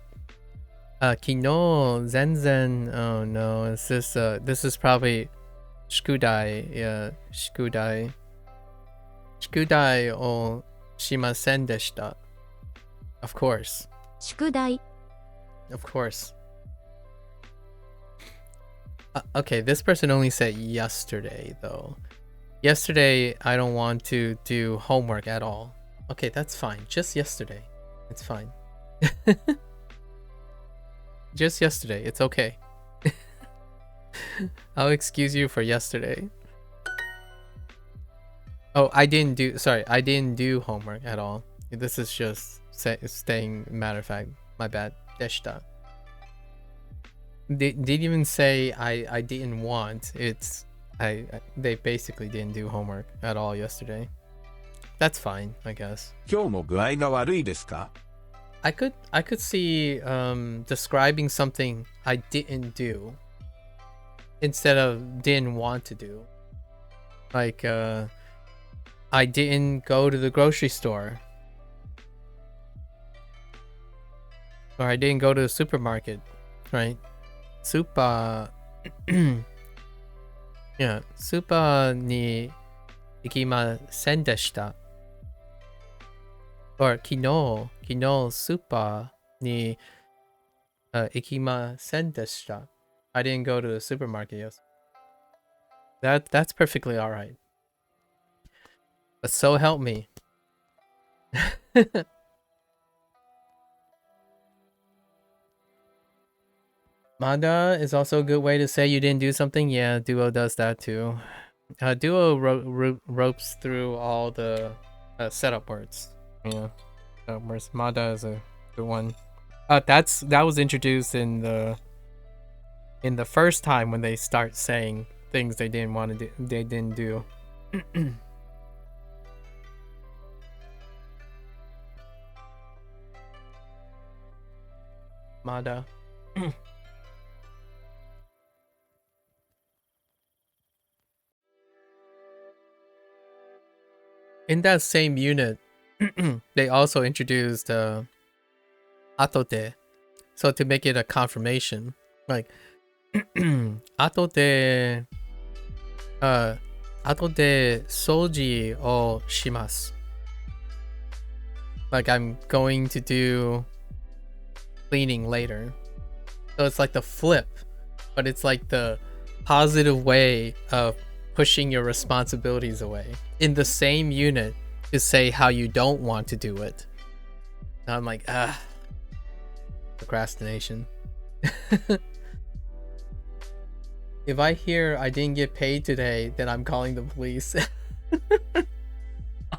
Kino zenzen. Oh no, is this is probably shikudai. Yeah, shikudai. Shikudai o shimasen deshita. Of course. 宿題 Of course. Okay, this person only said yesterday though. Yesterday, I don't want to do homework at all. Okay, that's fine. Just yesterday. It's fine. Just yesterday. It's okay. I'll excuse you for yesterday. Oh, I didn't do homework at all. This is just staying matter of fact. My bad. Deshita. They didn't even say I didn't want. It's they basically didn't do homework at all yesterday. That's fine, I guess. 今日も具合が悪いですか I could see describing something I didn't do instead of didn't want to do. Like I didn't go to the grocery store. Or I didn't go to the supermarket, right? Super yeah, super ni ikimasen deshita. Or kino super ni ikimasen deshita. I didn't go to the supermarket yesterday. That's perfectly all right. But so help me. Mada is also a good way to say you didn't do something. Yeah, Duo does that too. Duo ropes through all the setup words. Yeah, setup words. Mada is a good one. That was introduced in the first time when they start saying things they didn't want to do. They didn't do. Mada. In that same unit, they also introduced atote. So to make it a confirmation, like atote soji o shimasu. Like I'm going to do cleaning later. So it's like the flip, but it's like the positive way of pushing your responsibilities away. In the same unit to say how you don't want to do it. And I'm like, procrastination. If I hear I didn't get paid today, then I'm calling the police.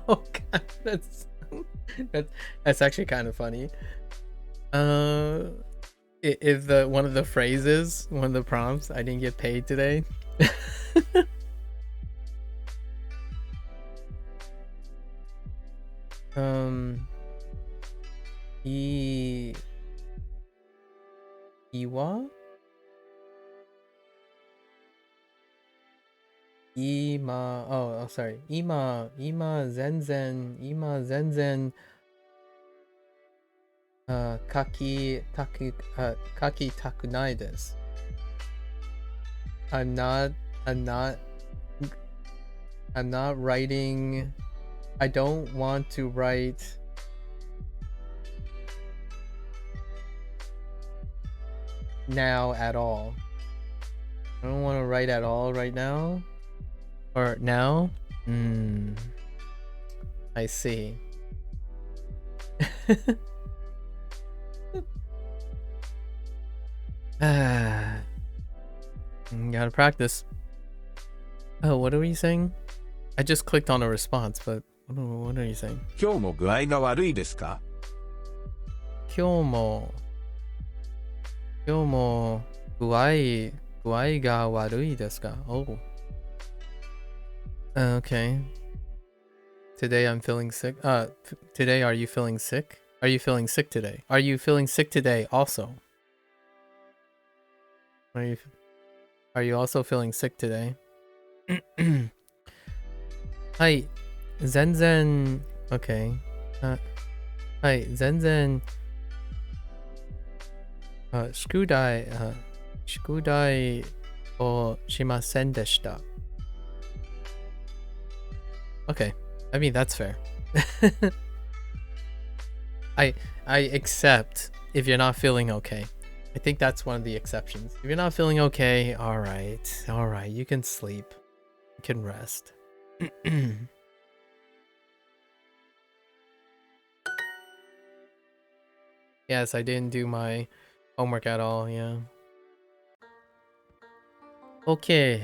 Oh god, that's actually kind of funny. If one of the phrases, one of the prompts, I didn't get paid today. Iwa? Sorry. Ima zenzen kaki takunai desu. I'm not writing. I don't want to write now at all. I don't want to write at all right now. Or now? I see. Gotta practice. Oh, what are we saying? I just clicked on a response, but what are you saying? 今日も具合が悪いですか？今日も具合が悪いですか? Oh. Okay. Today I'm feeling sick. Today are you feeling sick? Are you feeling sick today? Are you feeling sick today also? Are you also feeling sick today? はい。全然 Okay. はい。全然宿題をしませんでした。Okay. I mean, that's fair. I accept if you're not feeling okay. I think that's one of the exceptions. If you're not feeling okay, all right, you can sleep. You can rest. Yes, I didn't do my homework at all, yeah. Okay.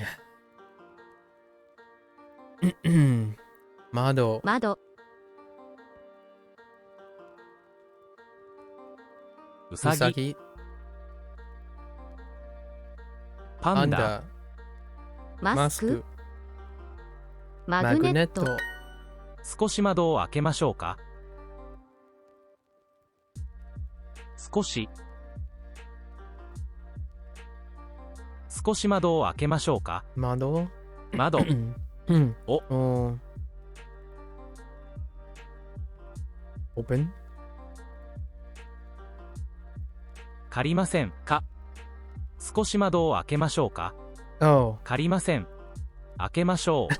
窓うさぎ、うさぎパンダ、マスクマグネット少し窓を開けましょうか。少し窓を開けましょうか。窓お、Open 借りませんか。少し窓を開けましょうか。Oh. 借りません。開けましょう。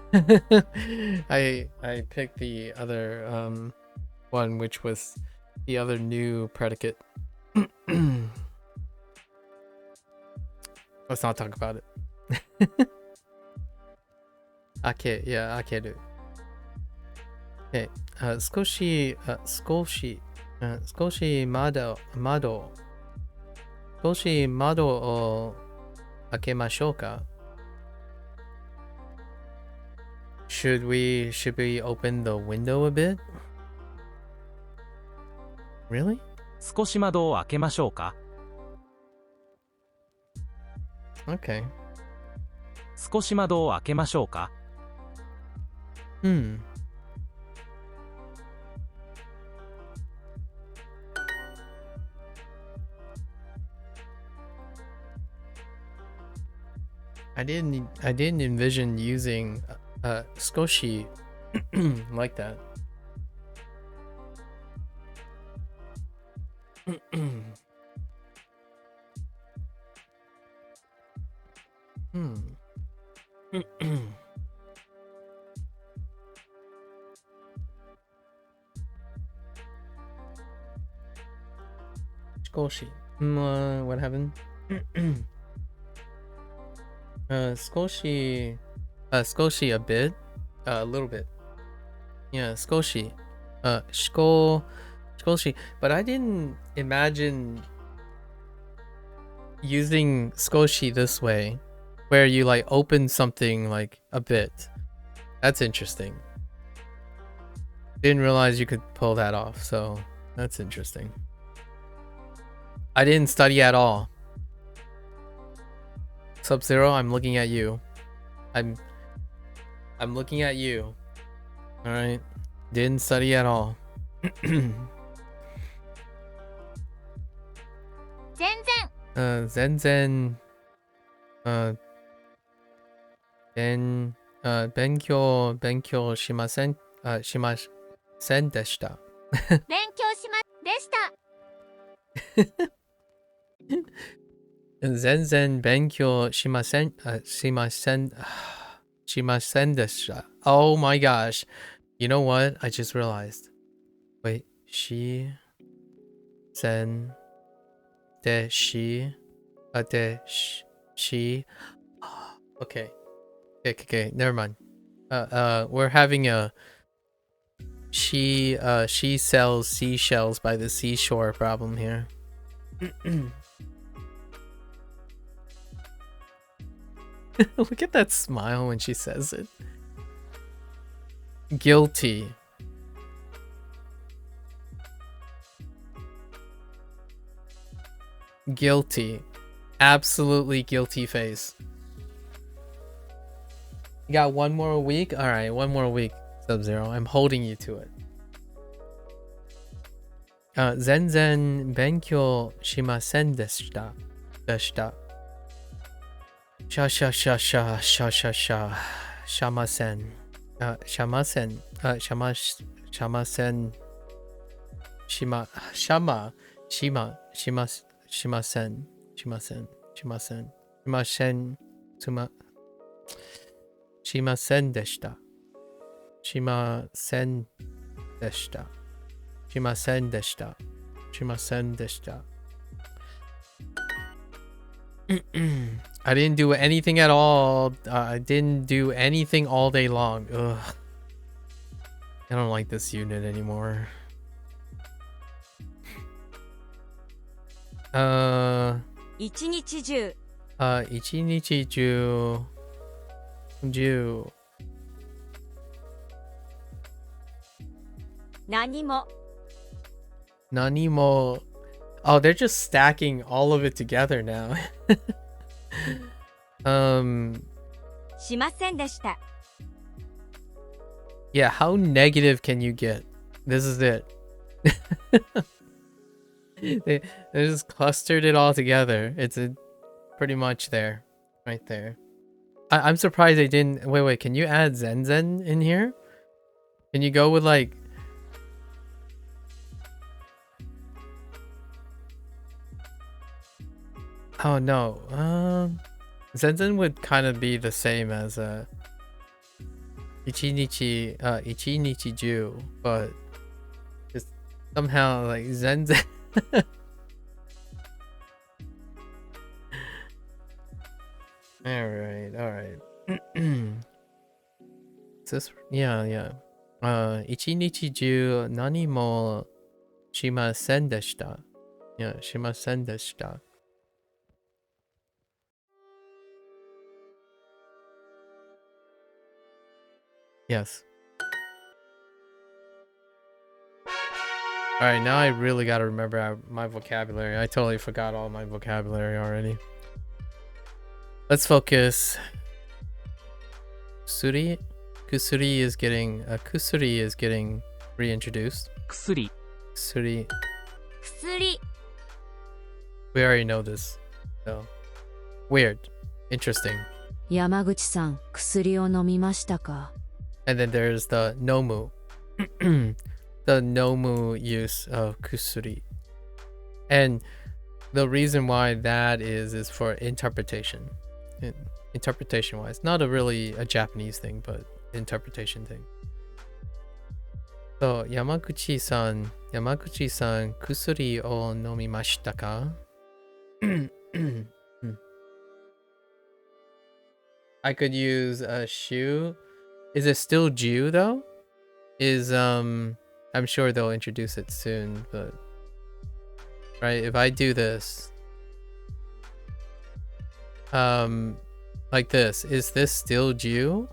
I picked the other one, which was the other new predicate. Let's not talk about it. I can't do it. Okay. 少し窓を開けましょうか。Should we open the window a bit? Really? 少し窓を開けましょうか。Okay. 少し窓を開けましょうか。I didn't envision using skoshi like that. Skoshi. What happened? Skoshi a bit, a little bit. Yeah, skoshi. Skoshi. But I didn't imagine using skoshi this way, where you like open something like a bit. That's interesting. Didn't realize you could pull that off, so that's interesting. I didn't study at all. Sub-Zero, I'm looking at you. I'm looking at you. All right. Didn't study at all. 全然勉強しませんでした。勉強しまでした。全然勉強しませんでした。Oh my gosh. You know what? I just realized. Wait, she Okay, never mind. We're having a she sells seashells by the seashore problem here. Look at that smile when she says it. Guilty. Guilty. Absolutely guilty face. You got one more week? Alright, one more week, Sub-Zero. I'm holding you to it. Zenzen benkyou shimasen deshita. Shamasen. Shamasen. Shimasen deshita. I didn't do anything at all. I didn't do anything all day long. Ugh. I don't like this unit anymore. 一日中一日中何も Nanimo. Oh, they're just stacking all of it together now. しませんでした。 Yeah, how negative can you get? This is it. they just clustered it all together. It's pretty much there. Right there. I'm surprised they didn't... Wait, can you add Zenzen in here? Can you go with like... Oh no. Zenzen would kind of be the same as Ichinichi Ju, but just somehow like Zenzen. Alright. Is this? Yeah. Ichinichi Ju nani mo shimasen deshita. Yeah, shimasen deshita. Yes. Alright, now I really gotta remember my vocabulary. I totally forgot all my vocabulary already. Let's focus. Kusuri is getting reintroduced. 薬 Kusuri. 薬 We already know this. So weird. Interesting. 山口さん、薬を飲みましたか？ And then there's the nomu. The nomu use of kusuri. And the reason why that is for interpretation. Interpretation wise. Not really a Japanese thing, but interpretation thing. So Yamaguchi-san, kusuri o nomimashita ka? I could use a shoe. Is it still Jew though? I'm sure they'll introduce it soon, but right, if I do this like this, is this still Jew?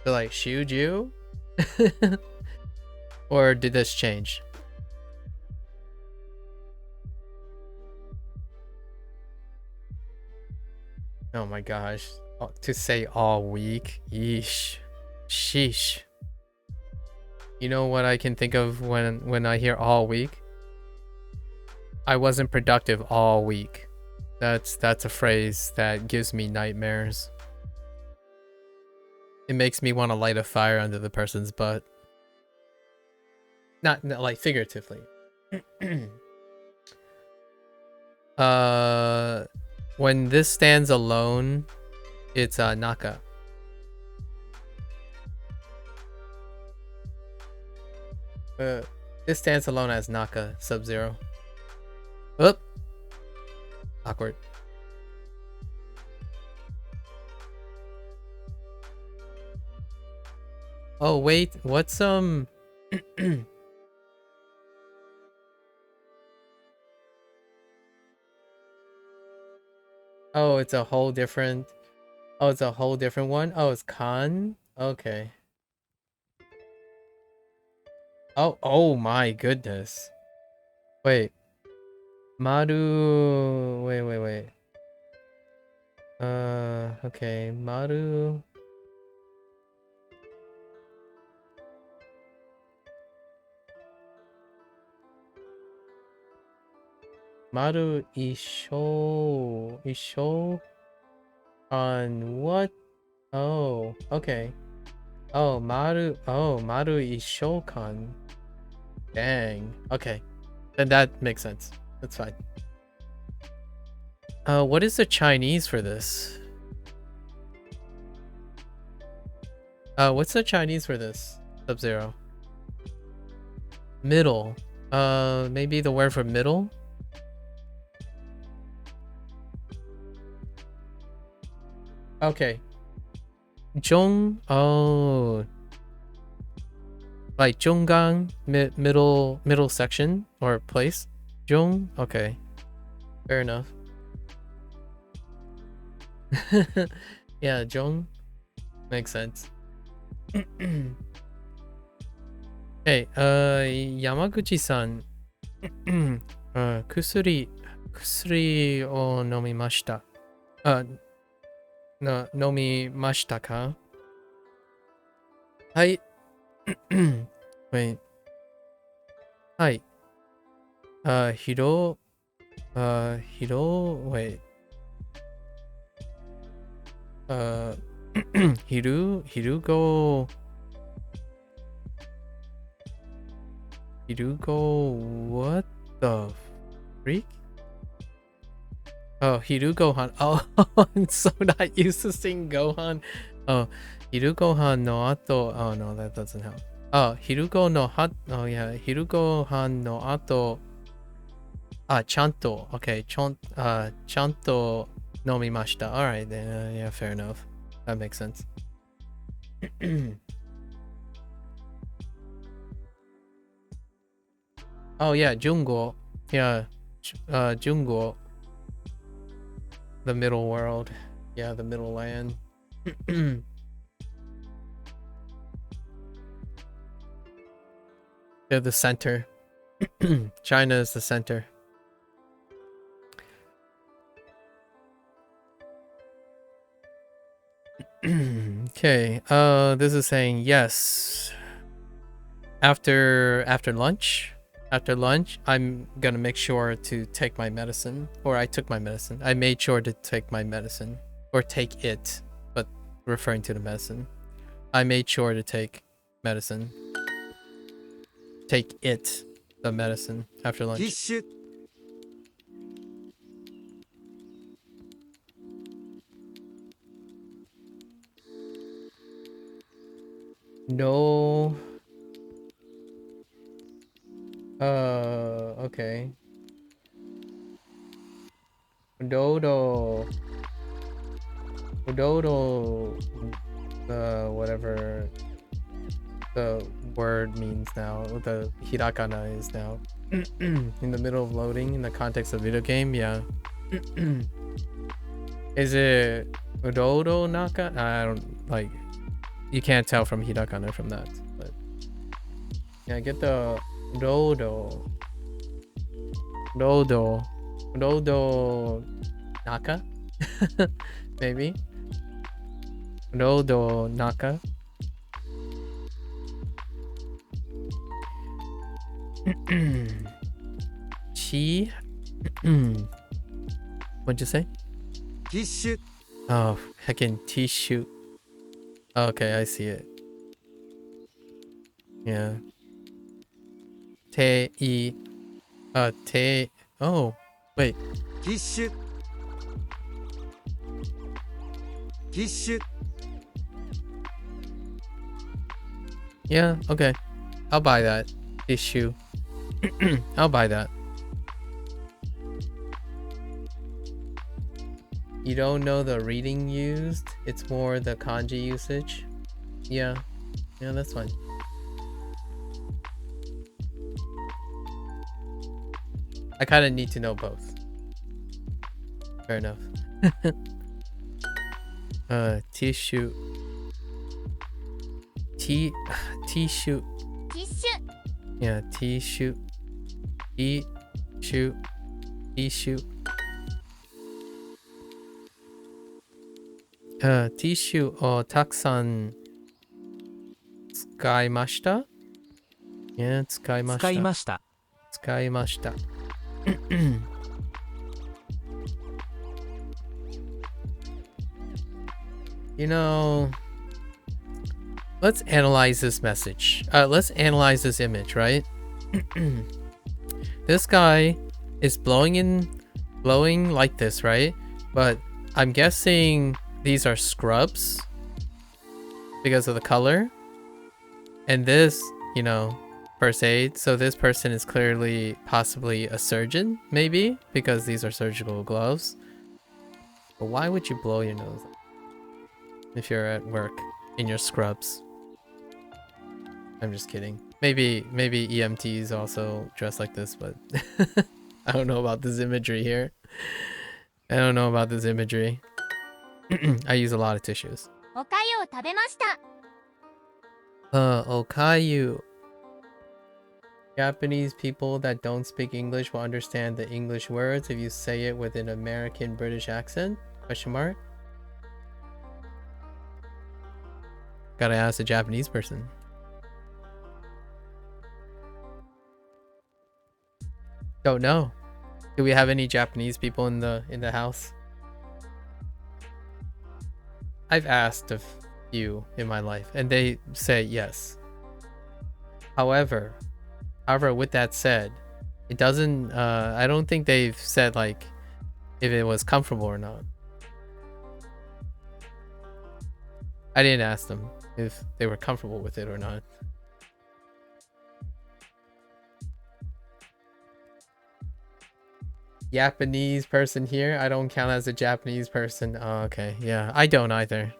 So like shoe Jew? Or did this change? Oh my gosh. To say all week? Yeesh. Sheesh. You know what I can think of when I hear all week? I wasn't productive all week. That's a phrase that gives me nightmares. It makes me want to light a fire under the person's butt. Not like figuratively. When this stands alone, it's Naka. This stands alone as Naka Sub-Zero. Oop. Awkward. Oh wait, what's Oh, it's a whole different. Oh, it's a whole different one. Oh, it's kan. Okay. Oh my goodness. Wait. Maru. Wait. Okay. Maru. Maru Isho on what? Oh, okay. Maru Ishokan. Dang. Okay. Then that makes sense. That's fine. What is the Chinese for this? What's the Chinese for this? Sub-Zero. Middle. Maybe the word for middle? Okay. Zhong. Oh. Like Zhonggang, middle section or place. Zhong. Okay. Fair enough. Yeah, Zhong. Makes sense. Hey, Yamaguchi-san. Kusuri o nomimashita. Nomimashita ka? Hai. Wait. Hi. Hiro. Wait. Hirugo. What the freak? Oh, Hirugohan. Oh, I'm so not used to seeing Gohan. Oh, Hirugohan no ato. Oh no, that doesn't help. Oh, Hirugo no hat. Oh yeah, Hirugohan no ato. Chanto. Okay, chanto nomimashita. All right, then. Yeah, fair enough. That makes sense. Oh yeah, Jungo. Yeah, Jungo. The middle world. Yeah, the middle land. They're the center. China is the center. Okay. This is saying yes. After lunch. After lunch, I'm gonna make sure to take my medicine. Or I took my medicine. I made sure to take my medicine. Or take it. But referring to the medicine. I made sure to take medicine. Take it. The medicine. After lunch. ティッシュ No. Okay. Dodo. Whatever the word means now. The hirakana is now. In the middle of loading in the context of video game, yeah. Is it Dodo Naka? I don't like. You can't tell from hirakana from that, but yeah, get the Dodo Naka. Maybe Dodo Naka. Chi. What'd you say? ティッシュ Oh, heckin' tissue. Okay, I see it. Yeah. Oh, wait. ティッシュティッシュ Yeah, okay. I'll buy that. Tissue. I'll buy that. You don't know the reading used? It's more the kanji usage? Yeah. Yeah, that's fine. I kind of need to know both. Fair enough. Tissue. Tissue. ティッシュ Yeah, tissue. Tissue. Tissue. Tissue をたくさん使いました? Yeah, 使いました。使いました。使いました。You know, let's analyze this message. Let's analyze this image, right? This guy is blowing like this, right? But I'm guessing these are scrubs because of the color. And this, you know, first aid. So this person is clearly possibly a surgeon, maybe, because these are surgical gloves. But why would you blow your nose if you're at work in your scrubs? I'm just kidding. Maybe EMTs also dress like this, but I don't know about this imagery here. I don't know about this imagery. I use a lot of tissues. おかゆを食べました Okayu. Japanese people that don't speak English will understand the English words if you say it with an American British accent? Question mark. Gotta ask a Japanese person. Don't know. Do we have any Japanese people in the house? I've asked a few in my life and they say yes. However, with that said, it doesn't I don't think they've said like if it was comfortable or not. I didn't ask them if they were comfortable with it or not. Japanese person here. I don't count as a Japanese person. Oh, okay. Yeah, I don't either.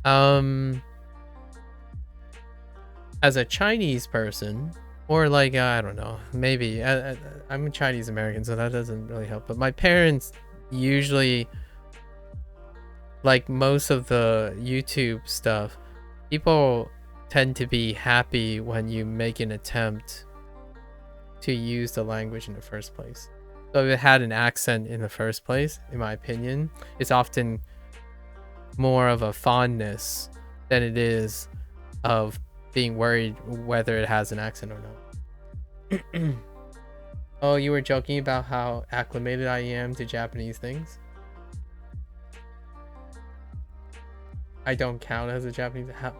As a Chinese person, or like, I don't know, maybe. I'm a Chinese American, so that doesn't really help. But my parents usually, like most of the YouTube stuff, people tend to be happy when you make an attempt to use the language in the first place. So if it had an accent in the first place, in my opinion, it's often more of a fondness than it is of being worried whether it has an accent or not. Oh, you were joking about how acclimated I am to Japanese things? I don't count as a Japanese. How?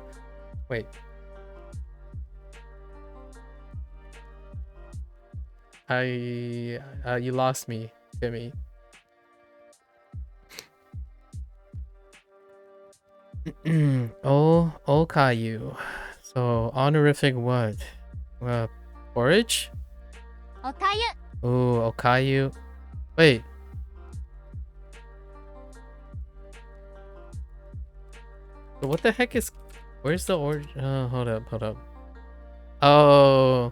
Wait. You lost me, Jimmy. Oh, Okayu. So honorific what? Porridge? おかゆ Ooh, Okayu. Wait. So what the heck is? Where's the origin? Hold up. Oh.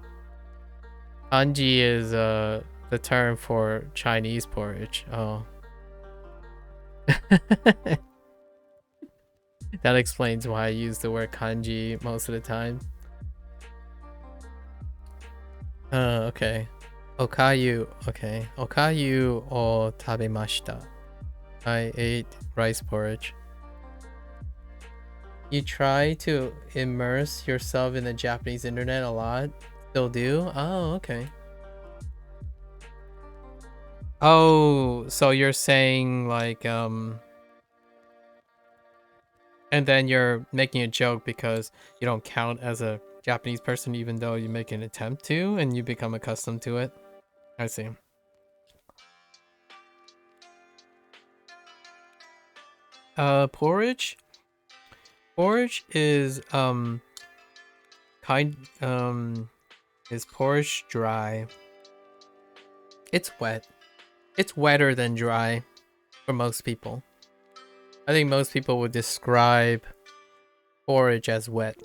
Kanji is the term for Chinese porridge. Oh. That explains why I use the word kanji most of the time. Okay. Okayu. Okay. Okayu o tabemashita. I ate rice porridge. You try to immerse yourself in the Japanese internet a lot? Still do? Oh, okay. Oh, so you're saying like and then you're making a joke because you don't count as a Japanese person even though you make an attempt to and you become accustomed to it. I see. Porridge? Porridge is is porridge dry? It's wet. It's wetter than dry for most people. I think most people would describe porridge as wet.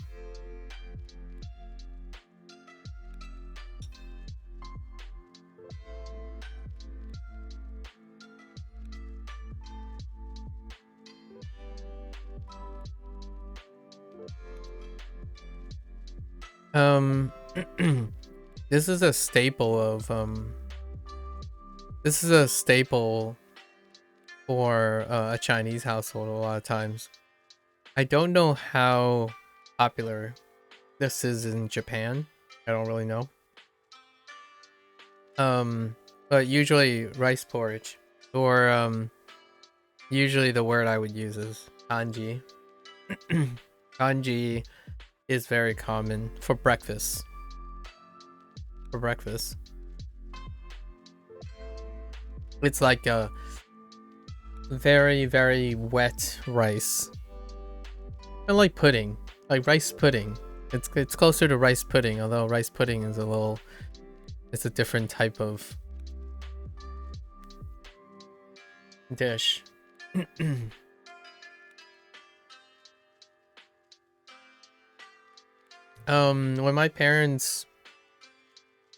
Um, this is a staple of this is a staple for a Chinese household a lot of times. I don't know how popular this is in Japan. I don't really know. But usually rice porridge, or usually the word I would use is kanji. Kanji is very common for breakfast. It's like a very, very wet rice. I like pudding, like rice pudding. It's closer to rice pudding, although rice pudding is it's a different type of dish. When my parents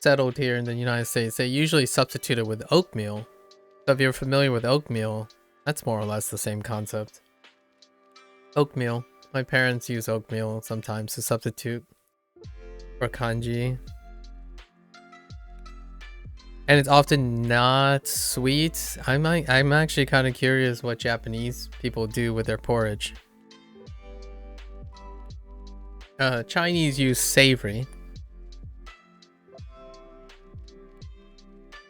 settled here in the United States, they usually substituted with oatmeal. So if you're familiar with oatmeal, that's more or less the same concept. Oatmeal. My parents use oatmeal sometimes to substitute for kanji. And it's often not sweet. I'm actually kind of curious what Japanese people do with their porridge. Chinese use savory.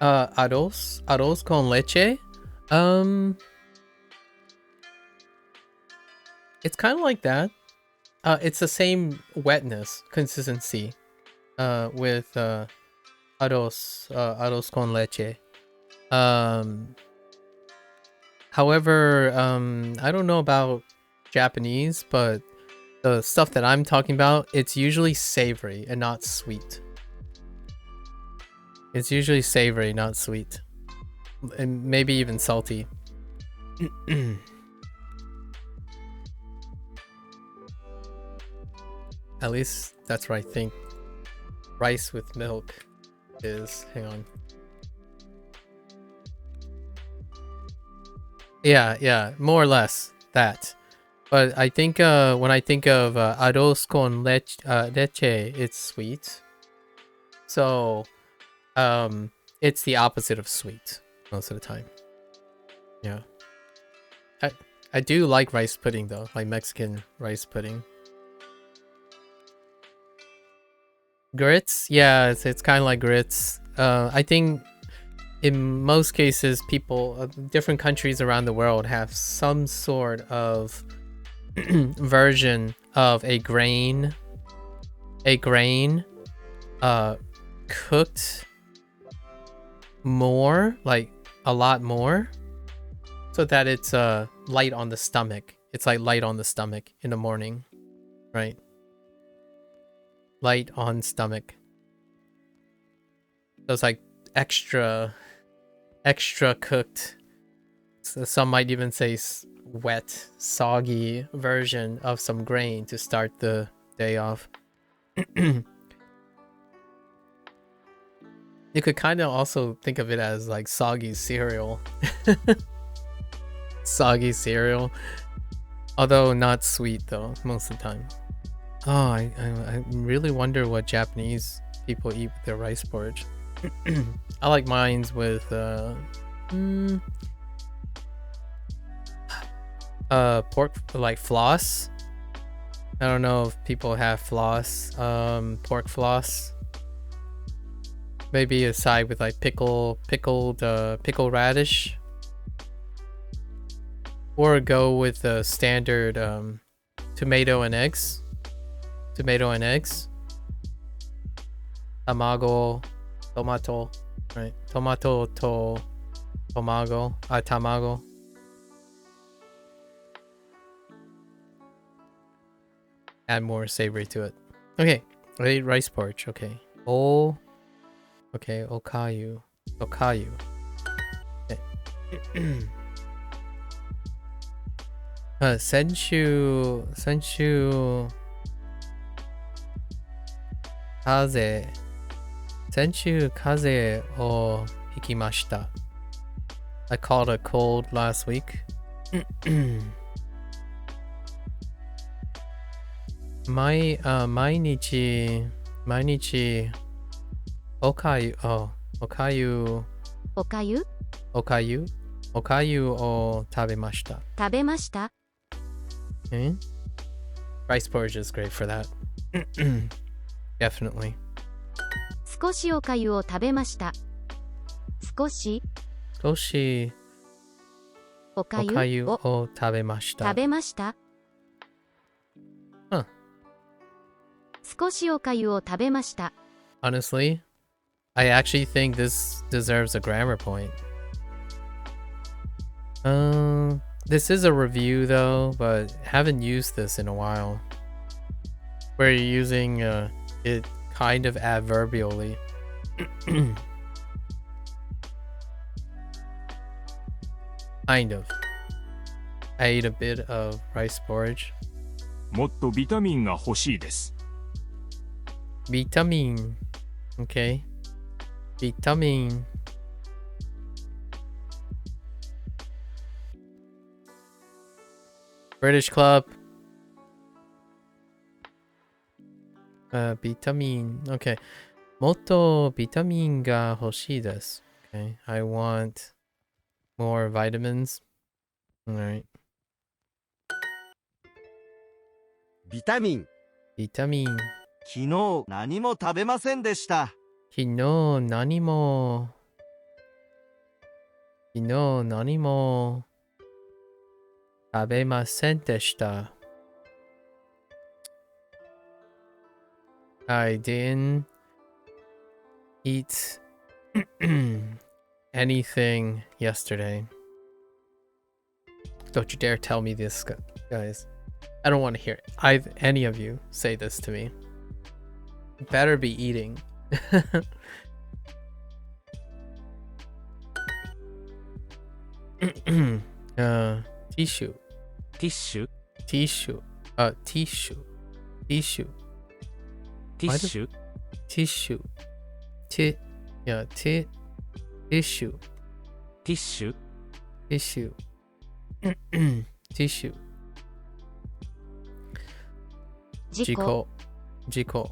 Arroz con leche. It's kind of like that. It's the same wetness consistency with arroz con leche. However, I don't know about Japanese, but the stuff that I'm talking about, it's usually savory and not sweet. It's usually savory, not sweet. And maybe even salty. At least that's what I think rice with milk is. Hang on. Yeah, more or less that. But I think when I think of arroz con leche, it's sweet. So it's the opposite of sweet most of the time. Yeah. I do like rice pudding though, like Mexican rice pudding. Grits? Yeah, it's kind of like grits. I think in most cases, people, different countries around the world have some sort of version of a grain cooked more, like a lot more, so that it's light on the stomach. It's like light on the stomach in the morning, right? Light on stomach. So it's like extra cooked. So some might even say wet, soggy version of some grain to start the day off. You could kind of also think of it as like soggy cereal. Soggy cereal. Although not sweet though, most of the time. Oh, I really wonder what Japanese people eat with their rice porridge. I like mine's with pork, like floss. I don't know if people have floss, pork floss. Maybe a side with like pickled radish, or go with the standard tomato and eggs. Tomato, right? Tomato to tamago. Add more savory to it. Okay, rice porridge. Okay. Okay, okayu. Okay. 先週風邪をひきました。I caught a cold last week. 毎日 Mainichi okayu. Oh, okayu. おかゆ Okayu. Okayu o tabemashita. 食べました Okay. Rice porridge is great for that. Definitely. 少しおかゆを食べました少し Goshi おかゆ okayu を o tabemashita. 食べました Huh. 少しおかゆを食べました Honestly, I actually think this deserves a grammar point. This is a review though, but haven't used this in a while. Where you're using it kind of adverbially. Kind of. I ate a bit of rice porridge. もっとビタミンが欲しいです。 Vitamin. Okay. Vitamin. British Club. Vitamin. Okay. Motto vitamin ga hoshii desu. Okay. I want more vitamins. Alright. ビタミン Vitamin. 昨日何も食べませんでした Kino nanimo. Kino nanimo. Tabemasen deshita. I didn't eat anything yesterday. Don't you dare tell me this, guys. I don't want to hear any of you say this to me. Better be eating. Tissue. ティッシュ Tissue. Tissue. Tissue. ティッシュ Tissue. Tissue. ティッシュ Tissue. Tissue. 事故 Jiko.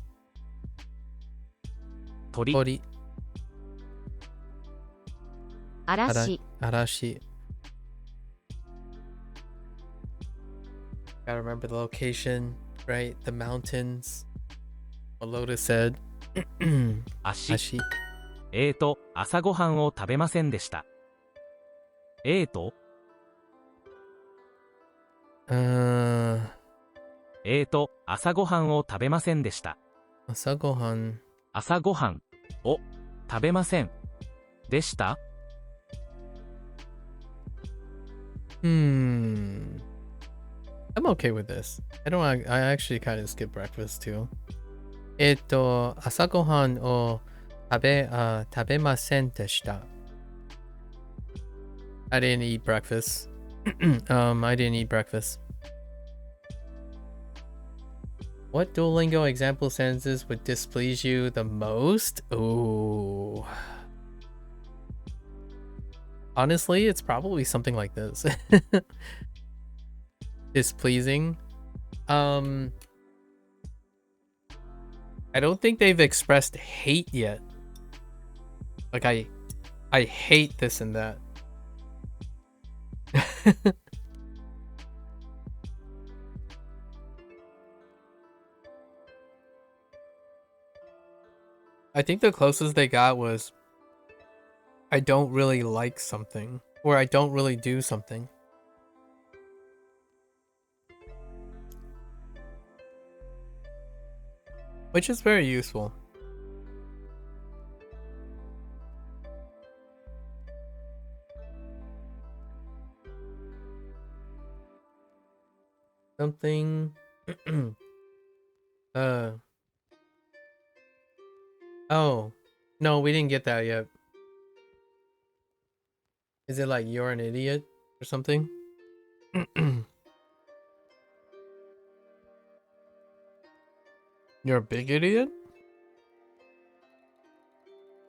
鳥 Tori. 嵐 Arashi. Gotta remember the location, right? The mountains. What Lotus said. 足 Ashi. 朝ごはんを食べませんでした。朝ごはんを食べませんでした。 Asagohan. 朝ごはんを食べませんでした。 I'm okay with this. I actually kind of skip breakfast too. 朝ごはんを食べませんでした。I didn't eat breakfast. I didn't eat breakfast. What Duolingo example sentences would displease you the most? Ooh. Honestly, it's probably something like this. Displeasing. I don't think they've expressed hate yet. Like I hate this and that. I think the closest they got was I don't really like something, or I don't really do something. Which is very useful. Something. Oh. No, we didn't get that yet. Is it like you're an idiot or something? You're a big idiot?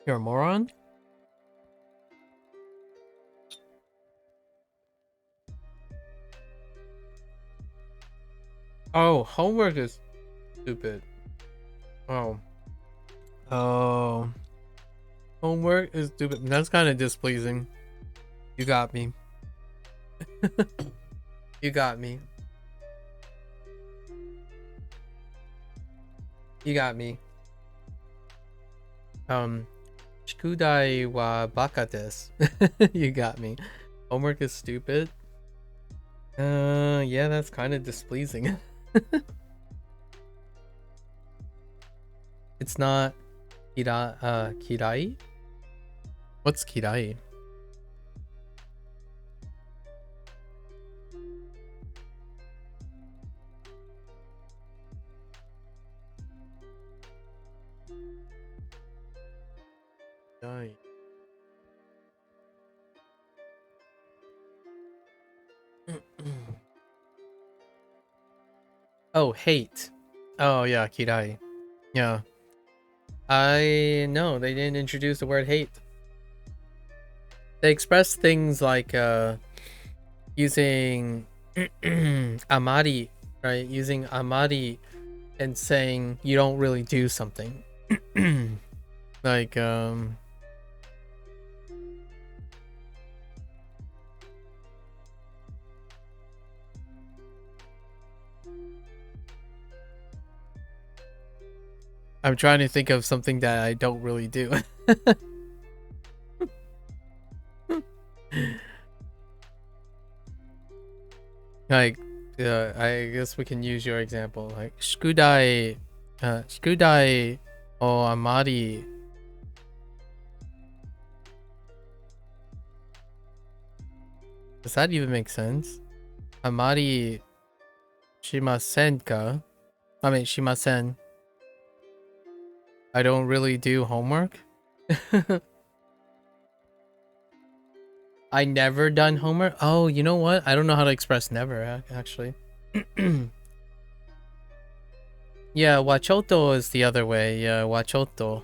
You're a moron? Oh, homework is stupid. Oh, Oh. Homework is stupid. That's kind of displeasing. You got me. You got me. You got me. Shikudai wa baka desu. You got me. Homework is stupid. Yeah, that's kind of displeasing. It's not kirai? What's kirai? Kirai. Oh, hate. Oh yeah, kirai. Yeah. I know they didn't introduce the word hate. They express things like using amari, right? Using amari and saying you don't really do something. Like I'm trying to think of something that I don't really do. Like, I guess we can use your example. Like, shikudai o amari. Does that even make sense? Amari shimasen ka? I mean, shimasen. I don't really do homework. I never done homework. Oh, you know what? I don't know how to express never, actually. Yeah, wachoto is the other way. Yeah, wachoto.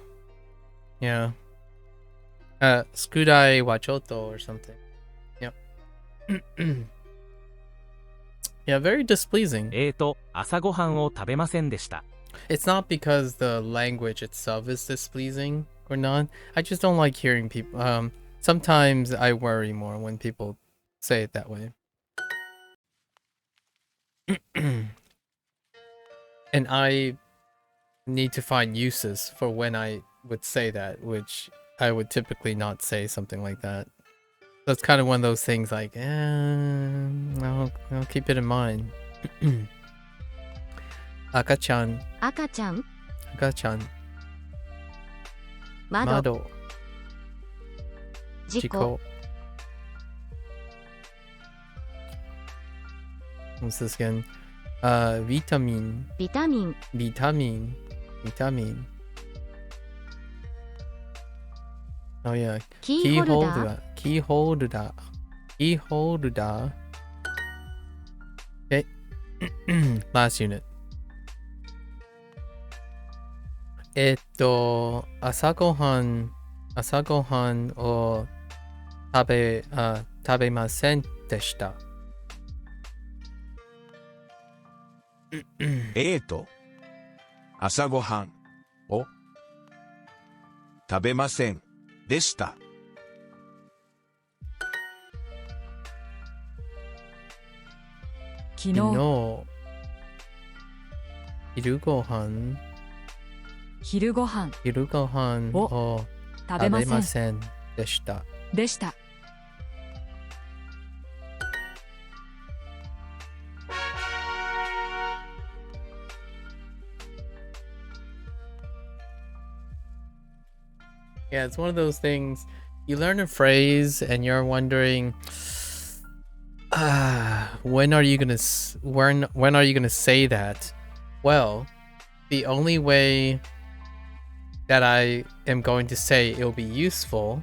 Yeah. Skudai wachoto or something. Yep. Yeah, very displeasing. 朝ごはんを食べませんでした。 It's not because the language itself is displeasing or not. I just don't like hearing people. Sometimes I worry more when people say it that way. And I need to find uses for when I would say that, which I would typically not say something like that. So it's kind of one of those things like, I'll keep it in mind. Akachan. 赤ちゃん Akachan. 窓 Mado. 事故 What's this again? Vitamin. ビタミン Vitamin. Vitamin. Oh yeah. キーホルダー Key holder. Key holder. Okay. Last unit. 朝ごはんを食べませんでした。朝ごはんを食べませんでした。昨日昼ごはんを食べませんでした。Yeah, it's one of those things. You learn a phrase and you're wondering, when are you gonna say that? Well, the only way that I am going to say it'll be useful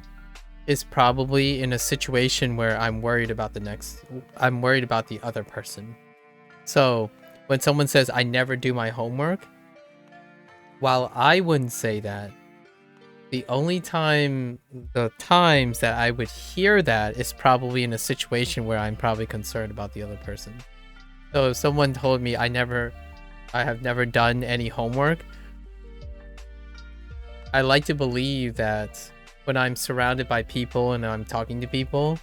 is probably in a situation where I'm worried about the other person. So when someone says I never do my homework, while I wouldn't say that, the times that I would hear that is probably in a situation where I'm probably concerned about the other person. So if someone told me I have never done any homework, I like to believe that when I'm surrounded by people and I'm talking to people,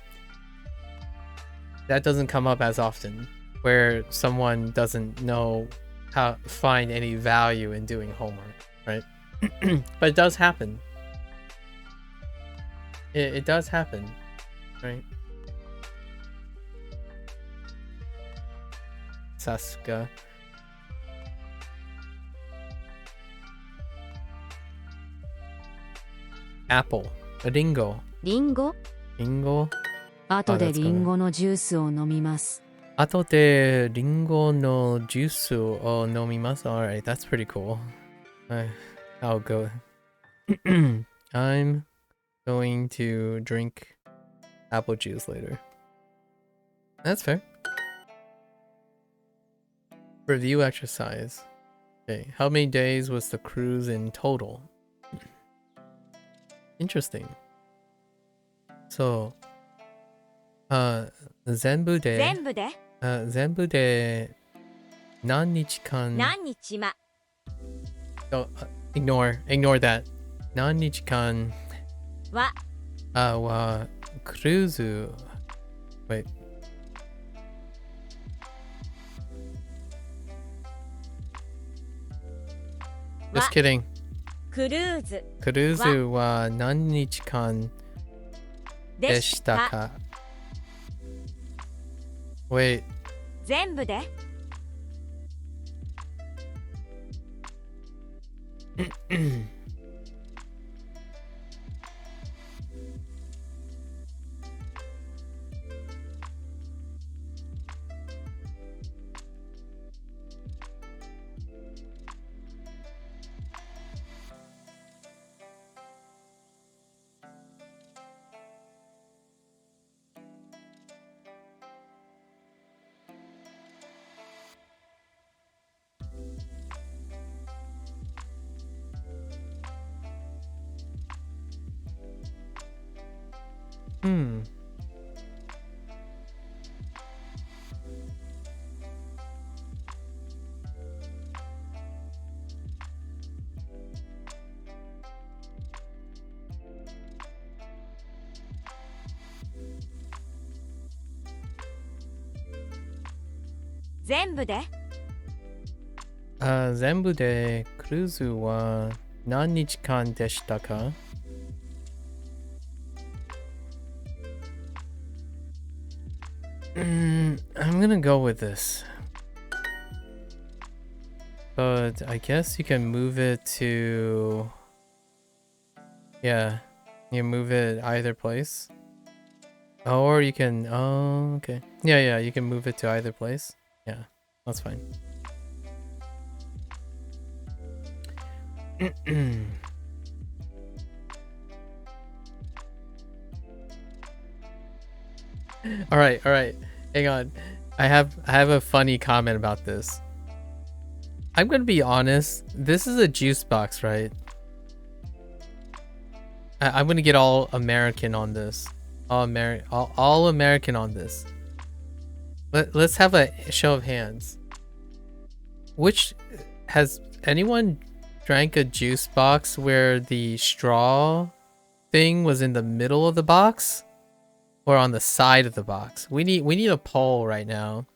that doesn't come up as often, where someone doesn't know how to find any value in doing homework, right? But it does happen. It does happen, right? Sasuke. Apple. Ringo. リンゴ Ringo. 後で that's リンゴのジュースを飲みます。後でリンゴのジュースを飲みます. Alright, that's pretty cool. I'll go. I'm going to drink apple juice later. That's fair. Review exercise. Okay, how many days was the cruise in total? Interesting. So, 全部で何日間何日ま Oh, ignore that. 何日間はクルーズ Wait. Just kidding. クルーズクルーズは何日間でしたか Wait. 全部で全部で全部でクルーズは何日間でしたか I'm gonna go with this. But I guess you can move it to... Yeah, you move it either place. Or you can... Oh, okay. Yeah, you can move it to either place. Yeah, that's fine. All right. Hang on. I have a funny comment about this. I'm gonna be honest. This is a juice box, right? I'm gonna get all American on this. All American on this. Let's have a show of hands. Which has anyone drank a juice box where the straw thing was in the middle of the box or on the side of the box? We need a poll right now.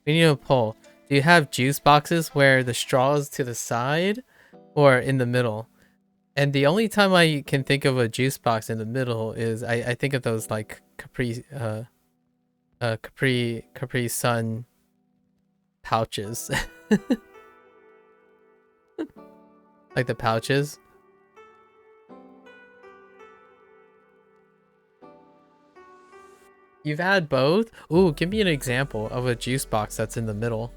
We need a poll. Do you have juice boxes where the straw is to the side or in the middle? And the only time I can think of a juice box in the middle is I think of those like Capri Sun pouches. Like the pouches. You've had both? Ooh, give me an example of a juice box that's in the middle.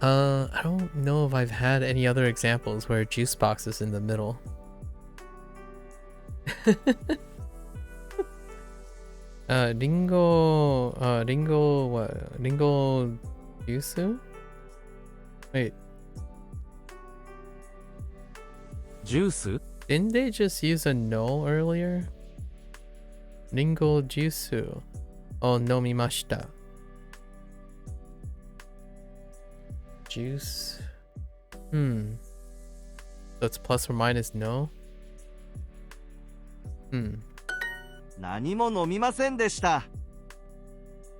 I don't know if I've had any other examples where a juice box is in the middle. Ringo juice? Wait. Juice? Didn't they just use a no earlier? Ringo juice o nomimashita. Juice. So it's plus or minus no? 何も飲みませんでした。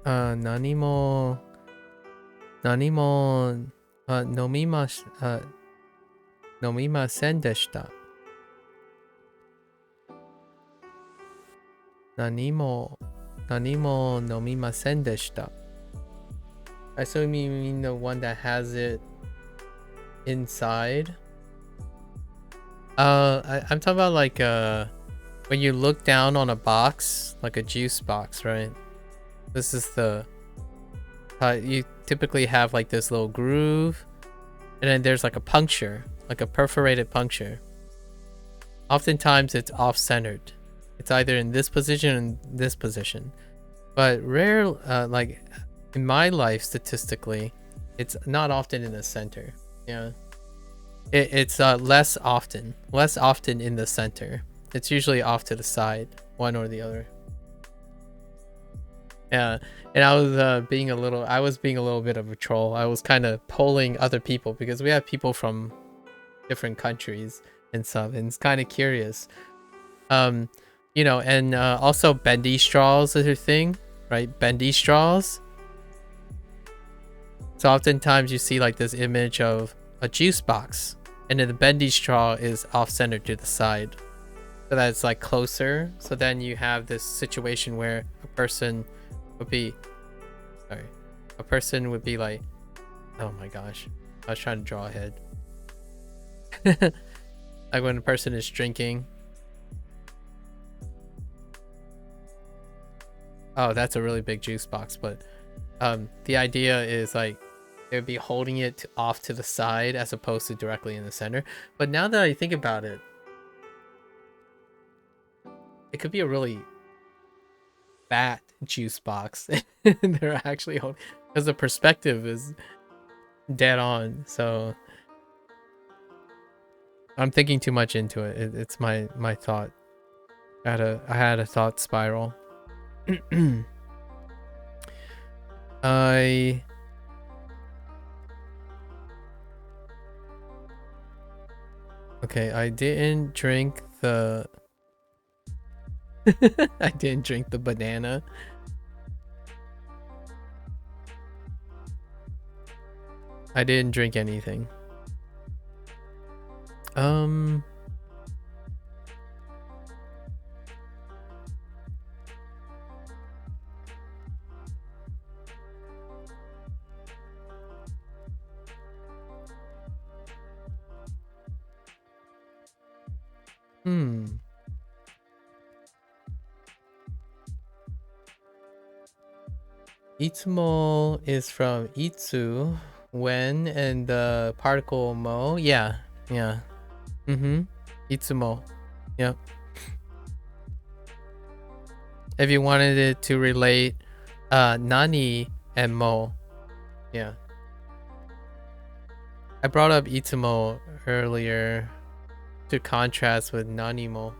何も飲みませんでした。何も飲みませんでした。I assume you mean the one that has it inside. I'm talking about like when you look down on a box, like a juice box, right? This is the you typically have like this little groove, and then there's like a puncture, like a perforated puncture. Oftentimes it's off-centered. It's either in this position or in this position. But rare, like in my life, statistically, it's not often in the center. Yeah, it's less often in the center. It's usually off to the side, one or the other. Yeah, and I was being a little bit of a troll. I was kind of polling other people because we have people from different countries and stuff, and it's kind of curious. You know, and also bendy straws is your thing, right? Bendy straws. So oftentimes you see like this image of a juice box, and then the bendy straw is off-centered to the side, so that it's like closer. So then you have this situation where a person would be like, oh my gosh, I was trying to draw ahead. Like when a person is drinking. Oh, that's a really big juice box, but the idea is like they would be holding it off to the side as opposed to directly in the center. But now that I think about it, it could be a really fat juice box. They're actually holding, because the perspective is dead on. So I'm thinking too much into it. It's my thought. I had a thought spiral. Okay, I didn't drink the I didn't drink the banana. I didn't drink anything. Itsumo is from itsu, when, and the particle mo. Yeah. Itsumo. Yep. If you wanted it to relate nani and mo. Yeah. I brought up itsumo earlier to contrast with nani mo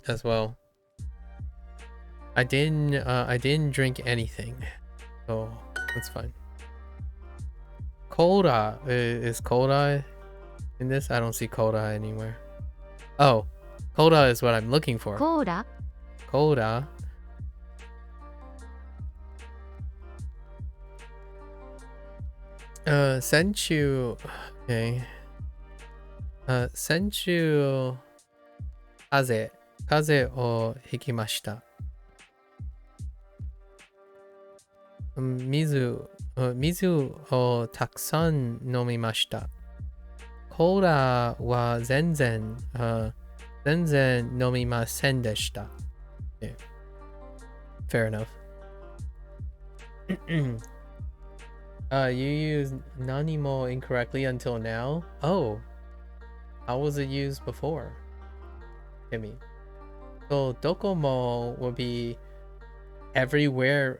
as well. I didn't drink anything, so that's fine. Koda is Koda in this? I don't see Koda anywhere. Oh, Koda is what I'm looking for. コーラ Koda. Senchu. Okay. Senchu. Kaze o hikimashita. Mizu o takusan nomimashita. Koda wa zenzen nomimasen deshita. Okay. Fair enough. You used nanimo incorrectly until now. Oh, how was it used before? Kimmy. So dokomo would be everywhere,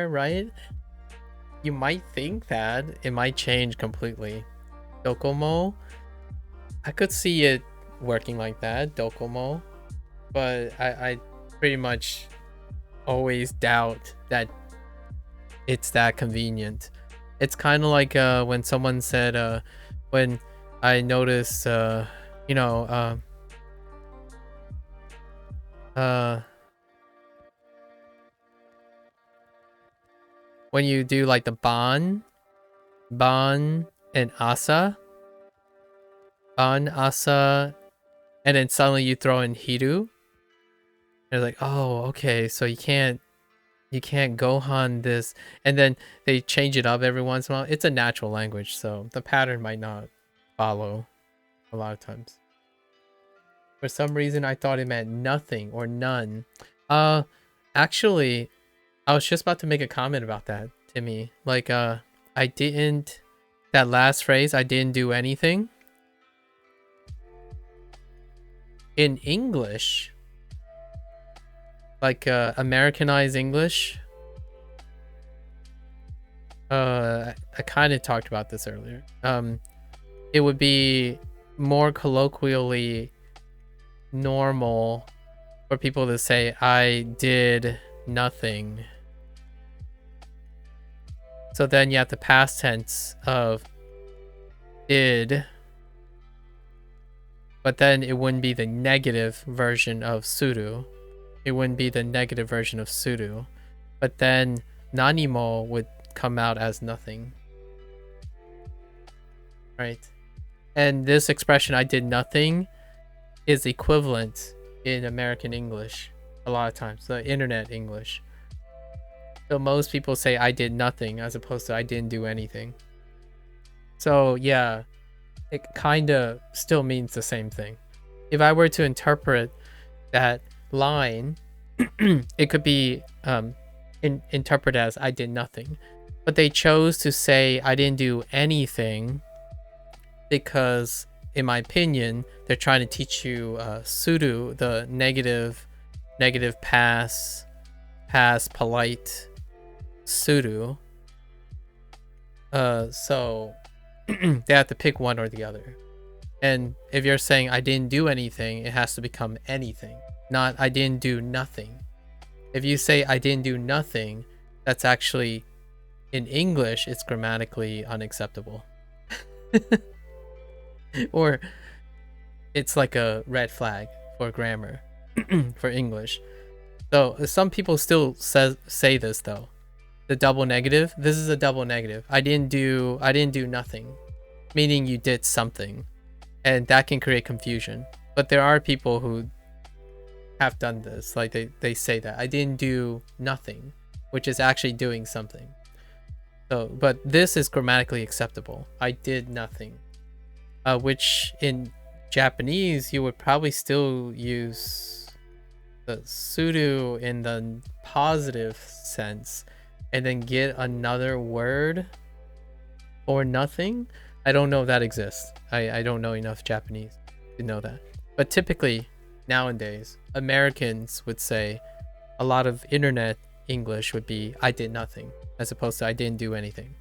right? You might think that it might change completely. Dokomo, I could see it working like that, dokomo, but I pretty much always doubt that it's that convenient. It's kind of like when someone said when I noticed you know when you do like the ban and asa, and then suddenly you throw in hiru. They're like, oh, okay, so you can't Gohan this, and then they change it up every once in a while. It's a natural language, so the pattern might not follow a lot of times. For some reason, I thought it meant nothing or none. Actually, I was just about to make a comment about that, Timmy. Like, that last phrase, I didn't do anything. In English, like Americanized English, I kind of talked about this earlier. It would be more colloquially normal for people to say I did nothing. So then you have the past tense of did, but then it wouldn't be the negative version of suru. It wouldn't be the negative version of suru. But then nanimo would come out as nothing. Right? And this expression, I did nothing, is equivalent in American English a lot of times, the internet English. So most people say I did nothing as opposed to I didn't do anything. So yeah, it kind of still means the same thing. If I were to interpret that line, it could be interpreted as I did nothing. But they chose to say I didn't do anything because, in my opinion, they're trying to teach you suru, the negative past polite suru. So they have to pick one or the other. And if you're saying I didn't do anything, it has to become anything, not I didn't do nothing. If you say I didn't do nothing, that's actually, in English, it's grammatically unacceptable. Or it's like a red flag for grammar for English. So some people still say this though. The double negative, this is a double negative. I didn't do nothing, meaning you did something. And that can create confusion. But there are people who have done this. Like they say that I didn't do nothing, which is actually doing something. So, but this is grammatically acceptable. I did nothing. Which in Japanese, you would probably still use the suru in the positive sense and then get another word or nothing. I don't know if that exists. I don't know enough Japanese to know that. But typically, nowadays, Americans would say a lot of internet English would be I did nothing, as opposed to I didn't do anything.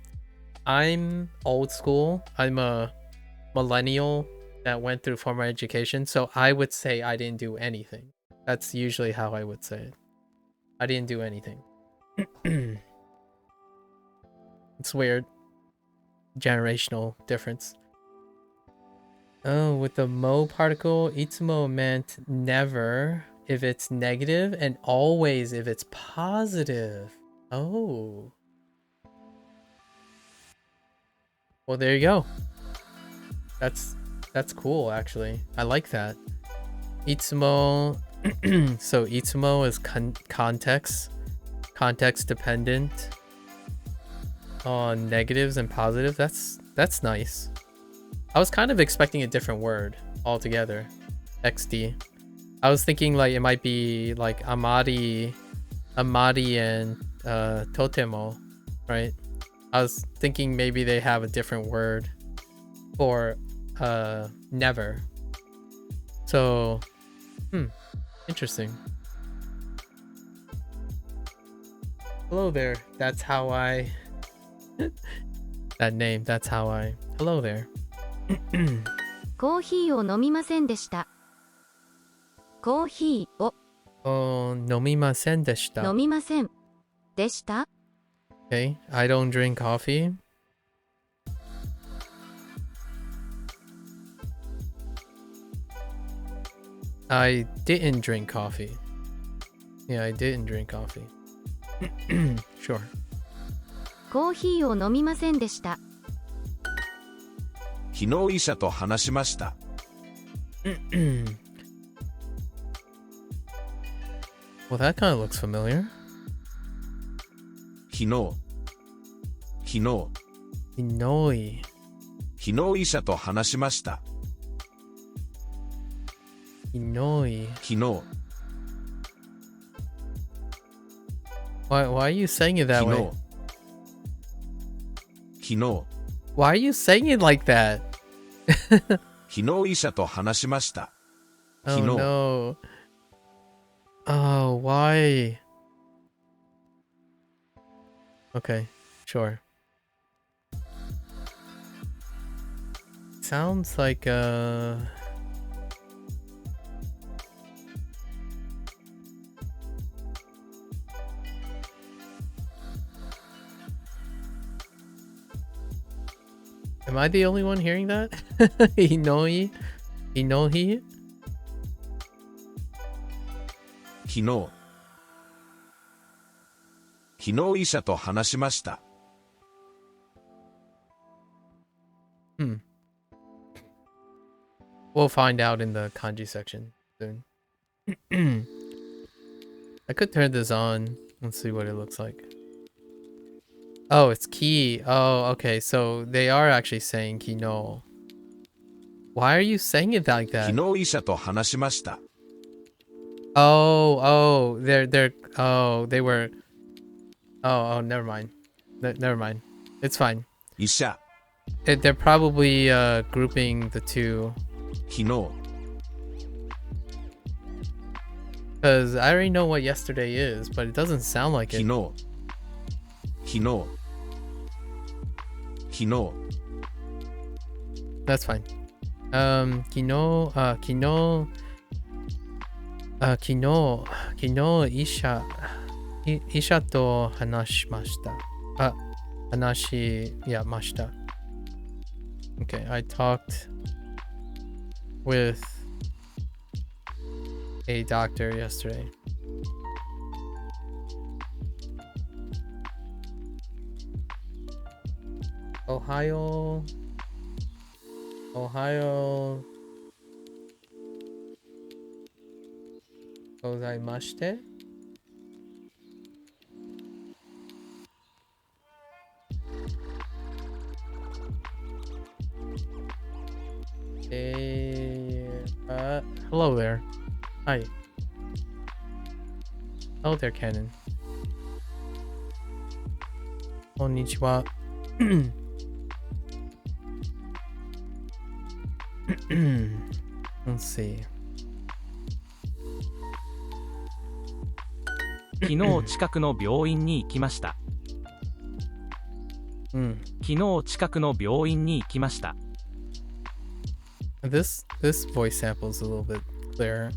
I'm old school. I'm a millennial that went through formal education, so I would say I didn't do anything. That's usually how I would say it. I didn't do anything. It's weird. Generational difference. Oh, with the mo particle, itsumo meant never if it's negative and always if it's positive. Oh. Well, there you go. That's cool, actually. I like that. Itsumo. So itsumo is context dependent on negatives and positives. That's nice. I was kind of expecting a different word altogether. XD. I was thinking like it might be like amari and totemo, right? I was thinking maybe they have a different word for never. So interesting. Hello there. That's how I that name, that's how I hello there. コーヒーを飲みませんでした。コーヒーを nomimasen deshita. 飲みませんでした。 Okay, I don't drink coffee. I didn't drink coffee. Yeah, I didn't drink coffee. Sure. コーヒーを飲みませんでした。昨日医者と話しました。Well, that kind of looks familiar. 昨日 Inoi. 昨日医者と話しました。 Inoi. 昨日 Why are you saying it that 昨 way? 日昨日 Why are you saying it like that? 昨日医者と話しました。 Oh 昨日 no. Oh, why? Okay, sure. Sounds like Am I the only one hearing that? Inoi? Inohi? 昨日医者と話しました。 We'll find out in the kanji section soon. I could turn this on and see what it looks like. Oh, it's ki. Oh, okay. So they are actually saying kino. Why are you saying it like that? 昨日医者と話しました。 Oh, they were. Oh, never mind. Never mind. It's fine. 医者 They're probably grouping the two. 昨日 Because I already know what yesterday is, but it doesn't sound like 昨 it. 日昨日 That's fine. Kino, Isha to hanashimashita. Hanashiyamashita. Okay, I talked with a doctor yesterday. Ohio. Gozaimashite. Hello there. Hi. Hello there, Cannon. Konnichiwa. Let's see. 昨日近くの病院に行きました。昨日近くの病院に行きました。 This voice sample is a little bit clearer.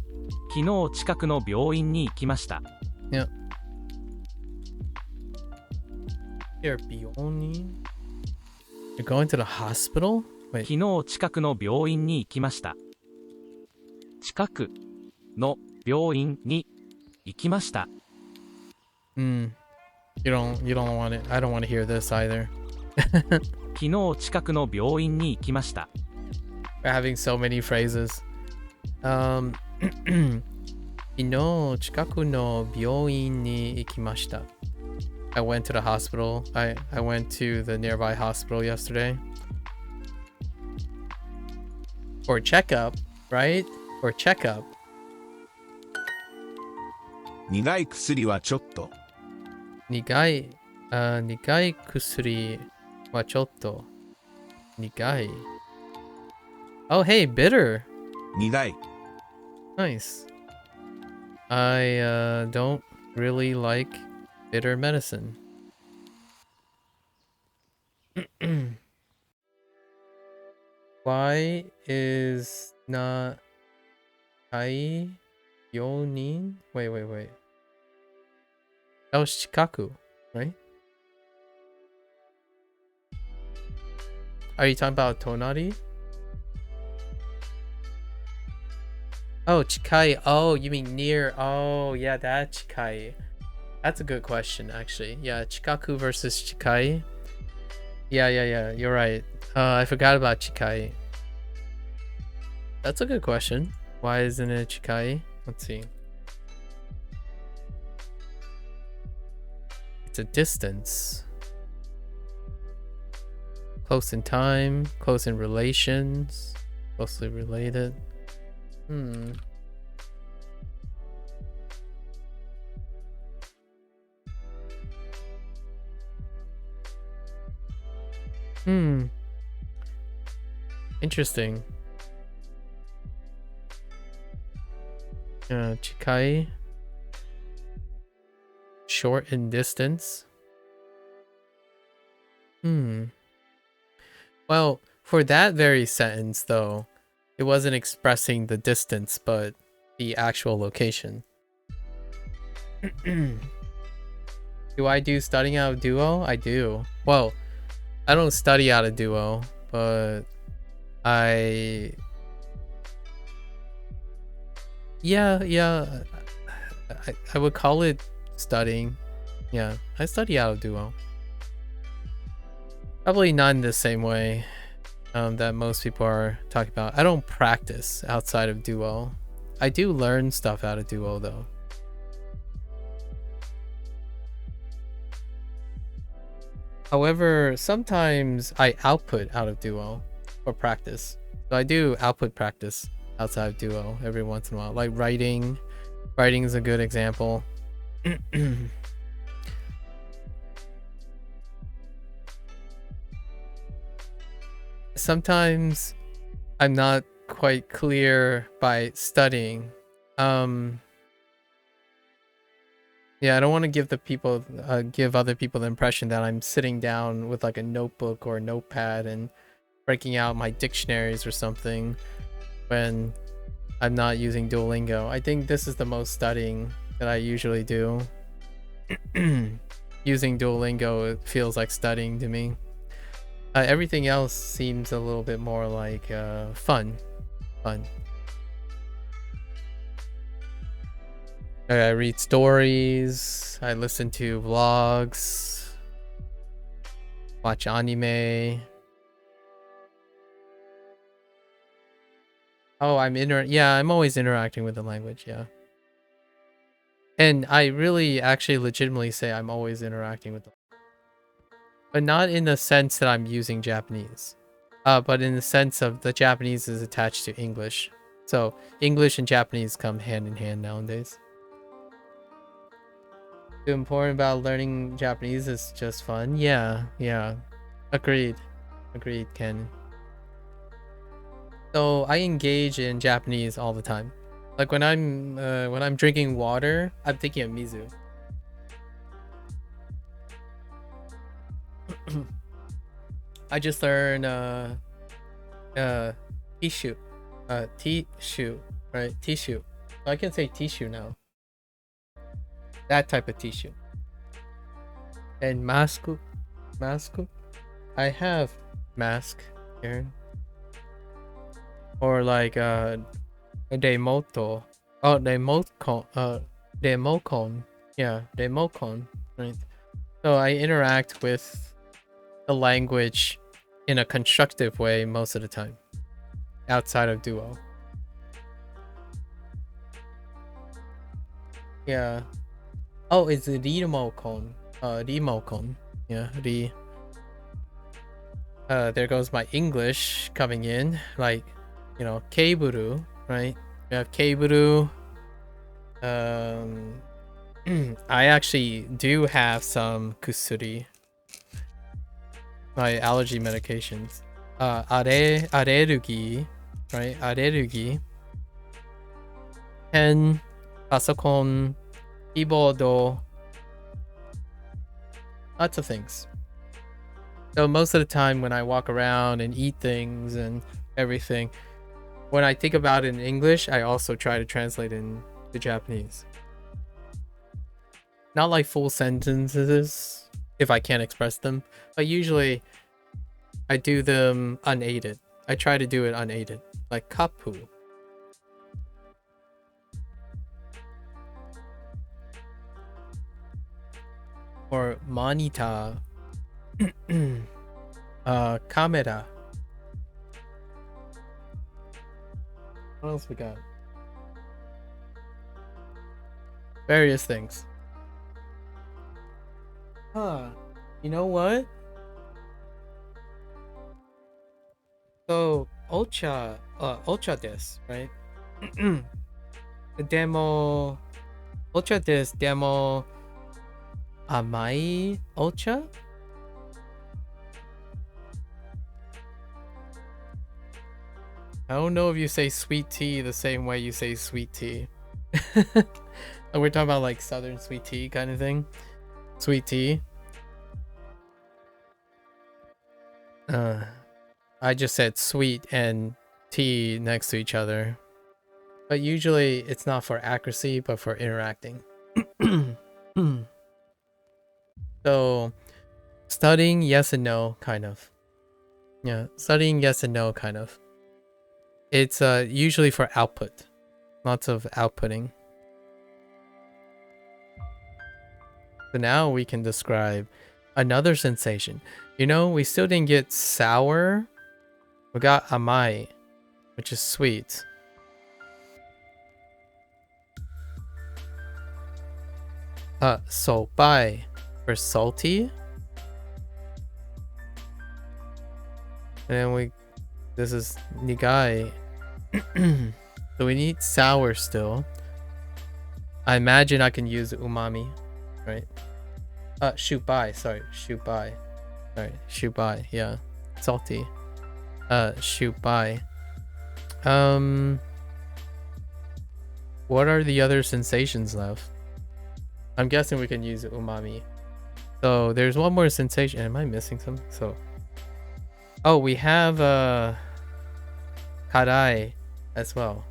昨日近くの病院に行きました。 Yep. You're Bioni? You're going to the hospital? Wait. 昨日近くの病院に行きました。近くの病院に行きました。 You don't want it. I don't want to hear this either. 昨日近くの病院に行きました。 We're having so many phrases. 昨日近くの病院に行きました。I went to the hospital. I went to the nearby hospital yesterday. For checkup, right? For checkup. 苦い薬はちょっと。苦い薬はちょっと。苦い。Oh, hey, bitter. 苦い Nice. I don't really like bitter medicine. Why is not Kai Yonin? Wait. That was Shikaku, right? Are you talking about Tonari? Oh, chikai. Oh, you mean near. Oh, yeah, that chikai. That's a good question, actually. Yeah, chikaku versus chikai. Yeah. You're right. I forgot about chikai. That's a good question. Why isn't it chikai? Let's see. It's a distance. Close in time, close in relations, closely related. Interesting. Chikai. Short in distance. Well, for that very sentence, though, it wasn't expressing the distance, but the actual location. Do I do studying out of Duo? I do. Well, I don't study out of Duo, but I... Yeah. I would call it studying. Yeah, I study out of Duo. Probably not in the same way that most people are talking about. I don't practice outside of Duo. I do learn stuff out of Duo, though. However, sometimes I output out of Duo for practice. So I do output practice outside of Duo every once in a while. Like writing. Writing is a good example. Sometimes I'm not quite clear by studying. Yeah, I don't want to give other people the impression that I'm sitting down with like a notebook or a notepad and breaking out my dictionaries or something when I'm not using Duolingo. I think this is the most studying that I usually do. Using Duolingo, it feels like studying to me. Everything else seems a little bit more like fun. I read stories, I listen to vlogs, watch anime. Oh, I'm always interacting with the language, yeah. And I really actually legitimately say I'm always interacting with them. But not in the sense that I'm using Japanese. But in the sense of the Japanese is attached to English. So English and Japanese come hand in hand nowadays. The important about learning Japanese is just fun. Yeah. Agreed, Ken. So I engage in Japanese all the time. Like when I'm drinking water, I'm thinking of Mizu. I just learned tissue. Tissue, right? Tissue. I can say tissue now. That type of tissue. And masku. I have mask here. Or like demoto. Oh, democon. Yeah, democon. Right. So I interact with the language in a constructive way most of the time. Outside of Duo. Yeah. Oh, it's Rimocon. Rimocon. Yeah, there goes my English coming in. Like, you know, Keiburu, right? We have Keiburu. I actually do have some kusuri. My allergy medications. Arerugi, right? Arerugi. Pen, pasokon, keyboard, lots of things. So most of the time when I walk around and eat things and everything, when I think about it in English, I also try to translate in the Japanese. Not like full sentences if I can't express them, but usually I do them unaided. I try to do it unaided, like kapu. or monitor. Camera. What else we got? Various things. Huh. You know what? So, ultra this, right? Demo, ultra this, demo, amai ultra? I don't know if you say sweet tea the same way you say sweet tea. And we're talking about like southern sweet tea kind of thing. Sweet tea. I just said sweet and tea next to each other. But usually it's not for accuracy, but for interacting. So, studying, yes and no, kind of. Yeah, studying, yes and no, kind of. It's usually for output. Lots of outputting. So now we can describe another sensation. You know, we still didn't get sour. We got amai, which is sweet. Sobai for salty. And then this is nigai. So we need sour still. I imagine I can use umami, right? Shubai, sorry, shubai. Sorry, shubai, yeah. Salty. Shubai. What are the other sensations left? I'm guessing we can use umami. So there's one more sensation. Am I missing some? So, oh, we have karai as well.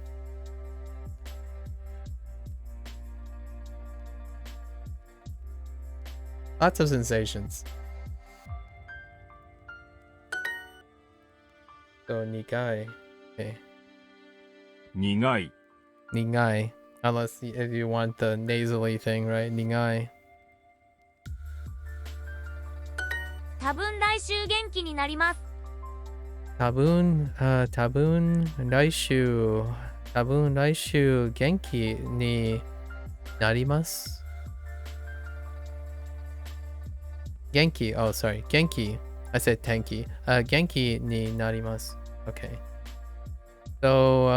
Lots of sensations. So nigai. Okay. 苦い、 Nigai. Unless if you want the nasally thing, right? Nigai. 多分来週元気になります。 Tabun laishu genki ni narimasu. Genki, oh sorry, genki. I said tenki. Genki ni narimasu. Okay. So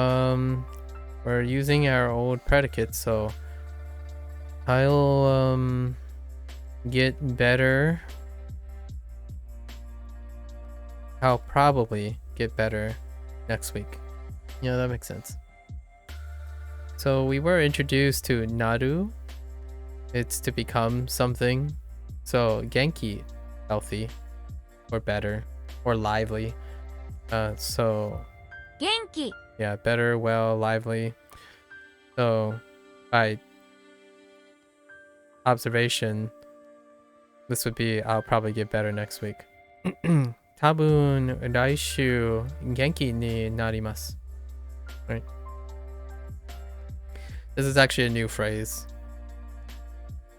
we're using our old predicates, so I'll get better. I'll probably get better next week. Yeah, that makes sense. So we were introduced to naru. It's to become something. So genki, healthy, or better, or lively. So 元気 yeah, better, well, lively. So by observation, this would be I'll probably get better next week. Tabun laishu genki ni narimasu. Right. This is actually a new phrase.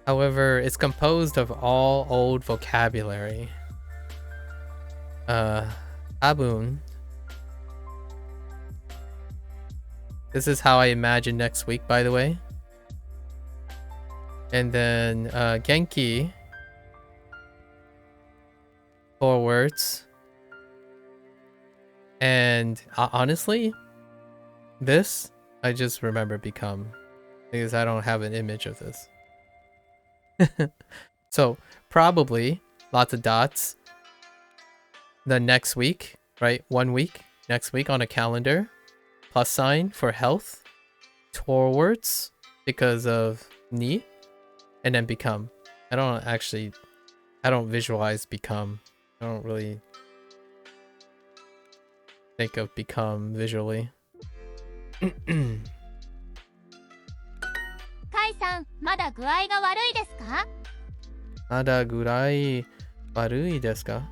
However, it's composed of all old vocabulary. Tabun. This is how I imagine next week, by the way. And then genki. 4 words. And honestly, this I just remember become, because I don't have an image of this. So probably lots of dots. The next week, right? 1 week next week on a calendar. Plus sign for health. 4 words because of ni. And then become. I don't visualize become. I don't really think of become visually. カイさん、まだ具合が悪いですか？ Mada gurai warui desu ka?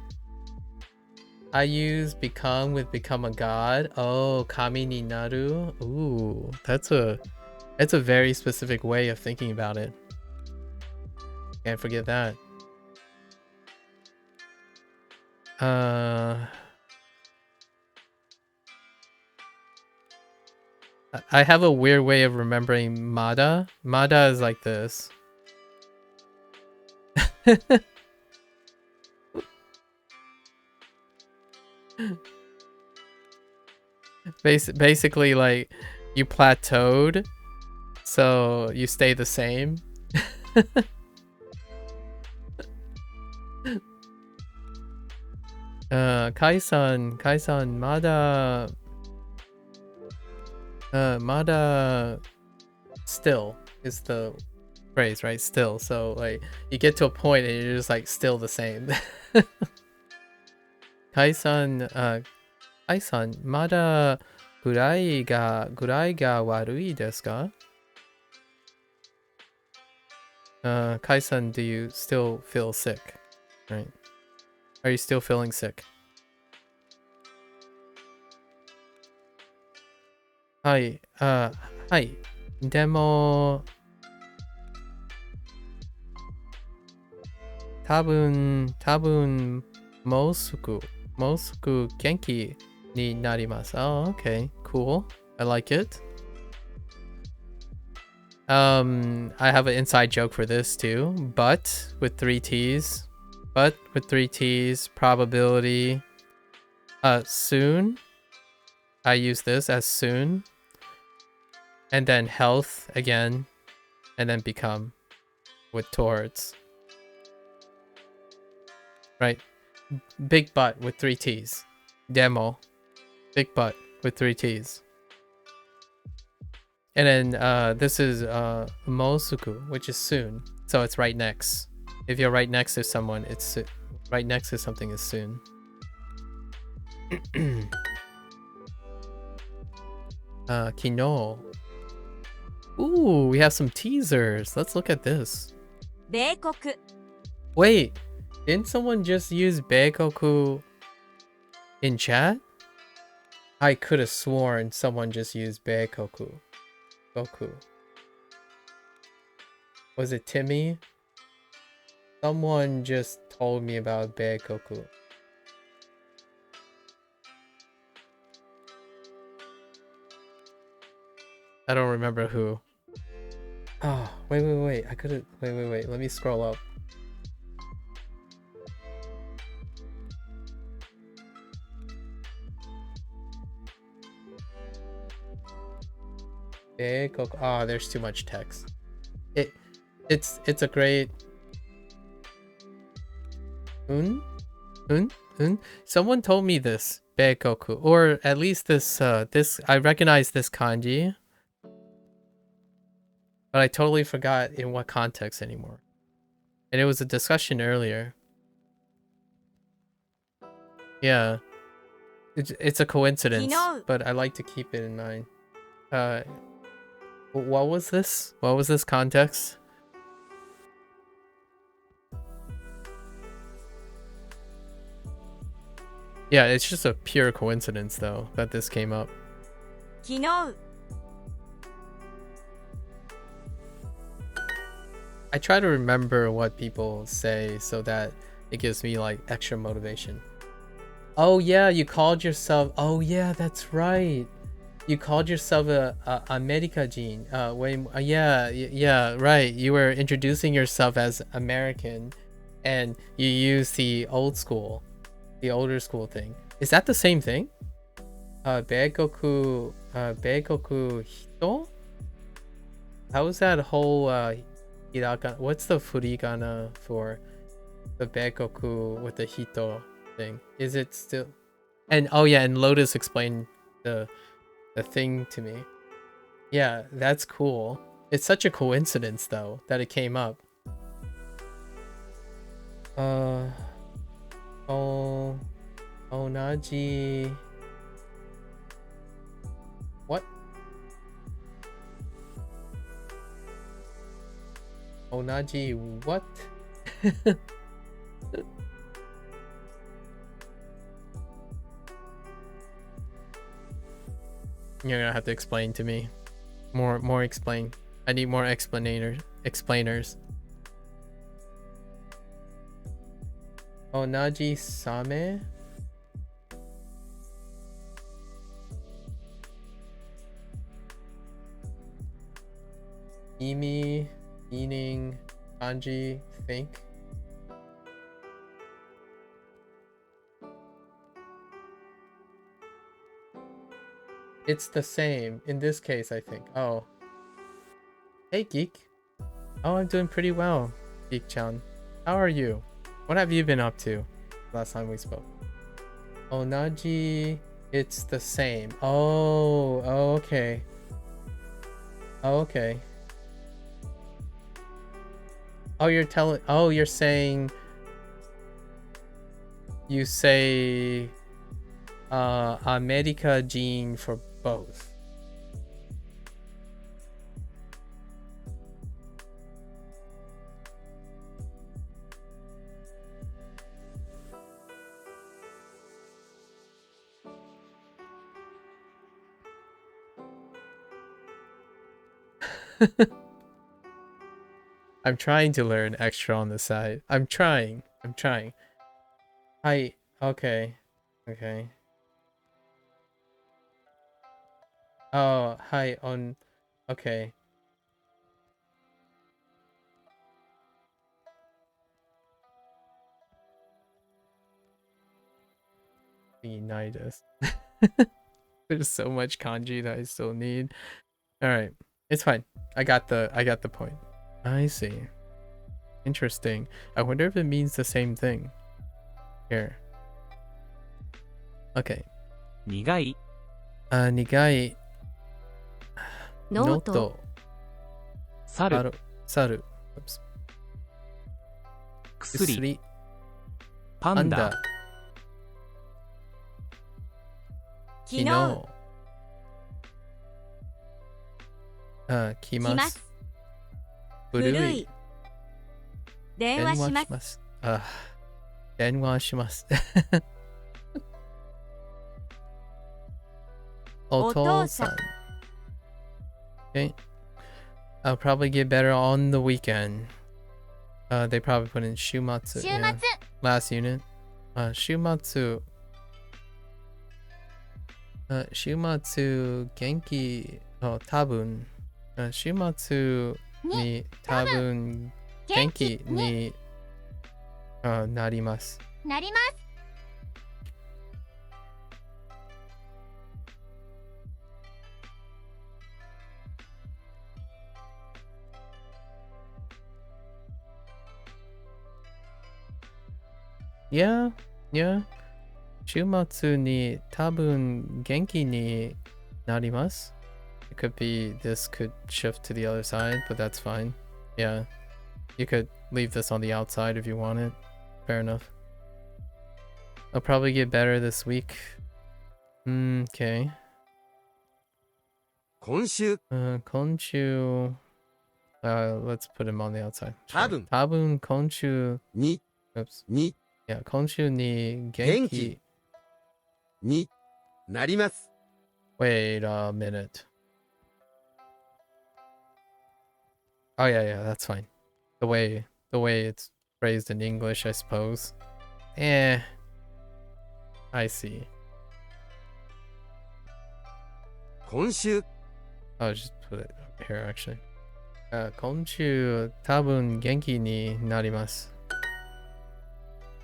I use become with become a god. Oh, kami ni naru. Ooh, that's a very specific way of thinking about it. Can't forget that. I have a weird way of remembering Mada. Mada is like this. Basically, like, you plateaued, so you stay the same. Kai-san, Mada... Mada... Still is the phrase, right? Still. So, like, you get to a point and you're just, like, still the same. Kai-san, Kai-san, Mada... Gurai ga warui desu ka? Kai-san, do you still feel sick? Right. Are you still feeling sick? Hi. Hi. Demo... Tabun... Mosuku genki ni narimasu. Oh, okay. Cool. I like it. I have an inside joke for this too. But with 3 T's. But with 3 T's. Probability. Soon. I use this as soon. And then health again. And then become. With towards. Right. Big butt with 3 T's. Demo. Big butt with 3 T's. And then this is Mosuku, which is soon. So it's right next. If you're right next to someone, it's right next to something is soon. Kino. Ooh, we have some teasers. Let's look at this. 米国 Wait, didn't someone just use Beikoku in chat? I could have sworn someone just used Beikoku. Goku. Was it Timmy? Someone just told me about Beikoku. I don't remember who. Oh, wait. I could've... Wait. Let me scroll up. Beikoku. Oh, there's too much text. It's a great... Someone told me this. Beikoku. Or at least this, I recognize this kanji. But I totally forgot in what context anymore. And it was a discussion earlier. Yeah. It's a coincidence, but I like to keep it in mind. What was this? What was this context? Yeah, it's just a pure coincidence though that this came up. 昨日 I try to remember what people say so that it gives me like extra motivation. Oh yeah, you called yourself... Oh yeah, that's right. You called yourself a Americajin. Yeah, right. You were introducing yourself as American and you used the older school thing. Is that the same thing? Beikoku hito? How is that whole hiragana? What's the furigana for the Beikoku with the hito thing? Is it still... And oh yeah, and Lotus explained the thing to me. Yeah, that's cool. It's such a coincidence though that it came up. Onaji... What? Onaji what? You're gonna have to explain to me. More explain. I need more explainers. Onaji same. Imi, meaning, kanji, think. It's the same in this case, I think. Oh. Hey, Geek. Oh, I'm doing pretty well, Geek-chan. How are you? What have you been up to last time we spoke? Onaji, it's the same. Oh, okay. Okay. Oh, you're saying you say America gene for both. I'm trying to learn extra on the side. I'm trying. Hi. Okay. Oh, hi on. Okay. Unitas. There's so much kanji that I still need. All right, it's fine. I got the point. I see. Interesting. I wonder if it means the same thing. Here. Okay. 苦い、 Nigai ノート 猿、 Saru. Oops. 薬、パンダ、 昨日 Kimasu. 来ます古古い電話しますす。電話します。お父さん。Okay. I'll probably get better on the weekend. They probably put in Shumatsu. 週 Yeah. 末 Last unit. Shumatsu. Shumatsu genki. Oh, tabun. Shumatsu ni tabun genki ni narimasu. なります Yeah. Shumatsu ni tabun genki ni narimasu. It could be this could shift to the other side, but that's fine. Yeah. You could leave this on the outside if you want it. Fair enough. I'll probably get better this week. Okay. 今週 Konshu. Let's put him on the outside. Tabun. Tabun konshu. に Oops. に Yeah, konshu ni Genki. genki. になります Wait a minute. Oh yeah, that's fine. The way it's phrased in English, I suppose. I see. 今週 I'll just put it up here actually. Konshu tabun genki ni narimasu.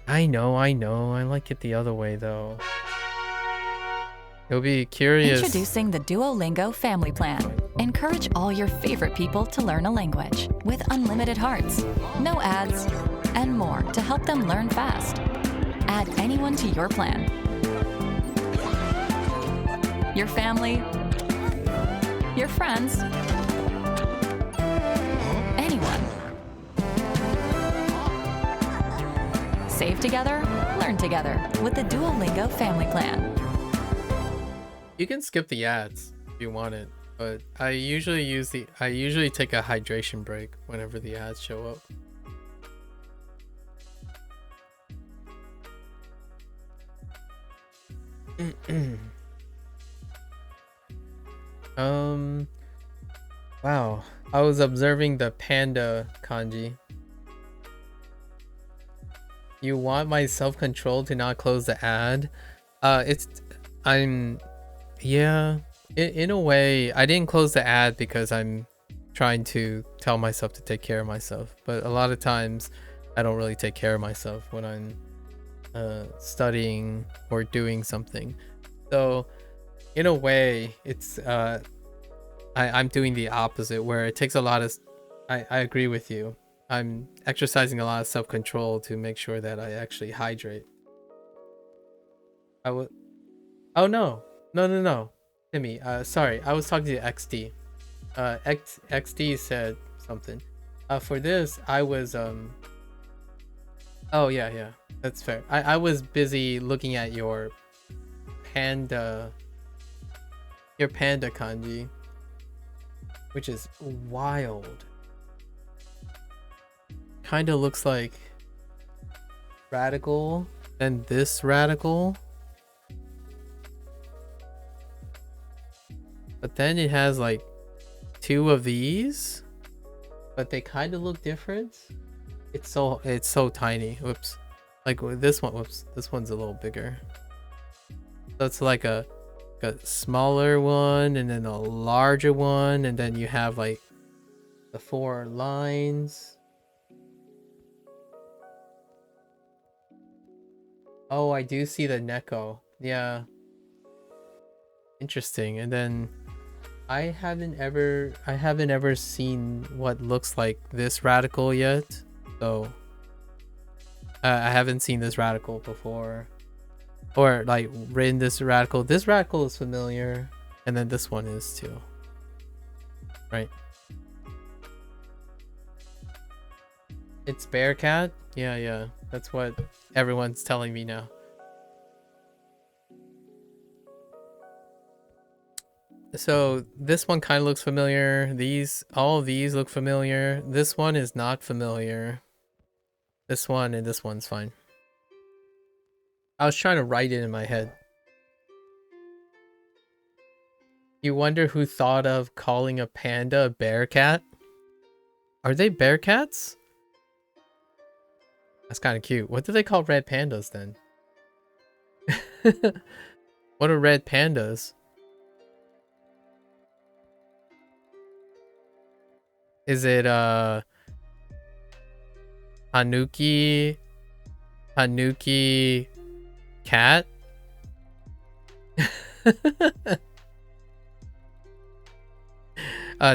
I know. I like it the other way though. You'll be curious. Introducing the Duolingo family plan. Encourage all your favorite people to learn a language with unlimited hearts, no ads, and more to help them learn fast. Add anyone to your plan. Your family, your friends, anyone. Save together, learn together with the Duolingo family plan. You can skip the ads if you want it, but I usually take a hydration break whenever the ads show up. Wow. I was observing the panda kanji. You want my self-control to not close the ad? Yeah, in a way, I didn't close the ad because I'm trying to tell myself to take care of myself. But a lot of times, I don't really take care of myself when I'm studying or doing something. So, in a way, it's I'm doing the opposite, where it takes a lot of. I agree with you. I'm exercising a lot of self-control to make sure that I actually hydrate. I would. Oh no, no, Timmy. Sorry, I was talking to XD. XD said something. For this, I was Oh yeah, that's fair. I was busy looking at your panda kanji, which is wild. Kind of looks like radical and this radical, but then it has like two of these, but they kind of look different. It's so tiny. Whoops. Like this one. Whoops. This one's a little bigger. So it's like a smaller one and then a larger one, and then you have like the 4 lines. Oh, I do see the neko. Yeah. Interesting. And then I haven't ever seen what looks like this radical yet. So I haven't seen this radical before, or like written this radical. This radical is familiar, and then this one is too, right? It's Bearcat. Yeah, that's what everyone's telling me now. So this one kind of looks familiar. All of these look familiar. This one is not familiar. This one and this one's fine. I was trying to write it in my head. You wonder who thought of calling a panda a bear cat? Are they bear cats? That's kind of cute. What do they call red pandas then? What are red pandas? Is it Tanuki cat?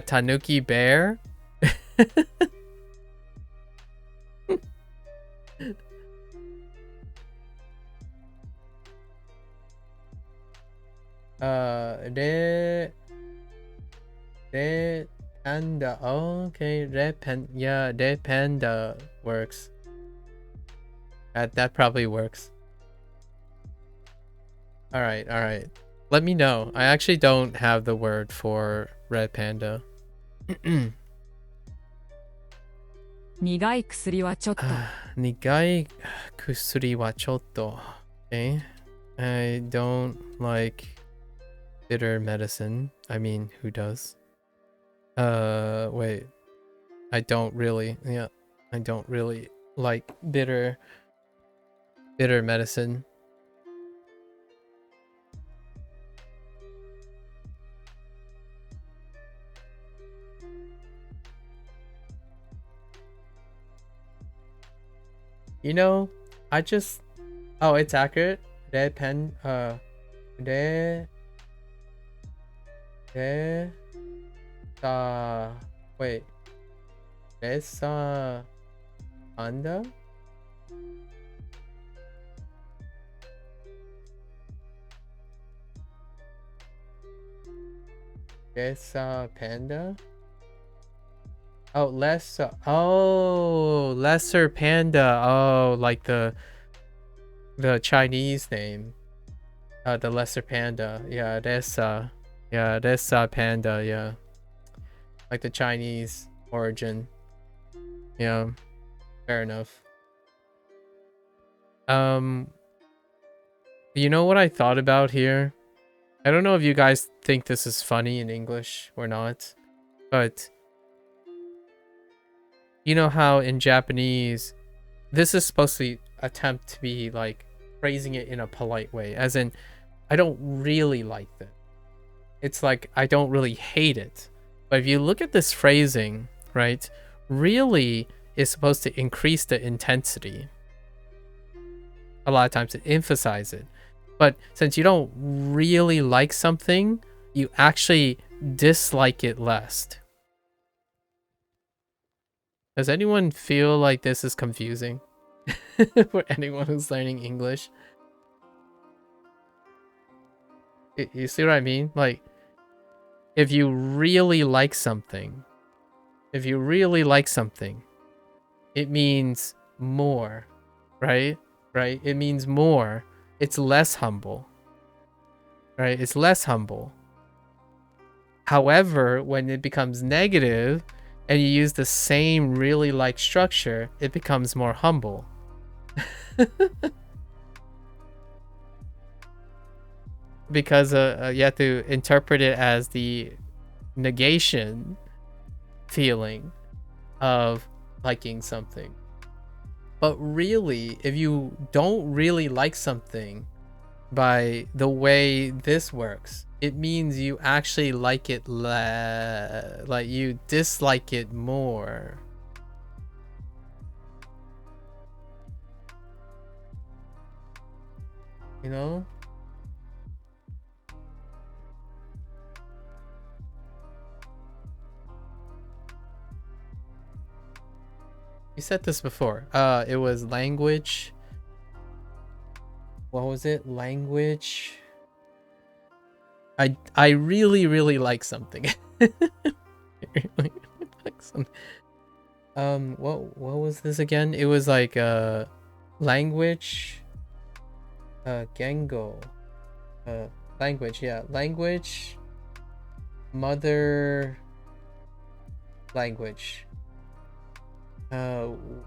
Tanuki bear? Red panda. Oh, okay. Red panda works. That probably works. All right. Let me know. I actually don't have the word for red panda. 苦い薬はちょっと。苦い薬はちょっと. Okay. I don't like bitter medicine. I mean, who does? Wait. I don't really like bitter medicine. You know, oh, it's accurate. Wait. Resa panda? Resa panda? Oh, lesser panda. Oh, like the Chinese name. The lesser panda. Yeah, Resa panda, yeah. Like the Chinese origin. Yeah. Fair enough. You know what I thought about here? I don't know if you guys think this is funny in English or not, but you know how in Japanese, this is supposed to be attempt to be like phrasing it in a polite way, as in I don't really like it. It's like I don't really hate it. But if you look at this phrasing, right, really is supposed to increase the intensity. A lot of times to emphasize it. But since you don't really like something, you actually dislike it less. Does anyone feel like this is confusing for anyone who's learning English? You see what I mean? Like, if you really like something, it means more, right? Right? It means more. It's less humble, right? It's less humble. However, when it becomes negative and you use the same really like structure, it becomes more humble. Because you have to interpret it as the negation feeling of liking something. But really, if you don't really like something by the way this works, it means you actually like it like you dislike it more. You know? You said this before. It was language. What was it? Language. I really like something. I really like something. What was this again? It was like language. Gengo. Language. Yeah, language. Mother. Language.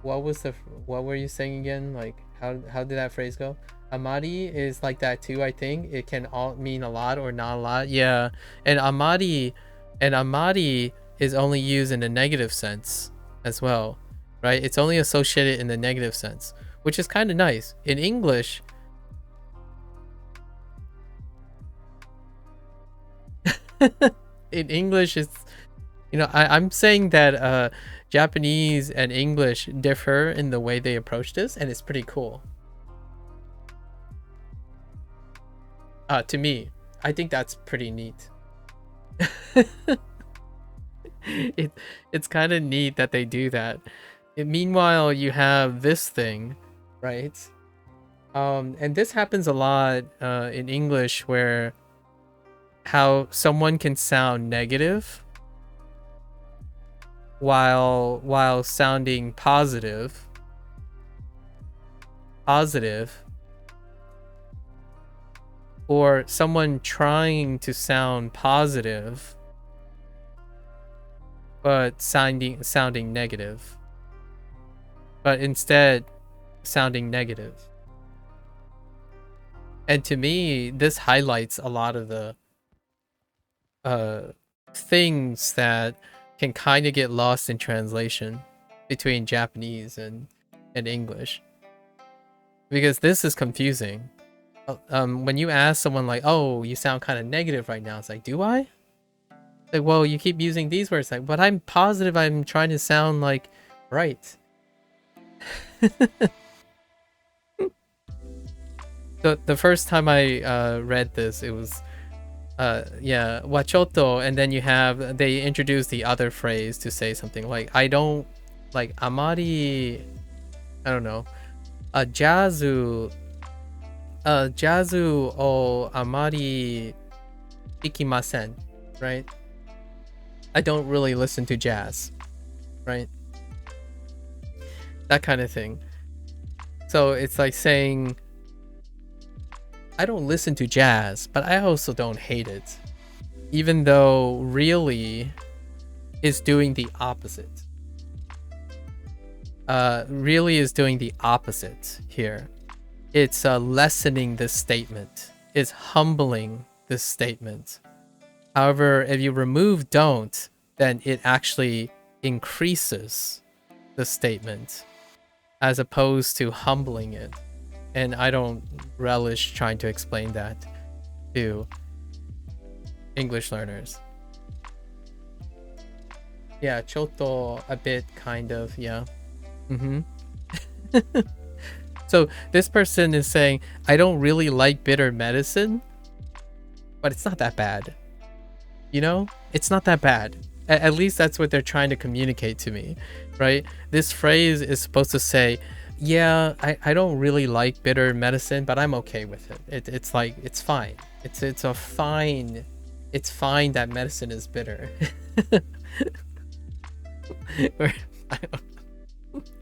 What were you saying again? Like how did that phrase go? Amari is like that too, I think. It can all mean a lot or not a lot. Yeah. And amari is only used in a negative sense as well, right? It's only associated in the negative sense, which is kind of nice. In English, it's, you know, I'm saying that Japanese and English differ in the way they approach this, and it's pretty cool. To me, I think that's pretty neat. It's kind of neat that they do that. Meanwhile, you have this thing, right? And this happens a lot in English, where how someone can sound negative while sounding positive, or someone trying to sound positive but sounding negative, but instead sounding negative. And to me, this highlights a lot of the things that can kind of get lost in translation between Japanese and English, because this is confusing. When you ask someone like, oh, you sound kind of negative right now, it's like, do I? Like, well, you keep using these words, like, but I'm positive I'm trying to sound like right. The first time I read this, it was yeah, wachoto, and then they introduce the other phrase to say something like, I don't like amari, I don't know, jazu o amari ikimasen, right? I don't really listen to jazz, right? That kind of thing. So it's like saying, I don't listen to jazz, but I also don't hate it, even though really is doing the opposite. Really is doing the opposite here. It's lessening this statement. It's humbling this statement. However, if you remove don't, then it actually increases the statement. as opposed to humbling it. And I don't relish trying to explain that to English learners. Yeah, choto, a bit, kind of, yeah. So this person is saying, I don't really like bitter medicine, but it's not that bad. You know, it's not that bad. At least that's what they're trying to communicate to me, right? This phrase is supposed to say, yeah, I don't really like bitter medicine, but I'm okay with it. It's like, it's fine. It's fine that medicine is bitter.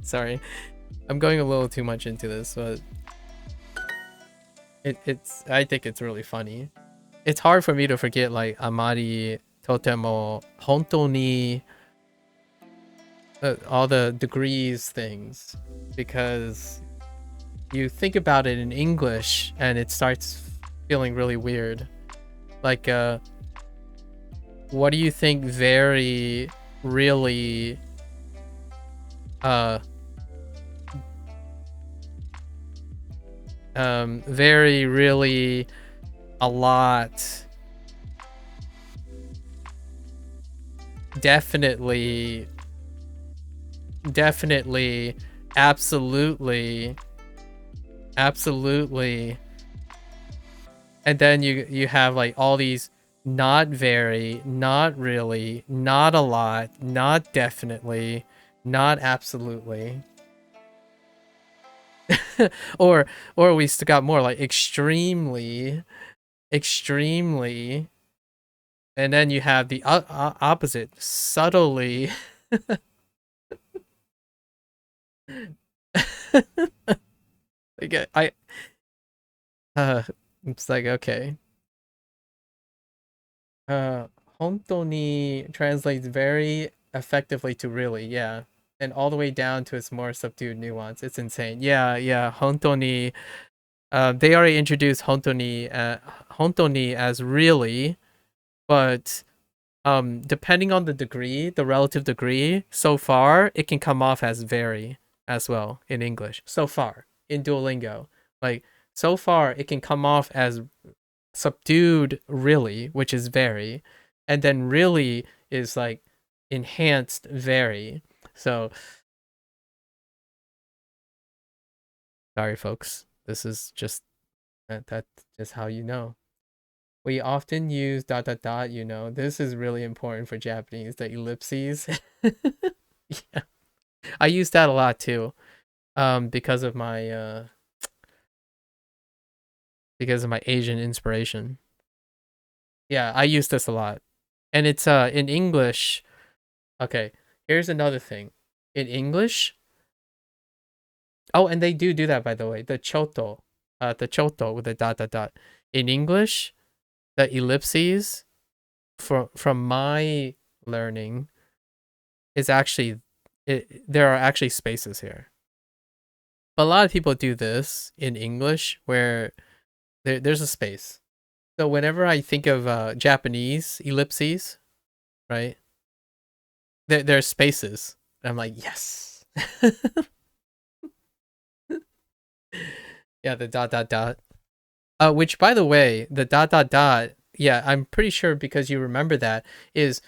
Sorry, I'm going a little too much into this, but I think it's really funny. It's hard for me to forget like amari totemo hontou ni all the degrees things, because you think about it in English and it starts feeling really weird. Like what do you think very really very really a lot, definitely, absolutely, and then you have like all these not very, not really, not a lot, not definitely, not absolutely. or we still got more like extremely, and then you have the opposite, subtly. Like it's like, okay. Hontou ni translates very effectively to really, yeah. And all the way down to its more subdued nuance. It's insane. Yeah, hontou ni. They already introduced hontou ni as really, but depending on the degree, the relative degree, so far it can come off as very as well in English. So far in Duolingo, like so far it can come off as subdued really, which is very, and then really is like enhanced very. So sorry folks, this is just that's just how you know. We often use ... you know. This is really important for Japanese, the ellipses. Yeah, I use that a lot too, because of my Asian inspiration. Yeah, I use this a lot, and it's in English. Okay, here's another thing. In English, oh, and they do that, by the way. The choto with the ... In English, the ellipses, from my learning, is actually there are actually spaces here. But a lot of people do this in English where there's a space. So whenever I think of Japanese ellipses, right? There's spaces. And I'm like, yes. Yeah, the ... Which, by the way, the ... yeah, I'm pretty sure, because you remember that, is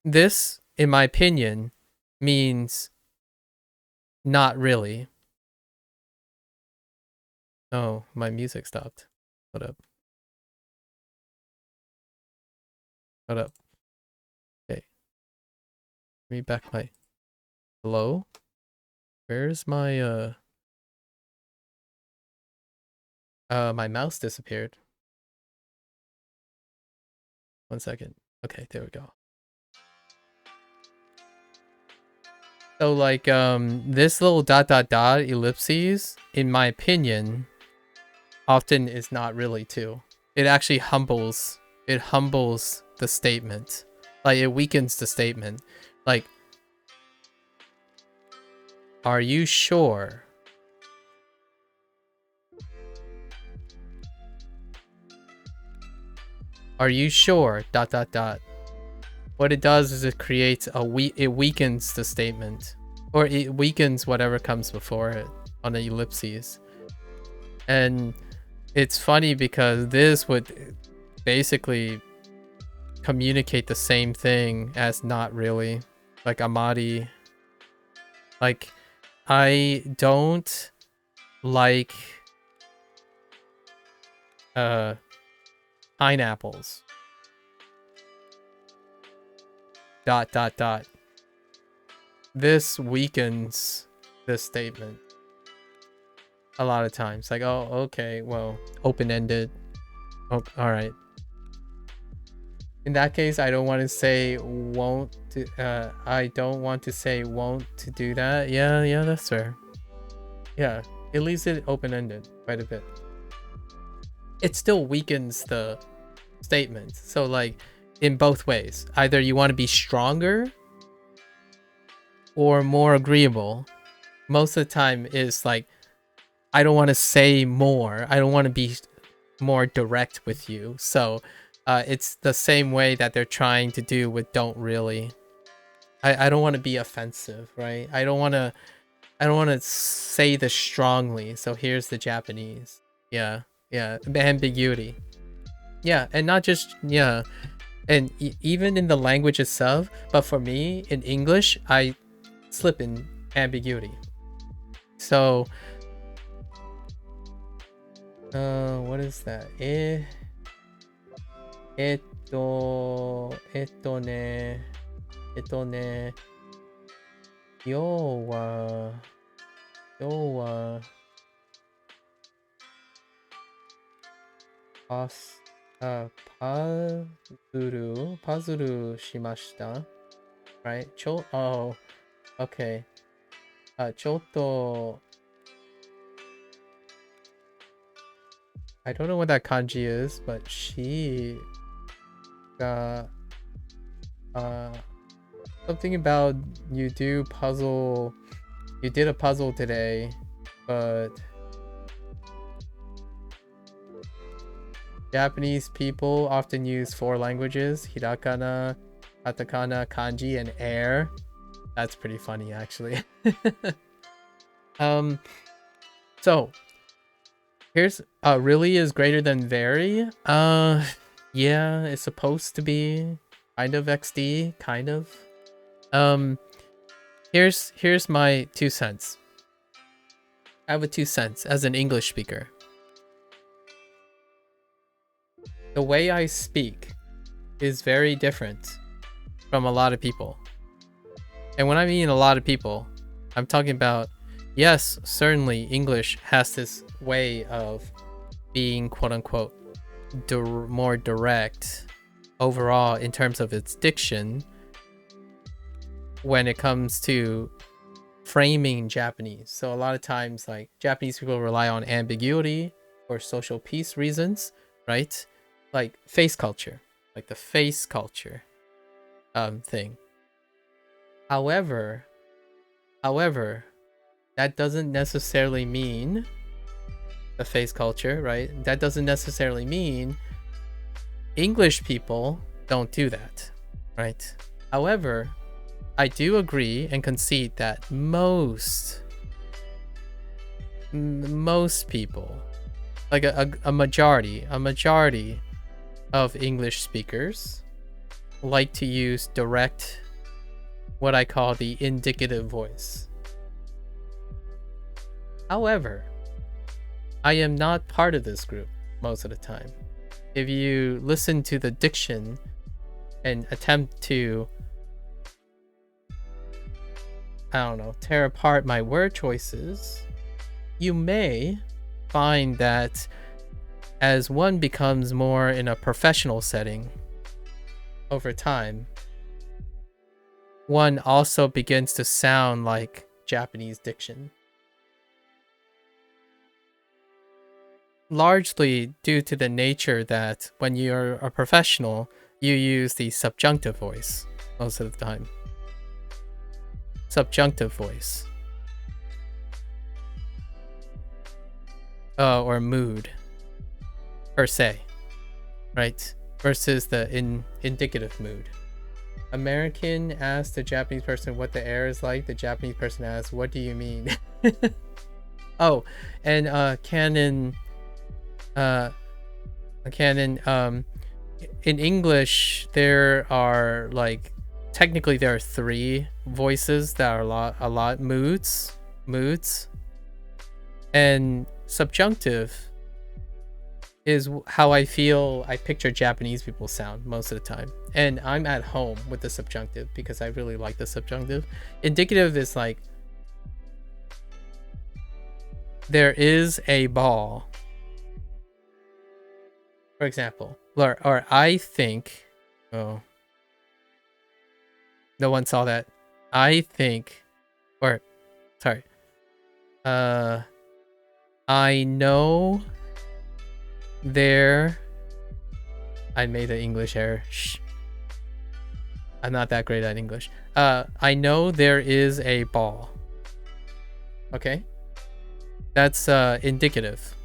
this, in my opinion, means not really. Oh, my music stopped. Hold up. Okay. Let me back my... Hello? Where's my my mouse disappeared. One second. Okay, there we go. So like this little ... ellipses, in my opinion, often is not really too. It actually humbles the statement. Like it weakens the statement. Like, are you sure? Are you sure? ... What it does is it creates it weakens the statement. or it weakens whatever comes before it on the ellipses. And it's funny because this would basically communicate the same thing as not really, like amari. Like, I don't like pineapples. ... This weakens this statement a lot of times. Like, oh, okay, well, open-ended. Oh, all right. In that case, I don't want to say won't. I don't want to say won't to do that. Yeah, that's fair. Yeah, it leaves it open-ended quite a bit. It still weakens the statement. So like, in both ways, either you want to be stronger or more agreeable. Most of the time is like, I don't want to say more. I don't want to be more direct with you. So it's the same way that they're trying to do with don't really. I don't want to be offensive, right? I don't want to say this strongly. So here's the Japanese. Yeah. Ambiguity. Yeah, and not just, yeah. And even in the language itself, but for me, in English, I slip in ambiguity. So, what is that? 要はパズルしました。Right? Oh, okay. ちょっと I don't know what that kanji is, but she got something about you did a puzzle today, but Japanese people often use 4 languages: hiragana, katakana, kanji, and air. That's pretty funny, actually. So here's really is greater than very. Yeah, it's supposed to be kind of XD, kind of. Here's my 2 cents. I have a 2 cents as an English speaker. The way I speak is very different from a lot of people. And when I mean a lot of people, I'm talking about, yes, certainly English has this way of being quote-unquote more direct overall in terms of its diction when it comes to framing Japanese. So a lot of times, like, Japanese people rely on ambiguity for social peace reasons, right? Like face culture, like the face culture thing. However, that doesn't necessarily mean the face culture, right? That doesn't necessarily mean English people don't do that, right? However, I do agree and concede that most people, like a majority of English speakers like to use direct, what I call the indicative voice. However, I am not part of this group most of the time. If you listen to the diction and attempt to, I don't know, tear apart my word choices, you may find that as one becomes more in a professional setting over time, one also begins to sound like Japanese diction. Largely due to the nature that when you're a professional, you use the subjunctive voice most of the time. Subjunctive voice. Or mood, per se, right? Versus the indicative mood. American asks the Japanese person what the air is like. The Japanese person asks, what do you mean? Oh, and in English there are like, technically there are 3 voices that are a lot moods, and subjunctive is how I picture Japanese people sound most of the time, and I'm at home with the subjunctive because I really like the subjunctive. Indicative is like, there is a ball, for example, or I think, oh, no one saw that. I think, or sorry, I know there, I made an English error. Shh. I'm not that great at English. I know there is a ball. Okay? That's indicative.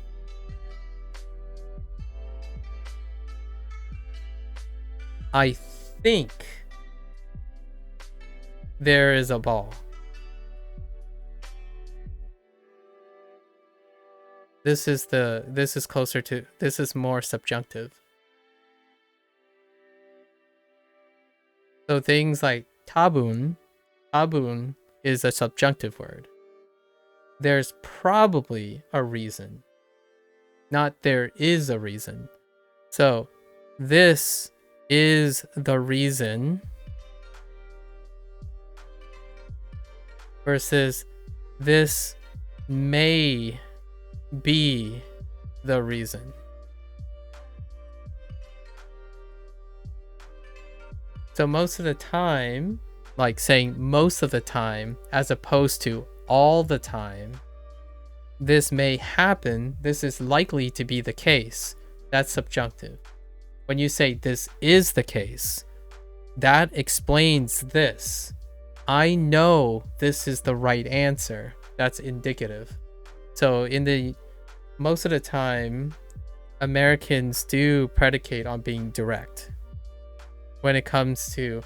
I think there is a ball. This is more subjunctive. So things like tabun is a subjunctive word. There's probably a reason, not there is a reason. So this is the reason versus this may be the reason. So most of the time, like saying most of the time as opposed to all the time, this may happen, this is likely to be the case, that's subjunctive. When you say this is the case, that explains this. I know this is the right answer. That's indicative. So most of the time, Americans do predicate on being direct when it comes to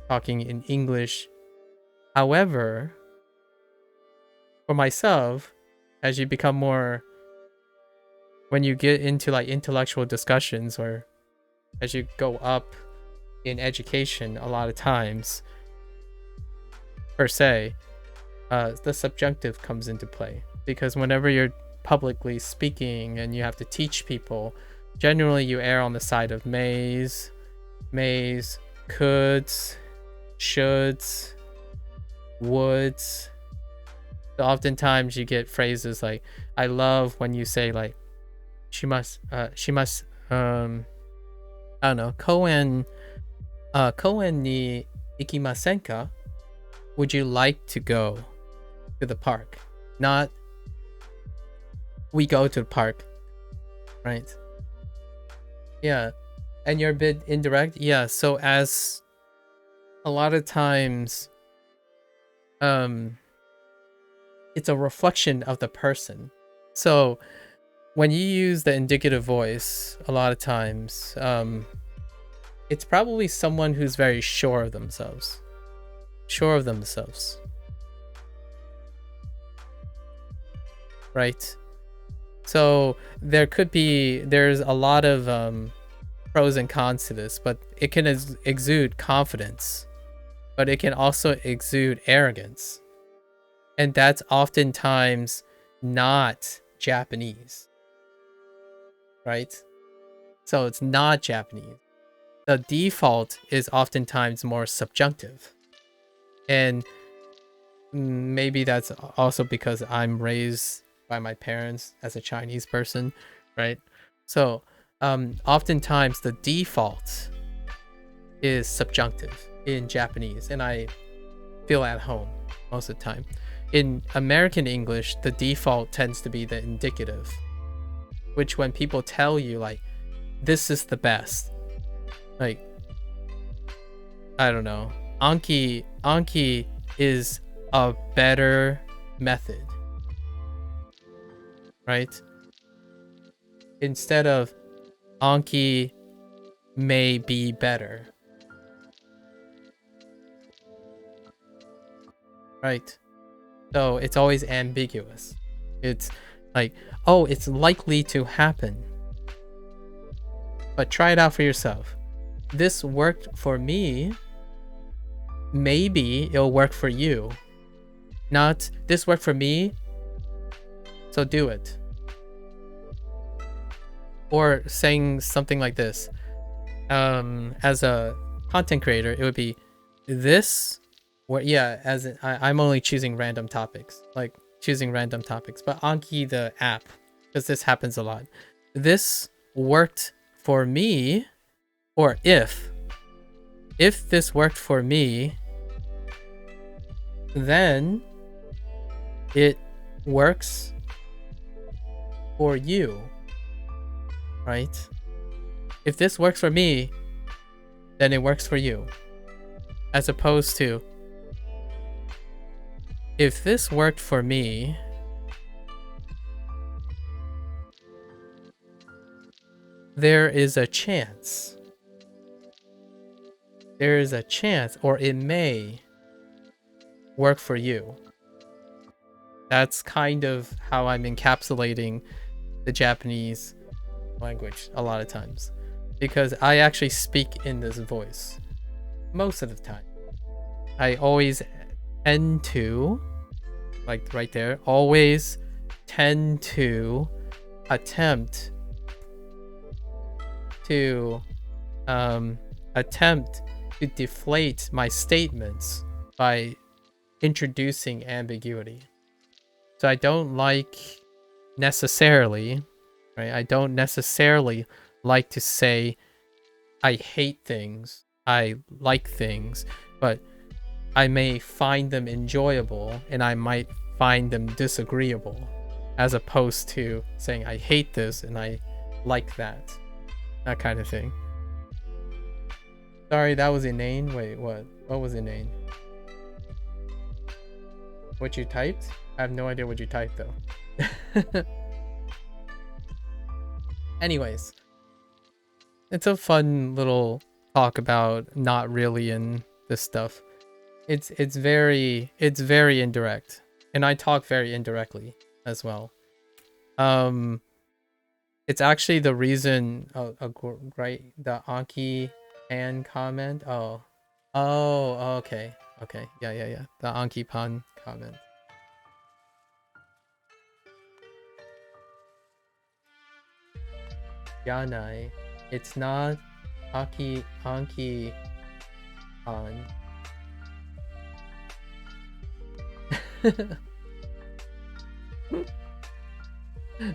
talking in English. However, for myself, as you become more, when you get into like intellectual discussions, or as you go up in education, a lot of times, per se, the subjunctive comes into play, because whenever you're publicly speaking and you have to teach people, generally you err on the side of mays, coulds, shoulds, woulds. So oftentimes you get phrases like, I love when you say like, she must I don't know, koen ni ikimasen ka? Would you like to go to the park? Not we go to the park, right? Yeah. And you're a bit indirect. Yeah. So as a lot of times, it's a reflection of the person. So when you use the indicative voice, a lot of times, it's probably someone who's very sure of themselves. Right? So there's a lot of pros and cons to this, but it can exude confidence, but it can also exude arrogance. And that's oftentimes not Japanese, right? So it's not Japanese. The default is oftentimes more subjunctive. And maybe that's also because I'm raised by my parents as a Chinese person, right? So oftentimes the default is subjunctive in Japanese, and I feel at home most of the time. In American English, the default tends to be the indicative, which when people tell you like, this is the best, like, I don't know, Anki is a better method, right? Instead of Anki may be better. right? So it's always ambiguous. It's like, oh, it's likely to happen. But try it out for yourself. This worked for me. Maybe it'll work for you. Not, this worked for me, so do it. Or saying something like this. As a content creator, it would be this, or yeah, as in, I'm only choosing random topics, but Anki the app, because this happens a lot. This worked for me, or if this worked for me, then it works for you, right? If this works for me, then it works for you. As opposed to, if this worked for me, there is a chance. There is a chance, or it may work for you. That's kind of how I'm encapsulating the Japanese language a lot of times, because I actually speak in this voice most of the time. I always tend to, like right there, always tend to attempt to deflate my statements by introducing ambiguity. So I don't like necessarily, right? I don't necessarily like to say I hate things, I like things, but I may find them enjoyable and I might find them disagreeable, as opposed to saying I hate this and I like that kind of thing. Sorry, that was inane. Wait, what was inane? What you typed? I have no idea what you typed though. Anyways, it's a fun little talk about not really in this stuff. It's very indirect, and I talk very indirectly as well. It's actually the reason. Right, the Anki and comment. Oh, okay, yeah. The Anki Pan comment. Yanai, it's not Anki Pan.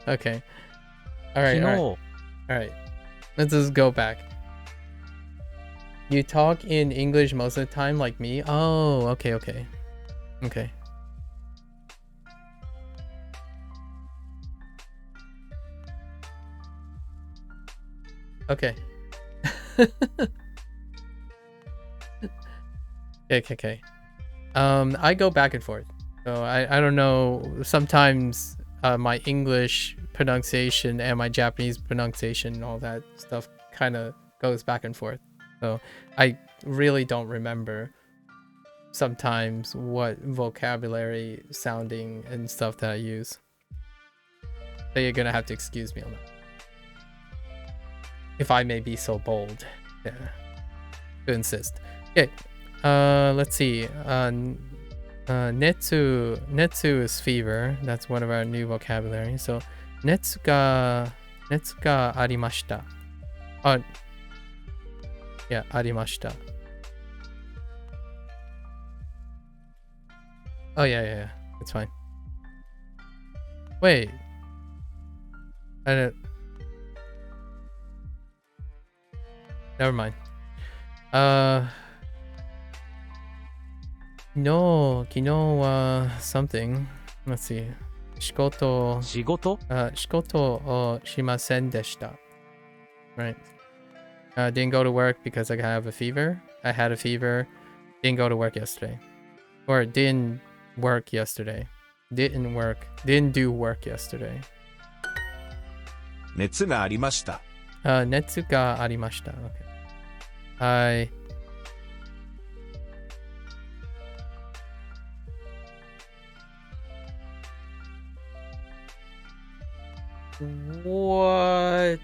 Okay. All right. Let's just go back. You talk in English most of the time, like me? Oh, okay. Okay. Okay. I go back and forth. So I don't know. Sometimes my English pronunciation and my Japanese pronunciation and all that stuff kind of goes back and forth. So I really don't remember sometimes what vocabulary, sounding, and stuff that I use. So you're gonna have to excuse me on that, if I may be so bold. Yeah. To insist. Okay. Let's see. Netsu is fever. That's one of our new vocabulary. So, netsu ga arimashita. Yeah, arimashita. Oh yeah. It's fine. Wait. I don't. Never mind. No, 昨日は something. Let's see. 仕事をしませんでした. Right. Didn't go to work because I have a fever. I had a fever. Didn't go to work yesterday. Or didn't work yesterday. Didn't do work yesterday. 熱がありました。熱がありました. Okay. What?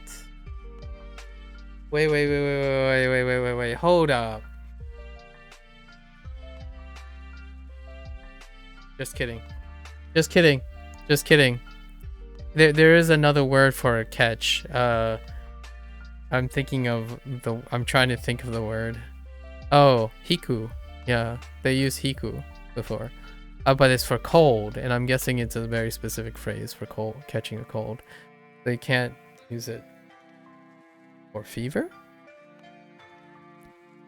Wait. Hold up. Just kidding. There is another word for a catch. I'm trying to think of the word. Oh, hiku. Yeah, they use hiku before. But it's for cold, and I'm guessing it's a very specific phrase for cold, catching a cold. They can't use it for fever?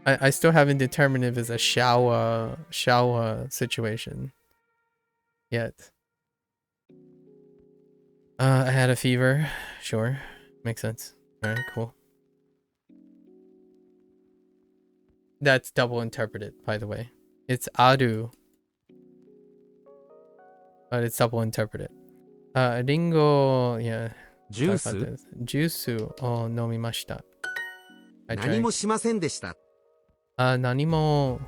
I still haven't determined if it's a shower situation yet. I had a fever. Sure. Makes sense. Alright, cool. That's double interpreted, by the way. It's aru. But it's double interpreted. Ringo, yeah. ジュース Juiceを飲みました。I 何 tried. もしませんでした。何も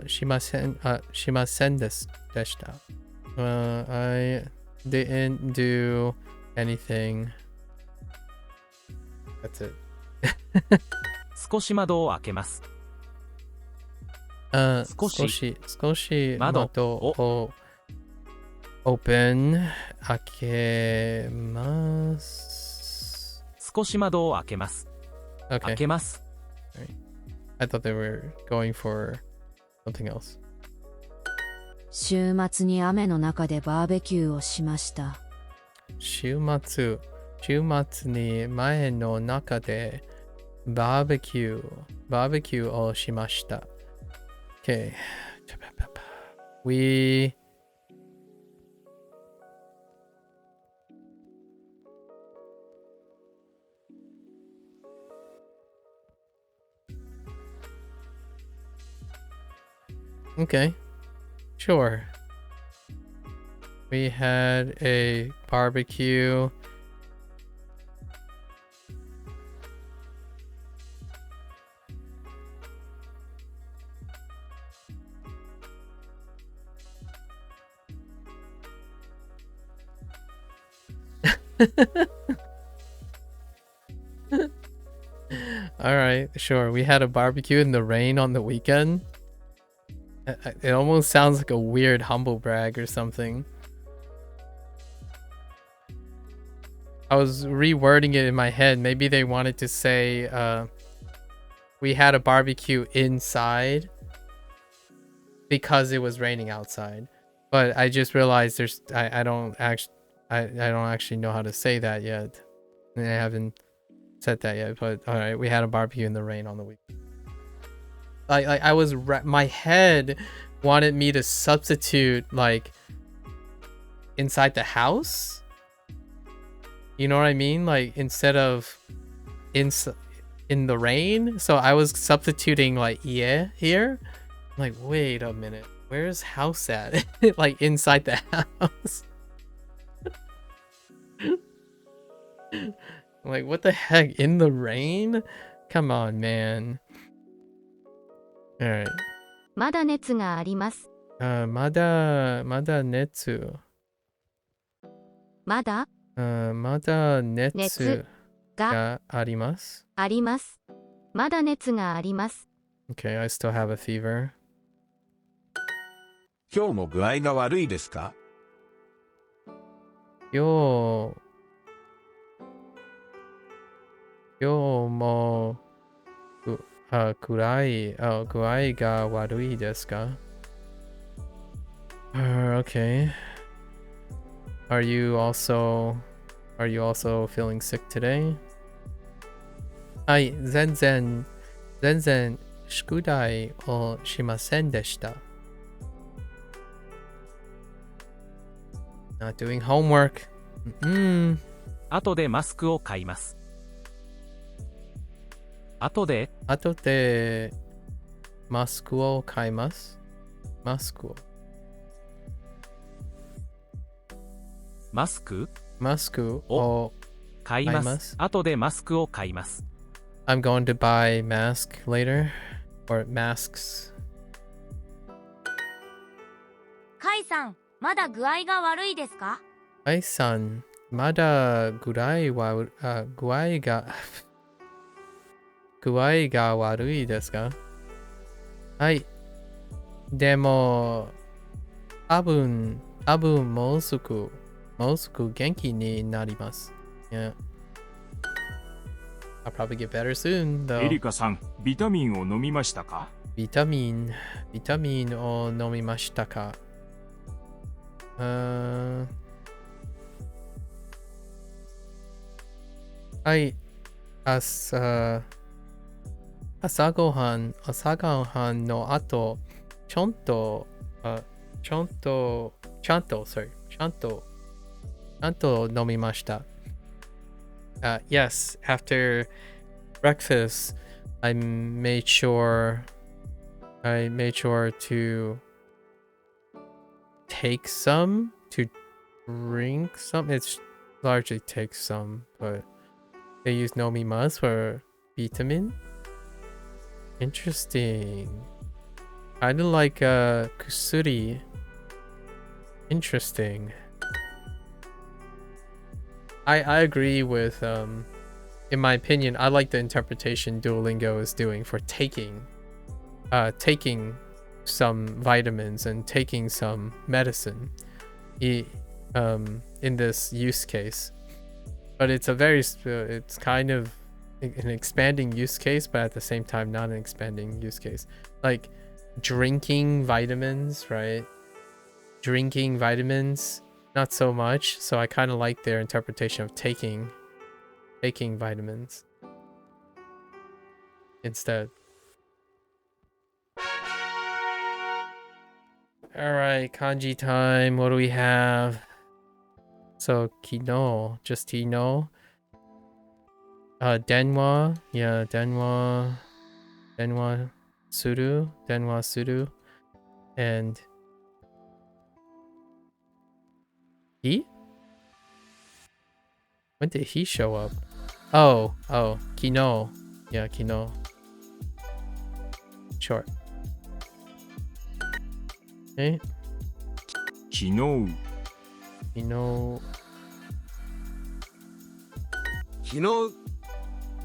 しませんでした。I didn't do anything. That's it. 少し窓を開けます。少し窓をopen 開けます。少し窓を開けます。Okay. 開けます。I thought they were going for something else. 週末に雨の中でバーベキューをしました。週末に前の中でバーベキューをしました。Okay. We Okay. Sure. We had a barbecue. Alright, sure. We had a barbecue in the rain on the weekend. It almost sounds like a weird humble brag or something. I was rewording it in my head. Maybe they wanted to say we had a barbecue inside because it was raining outside. But I just realized I don't actually know how to say that yet. I haven't said that yet, but alright, we had a barbecue in the rain on the weekend. My head wanted me to substitute like inside the house. You know what I mean? Like instead of in the rain. So I was substituting like yeah here. I'm like, wait a minute, where's house at? Like inside the house. I'm like, what the heck? In the rain? Come on, man. Alright. まだ熱があります。まだ熱。まだ熱があります。あります。まだ熱があります。Okay, I still have a fever. 今日も具合が悪いですか？今日も具合が悪いですか？ Okay. Are you also feeling sick today? はい、全然宿題をしませんでした。Not doing homework. 後でマスクを買います。後でマスクを買います。マスクを買います。後でマスクを買います。I'm going to buy mask later. Or masks. カイさん、まだ具合が悪いですか？愛さん、まだ具合が悪いですか？はい。でも、多分もうすぐ元気になります。Yeah. I'll probably get better soon, エ though. リカさん、ビタミンを飲みましたか？ビタミンを飲みましたか？はい。朝ごはんの後、ちゃんと飲みました。Yes, after breakfast, I made sure to take some, to drink some. It's largely take some, but they use nomimas for vitamin. Interesting. Kind of like kusuri. Interesting. I agree with in my opinion, I like the interpretation Duolingo is doing for taking some vitamins and taking some medicine in this use case. But it's it's kind of an expanding use case, but at the same time not an expanding use case. Like drinking vitamins, right? Drinking vitamins, not so much. So I kind of like their interpretation of taking vitamins instead. All right, kanji time. What do we have? So kino, just kino. Denwa, yeah, denwa suru, and he? When did he show up? Oh, kino. Yeah, kino. Sure. Okay. 昨日、 Kino. 昨日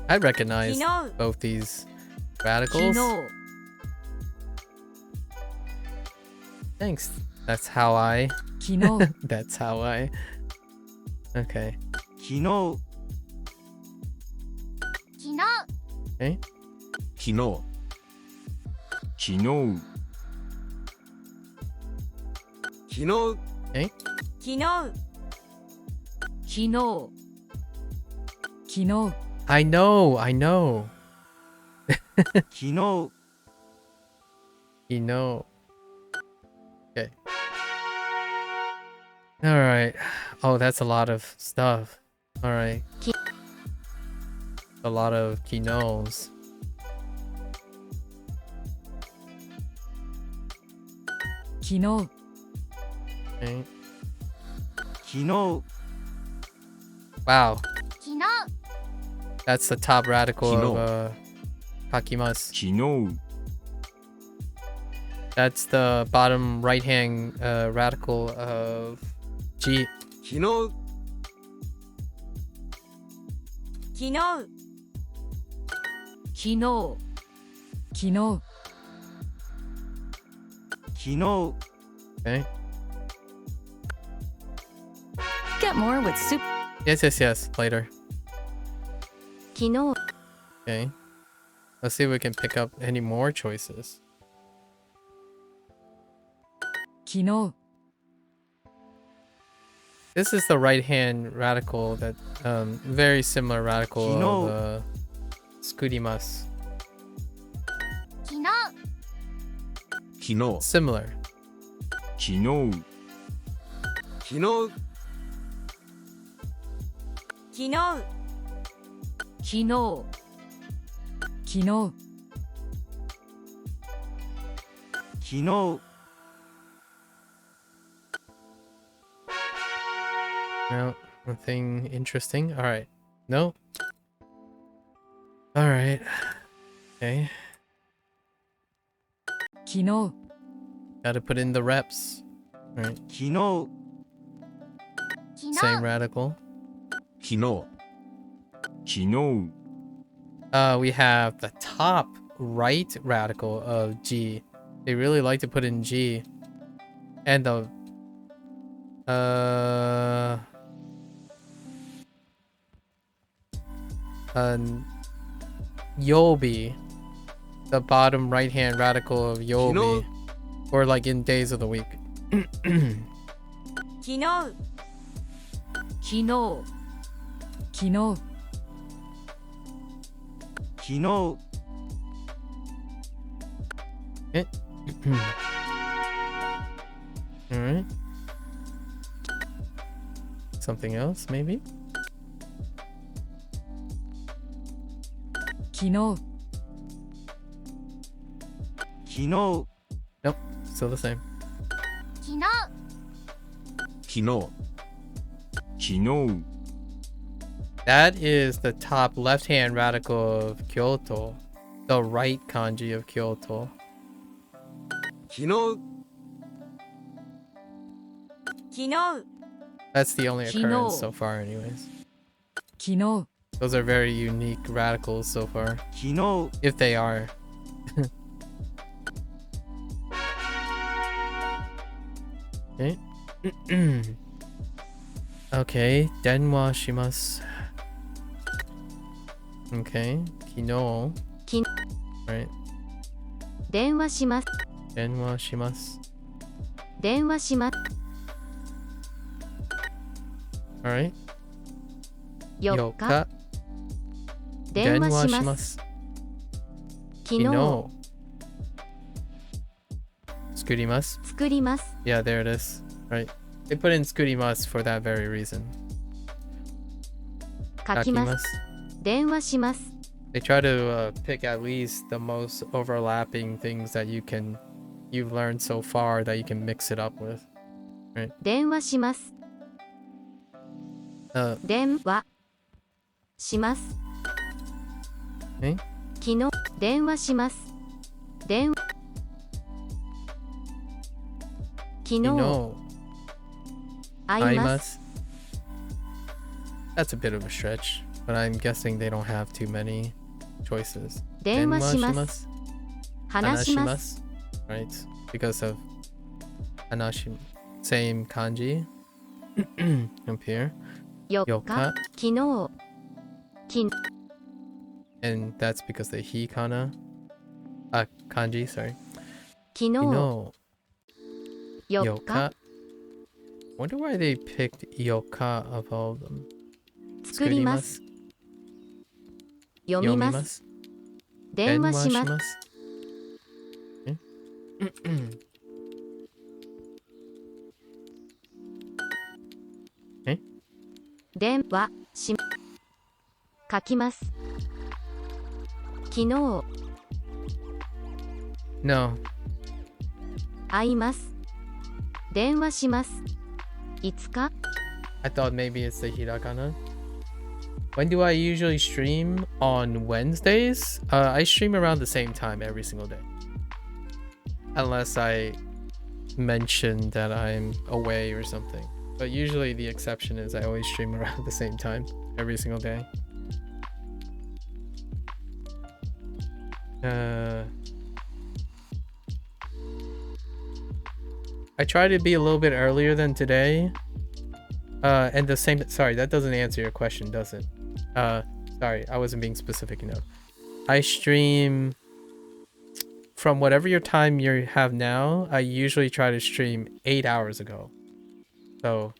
I recognize 昨日 both these 昨 radicals. 日 Thanks. That's how I. 昨日 That's how I. Okay. 昨日昨日 Okay. 昨日、昨日、昨日昨日昨日昨日 I know. 昨日 You know. Okay. All right. Oh, that's a lot of stuff. All right. A lot of kinos. 昨日 Okay. 昨日 Wow. 昨日 That's the top radical Kino. of kakimasu. 昨日、 That's the bottom right hand radical of G. 昨日昨日昨日昨日昨日 Okay. Get more with Super. Yes. Later. 昨日 Okay. Let's see if we can pick up any more choices. 昨日 This is the right hand radical that very similar radical Kino. of skurimasu. 昨日昨日、 Similar. 昨日、昨日昨日昨日昨日昨日 No, nothing interesting. All right. No. All right. Okay. 昨日 Got to put in the reps. All right. 昨日昨 same radical. 昨日、昨日、We have the top right radical of G. They really like to put in G. And the Yobi, the bottom right hand radical of Yobi, or like in days of the week. 昨日昨日昨日昨日 Alright. Something else, maybe? 昨日昨日 Nope, still the same. 昨日、昨日、 That is the top left-hand radical of Kyoto. The right kanji of Kyoto. 昨日昨日 That's the only Kino. occurrence so far anyways. 昨日 Those are very unique radicals so far. 昨日 If they are. Okay. Okay, denwa shimasu. Okay, kino. き Right, 電話します denwa shimasu. 電話します Alright. 4日 Yoka. 電話します shimasu. 昨日 Kino. Skurimasu. 作ります Yeah, there it is. Right. They put in skurimasu for that very reason. 書きます Kakimasu. 電話します They try to pick at least the most overlapping things that you've learned so far that you can mix it up with. 電話します 電話します え昨日電話します電話昨日 Kino. 会います Aimasu. That's a bit of a stretch, but I'm guessing they don't have too many choices. 電話します Denwa 話します Right, because of Hanashima. Same kanji. Up here. 4日 Yoka. 昨日き And that's because the hikana. Kanji, sorry. 昨日 Kino. 4日 Yoka. Wonder why they picked Yoka of all of them. 作ります読みます Yomimasu. 電話します Denwa shimasu. Eh? 電話し書きます昨日 No. 会います電話しますいつか I thought maybe it's the hiragana. When do I usually stream? On Wednesdays? I stream around the same time every single day. Unless I mention that I'm away or something. But usually the exception is I always stream around the same time every single day. I try to be a little bit earlier than today. And the same, sorry, that doesn't answer your question, does it? Sorry, I wasn't being specific enough. I stream from whatever your time you have now. I usually try to stream 8 hours ago. So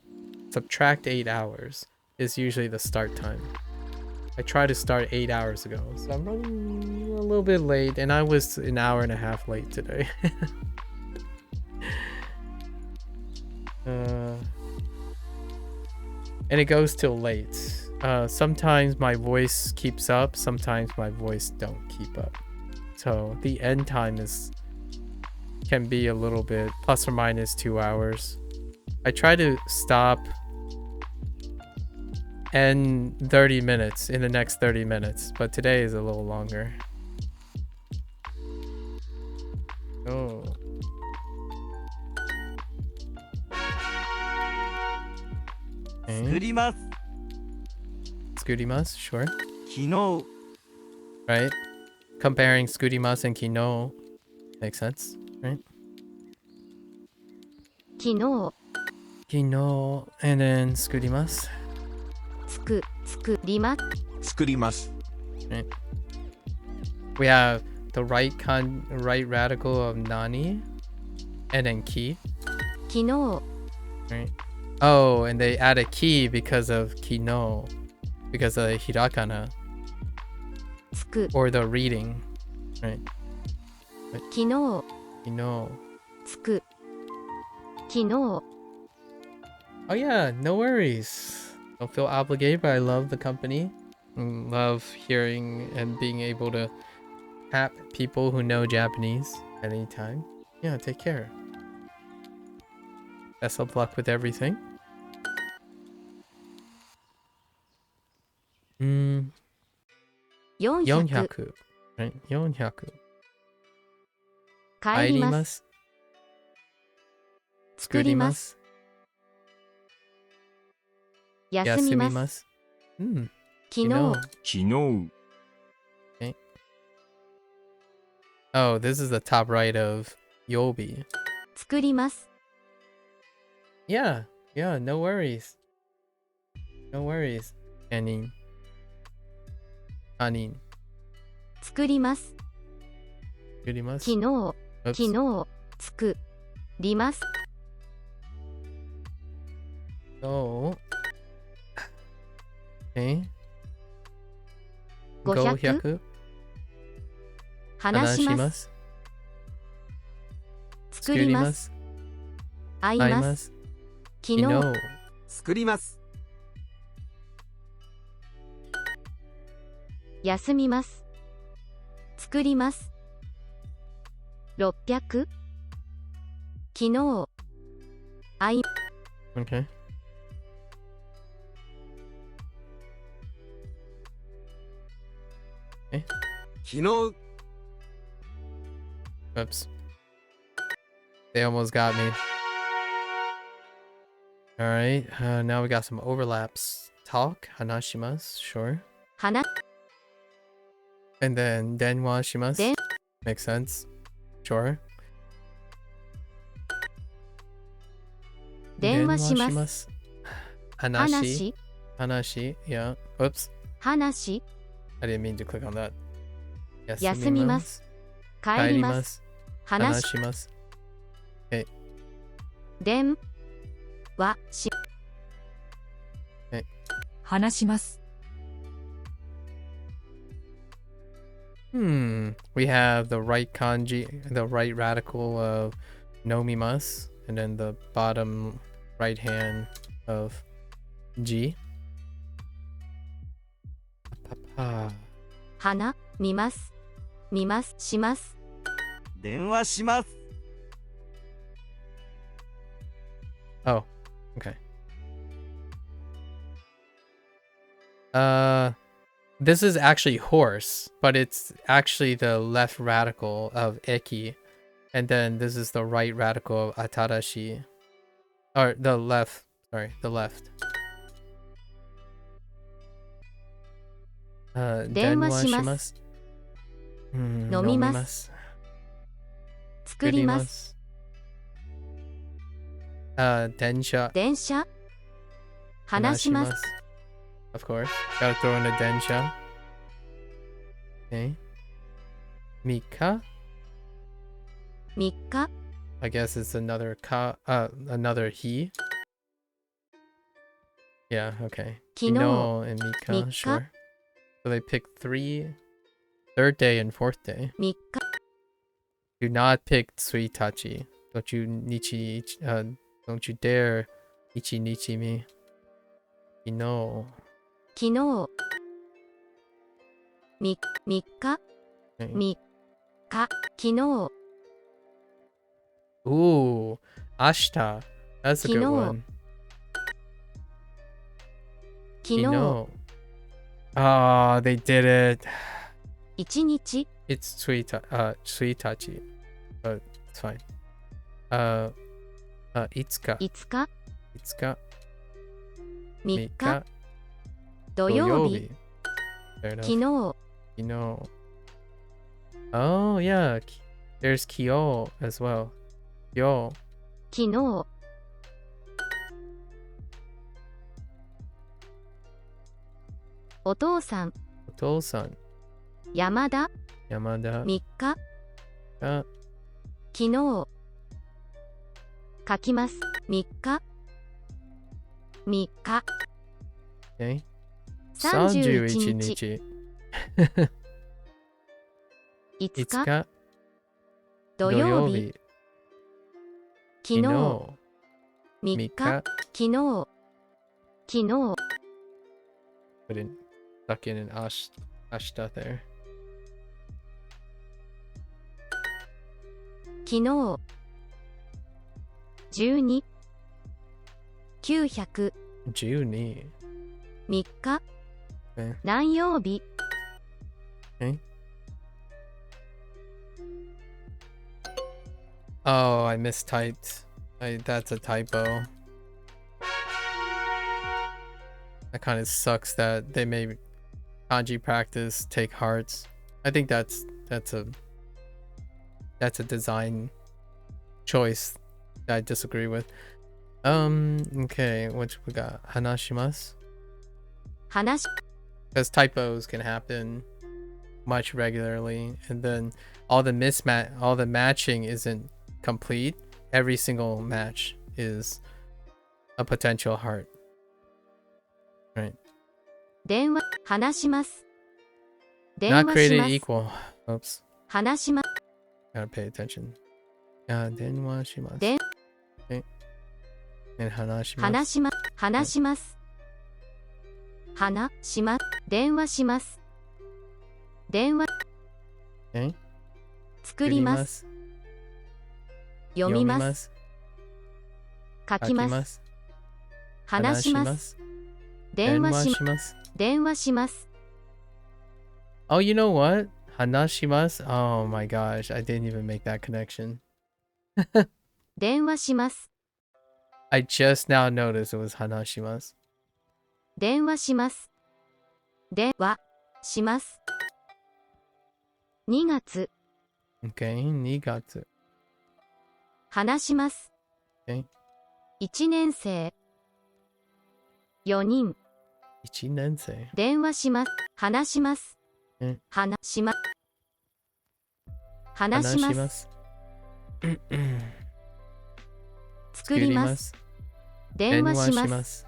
subtract 8 hours is usually the start time. I try to start 8 hours ago. So I'm running a little bit late, and I was an hour and a half late today. And it goes till late. Sometimes my voice keeps up, sometimes my voice don't keep up. So the end time can be a little bit plus or minus 2 hours. I try to stop and 30 minutes in the next 30 minutes, but today is a little longer. Oh. 作ります。 Skurimasu, sure. 昨日、 Right? Comparing skurimasu and kino makes sense, right? 昨日 Kino and then skurimasu. 作ります 作ります。 Right? We have the right radical of nani and then ki, 昨日 right? Oh, and they add a ki because of kino, because of hirakana つく or the reading, right? 昨日 Kino. つく昨日 Oh yeah, no worries. Don't feel obligated, but I love the company. Love hearing and being able to tap people who know Japanese at any time. Yeah, take care. Best of luck with everything. 400 400. Right? 400. 帰ります 作ります 休みます Hmm. 昨日 昨日、 Oh, this is the top right of Yobi. 作ります Yeah, no worries. No worries. Anin. 作ります Skurimasu. 昨日 Oops. 昨日作ります So, okay. 500 500. 話します 作ります会います昨日 Kino. 作ります。休みます作ります600昨日会い Okay. Okay. 昨日、 Oops. They almost got me. Alright, now we got some overlaps. Talk, hanashimasu, sure. 話 And then denwa shimasu. Den- Makes sense. Sure. 電話します Hanashi. 話 Hanashi, yeah. Oops. 話 I didn't mean to click on that. 休みます帰ります話 Hanashimasu. 電話し話します。 We have the right kanji, the right radical of nomimasu, and then the bottom right hand of ji. Papa. 花見ます見ますします 電話します。 Oh, okay. This is actually horse, but it's actually the left radical of eki, and then this is the right radical of atarashi, or the left. Sorry, the left. 電話します 飲みます 作ります densha. 電車話します Of course. Gotta throw in a densha. Okay. Mika? 3日 I guess it's another another he. Yeah, okay. 昨日 Kino and Mika, Mika. sure. So they picked third day and fourth day. 3日 Do not pick Suitachi. Don't you dare ichi nichi me. Kino. 昨日3日 Okay. 3日昨日 Ooh, Ashita. That's a good Kino. one. 昨日 Kino. Oh, they did it. 1日 It's Suitachi. But it's fine. Itsuka. 5日 Itsuka. 3日土曜日 Fair enough. 昨日 Kino. Oh, yeah. There's Kyo as well. Kyo. 昨日お父さん Otosan. 山田 Yamada. 3日 Ah, 昨日書きます3日3日 okay. 31 31日日。 5日5日土曜日昨日昨3日日昨日昨日 Put in stuck in an ashta there. 昨日12 900 12. 3日 Okay. 何曜日 Okay. Oh, I mistyped. That's a typo. That kind of sucks that they made kanji practice take hearts. I think that's a design choice that I disagree with. Okay, what we got? Hanashimasu? 話 Because typos can happen much regularly, and then all the matching isn't complete. Every single match is a potential heart. Right. 電話話します電 Not 話しま created す equal. Oops. 話しま Gotta pay attention. Denwashimasu. Den- Okay. And hanashimasu. 話しま話します話します電話します電話 Okay. 作ります読みます書きます Kakimasu. 話します電話します Denwashimasu. 電話します Oh, you know what? Hanashimasu? Oh my gosh, I didn't even make that connection. 電話します I just now noticed it was hanashimasu. 電話します電話します2月 Okay, nigatsu. 話します Okay. 1年生4人 Ichinensei. 電話します話しますうん話します話します Hanashimasu. 作ります電話します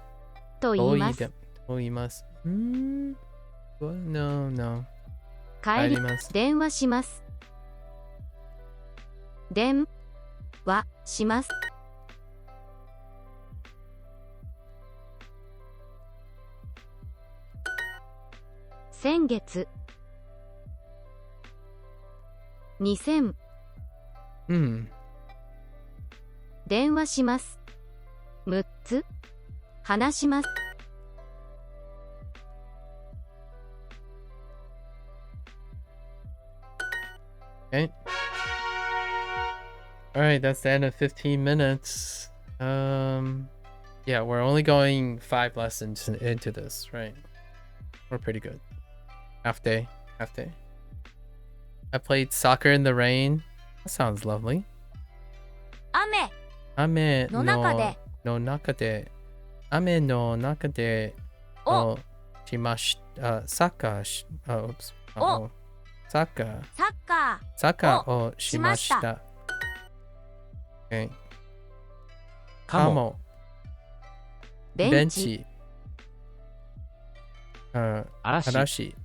と言います Toimasu. What? No, no. 帰り Kaerimasu. 電話します電話します先月2000 電話します6つ話します Okay. Alright, that's the end of 15 minutes. Yeah, we're only going 5 lessons into this, right? We're pretty good. Half day. I played soccer in the rain. That sounds lovely. 雨 Ame の中で no naka de. Ame no naka de. お Shimashita. Saka. Oops. O. Saka. サッカ Saka O. o Shimashita. shimashita. Okay. かも Kamo. ベンチ Benchi. 嵐 Arashi.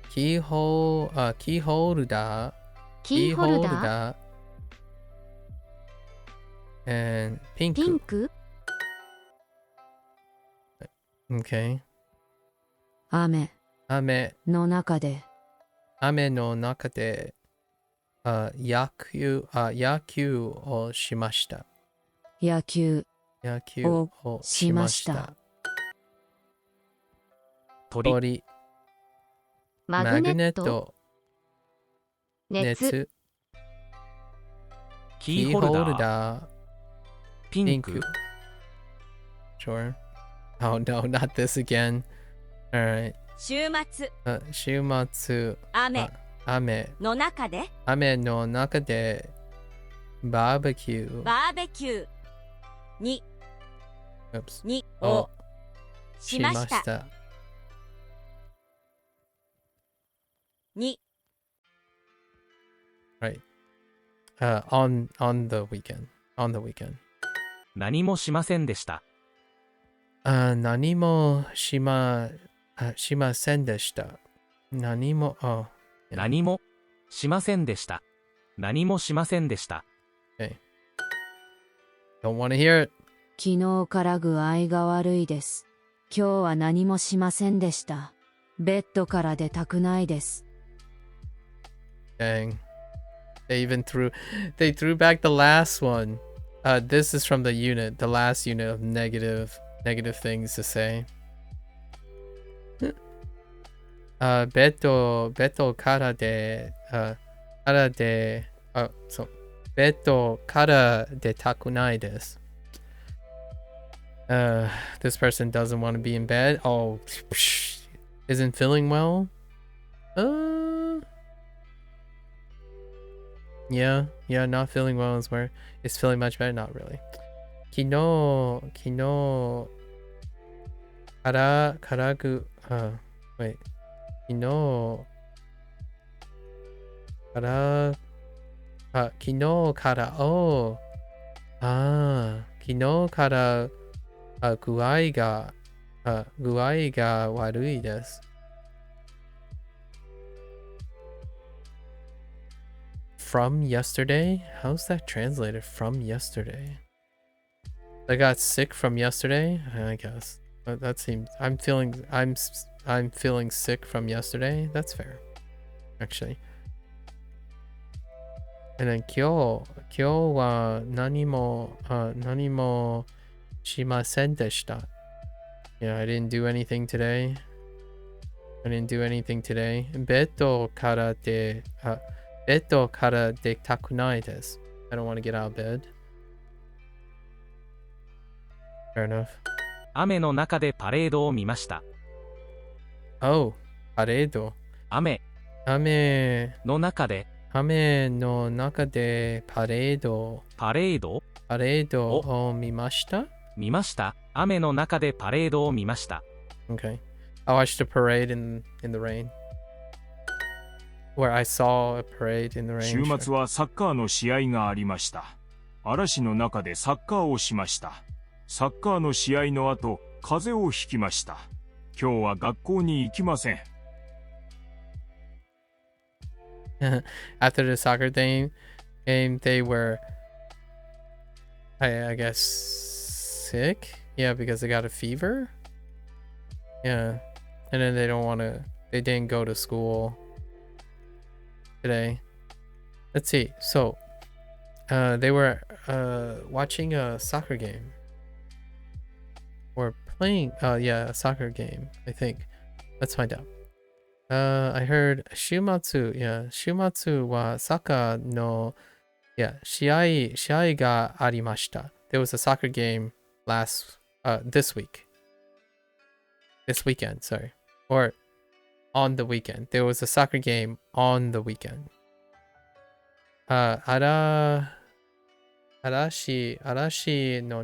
Keyholder. キーホルダー And ピン pink. ク Okay. 雨 Ame. の中で Ame no naka de. Yaku o shimashita. 野球 Yaku o しました shimashita. 鳥 Tori. マグネット Magneto. 熱 Netsu. キーホルダーピンク Pinku. Sure. Oh no, not this again. Alright. 週末 Shumatsu. 雨 Ame. の中で Ame no naka de barbecue. バーベキューに Oops. に Oh. をしました Shimashita. に Right. On the weekend. On the weekend. 何もしませんでした Nanimo shimasen deshita. Nanimo. Oh. Yeah. 何もしませんでした何もしませんでした Okay. Don't want to hear it. 昨日から具合が悪いです。今日は何もしませんでした。ベッドから出たくないです。Dang. They threw back the last one. This is from the last unit of negative things to say. ベッドからで、そう。ベッドから出たくないです。This person doesn't want to be in bed. Oh, isn't feeling well? Yeah, not feeling well is where it's feeling much better. Not really. 昨日からぐ、wait. 昨日から具合が悪いです。From yesterday? How's that translated? From yesterday? I got sick from yesterday? I guess. That seems I'm feeling sick from yesterday. That's fair. Actually. And then 今日は何もしませんでした。Yeah, I didn't do anything today. ベッドから出たくないです。I don't want to get out of bed. Fair enough. 雨の中でパレードを見ました Oh, パレード。雨の中でパレードを見ました雨の中でパレードを見ました Okay. I watched a parade in the rain. Where I saw a parade in the rain. 週末はサッカーの試合がありました。嵐の中でサッカーをしました。サッカーの試合の後、風邪をひきました。今日は学校に行きません。After the soccer game, they were, I guess, sick. Yeah, because they got a fever. Yeah, and then they didn't go to school today. Let's see. So, they were watching a soccer game. Or playing, a soccer game, I think. Let's find out. I heard Shumatsu wa soccer no, shiai ga arimashita. There was a soccer game this weekend, sorry. Or on the weekend. There was a soccer game on the weekend. Arashi no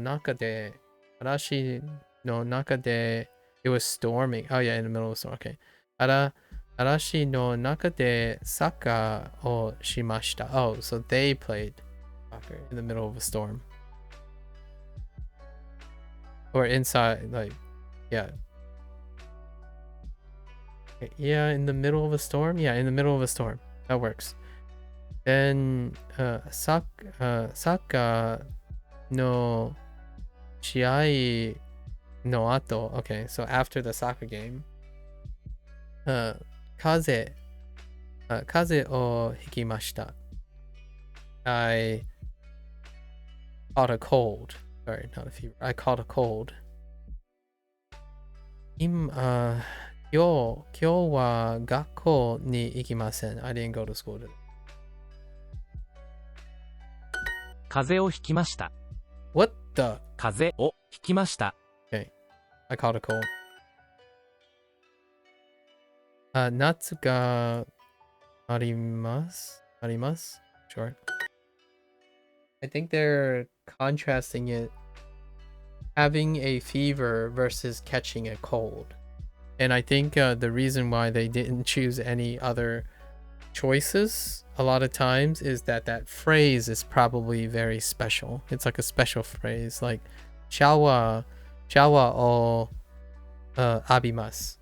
naka de, it was storming. Oh yeah, in the middle of the storm. Okay. Arashi no naka de soccer o shimashita. Oh, so they played soccer in the middle of a storm. Or inside, like, yeah. Yeah, in the middle of a storm? Yeah, in the middle of a storm. That works. Then, soccer no shiai no ato. Okay, so after the soccer game, kaze o hikimashita. I caught a cold. Sorry, not a fever. I caught a cold. 今日は学校に行きません。I didn't go to school today. 風邪をひきました What? Duh. 風邪をひきました。 Okay. I caught a cold. Natsu ga arimasu? Arimasu? Sure. I think they're contrasting it, having a fever versus catching a cold. And I think the reason why they didn't choose any other choices a lot of times is that that phrase is probably very special. It's like a special phrase, like shawa o abimasu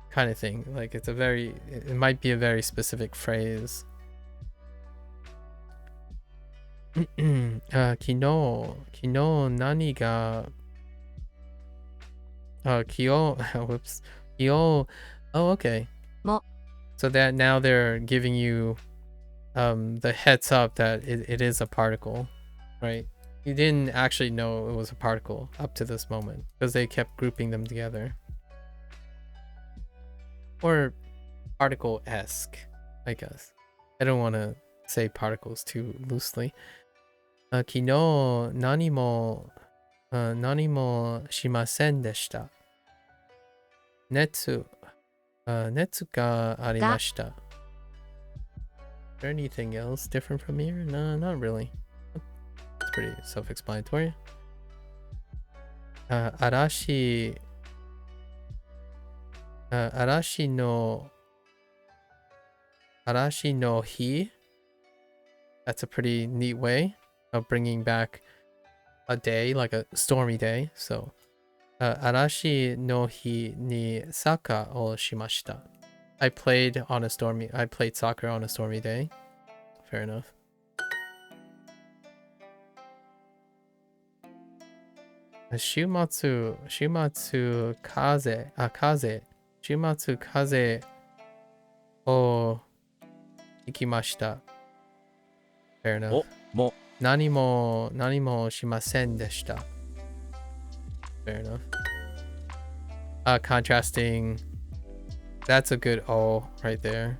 kind of thing. Like it's a very, it might be a very specific phrase. 昨日何がwhoops. Oh, okay. So that now they're giving you the heads up that it is a particle, right? You didn't actually know it was a particle up to this moment because they kept grouping them together. Or particle-esque, I guess. I don't want to say particles too loosely. 昨日何もしませんでした。熱がありました。Is there anything else different from here? No, not really. It's pretty self-explanatory. 嵐の日? That's a pretty neat way of bringing back a day, like a stormy day. So, 嵐の日にサッカーをしました。I played soccer on a stormy day. Fair enough.週末風を行きました。Fair enough. 何もしませんでした。Fair enough. Contrasting. That's a good O right there.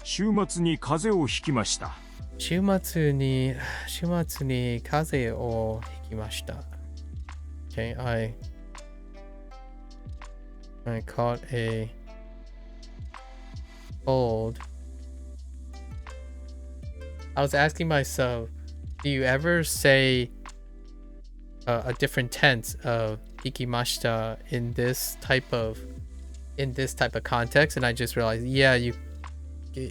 週末に風邪をひきました。週末に風邪をひきました。Okay, I caught a cold. I was asking myself, do you ever say a different tense of hikimashita in this type of context? And I just realized, yeah, you Do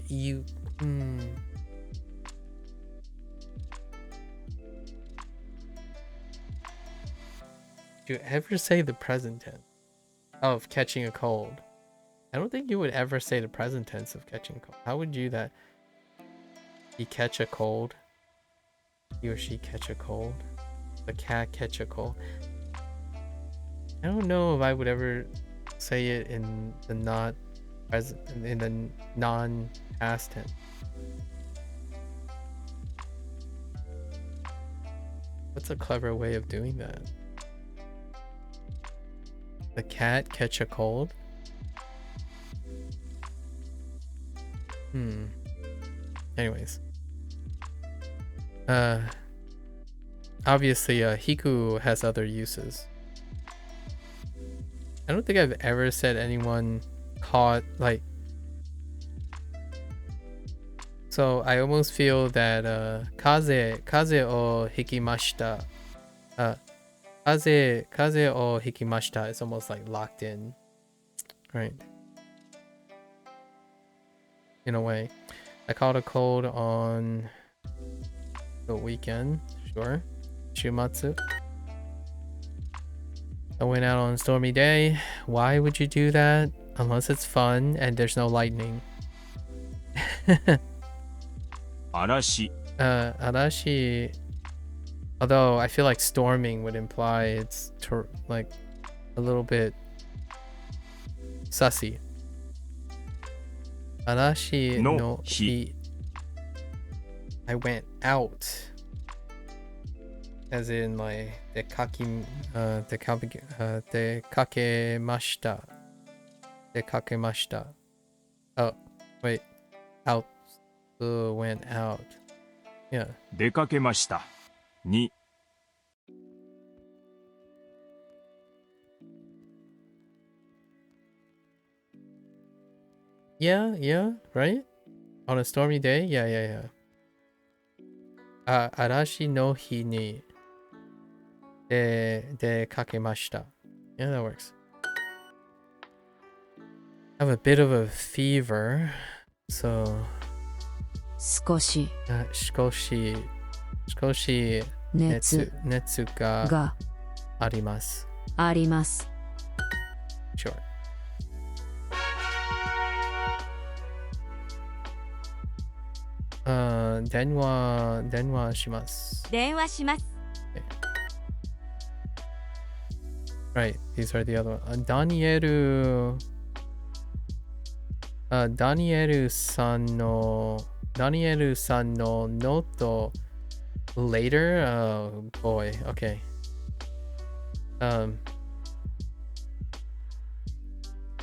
you ever say the present tense of catching a cold? I don't think you would ever say the present tense of catching a cold. How would you that he catch a cold? He or she catch a cold? The cat catch a cold? I don't know if I would ever say it in the non-past tense. What's a clever way of doing that? The cat catch a cold? Anyways. Obviously, hiku has other uses. I don't think I've ever said anyone caught, like... So, I almost feel that, kaze o hikimashita. Kaze o hikimashita is almost like locked in. Right. In a way. I caught a cold on the weekend. Sure. Shumatsu. I went out on a stormy day. Why would you do that? Unless it's fun and there's no lightning. Arashi. Arashi. Although I feel like storming would imply it's like a little bit sussy. Arashi no hi. I went out. As in like dekakemashita. Oh, wait. Out. Went out. Yeah. 出かけました。に Yeah, right? On a stormy day? Yeah. Arashi no hi ni de kakemashita. Yeah, that works. I have a bit of a fever, so 少し少し熱ががあります。あります。 Sure. Uh, 電話します。電話します。 Right, these are the other one. ダニエルさんのノート later? Oh boy, okay.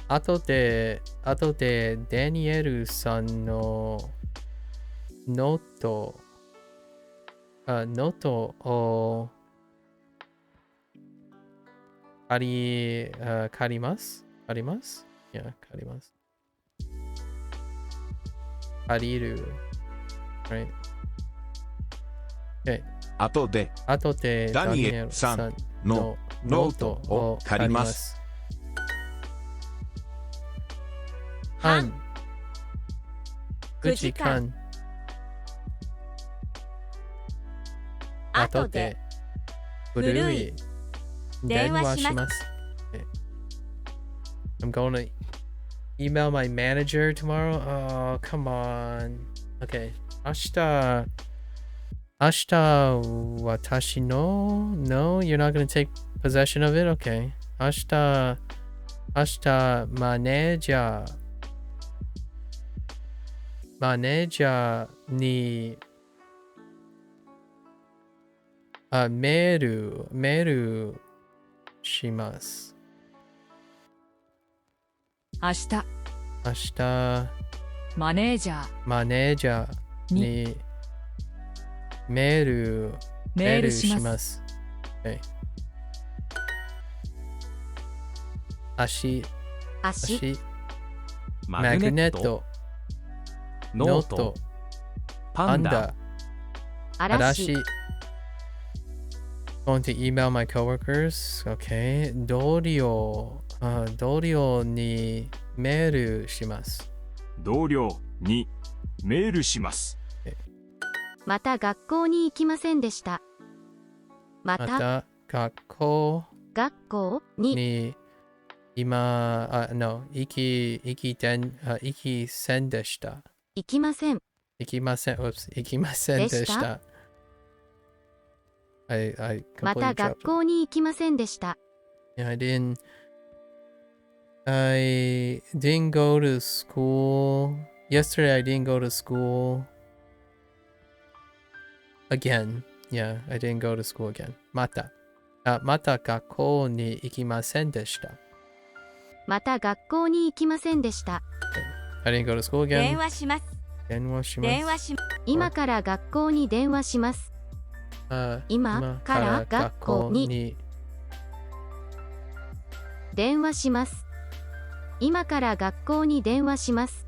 後でダニエルさんのノートを借ります Yeah, 借ります。借りる Right. Okay. 後でダニエルさんのノートを借ります。9時間後で古い電話します。I'm going to email my manager tomorrow. Oh, come on. Okay. 明日私の No, you're not going to take possession of it? Okay. 明日マネージャーにメールします。明日マネージャーにメールします。Okay. 足マグネットノートパンダ嵐 Going to email my coworkers. Okay. 同僚にメールします。同僚にメールします。また学校に行きませんでした。また学校に今行きせんでした。行きませんでした。また学校に行きませんでした。Yeah, I didn't go to school. Yesterday I didn't go to school again. Yeah, I didn't go to school again. また学校に行きませんでした。また学校に行きませんでした。I didn't go to school again. 電話します。今から学校に電話します。今から学校に電話します。今から学校に電話します。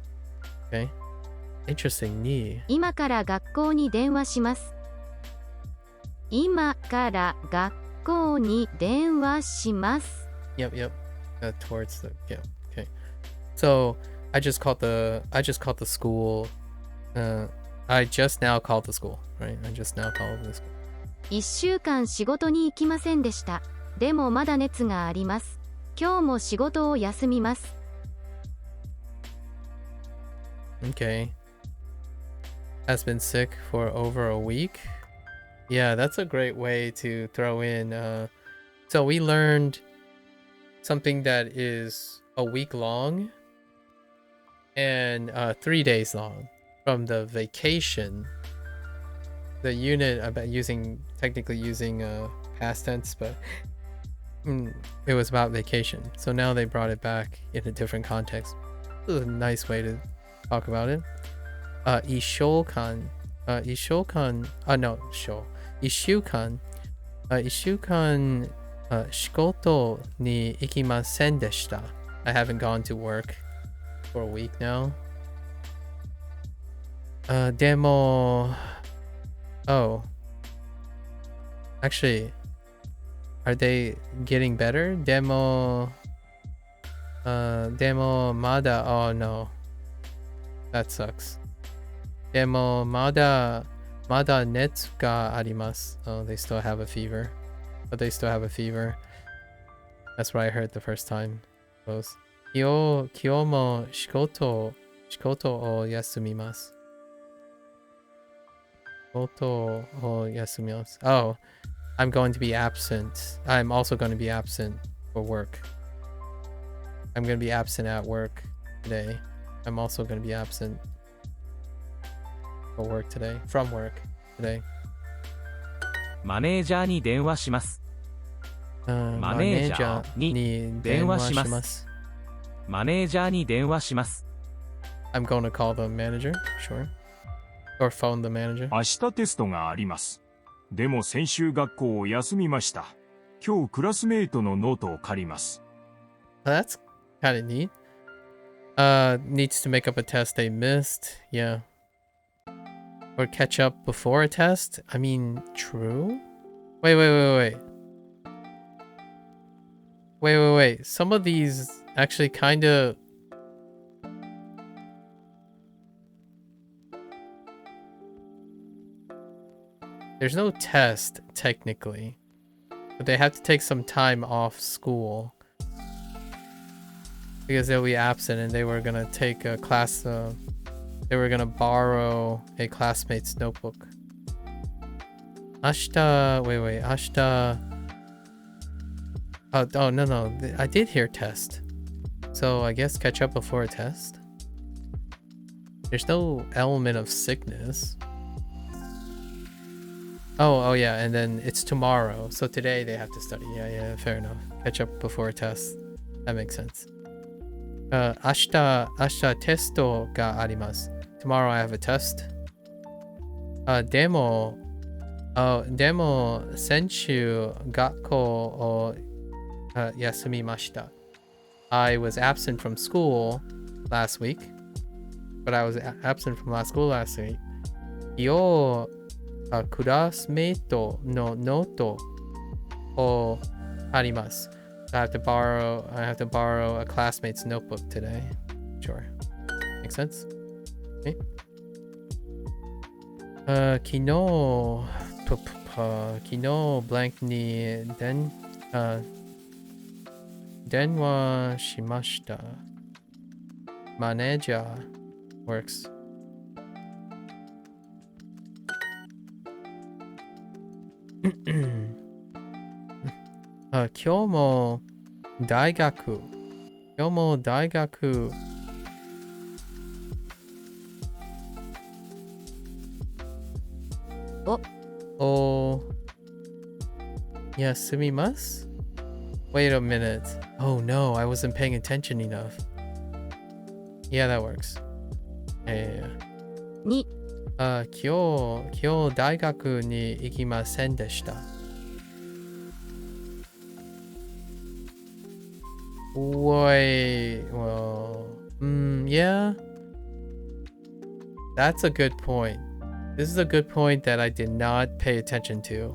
Okay. Interesting. に今から学校に電話します。今から学校に電話します。Yep. Towards the yeah. Okay. So I just called the school. I just now called the school. Right. I just now called the school. 1週間仕事に行きませんでした。でもまだ熱があります。今日も仕事を休みます。Okay. Has been sick for over a week. Yeah, that's a great way to throw in. So we learned something that is a week long and 3 days long from the vacation. The unit about technically using past tense, but it was about vacation. So now they brought it back in a different context. This is a nice way to talk about it. 1週間仕事に行きませんでした. I haven't gone to work. for a week now. Demo. Oh. Actually, are they getting better? Demo Mada. Oh no. That sucks. Demo Mada Netsu ga arimasu. Oh, they still have a fever. But they still have a fever. That's what I heard the first time. Kyo mo shikoto o yasumimasu. Shikoto o yasumimasu. Oh, I'm going to be absent. I'm also going to be absent for work. I'm going to be absent at work today. I'm also going to be absent for work today. From work today. マネージャーに電話します。マネージャーに電話します。マネージャーに電話します。I'm going to call the manager, sure. Or phone the manager. 明日テストがあります。でも先週学校を休みました。今日クラスメイトのノートを借ります。That's kind of neat. Needs to make up a test they missed. Yeah. Or catch up before a test? I mean, true? Wait. Some of these actually kind of... There's no test, technically. But they have to take some time off school. Because they'll be absent and they were gonna take a class... they were gonna borrow a classmate's notebook. Ashita... Wait. Ashita... Oh, no. I did hear test. So I guess catch up before a test? There's no element of sickness. Oh yeah, and then it's tomorrow. So today they have to study. Yeah, fair enough. Catch up before a test. That makes sense. Ashita testo ga arimasu. Tomorrow I have a test. Demo senshu gakko o yasumimashita. I was absent from school last week. But I was absent from school last week. Yo classmate no note o arimasu. I have to borrow a classmate's notebook today. Sure. Makes sense? Okay. Kino blank ni denwa shimashita. Manager works. Kyomo daigaku. Oh. Yasumimasu? Wait a minute. Oh no, I wasn't paying attention enough. Yeah, that works. Yeah. Ni. 今日大学に行きませんでした。Wait, well, yeah. That's a good point. This is a good point that I did not pay attention to.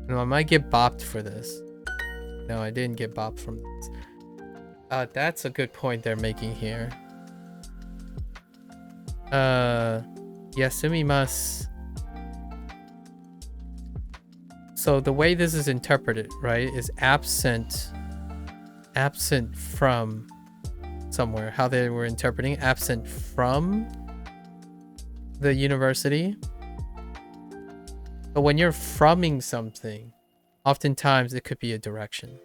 No, I might get bopped for this. No, I didn't get bopped from this. That's a good point they're making here. Yasumimasu. So the way this is interpreted, right, is absent from somewhere. How they were interpreting absent from the university. But when you're froming something, oftentimes it could be a direction.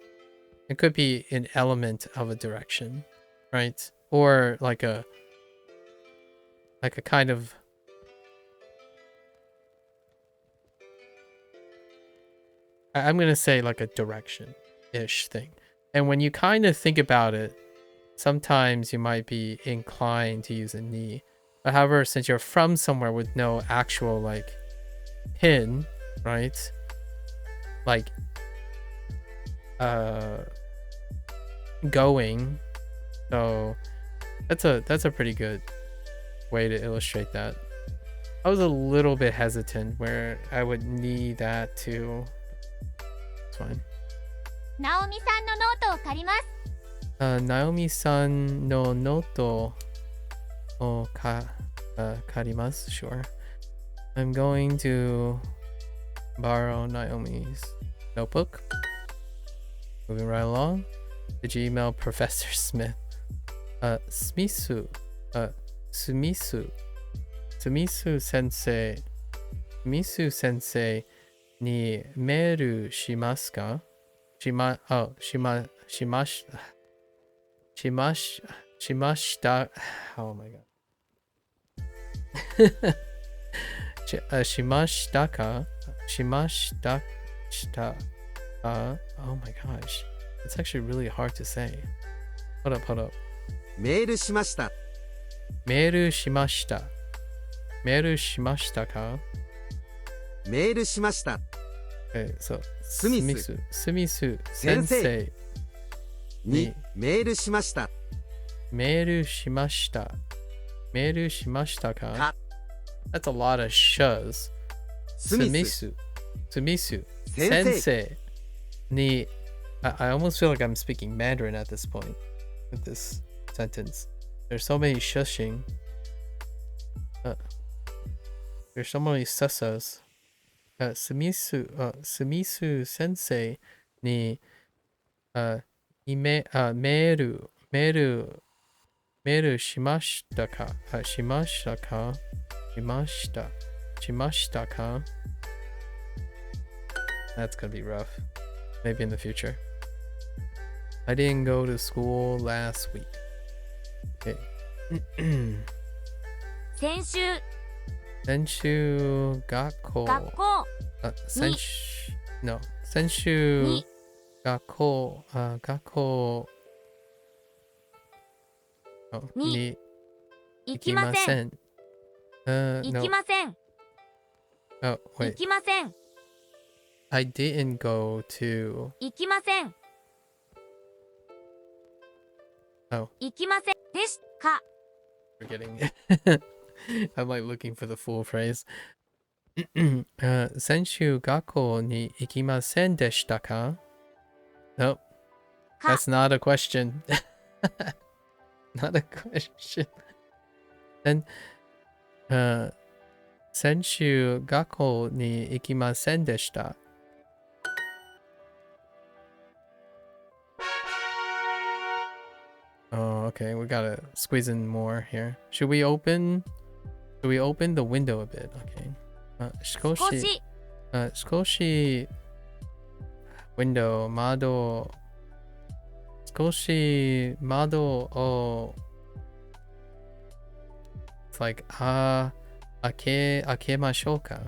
It could be an element of a direction, right? Or like a kind of I'm gonna say like a direction-ish thing. And when you kind of think about it, sometimes you might be inclined to use a ni. But however, since you're from somewhere with no actual like pin, right? Like going, So that's a pretty good way to illustrate that. I was a little bit hesitant where I would need that too. It's fine. ナオミさんのノートを借ります。Naomi-san no noto o karimasu. Sure. I'm going to borrow Naomi's notebook. Moving right along. Did you email Professor Smith? Sumisu sensei ni meru shimasu ka? Shimashita. Oh my god. Shimashita ka? Oh my gosh. It's actually really hard to say. Hold up. メールしました。メールしました。メールしましたか？メールしました。Okay, so スミス先生にメールしました。メールしました。メールしましたか？ That's a lot of shus. スミス先生に I almost feel like I'm speaking Mandarin at this point with this sentence. There's so many shushing. There's so many susas. スミス先生にメールしましたか？しましたか？ That's gonna be rough. Maybe in the future. I didn't go to school last week. Okay. 先週学校に行きません。行きません。行きません。 I didn't go to. 行きません。Oh. 行きませんでしか。 Forgetting. I'm like looking for the full phrase. 先週学校に行きませんでしたか? Nope. That's not a question. Not a question. Then, 先週学校に行きませんでした。Oh, okay. We gotta squeeze in more here. Should we open the window a bit? Okay. 少し window 少し窓を It's like 開けましょうか。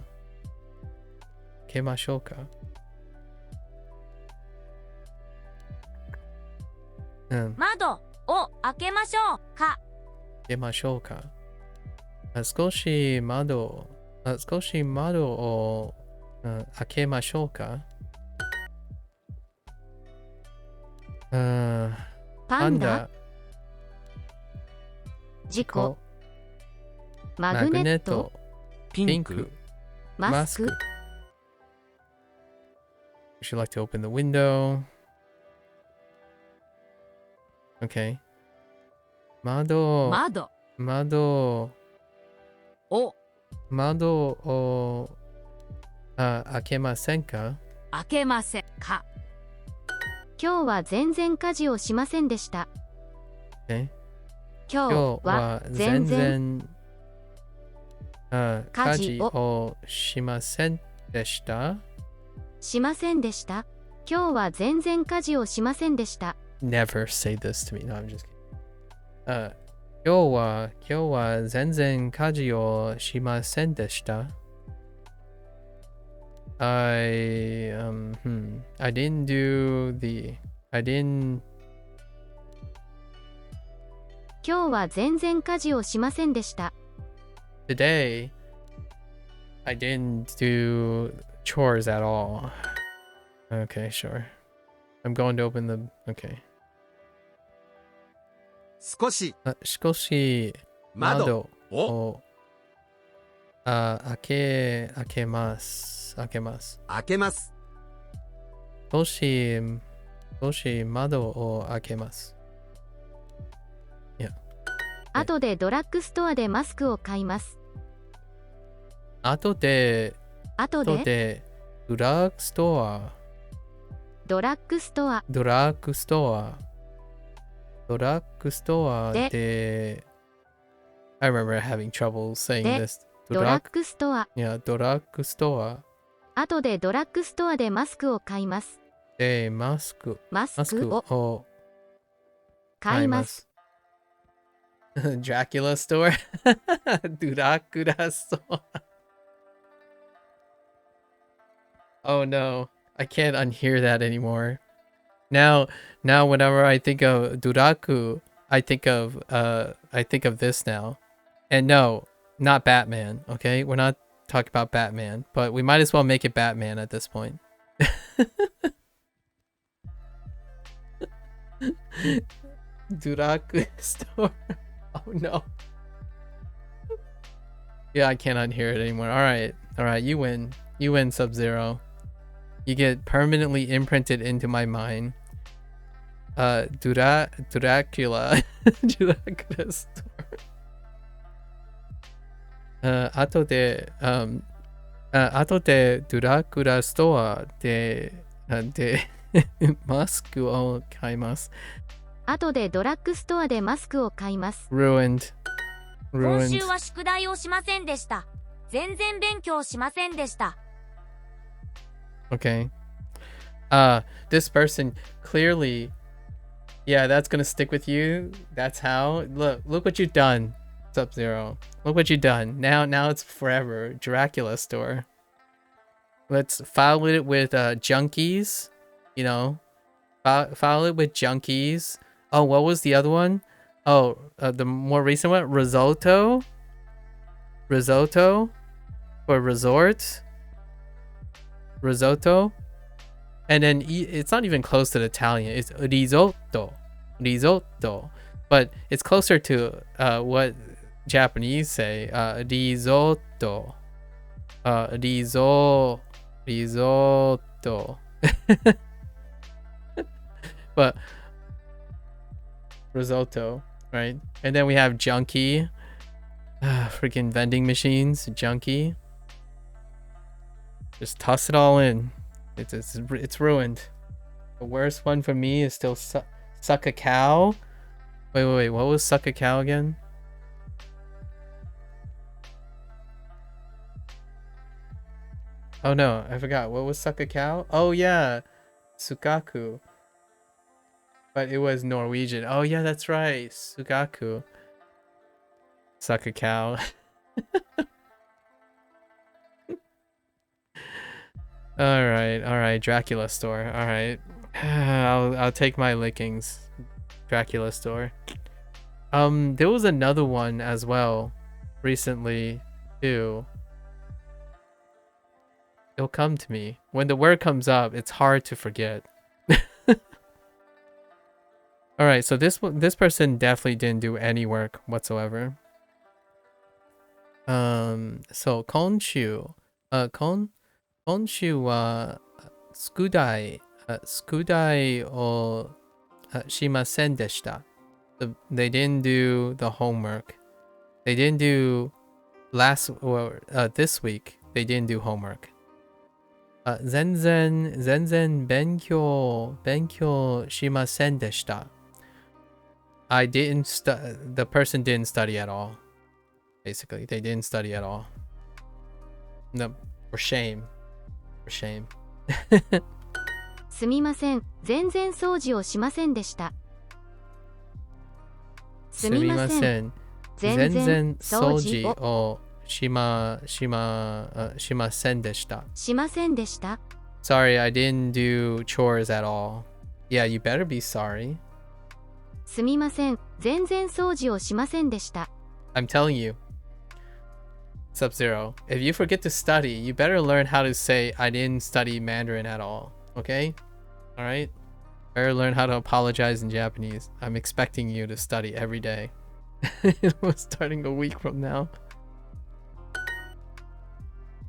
窓を開けましょうか。開けましょうか。少し窓を開けましょうか。パンダ、事故、マグネット、ピンク、マスク。Would you like to open the window? Okay. 窓を開けませんか？開けませんか。今日は全然家事をしませんでした。今日は全然家事をしませんでした。しませんでした。今日は全然家事をしませんでした。Never say this to me. No, I'm just kidding. 今日は全然家事をしませんでした。I didn't do the. I didn't. 今日は全然家事をしませんでした。Today, I didn't do chores at all. Okay, sure. I'm going to open the. Okay. 少し少し窓を開けます。開けます。少し窓を開けます。後でドラッグストアでマスクを買います。後でドラッグストアで I remember having trouble saying this. ドラッグストア Yeah, ドラッグストア後でドラッグストアでマスクを買います。でマスクを買います。Dracula store? ドラクラストア Oh no, I can't unhear that anymore. Now whenever I think of Duraku, I think of this now. And no, not Batman, okay? We're not talking about Batman, but we might as well make it Batman at this point. Duraku store. Oh no. Yeah, I can't unhear it anymore. Alright, you win. You win, Sub-Zero. You get permanently imprinted into my mind. Dracula. Dracula store. 後でドラクラストアでマスクを買います。後でドラッグストアでマスクを買います。Ruined. 今週は宿題をしませんでした。全然勉強しませんでした。Okay. This person clearly, yeah, that's gonna stick with you. That's how. Look what you've done, Sub-Zero. Look what you've done. Now it's forever. Dracula store. Let's file it with junkies. You know, file it with junkies. Oh, what was the other one? Oh, the more recent one, risotto or resort. Risotto, and then it's not even close to the Italian. It's risotto, but it's closer to what Japanese say. Risotto, risotto. But risotto, right? And then we have junkie, freaking vending machines, junkie. Just toss it all in. It's ruined. The worst one for me is still suck a cow. Wait. What was suck a cow again? Oh no, I forgot. What was suck a cow? Oh yeah, sukaku. But it was Norwegian. Oh yeah, that's right. Sukaku. Suck a cow. All right, Dracula store. All right, I'll take my lickings. Dracula store. There was another one as well, recently too. It'll come to me when the word comes up. It's hard to forget. All right, so this person definitely didn't do any work whatsoever. So konshu, 今週は宿題をしませんでした。They didn't do the homework. They didn't do this week. They didn't do homework. 全然勉強しませんでした。The person didn't study at all. Basically, they didn't study at all. No, for shame. Shame. すみません、全然掃除をしませんでした。すみません、全然掃除をしませんでした。しませんでした。Sorry, I didn't do chores at all. Yeah, you better be sorry. すみません、全然掃除をしませんでした。I'm telling you. Sub-Zero, if you forget to study, you better learn how to say I didn't study Mandarin at all. Okay? Alright? Better learn how to apologize in Japanese. I'm expecting you to study every day. Starting a week from now.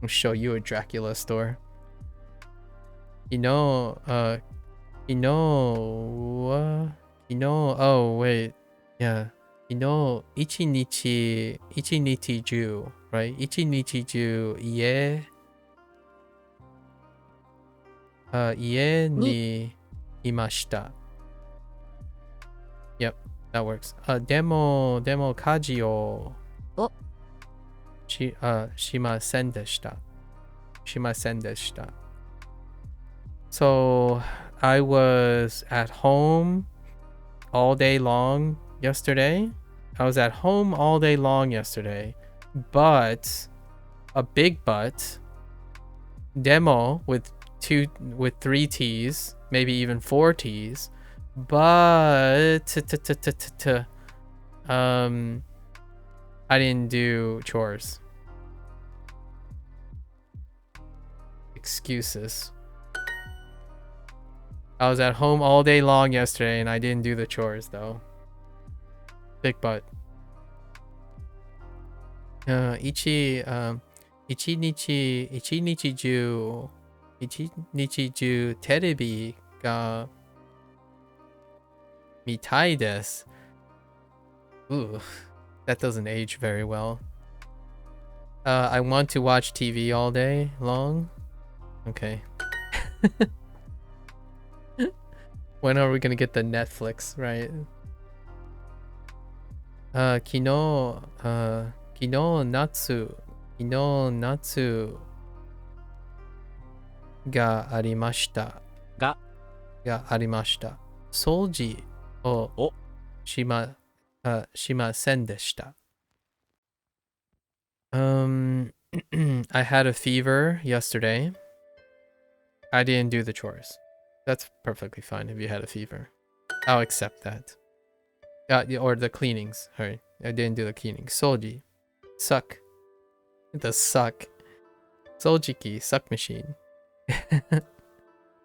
I'll show you a Dracula store. Oh wait. Yeah. Ichinichi Ju, right? Ichinichi Ju, ie ni imashita. Yep, that works. Demo kaji o shimasen deshita. Shimasen deshita. So I was at home all day long yesterday. But a big but, demo with 3 T's, maybe even 4 T's, but I didn't do chores. Excuses. I was at home all day long yesterday and I didn't do the chores though. Big butt. Ichinichi ju terebi ga mitai desu. Ooh, that doesn't age very well. I want to watch TV all day long. Okay. When are we gonna get the Netflix, right? Kino natsu ga arimashita. Ga arimashita. Souji o shimasen deshita. I had a fever yesterday. I didn't do the chores. That's perfectly fine if you had a fever. I'll accept that. Or the cleanings. Alright. I didn't do the cleaning. Soji. Suck. The suck. Sojiki. Suck machine.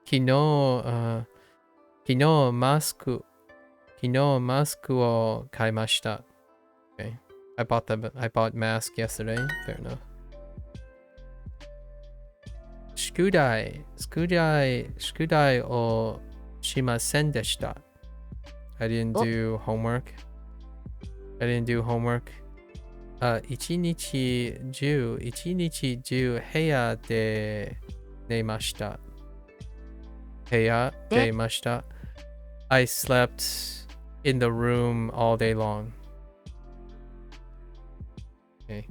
Kino masku o kaimashita. Okay. I bought mask yesterday. Fair enough. Skudai o shimasen deshita. I didn't do homework. Ichinichi ju heya de nemashita. I slept in the room all day long. Okay.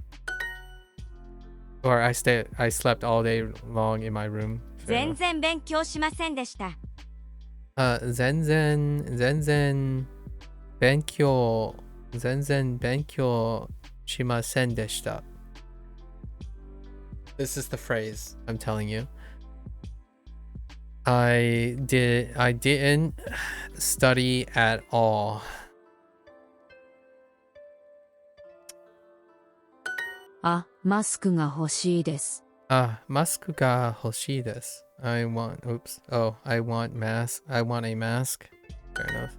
Or I slept all day long in my room. 全然勉強しませんでした。全然勉強しませんでした。This is the phrase I'm telling you. I didn't study at all. Maskが欲しいです。Maskが欲しいです。I want a mask. I want a mask. Fair enough.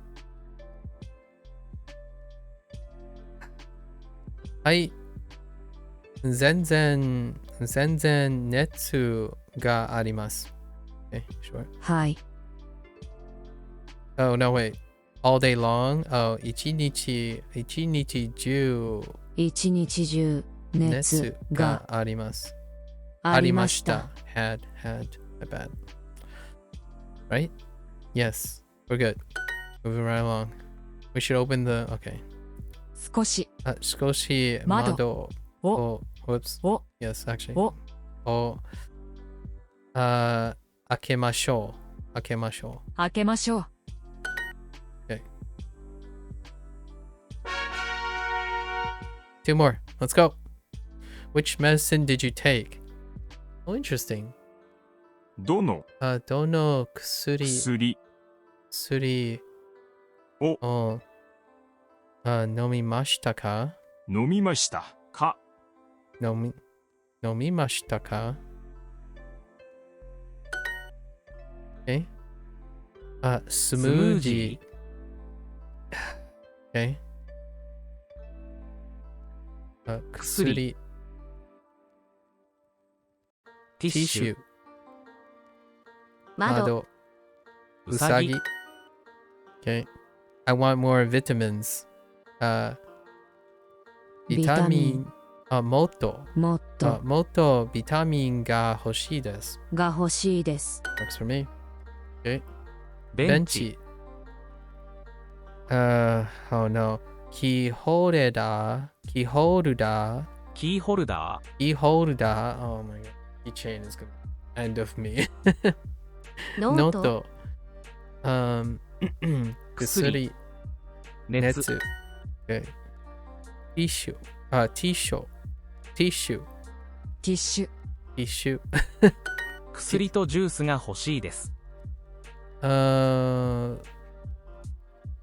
はい。全然熱があります。Okay, sure. はい。Oh, no, wait. All day long? Oh, 一日中熱があります。ありました。had. My bad. Right? Yes. We're good. Moving right along. We should open the... Okay. 少し窓を Whoops. お Yes, actually. お開けましょう。開けましょう。 Okay. 2 more. Let's go. Which medicine did you take? Oh, interesting. どの薬を飲みましたか？飲みましたか？飲みましたか？ Okay. smoothie. Okay. 薬 tissue. 窓、うさぎ Okay. I want more vitamins. ビタミンもっともっともっとビタミンが欲しいです。が欲しいです。 Works for me. Okay. ベンチ、 Oh no. キーホルダー。キーホルダー。キーホルダー、キーホルダー。Oh my god. Keychain is gonna end of me. ノート、ノート。薬。熱、熱。Okay. ティッシュ。ティッシュ。ティッシュ。ティッシュ、ティッシュ。薬とジュースが欲しいです。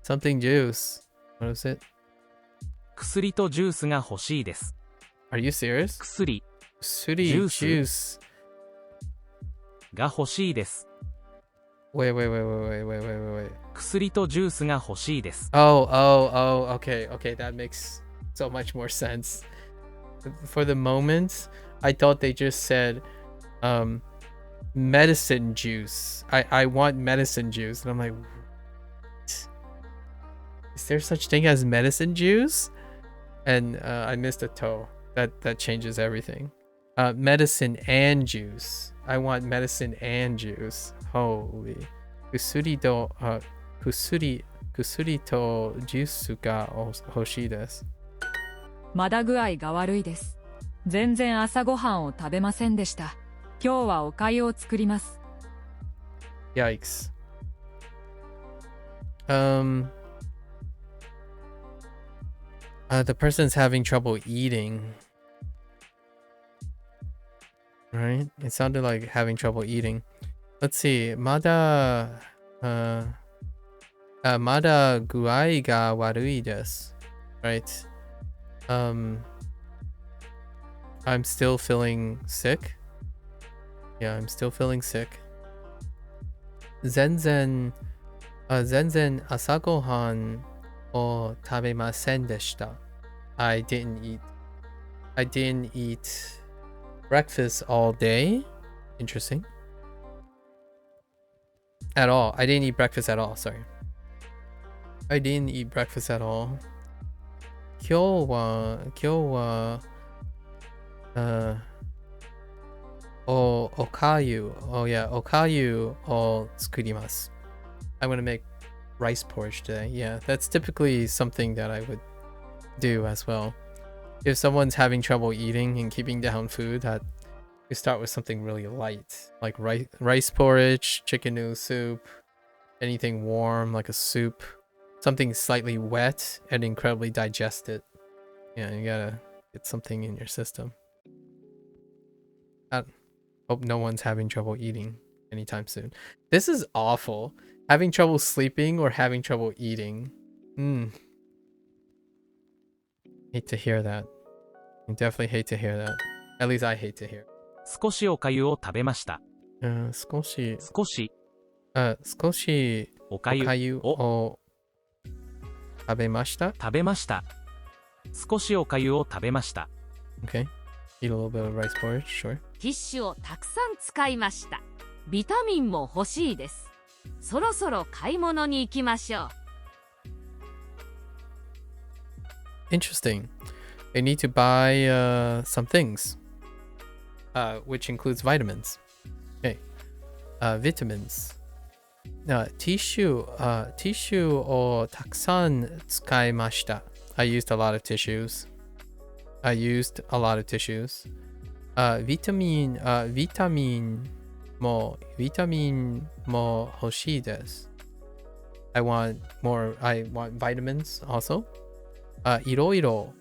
Something juice. What is it? 薬とジュースが欲しいです。 Are you serious? 薬 Suri Juice. juice. が欲しいです。 Wait. 薬とジュースが欲しいです。 Oh, okay, that makes so much more sense. For the moment, I thought they just said medicine juice. I want medicine juice. And I'm like, what? Is there such thing as medicine juice? And I missed a toe. That changes everything. Medicine and juice. I want medicine and juice. Holy. 薬とジュースが欲しいです。まだ具合が悪いです。全然朝ごはんを食べませんでした。今日はお粥を作ります。 Yikes. The person's having trouble eating. Right? It sounded like having trouble eating. Let's see. まだ具合が悪いです。Right? I'm still feeling sick. Yeah, I'm still feeling sick. 全然朝ごはんを食べませんでした。I didn't eat breakfast all day. Interesting. At all. I didn't eat breakfast at all. Sorry. I didn't eat breakfast at all. 今日はおかゆ Oh yeah, おかゆを作ります。I'm gonna make rice porridge today. Yeah, that's typically something that I would do as well. If someone's having trouble eating and keeping down food, that you start with something really light, like rice porridge, chicken noodle soup, anything warm like a soup, something slightly wet and incredibly digested. Yeah, you gotta get something in your system. I hope no one's having trouble eating anytime soon. This is awful. Having trouble sleeping or having trouble eating. Hate to hear that. I definitely hate to hear that. At least I hate to hear. 少しお粥を食べました。少しお粥を食べました。少しお粥を食べました。 Okay. Eat a little bit of rice porridge, sure. ティッシュをたくさん使いました。ビタミンも欲しいです。そろそろ買い物に行きましょう。Interesting. They need to buy some things, which includes vitamins. Okay. Vitamins. ティッシュをたくさん使いました。I used a lot of tissues. ビタミンも欲しいです。I want vitamins also. いろいろ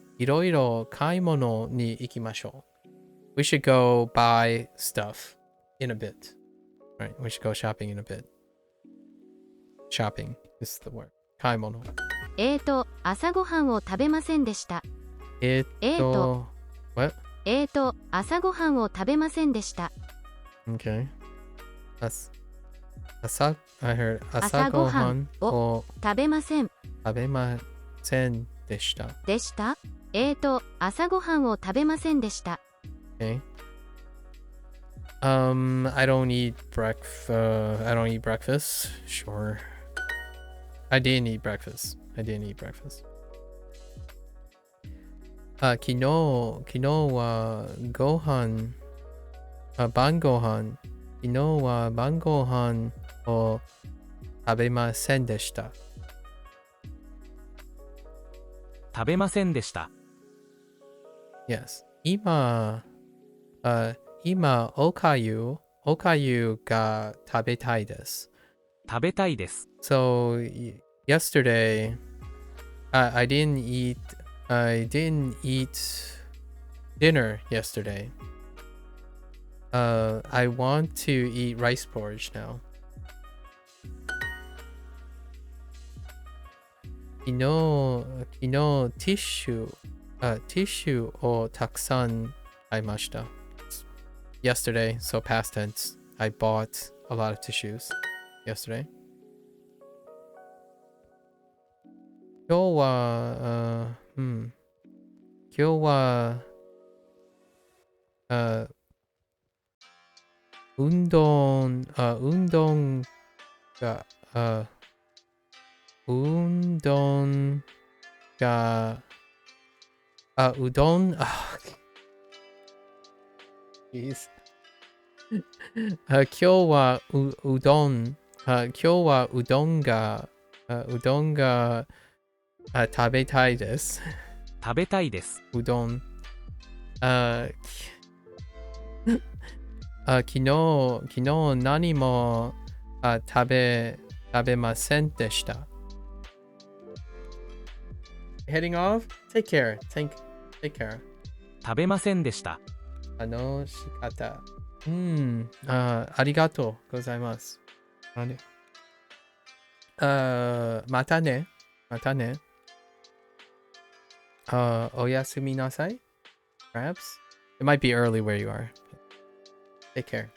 買い物に行きましょう。We should go buy stuff in a bit. Right, we should go shopping in a bit. Shopping is the word. 買い物。朝ごはんを食べませんでした。What? 朝ごはんを食べませんでした。Okay. I heard 朝ごはんを食べません食べませんでした。でした。朝ごはんを食べませんでした。Okay. I don't eat breakfast. Sure. I didn't eat breakfast. 昨日はご飯晩ご飯昨日は晩ご飯を食べませんでした。食べませんでした。Yes. 今おかゆが食べたいです。食べたいです。So yesterday, I didn't eat dinner yesterday. I want to eat rice porridge now. 昨日ティッシュをたくさん買いました。Yesterday, so past tense. I bought a lot of tissues yesterday. 今日は運動がうどんJeez. 今日はうどんが食べたいです。食べたいです。うどん。昨日何も食べませんでした。Heading off? Take care. Take care. 食べませんでした。楽しかった。ありがとうございます。またね。おやすみなさい。Perhaps? It might be early where you are. Take care.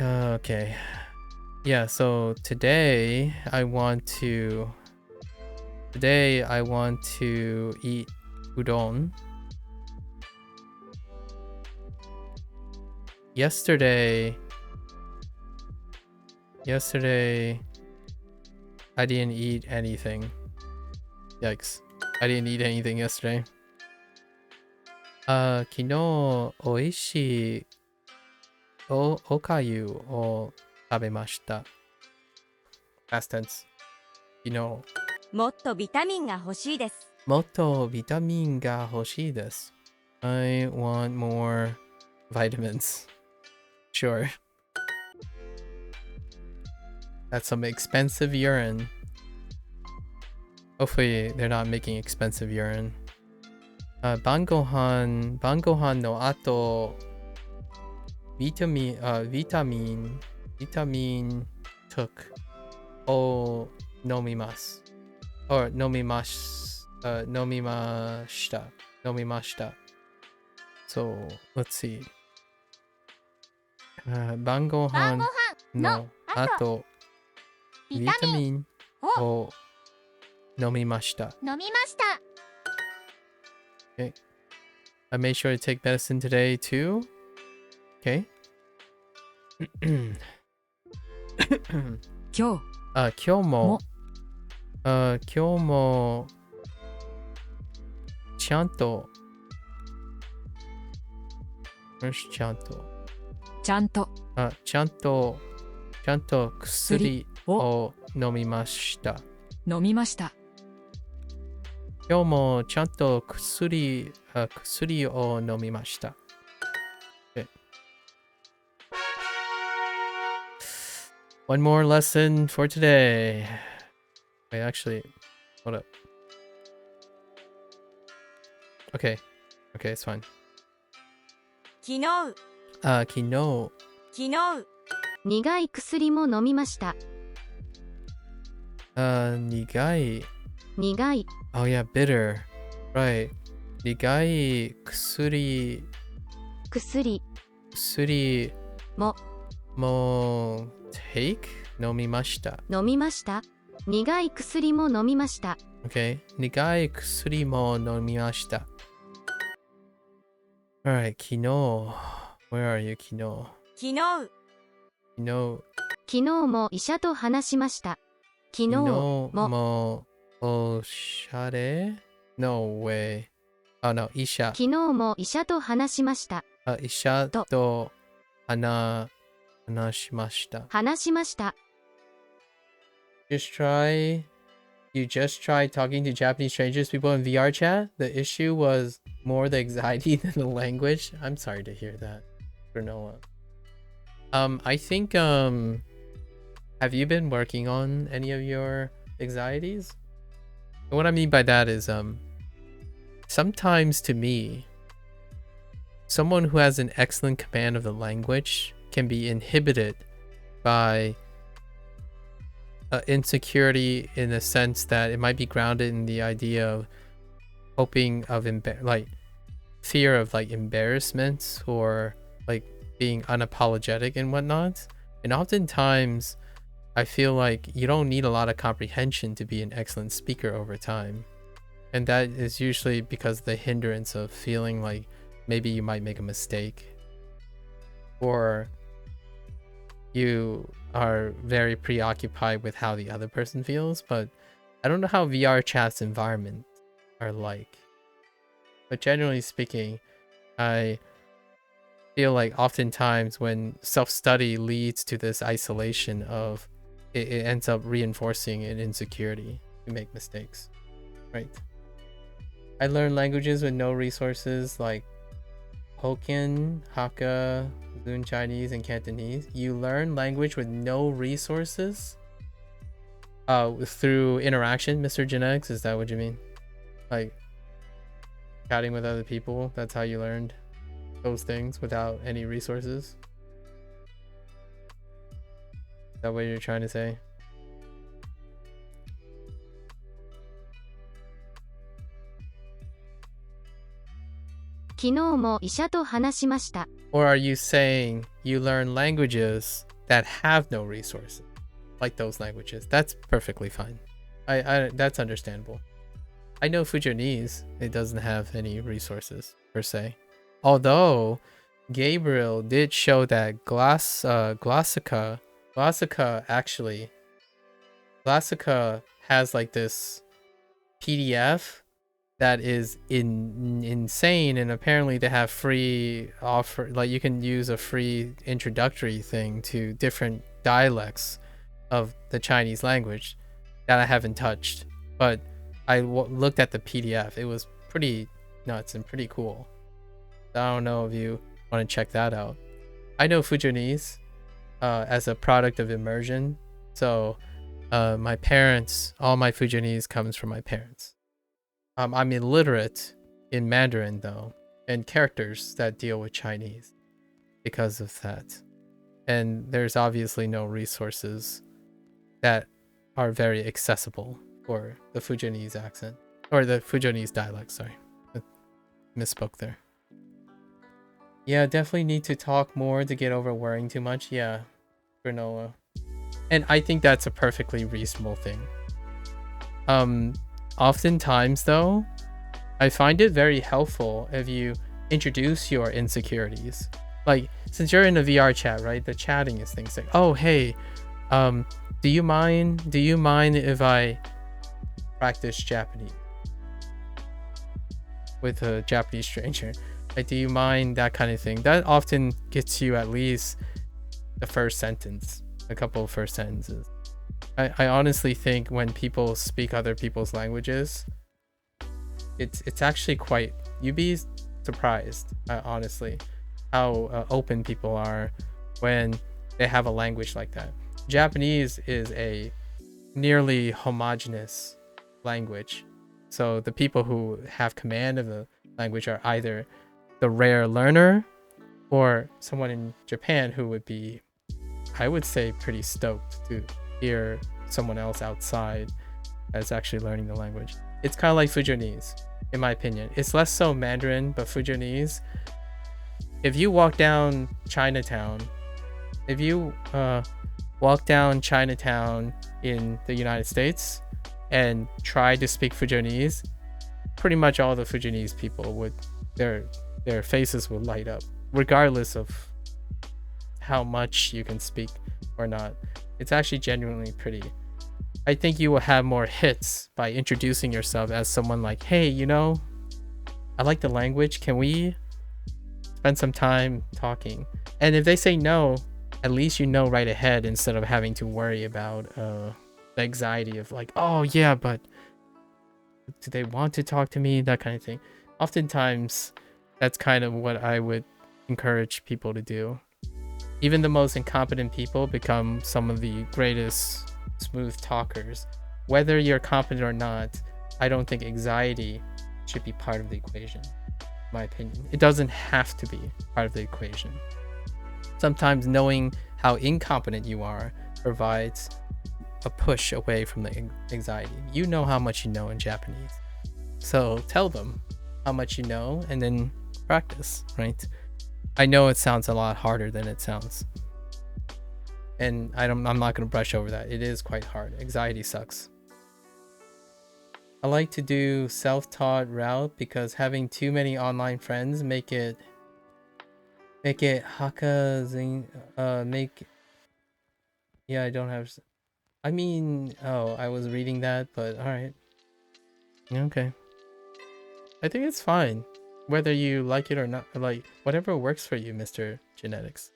Okay. Yeah, so today I want to eat udon. Yesterday I didn't eat anything. Yikes. I didn't eat anything yesterday. 昨日おいしいおかゆを食べました。Past tense. 昨日。もっとビタミンが欲しいです。もっとビタミンが欲しいです。I want more vitamins. Sure. That's some expensive urine. Hopefully they're not making expensive urine. 晩ご飯の後ビタミンtook を飲みます。or 飲みました。So, let's see. 晩ご飯の後ビタミンを飲みました。Okay. I made sure to take medicine today too. Okay. 今日もちゃんと薬を飲みました。今日もちゃんと薬を飲みました。Okay. One more lesson for today. Wait, actually, hold up. Okay, it's fine. 昨日苦い薬も飲みました。苦い。 苦い。 Oh yeah, bitter. Right. Nigai kusuri 薬 mo も take nomimashita. 飲みました苦い薬も飲みました Okay. Nigai kusuri mo nomimashita. Alright, kino. Where are you, kino? 昨日 Kino. 昨日も医者と話しました昨日 Kino も mo oshare? No way. Oh no, isha. 昨日も医者と話しました Isha to hanashimashita. 話しました You just try talking to Japanese strangers, people in VR chat? The issue was more the anxiety than the language? I'm sorry to hear that, Granola. I think, have you been working on any of your anxieties? And what I mean by that is, sometimes to me, someone who has an excellent command of the language can be inhibited by insecurity in the sense that it might be grounded in the idea of hoping of fear of like embarrassment or like being unapologetic and whatnot. And oftentimes I feel like you don't need a lot of comprehension to be an excellent speaker over time, and that is usually because of the hindrance of feeling like maybe you might make a mistake, or you are very preoccupied with how the other person feels. But I don't know how VR chat's environment are like, but generally speaking, I feel like oftentimes when self-study leads to this isolation of it ends up reinforcing an insecurity to make mistakes, right? I learned languages with no resources like Hokkien, Hakka, Zun Chinese, and Cantonese. You learn language with no resources through interaction, Mr. Genetics? Is that what you mean? Like chatting with other people? That's how you learned those things without any resources? Is that what you're trying to say? Or are you saying you learn languages that have no resources, like those languages? That's perfectly fine. I that's understandable. I know Fujianese, it doesn't have any resources per se. Although Gabriel did show that Glossica has like this PDF that is insane, and apparently they have free offer, like you can use a free introductory thing to different dialects of the Chinese language that I haven't touched, but I looked at the PDF. It was pretty nuts and pretty cool. I don't know if you want to check that out. I know Fujianese as a product of immersion, so my parents, all my Fujianese comes from my parents. I'm illiterate in Mandarin though, and characters that deal with Chinese because of that. And there's obviously no resources that are very accessible for the Fujianese accent, or the Fujianese dialect, sorry. I misspoke there. Yeah, definitely need to talk more to get over worrying too much. Yeah, Granola. And I think that's a perfectly reasonable thing. Oftentimes though, I find it very helpful if you introduce your insecurities. Like, since you're in a VR chat, right? The chatting is things like, oh, hey, do you mind if I practice Japanese with a Japanese stranger? Like, do you mind, that kind of thing? That often gets you at least the first sentence, a couple of first sentences. I honestly think when people speak other people's languages, it's actually quite, you'd be surprised, honestly, how open people are when they have a language like that. Japanese is a nearly homogeneous language, so the people who have command of the language are either the rare learner or someone in Japan who would be, I would say, pretty stoked to hear someone else outside that's actually learning the language. It's kind of like Fujianese. in my opinion. It's less so Mandarin, but Fujianese. If you walk down Chinatown, if you walk down Chinatown in the United States and try to speak Fujianese, pretty much all the Fujianese people would, their faces would light up, regardless of how much you can speak or not. It's actually genuinely pretty. I think you will have more hits by introducing yourself as someone like, hey, you know, I like the language. Can we spend some time talking? And if they say no, at least you know right ahead instead of having to worry about the anxiety of like, oh yeah, but do they want to talk to me? That kind of thing. Oftentimes, that's kind of what I would encourage people to do. Even the most incompetent people become some of the greatest smooth talkers. Whether you're competent or not, I don't think anxiety should be part of the equation, in my opinion. It doesn't have to be part of the equation. Sometimes knowing how incompetent you are provides a push away from the anxiety. You know how much you know in Japanese, so tell them how much you know and then practice, right? I know it sounds a lot harder than it sounds, and I'm not going to brush over that. It is quite hard. Anxiety sucks. I like to do self-taught route because having too many online friends make it haka make. Yeah, I don't have. I mean, oh, I was reading that, but all right. Okay. I think it's fine. Whether you like it or not, like, whatever works for you, Mr. Genetics.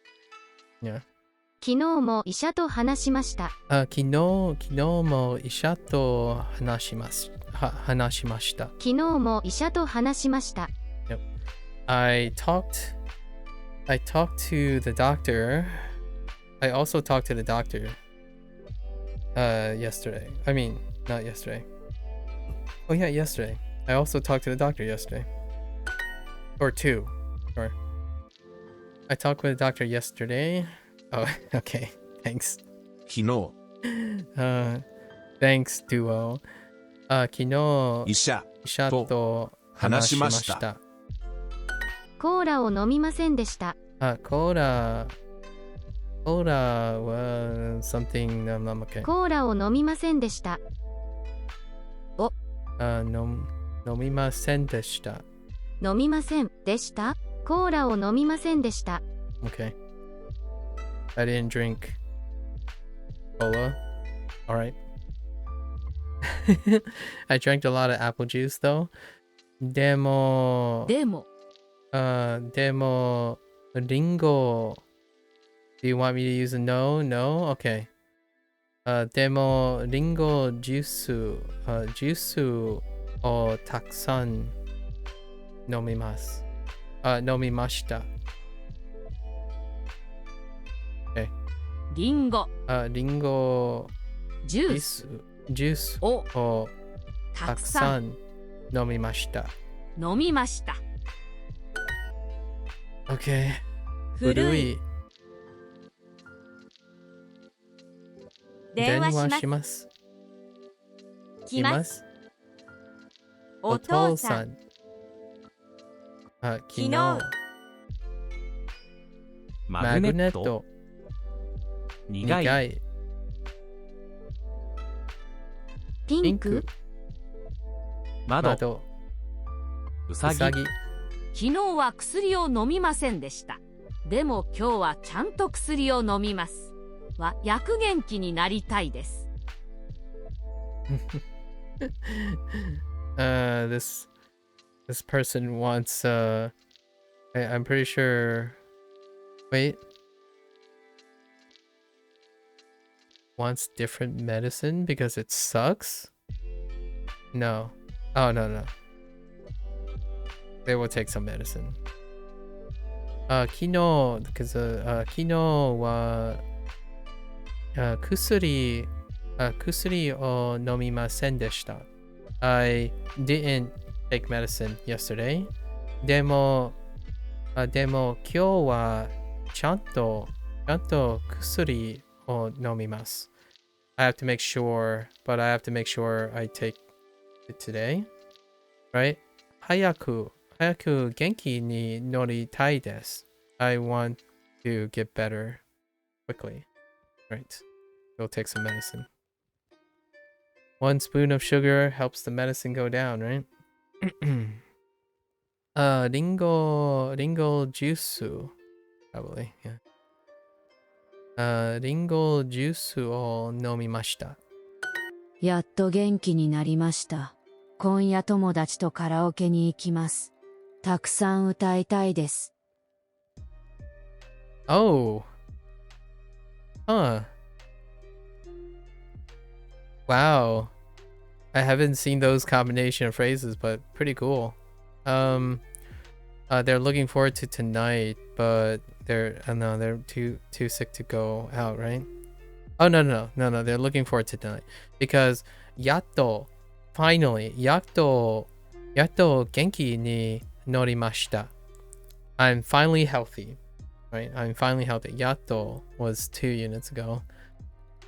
Yeah. 昨日も医者と話しました。昨日も医者と話しました。昨日も医者と話しました。Yep. I talked to the doctor. I also talked to the doctor yesterday. I mean, not yesterday. Oh yeah, yesterday. I also talked to the doctor yesterday. Or two. Or I talked with the doctor yesterday. Oh, okay. Thanks. 昨日 Thanks, Duo. 昨日医者と話しました。コーラを飲みませんでした。コーラは something okay. コーラを飲みませんでした。お。飲みませんでした。飲みませんでした。コーラを飲みませんでした。Okay. I didn't drink cola. All right. I drank a lot of apple juice though. でもリンゴ Do you want me to use a no? No? Okay. でもリンゴジュースをたくさん飲みます。飲みました。Okay. リンゴジュースをたくさん飲みました。Okay. 古い。電話します。来ます。お父さん。昨日。マグネット。苦い。ピンク。窓。うさぎ。昨日は薬を飲みませんでした。でも今日はちゃんと薬を飲みます。薬元気になりたいです。This person wants I'm pretty sure wait wants different medicine because it sucks? No. Oh no. They will take some medicine. 昨日 because 昨日は薬を飲みませんでした。I didn't take medicine yesterday. でも今日はちゃんと薬を飲みます。I have to make sure, but I have to make sure I take it today, right? hayaku genki ni noritai desu. I want to get better quickly. Right. Go take some medicine. 1 spoon of sugar helps the medicine go down, right? Ringo juice. Probably, yeah. Ringo juiceを飲みました。やっと元気になりました。今夜友達とカラオケに行きます。たくさん歌いたいです。Oh. Huh. Wow. I haven't seen those combination of phrases, but pretty cool. They're looking forward to tonight, but they're too sick to go out, right? Oh no, they're looking forward to tonight because yatto, finally, yatto genki ni norimashita. I'm finally healthy, right? I'm finally healthy. Yatto was 2 units ago.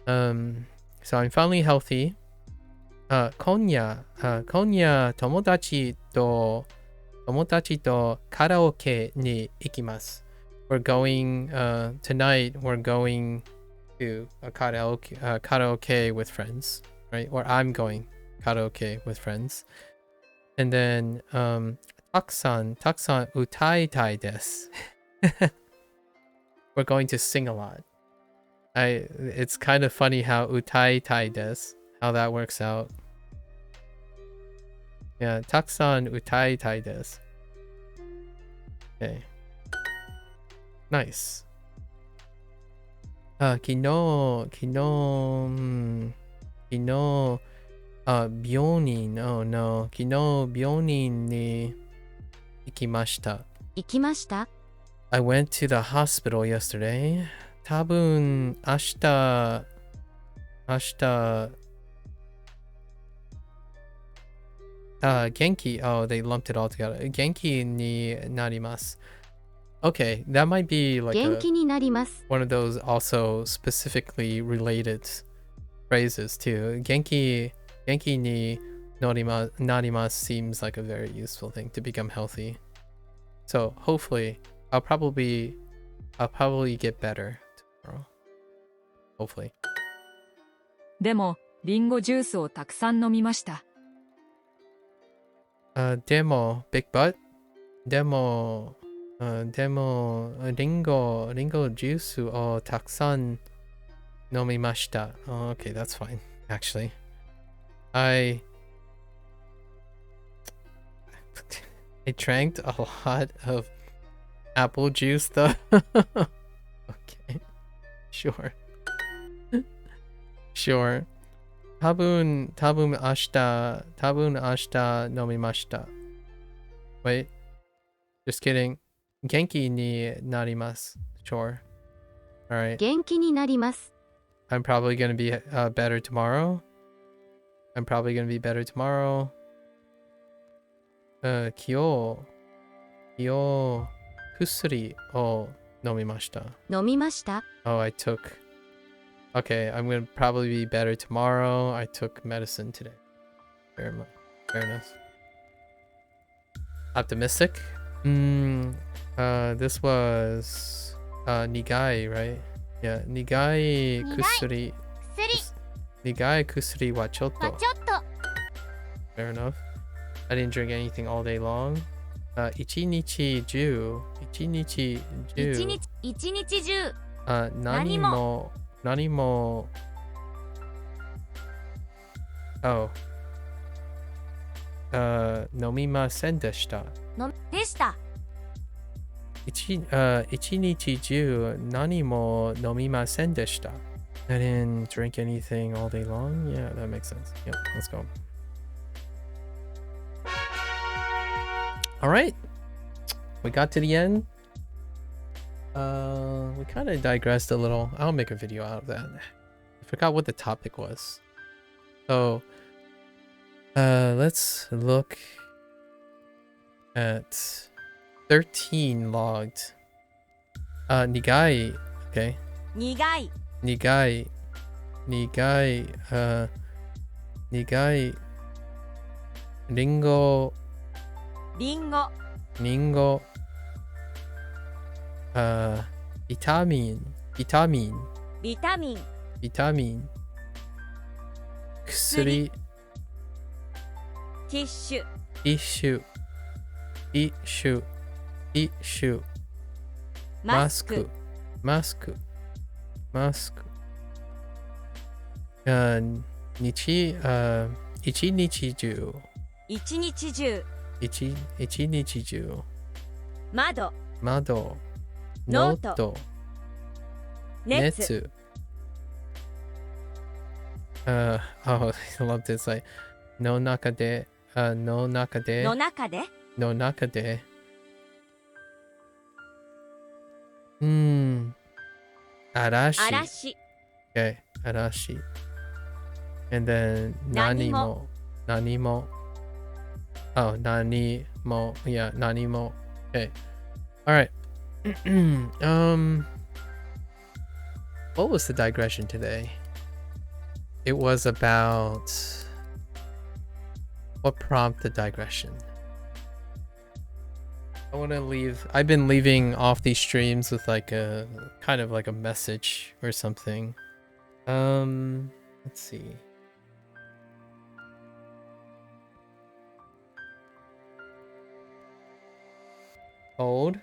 So I'm finally healthy. Konya tomodachi to karaoke ni ikimasu. We're going tonight. We're going to a karaoke with friends, right? Or I'm going karaoke with friends. And then taksan utaitai desu. We're going to sing a lot. It's kind of funny how utaitai desu, how that works out. Yeah, taksan utaitai desu. Okay. Nice. Kino, byonin, oh no, kino byonin ni ikimashita. 行きました I went to the hospital yesterday. 多分明日 genki. Oh, they lumped it all together. Genki ni narimasu. Okay, that might be like 元気になります one of those also specifically related phrases too. Genki ni narimasu seems like a very useful thing to become healthy. So hopefully I'll probably get better tomorrow. Hopefully. でも、リンゴジュースをたくさん飲みました。Demo, big butt. Demo, ringo juice o takusan nomimashita. Oh, okay, that's fine. Actually, I drank a lot of apple juice though. Okay, sure. Sure. Tabun ashita nomimashita. Wait. Just kidding. Genki ni narimasu. Sure. Alright. 元気になります I'm probably gonna be better tomorrow. Kyo kusuri o nomimashita. 飲みました Oh, I took... Okay, I'm gonna probably be better tomorrow. I took medicine today. Fair enough. Optimistic? This was nigai, right? Yeah, nigai kusuri. Nigai kusuri wa chotto. Fair enough. I didn't drink anything all day long. Ichinichi ju. Ichinichi ju. 一日中 Nanimo. Oh. Nomimasen deshita. のでした Ichinichi ju nanimo nomimasen deshita. I didn't drink anything all day long. Yeah, that makes sense. Yep, let's go. All right. We got to the end. We kind of digressed a little. I'll make a video out of that. I forgot what the topic was. So, let's look at 13 logged. Nigai. Okay. 苦い Nigai. Ringo リンゴ、リンゴ。ビタミン。ビタミン、ビタミン。薬。ティッシュ、ティッシュ。ティッシュ。ティッシュ。マスク。マスク。マスク。一日中。一日中、一日中。窓、窓。ノート、熱。Oh, I love this. Like, の中で、の中で、の中で、の中で。嵐。嵐、 Okay, 嵐。And then, 何も。何も。Oh, 何も。Yeah, 何も。Okay. Alright. What was the digression today? It was about... What prompted the digression? I want to leave... I've been leaving off these streams with like a... kind of like a message or something. Let's see. Hold.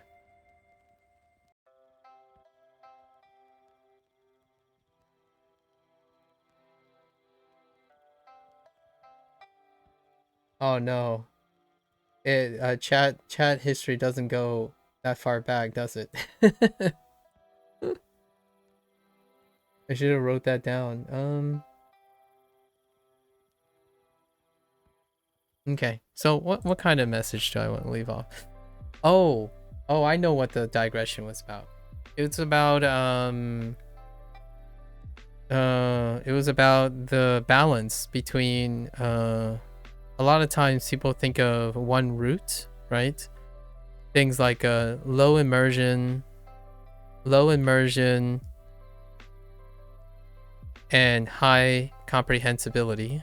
Oh no. Chat history doesn't go that far back, does it? I should have wrote that down. Okay. So what kind of message do I want to leave off? Oh, I know what the digression was about. It's about it was about the balance between a lot of times people think of one route, right? Things like low immersion, and high comprehensibility.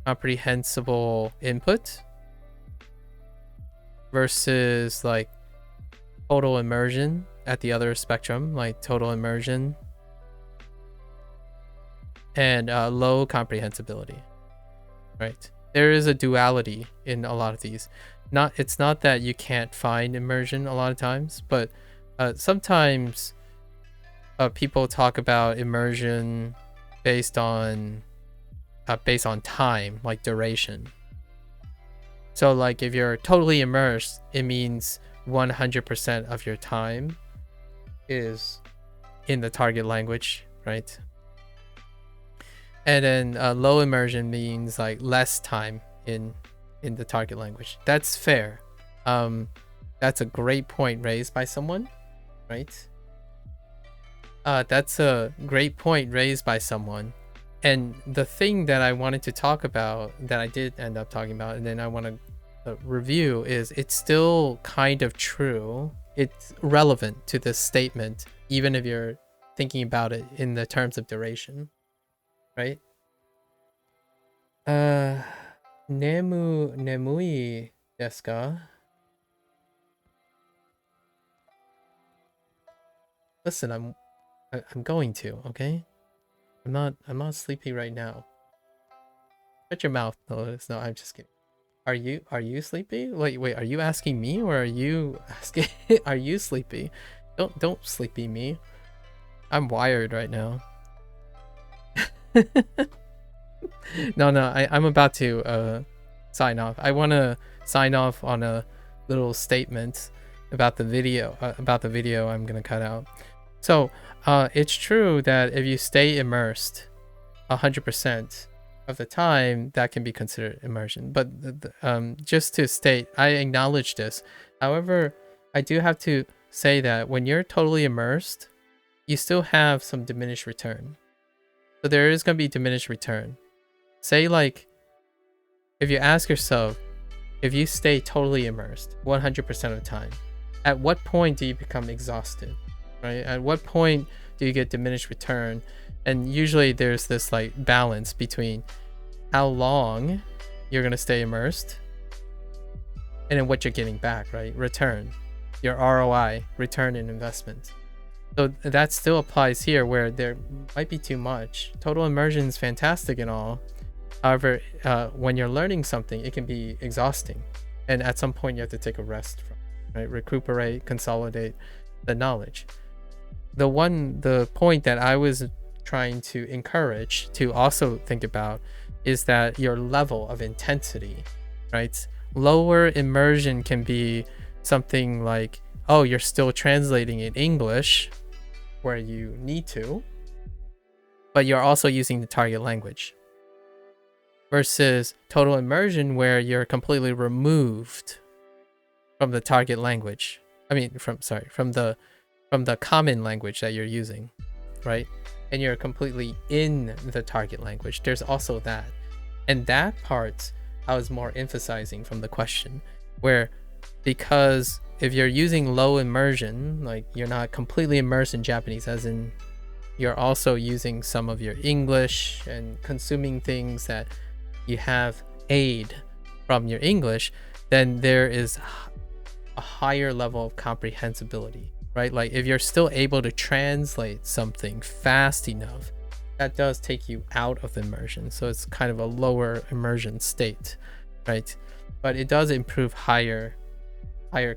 Comprehensible input versus like total immersion at the other spectrum, like total immersion and low comprehensibility, right? There is a duality in a lot of these. It's not that you can't find immersion a lot of times, but sometimes people talk about immersion based on time, like duration. So like if you're totally immersed, it means 100% of your time is in the target language, right? And then low immersion means like less time in the target language. That's fair. That's a great point raised by someone, right? That's a great point raised by someone. And the thing that I wanted to talk about, that I did end up talking about, and then I want to review, is it's still kind of true. It's relevant to this statement, even if you're thinking about it in the terms of duration, right? Nemui desu ka? Listen, I'm going to, okay? I'm not sleepy right now. Shut your mouth. No, I'm just kidding. Are you sleepy? Wait, are you asking me, or are you asking are you sleepy? Don't sleepy me. I'm wired right now. No, I'm about to sign off. I want to sign off on a little statement about the video I'm going to cut out. So, it's true that if you stay immersed 100% of the time, that can be considered immersion. But just to state, I acknowledge this. However, I do have to say that when you're totally immersed, you still have some diminished return. So there is going to be diminished return. Say like, if you ask yourself, if you stay totally immersed 100% of the time, at what point do you become exhausted? Right? At what point do you get diminished return? And usually there's this like balance between how long you're going to stay immersed, and then what you're getting back, right? Return, your ROI, return in investment. So that still applies here, where there might be too much. Total immersion is fantastic and all. However, when you're learning something, it can be exhausting. And at some point you have to take a rest from it, right? Recuperate, consolidate the knowledge. The point that I was trying to encourage to also think about is that your level of intensity, right? Lower immersion can be something like, oh, you're still translating in English where you need to, but you're also using the target language. Versus total immersion, where you're completely removed from the target language. From the common language that you're using, right? And you're completely in the target language. There's also that. And that part I was more emphasizing from the question, where because if you're using low immersion, like you're not completely immersed in Japanese, as in you're also using some of your English and consuming things that you have aid from your English, then there is a higher level of comprehensibility, right? Like if you're still able to translate something fast enough, that does take you out of immersion. So it's kind of a lower immersion state, right? But it does improve higher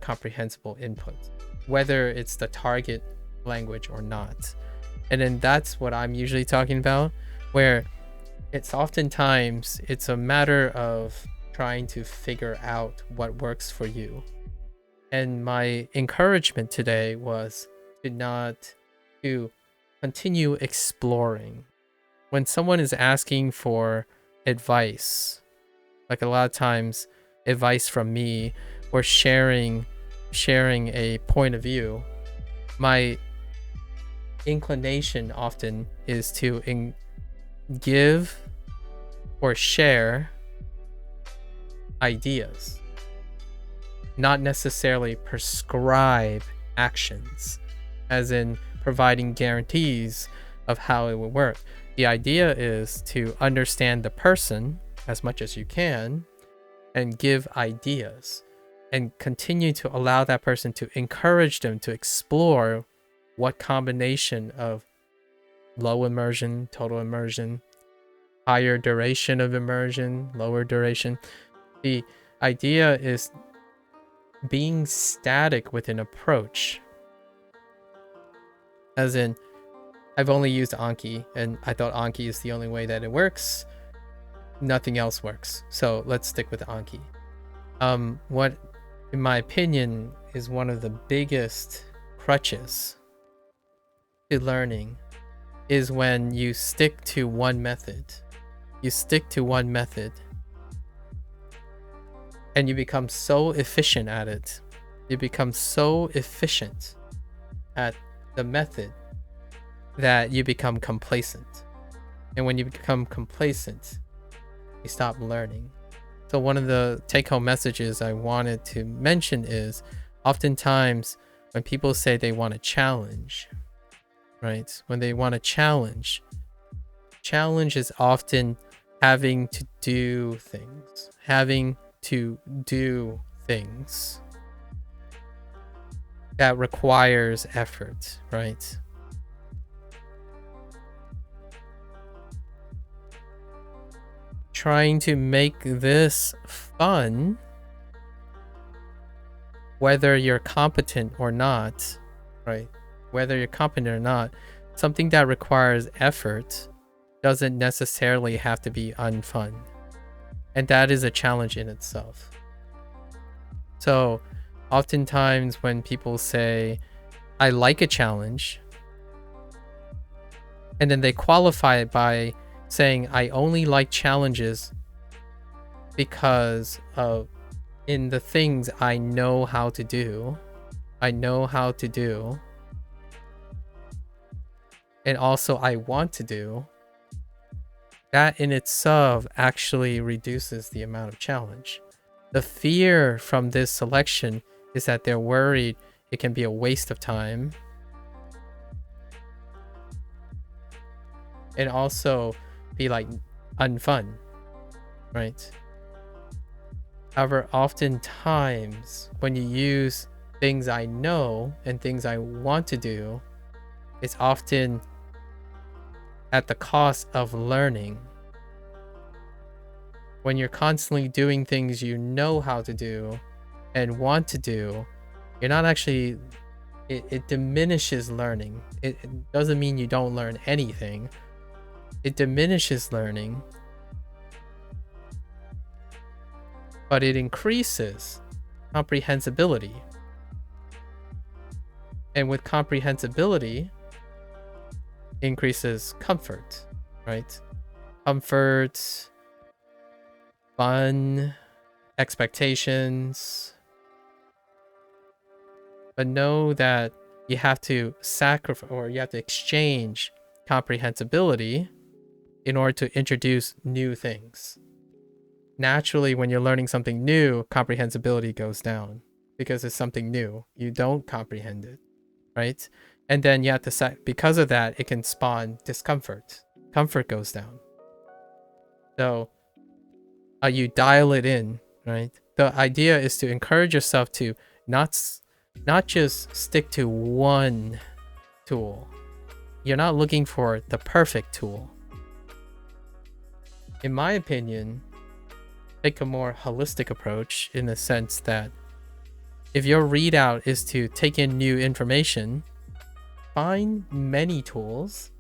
comprehensible input, whether it's the target language or not. And then that's what I'm usually talking about, where it's oftentimes it's a matter of trying to figure out what works for you. And my encouragement today was to continue exploring. When someone is asking for advice, like a lot of times advice from me or sharing a point of view, my inclination often is to give or share ideas, not necessarily prescribe actions, as in providing guarantees of how it will work. The idea is to understand the person as much as you can and give ideas and continue to allow that person, to encourage them to explore what combination of low immersion, total immersion, higher duration of immersion, lower duration. The idea is being static with an approach. As in, I've only used Anki, and I thought Anki is the only way that it works. Nothing else works. So let's stick with Anki. What, in my opinion, is one of the biggest crutches to learning is when you stick to one method. You stick to one method and you become so efficient at it. You become so efficient at the method that you become complacent. And when you become complacent, you stop learning. So one of the take-home messages I wanted to mention is, oftentimes when people say they want a challenge, right? When they want a challenge is often having to do things that requires effort, right? Trying to make this fun, whether you're competent or not, right? Whether you're competent or not, something that requires effort doesn't necessarily have to be unfun. And that is a challenge in itself. So oftentimes when people say, I like a challenge, and then they qualify it by saying, I only like challenges because of in the things I know how to do, and also I want to do, that in itself actually reduces the amount of challenge. The fear from this selection is that they're worried it can be a waste of time, and also be like unfun, right? However, oftentimes when you use things I know and things I want to do, it's often at the cost of learning. When you're constantly doing things you know how to do and want to do, you're not actually, it diminishes learning. It doesn't mean you don't learn anything. It diminishes learning, but it increases comprehensibility. And with comprehensibility, increases comfort, right? Comfort, fun, expectations. But know that you have to sacrifice, or you have to exchange comprehensibility in order to introduce new things. Naturally, when you're learning something new, comprehensibility goes down because it's something new. You don't comprehend it, right? And then you have to because of that, it can spawn discomfort. Comfort goes down. So you dial it in, right? The idea is to encourage yourself to not just stick to one tool. You're not looking for the perfect tool. In my opinion, take a more holistic approach in the sense that if your readout is to take in new information, find many tools,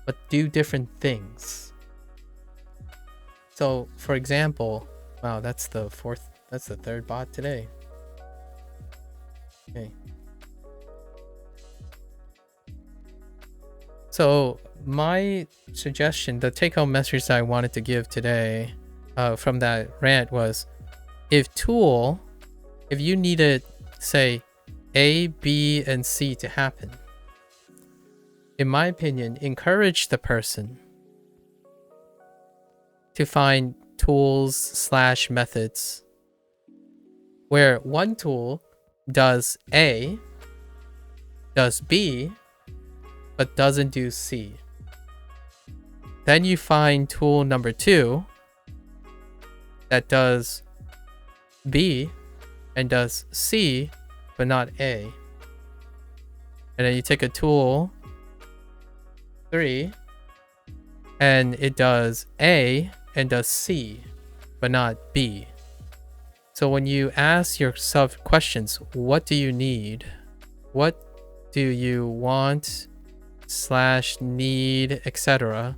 but do different things. So, for example, wow, that's the third bot today. Okay. So my suggestion, the take-home message that I wanted to give today from that rant was, if you needed, say, A, B, and C to happen, in my opinion, encourage the person to find tools / methods where one tool does A, does B, but doesn't do C. Then you find tool number 2 that does B and does C, but not A. And then you take a tool 3 and it does A and does C, but not B. So when you ask yourself questions, what do you need? What do you want / need, etc.?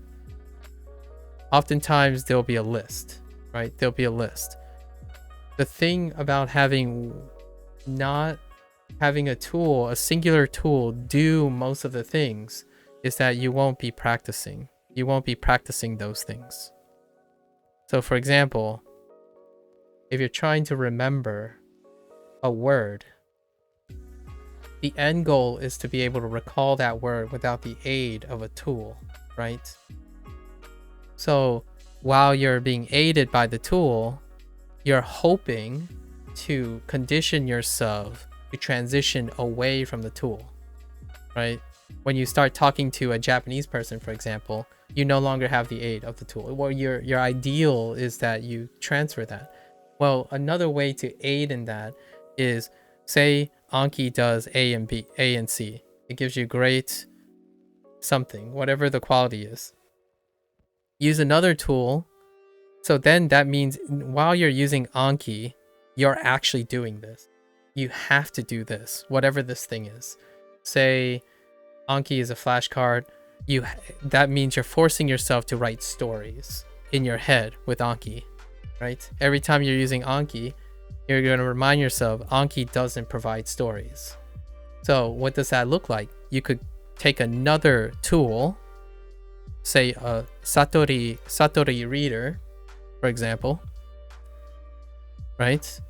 Oftentimes there'll be a list, right? There'll be a list. The thing about not having a tool, a singular tool, do most of the things is that you won't be practicing. You won't be practicing those things. So for example, if you're trying to remember a word, the end goal is to be able to recall that word without the aid of a tool, right? So while you're being aided by the tool, you're hoping to condition yourself to transition away from the tool, right? When you start talking to a Japanese person, for example, you no longer have the aid of the tool. Well, your ideal is that you transfer that. Well, another way to aid in that is, say Anki does A and B, A and C. It gives you great something, whatever the quality is. Use another tool. So then that means while you're using Anki, you're actually doing this. You have to do this, whatever this thing is. Say Anki is a flashcard. That means you're forcing yourself to write stories in your head with Anki, right? Every time you're using Anki, you're going to remind yourself Anki doesn't provide stories. So what does that look like? You could take another tool, say a Satori reader, for example, right?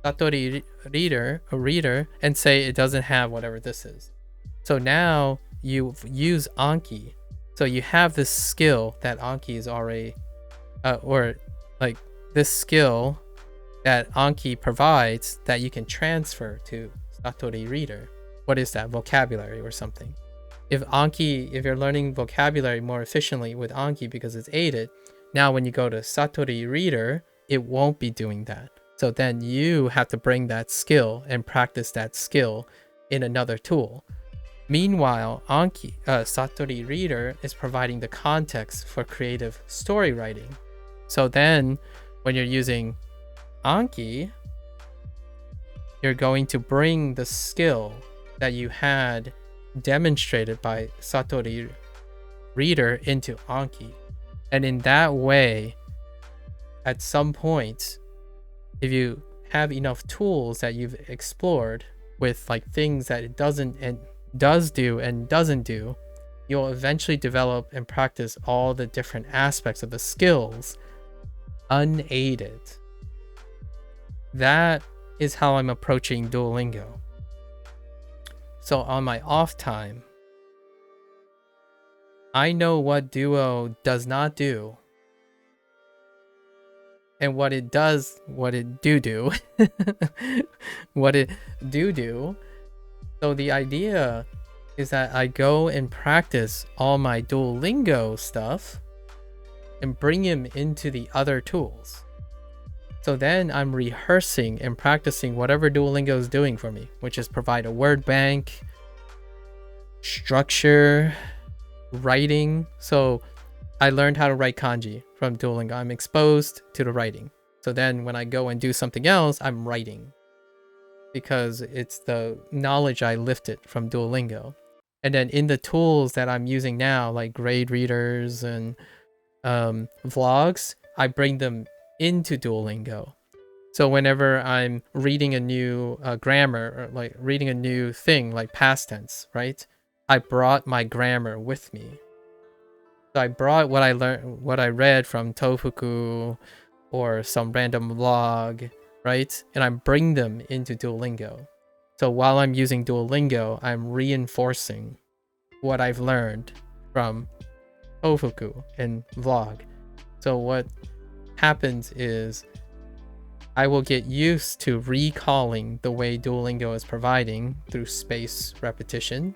Satori reader, a reader, and say it doesn't have whatever this is. So now you use Anki. So you have this skill that Anki is already, or like this skill that Anki provides that you can transfer to Satori reader. What is that? Vocabulary or something. If you're learning vocabulary more efficiently with Anki because it's aided, Now, when you go to Satori Reader, it won't be doing that. So then you have to bring that skill and practice that skill in another tool. Meanwhile, Anki, Satori Reader is providing the context for creative story writing. So then when you're using Anki, you're going to bring the skill that you had demonstrated by Satori Reader into Anki. And in that way, at some point, if you have enough tools that you've explored with like things that it doesn't and does do and doesn't do, you'll eventually develop and practice all the different aspects of the skills unaided. That is how I'm approaching Duolingo. So on my off time, I know what Duo does not do and what it does, what it do what it do. So the idea is that I go and practice all my Duolingo stuff and bring him into the other tools. So then I'm rehearsing and practicing whatever Duolingo is doing for me, which is provide a word bank, structure, writing. So I learned how to write kanji from Duolingo. I'm exposed to the writing. So then when I go and do something else, I'm writing because it's the knowledge I lifted from Duolingo. And then in the tools that I'm using now, like grade readers and vlogs, I bring them into Duolingo. So whenever I'm reading a new grammar or like reading a new thing like past tense, right? I brought my grammar with me. So I brought what I learned, what I read from Tofuku or some random vlog, right? And I bring them into Duolingo. So while I'm using Duolingo, I'm reinforcing what I've learned from Tofuku and vlog. So what happens is I will get used to recalling the way Duolingo is providing through space repetition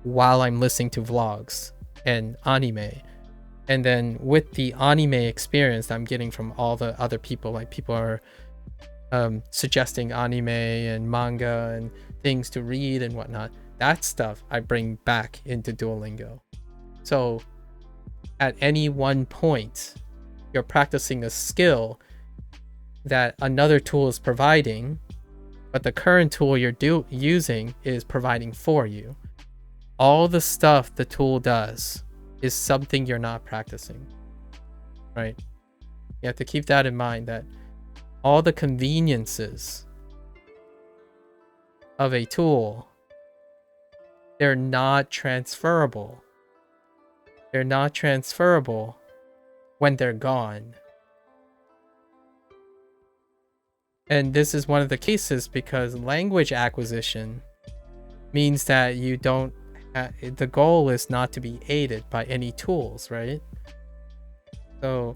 while I'm listening to vlogs and anime. And then with the anime experience I'm getting from all the other people, like people are suggesting anime and manga and things to read and whatnot, that stuff I bring back into Duolingo. So at any one point, you're practicing a skill that another tool is providing, but the current tool you're using is providing for you. All the stuff the tool does is something you're not practicing, right? You have to keep that in mind, that all the conveniences of a tool, they're not transferable. They're not transferable when they're gone. And this is one of the cases because language acquisition means that you don't, the goal is not to be aided by any tools, right? So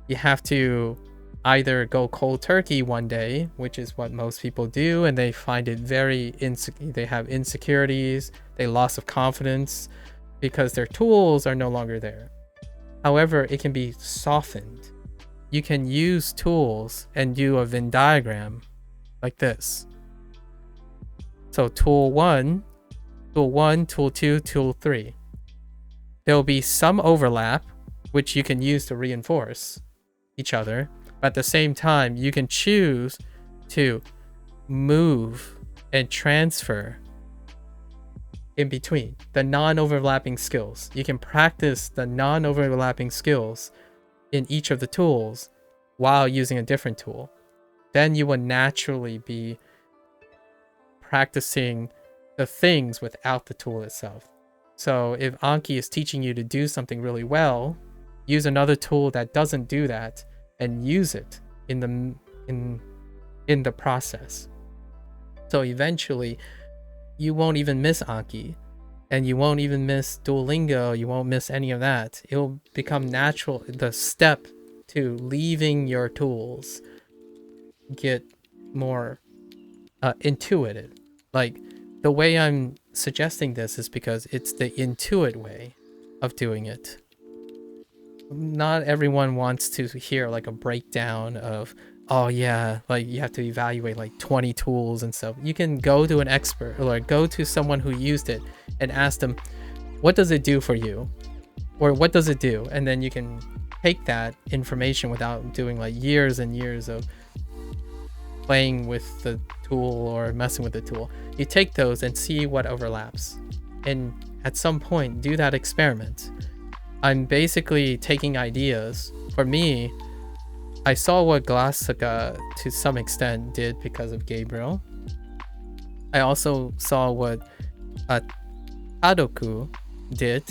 you have to either go cold turkey one day, which is what most people do, and they find it very they have insecurities, they loss of confidence because their tools are no longer there. However, it can be softened. You can use tools and do a Venn diagram like this. So tool 1, tool 2, tool 3. There will be some overlap, which you can use to reinforce each other. But at the same time, you can choose to move and transfer in between the non-overlapping skills. You can practice the non-overlapping skills in each of the tools while using a different tool. Then you will naturally be practicing the things without the tool itself. So if Anki is teaching you to do something really well, use another tool that doesn't do that and use it in the process. So eventually you won't even miss Anki, and you won't even miss Duolingo. You won't miss any of that. It will become natural. The step to leaving your tools get more intuitive. Like the way I'm suggesting this is because it's the intuitive way of doing it. not everyone wants to hear like a breakdown of, oh yeah, like you have to evaluate like 20 tools and stuff. You can go to an expert or like go to someone who used it and ask them, what does it do for you? Or what does it do? And then you can take that information without doing like years and years of playing with the tool or messing with the tool. You take those and see what overlaps. And at some point, do that experiment. I'm basically taking ideas. For me, I saw what Glassaka to some extent did because of Gabriel. I also saw what Tadoku did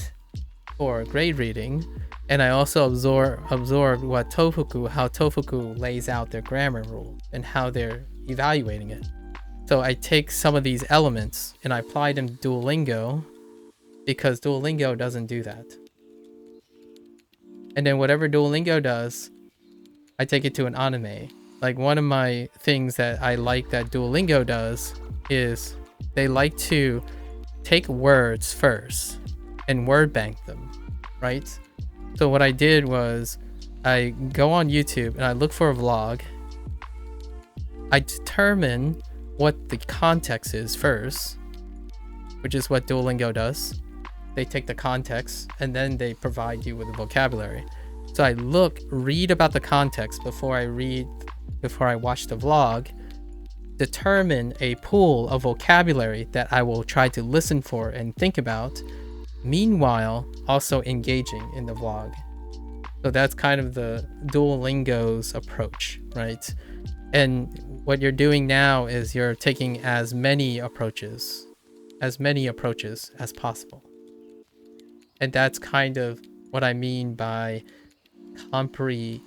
for grade reading. And I also absorbed what Tofuku, how Tofuku lays out their grammar rule and how they're evaluating it. So I take some of these elements and I apply them to Duolingo because Duolingo doesn't do that. And then whatever Duolingo does, I take it to an anime. Like one of my things that I like that Duolingo does is they like to take words first and word bank them, right? So what I did was I go on YouTube and I look for a vlog. I determine what the context is first, which is what Duolingo does. They take the context and then they provide you with the vocabulary. So I read about the context before I watch the vlog, determine a pool of vocabulary that I will try to listen for and think about, meanwhile also engaging in the vlog. So that's kind of the Duolingo's approach, right? And what you're doing now is you're taking as many approaches as possible. And that's kind of what I mean by comprehensive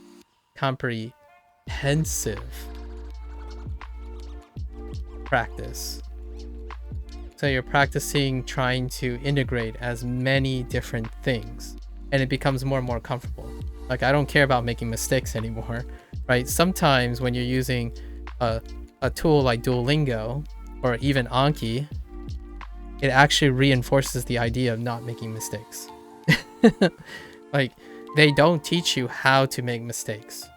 practice. So you're practicing trying to integrate as many different things, and it becomes more and more comfortable. Like I don't care about making mistakes anymore, right? Sometimes when you're using a tool like Duolingo or even Anki, it actually reinforces the idea of not making mistakes. Like they don't teach you how to make mistakes.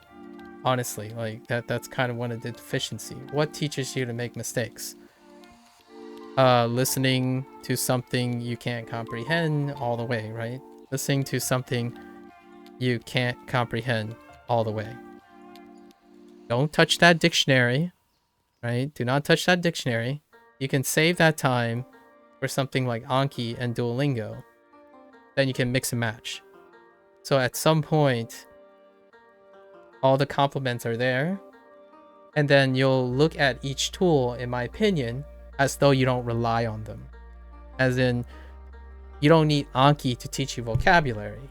Honestly, like that's kind of one of the deficiency. What teaches you to make mistakes? Listening to something you can't comprehend all the way, right? Listening to something you can't comprehend all the way. Don't touch that dictionary, right? Do not touch that dictionary. You can save that time for something like Anki and Duolingo. Then you can mix and match. So at some point, all the complements are there. And then you'll look at each tool, in my opinion, as though you don't rely on them. As in, you don't need Anki to teach you vocabulary.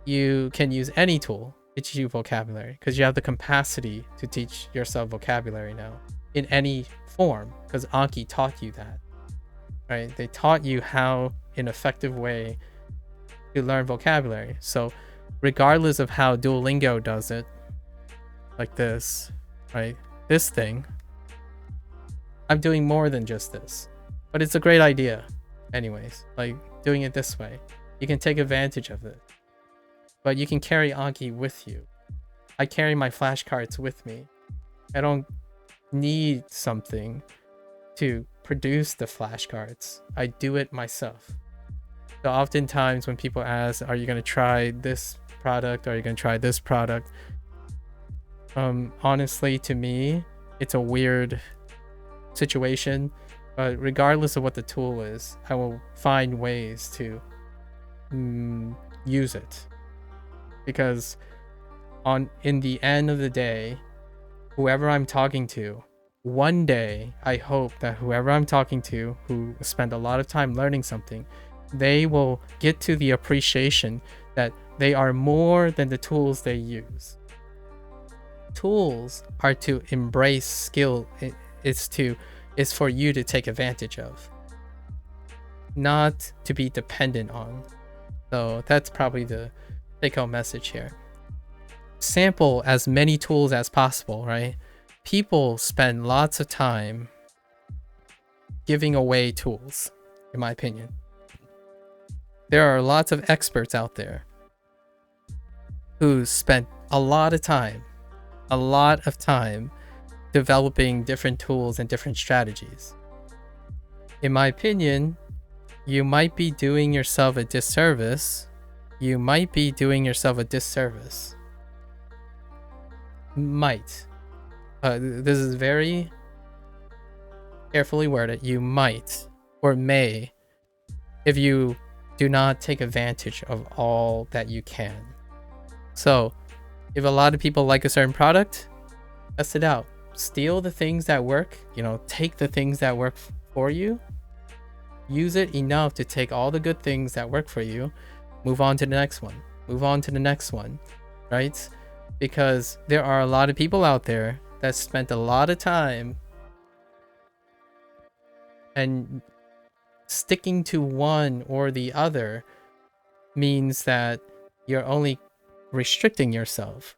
You can use any tool to teach you vocabulary because you have the capacity to teach yourself vocabulary now in any form because Anki taught you that, right? They taught you how, in an effective way, to learn vocabulary. So regardless of how Duolingo does it, like this, right? This thing, I'm doing more than just this, but it's a great idea anyways. Like doing it this way, you can take advantage of it, but you can carry Anki with you. I carry my flashcards with me. I don't need something to produce the flashcards. I do it myself. So oftentimes when people ask, are you going to try this product? Are you going to try this product? Honestly, to me, it's a weird situation, but regardless of what the tool is, I will find ways to use it, because in the end of the day, whoever I'm talking to, one day I hope that whoever I'm talking to who spent a lot of time learning something, they will get to the appreciation that they are more than the tools they use. Tools are to embrace skill. It's for you to take advantage of, not to be dependent on. So that's probably the take-home message here. Sample as many tools as possible, right? People spend lots of time giving away tools, in my opinion. There are lots of experts out there, who spent a lot of time developing different tools and different strategies. In my opinion, you might be doing yourself a disservice. Might. This is very carefully worded. You might or may, if you do not take advantage of all that you can. So, if a lot of people like a certain product, test it out. Steal the things that work, take the things that work for you, use it enough to take all the good things that work for you, move on to the next one, right? Because there are a lot of people out there that spent a lot of time and sticking to one or the other means that you're only restricting yourself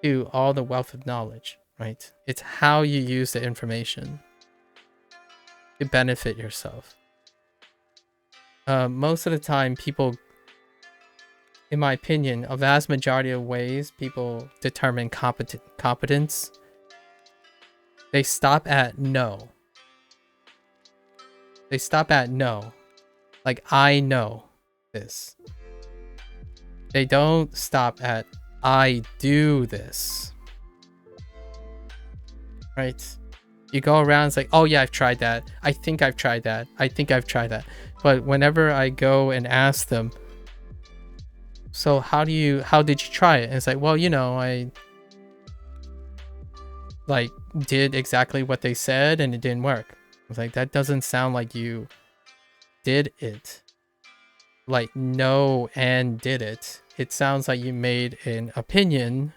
to all the wealth of knowledge, right? It's how you use the information to benefit yourself. Most of the time, people, in my opinion, a vast majority of ways people determine competence, they stop at no. Like, I know this. They don't stop at I do this. Right? You go around, it's like, oh yeah, I've tried that. I think I've tried that. But whenever I go and ask them, so how did you try it? And it's like, well, I did exactly what they said and it didn't work. I was like, that doesn't sound like you did it. No and did it. It sounds like you made an opinion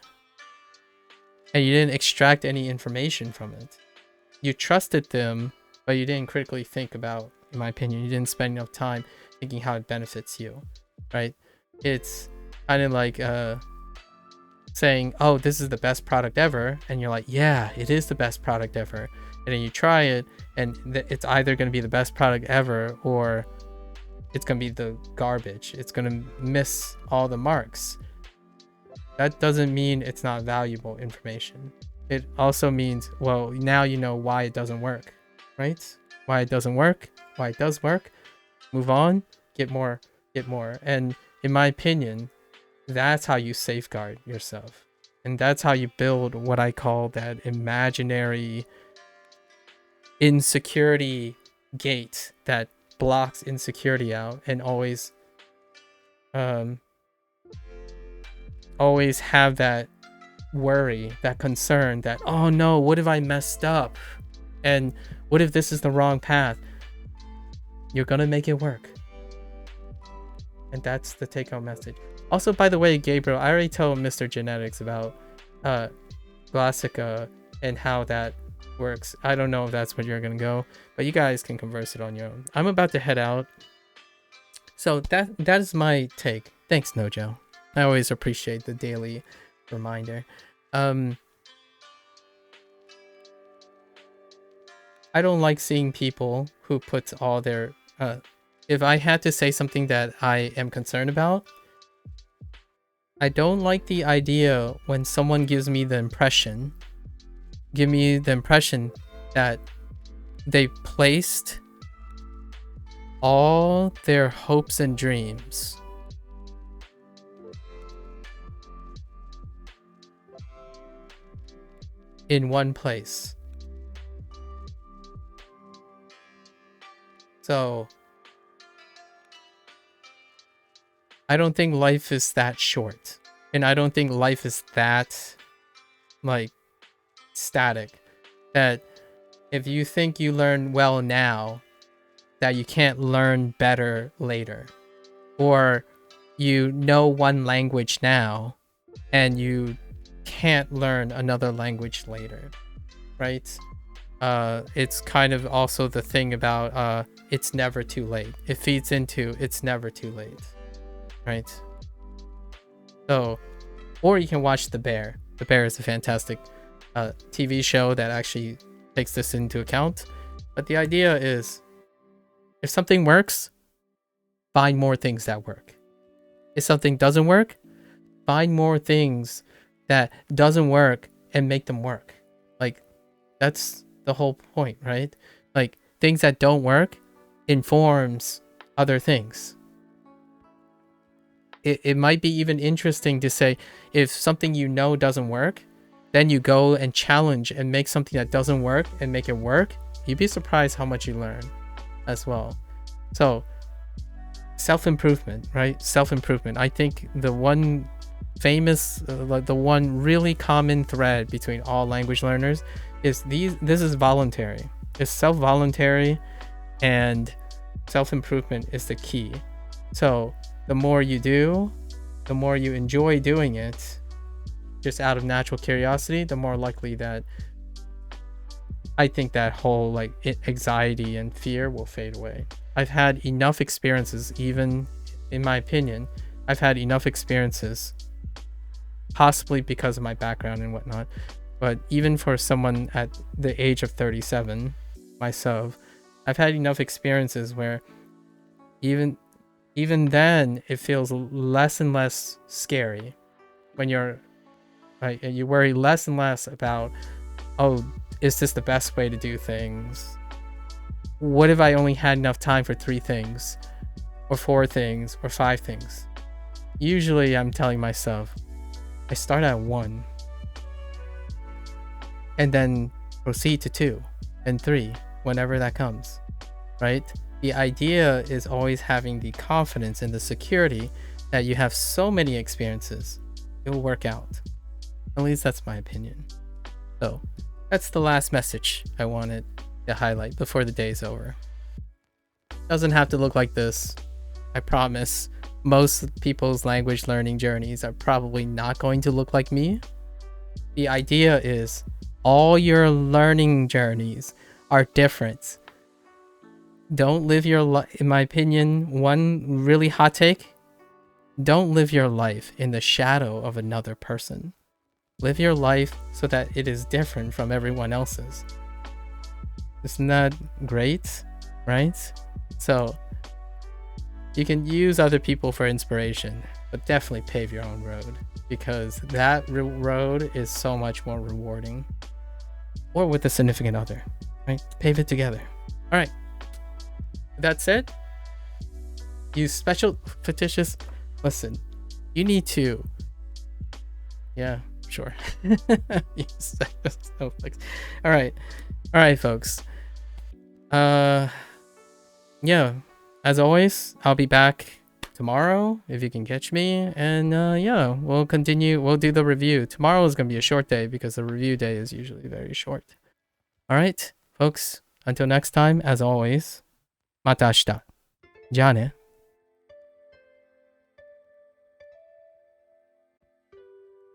and you didn't extract any information from it. You trusted them, but you didn't critically think about, in my opinion, you didn't spend enough time thinking how it benefits you, right? It's kind of like saying, oh, this is the best product ever. And you're like, yeah, it is the best product ever. And then you try it and it's either going to be the best product ever or it's going to be the garbage. It's going to miss all the marks. That doesn't mean it's not valuable information. It also means, well, now you know why it doesn't work, right? Why it doesn't work, why it does work. Move on, get more. And in my opinion, that's how you safeguard yourself. And that's how you build what I call that imaginary insecurity gate that blocks insecurity out and always have that worry, that concern that, oh no, what if I messed up? And what if this is the wrong path? You're gonna make it work. And that's the take-home message. Also, by the way, Gabriel, I already told Mr. Genetics about Glossica and how that works. I don't know if that's where you're gonna go, but you guys can converse it on your own. I'm about to head out. So that is my take. Thanks, Nojo. I always appreciate the daily reminder. I don't like seeing people who put all their if I had to say something that I am concerned about, I don't like the idea when someone gives me the impression that they placed all their hopes and dreams in one place. So I don't think life is that short, and I don't think life is that static, that if you think you learn well now, that you can't learn better later, or you know one language now and you can't learn another language later, right? It's kind of also the thing about it's never too late. It feeds into it's never too late, right? So, or you can watch The Bear. The Bear is a fantastic TV show that actually takes this into account. But the idea is, if something works, find more things that work. If something doesn't work, find more things that doesn't work and make them work. Like, that's the whole point, right? Like, things that don't work informs other things. It might be even interesting to say, if something you know doesn't work, then you go and challenge and make something that doesn't work and make it work. You'd be surprised how much you learn as well. So self-improvement, right? Self-improvement. I think the one famous, the one really common thread between all language learners is this is voluntary. It's self-voluntary, and self-improvement is the key. So the more you do, the more you enjoy doing it, just out of natural curiosity, the more likely that I think that whole like anxiety and fear will fade away. I've had enough experiences, even in my opinion, I've had enough experiences, possibly because of my background and whatnot, but even for someone at the age of 37, myself, I've had enough experiences where even then it feels less and less scary when you're right, and you worry less and less about, oh, is this the best way to do things? What if I only had enough time for 3 things or 4 things or 5 things? Usually I'm telling myself, I start at 1 and then proceed to 2 and 3 whenever that comes, right? The idea is always having the confidence and the security that you have so many experiences. It will work out. At least that's my opinion. So that's the last message I wanted to highlight before the day's over. Doesn't have to look like this. I promise. Most people's language learning journeys are probably not going to look like me. The idea is all your learning journeys are different. Don't live your life, in my opinion, one really hot take, don't live your life in the shadow of another person. Live your life so that it is different from everyone else's. Isn't that great, right? So you can use other people for inspiration, but definitely pave your own road, because that road is so much more rewarding. Or with a significant other, right? Pave it together. All right. That said, you special fictitious, listen, you need to, yeah, sure. All right, folks. Yeah, as always, I'll be back tomorrow if you can catch me, and yeah, we'll continue. We'll do the review. Tomorrow is gonna be a short day because the review day is usually very short. All right, folks. Until next time, as always, また明日。じゃあね。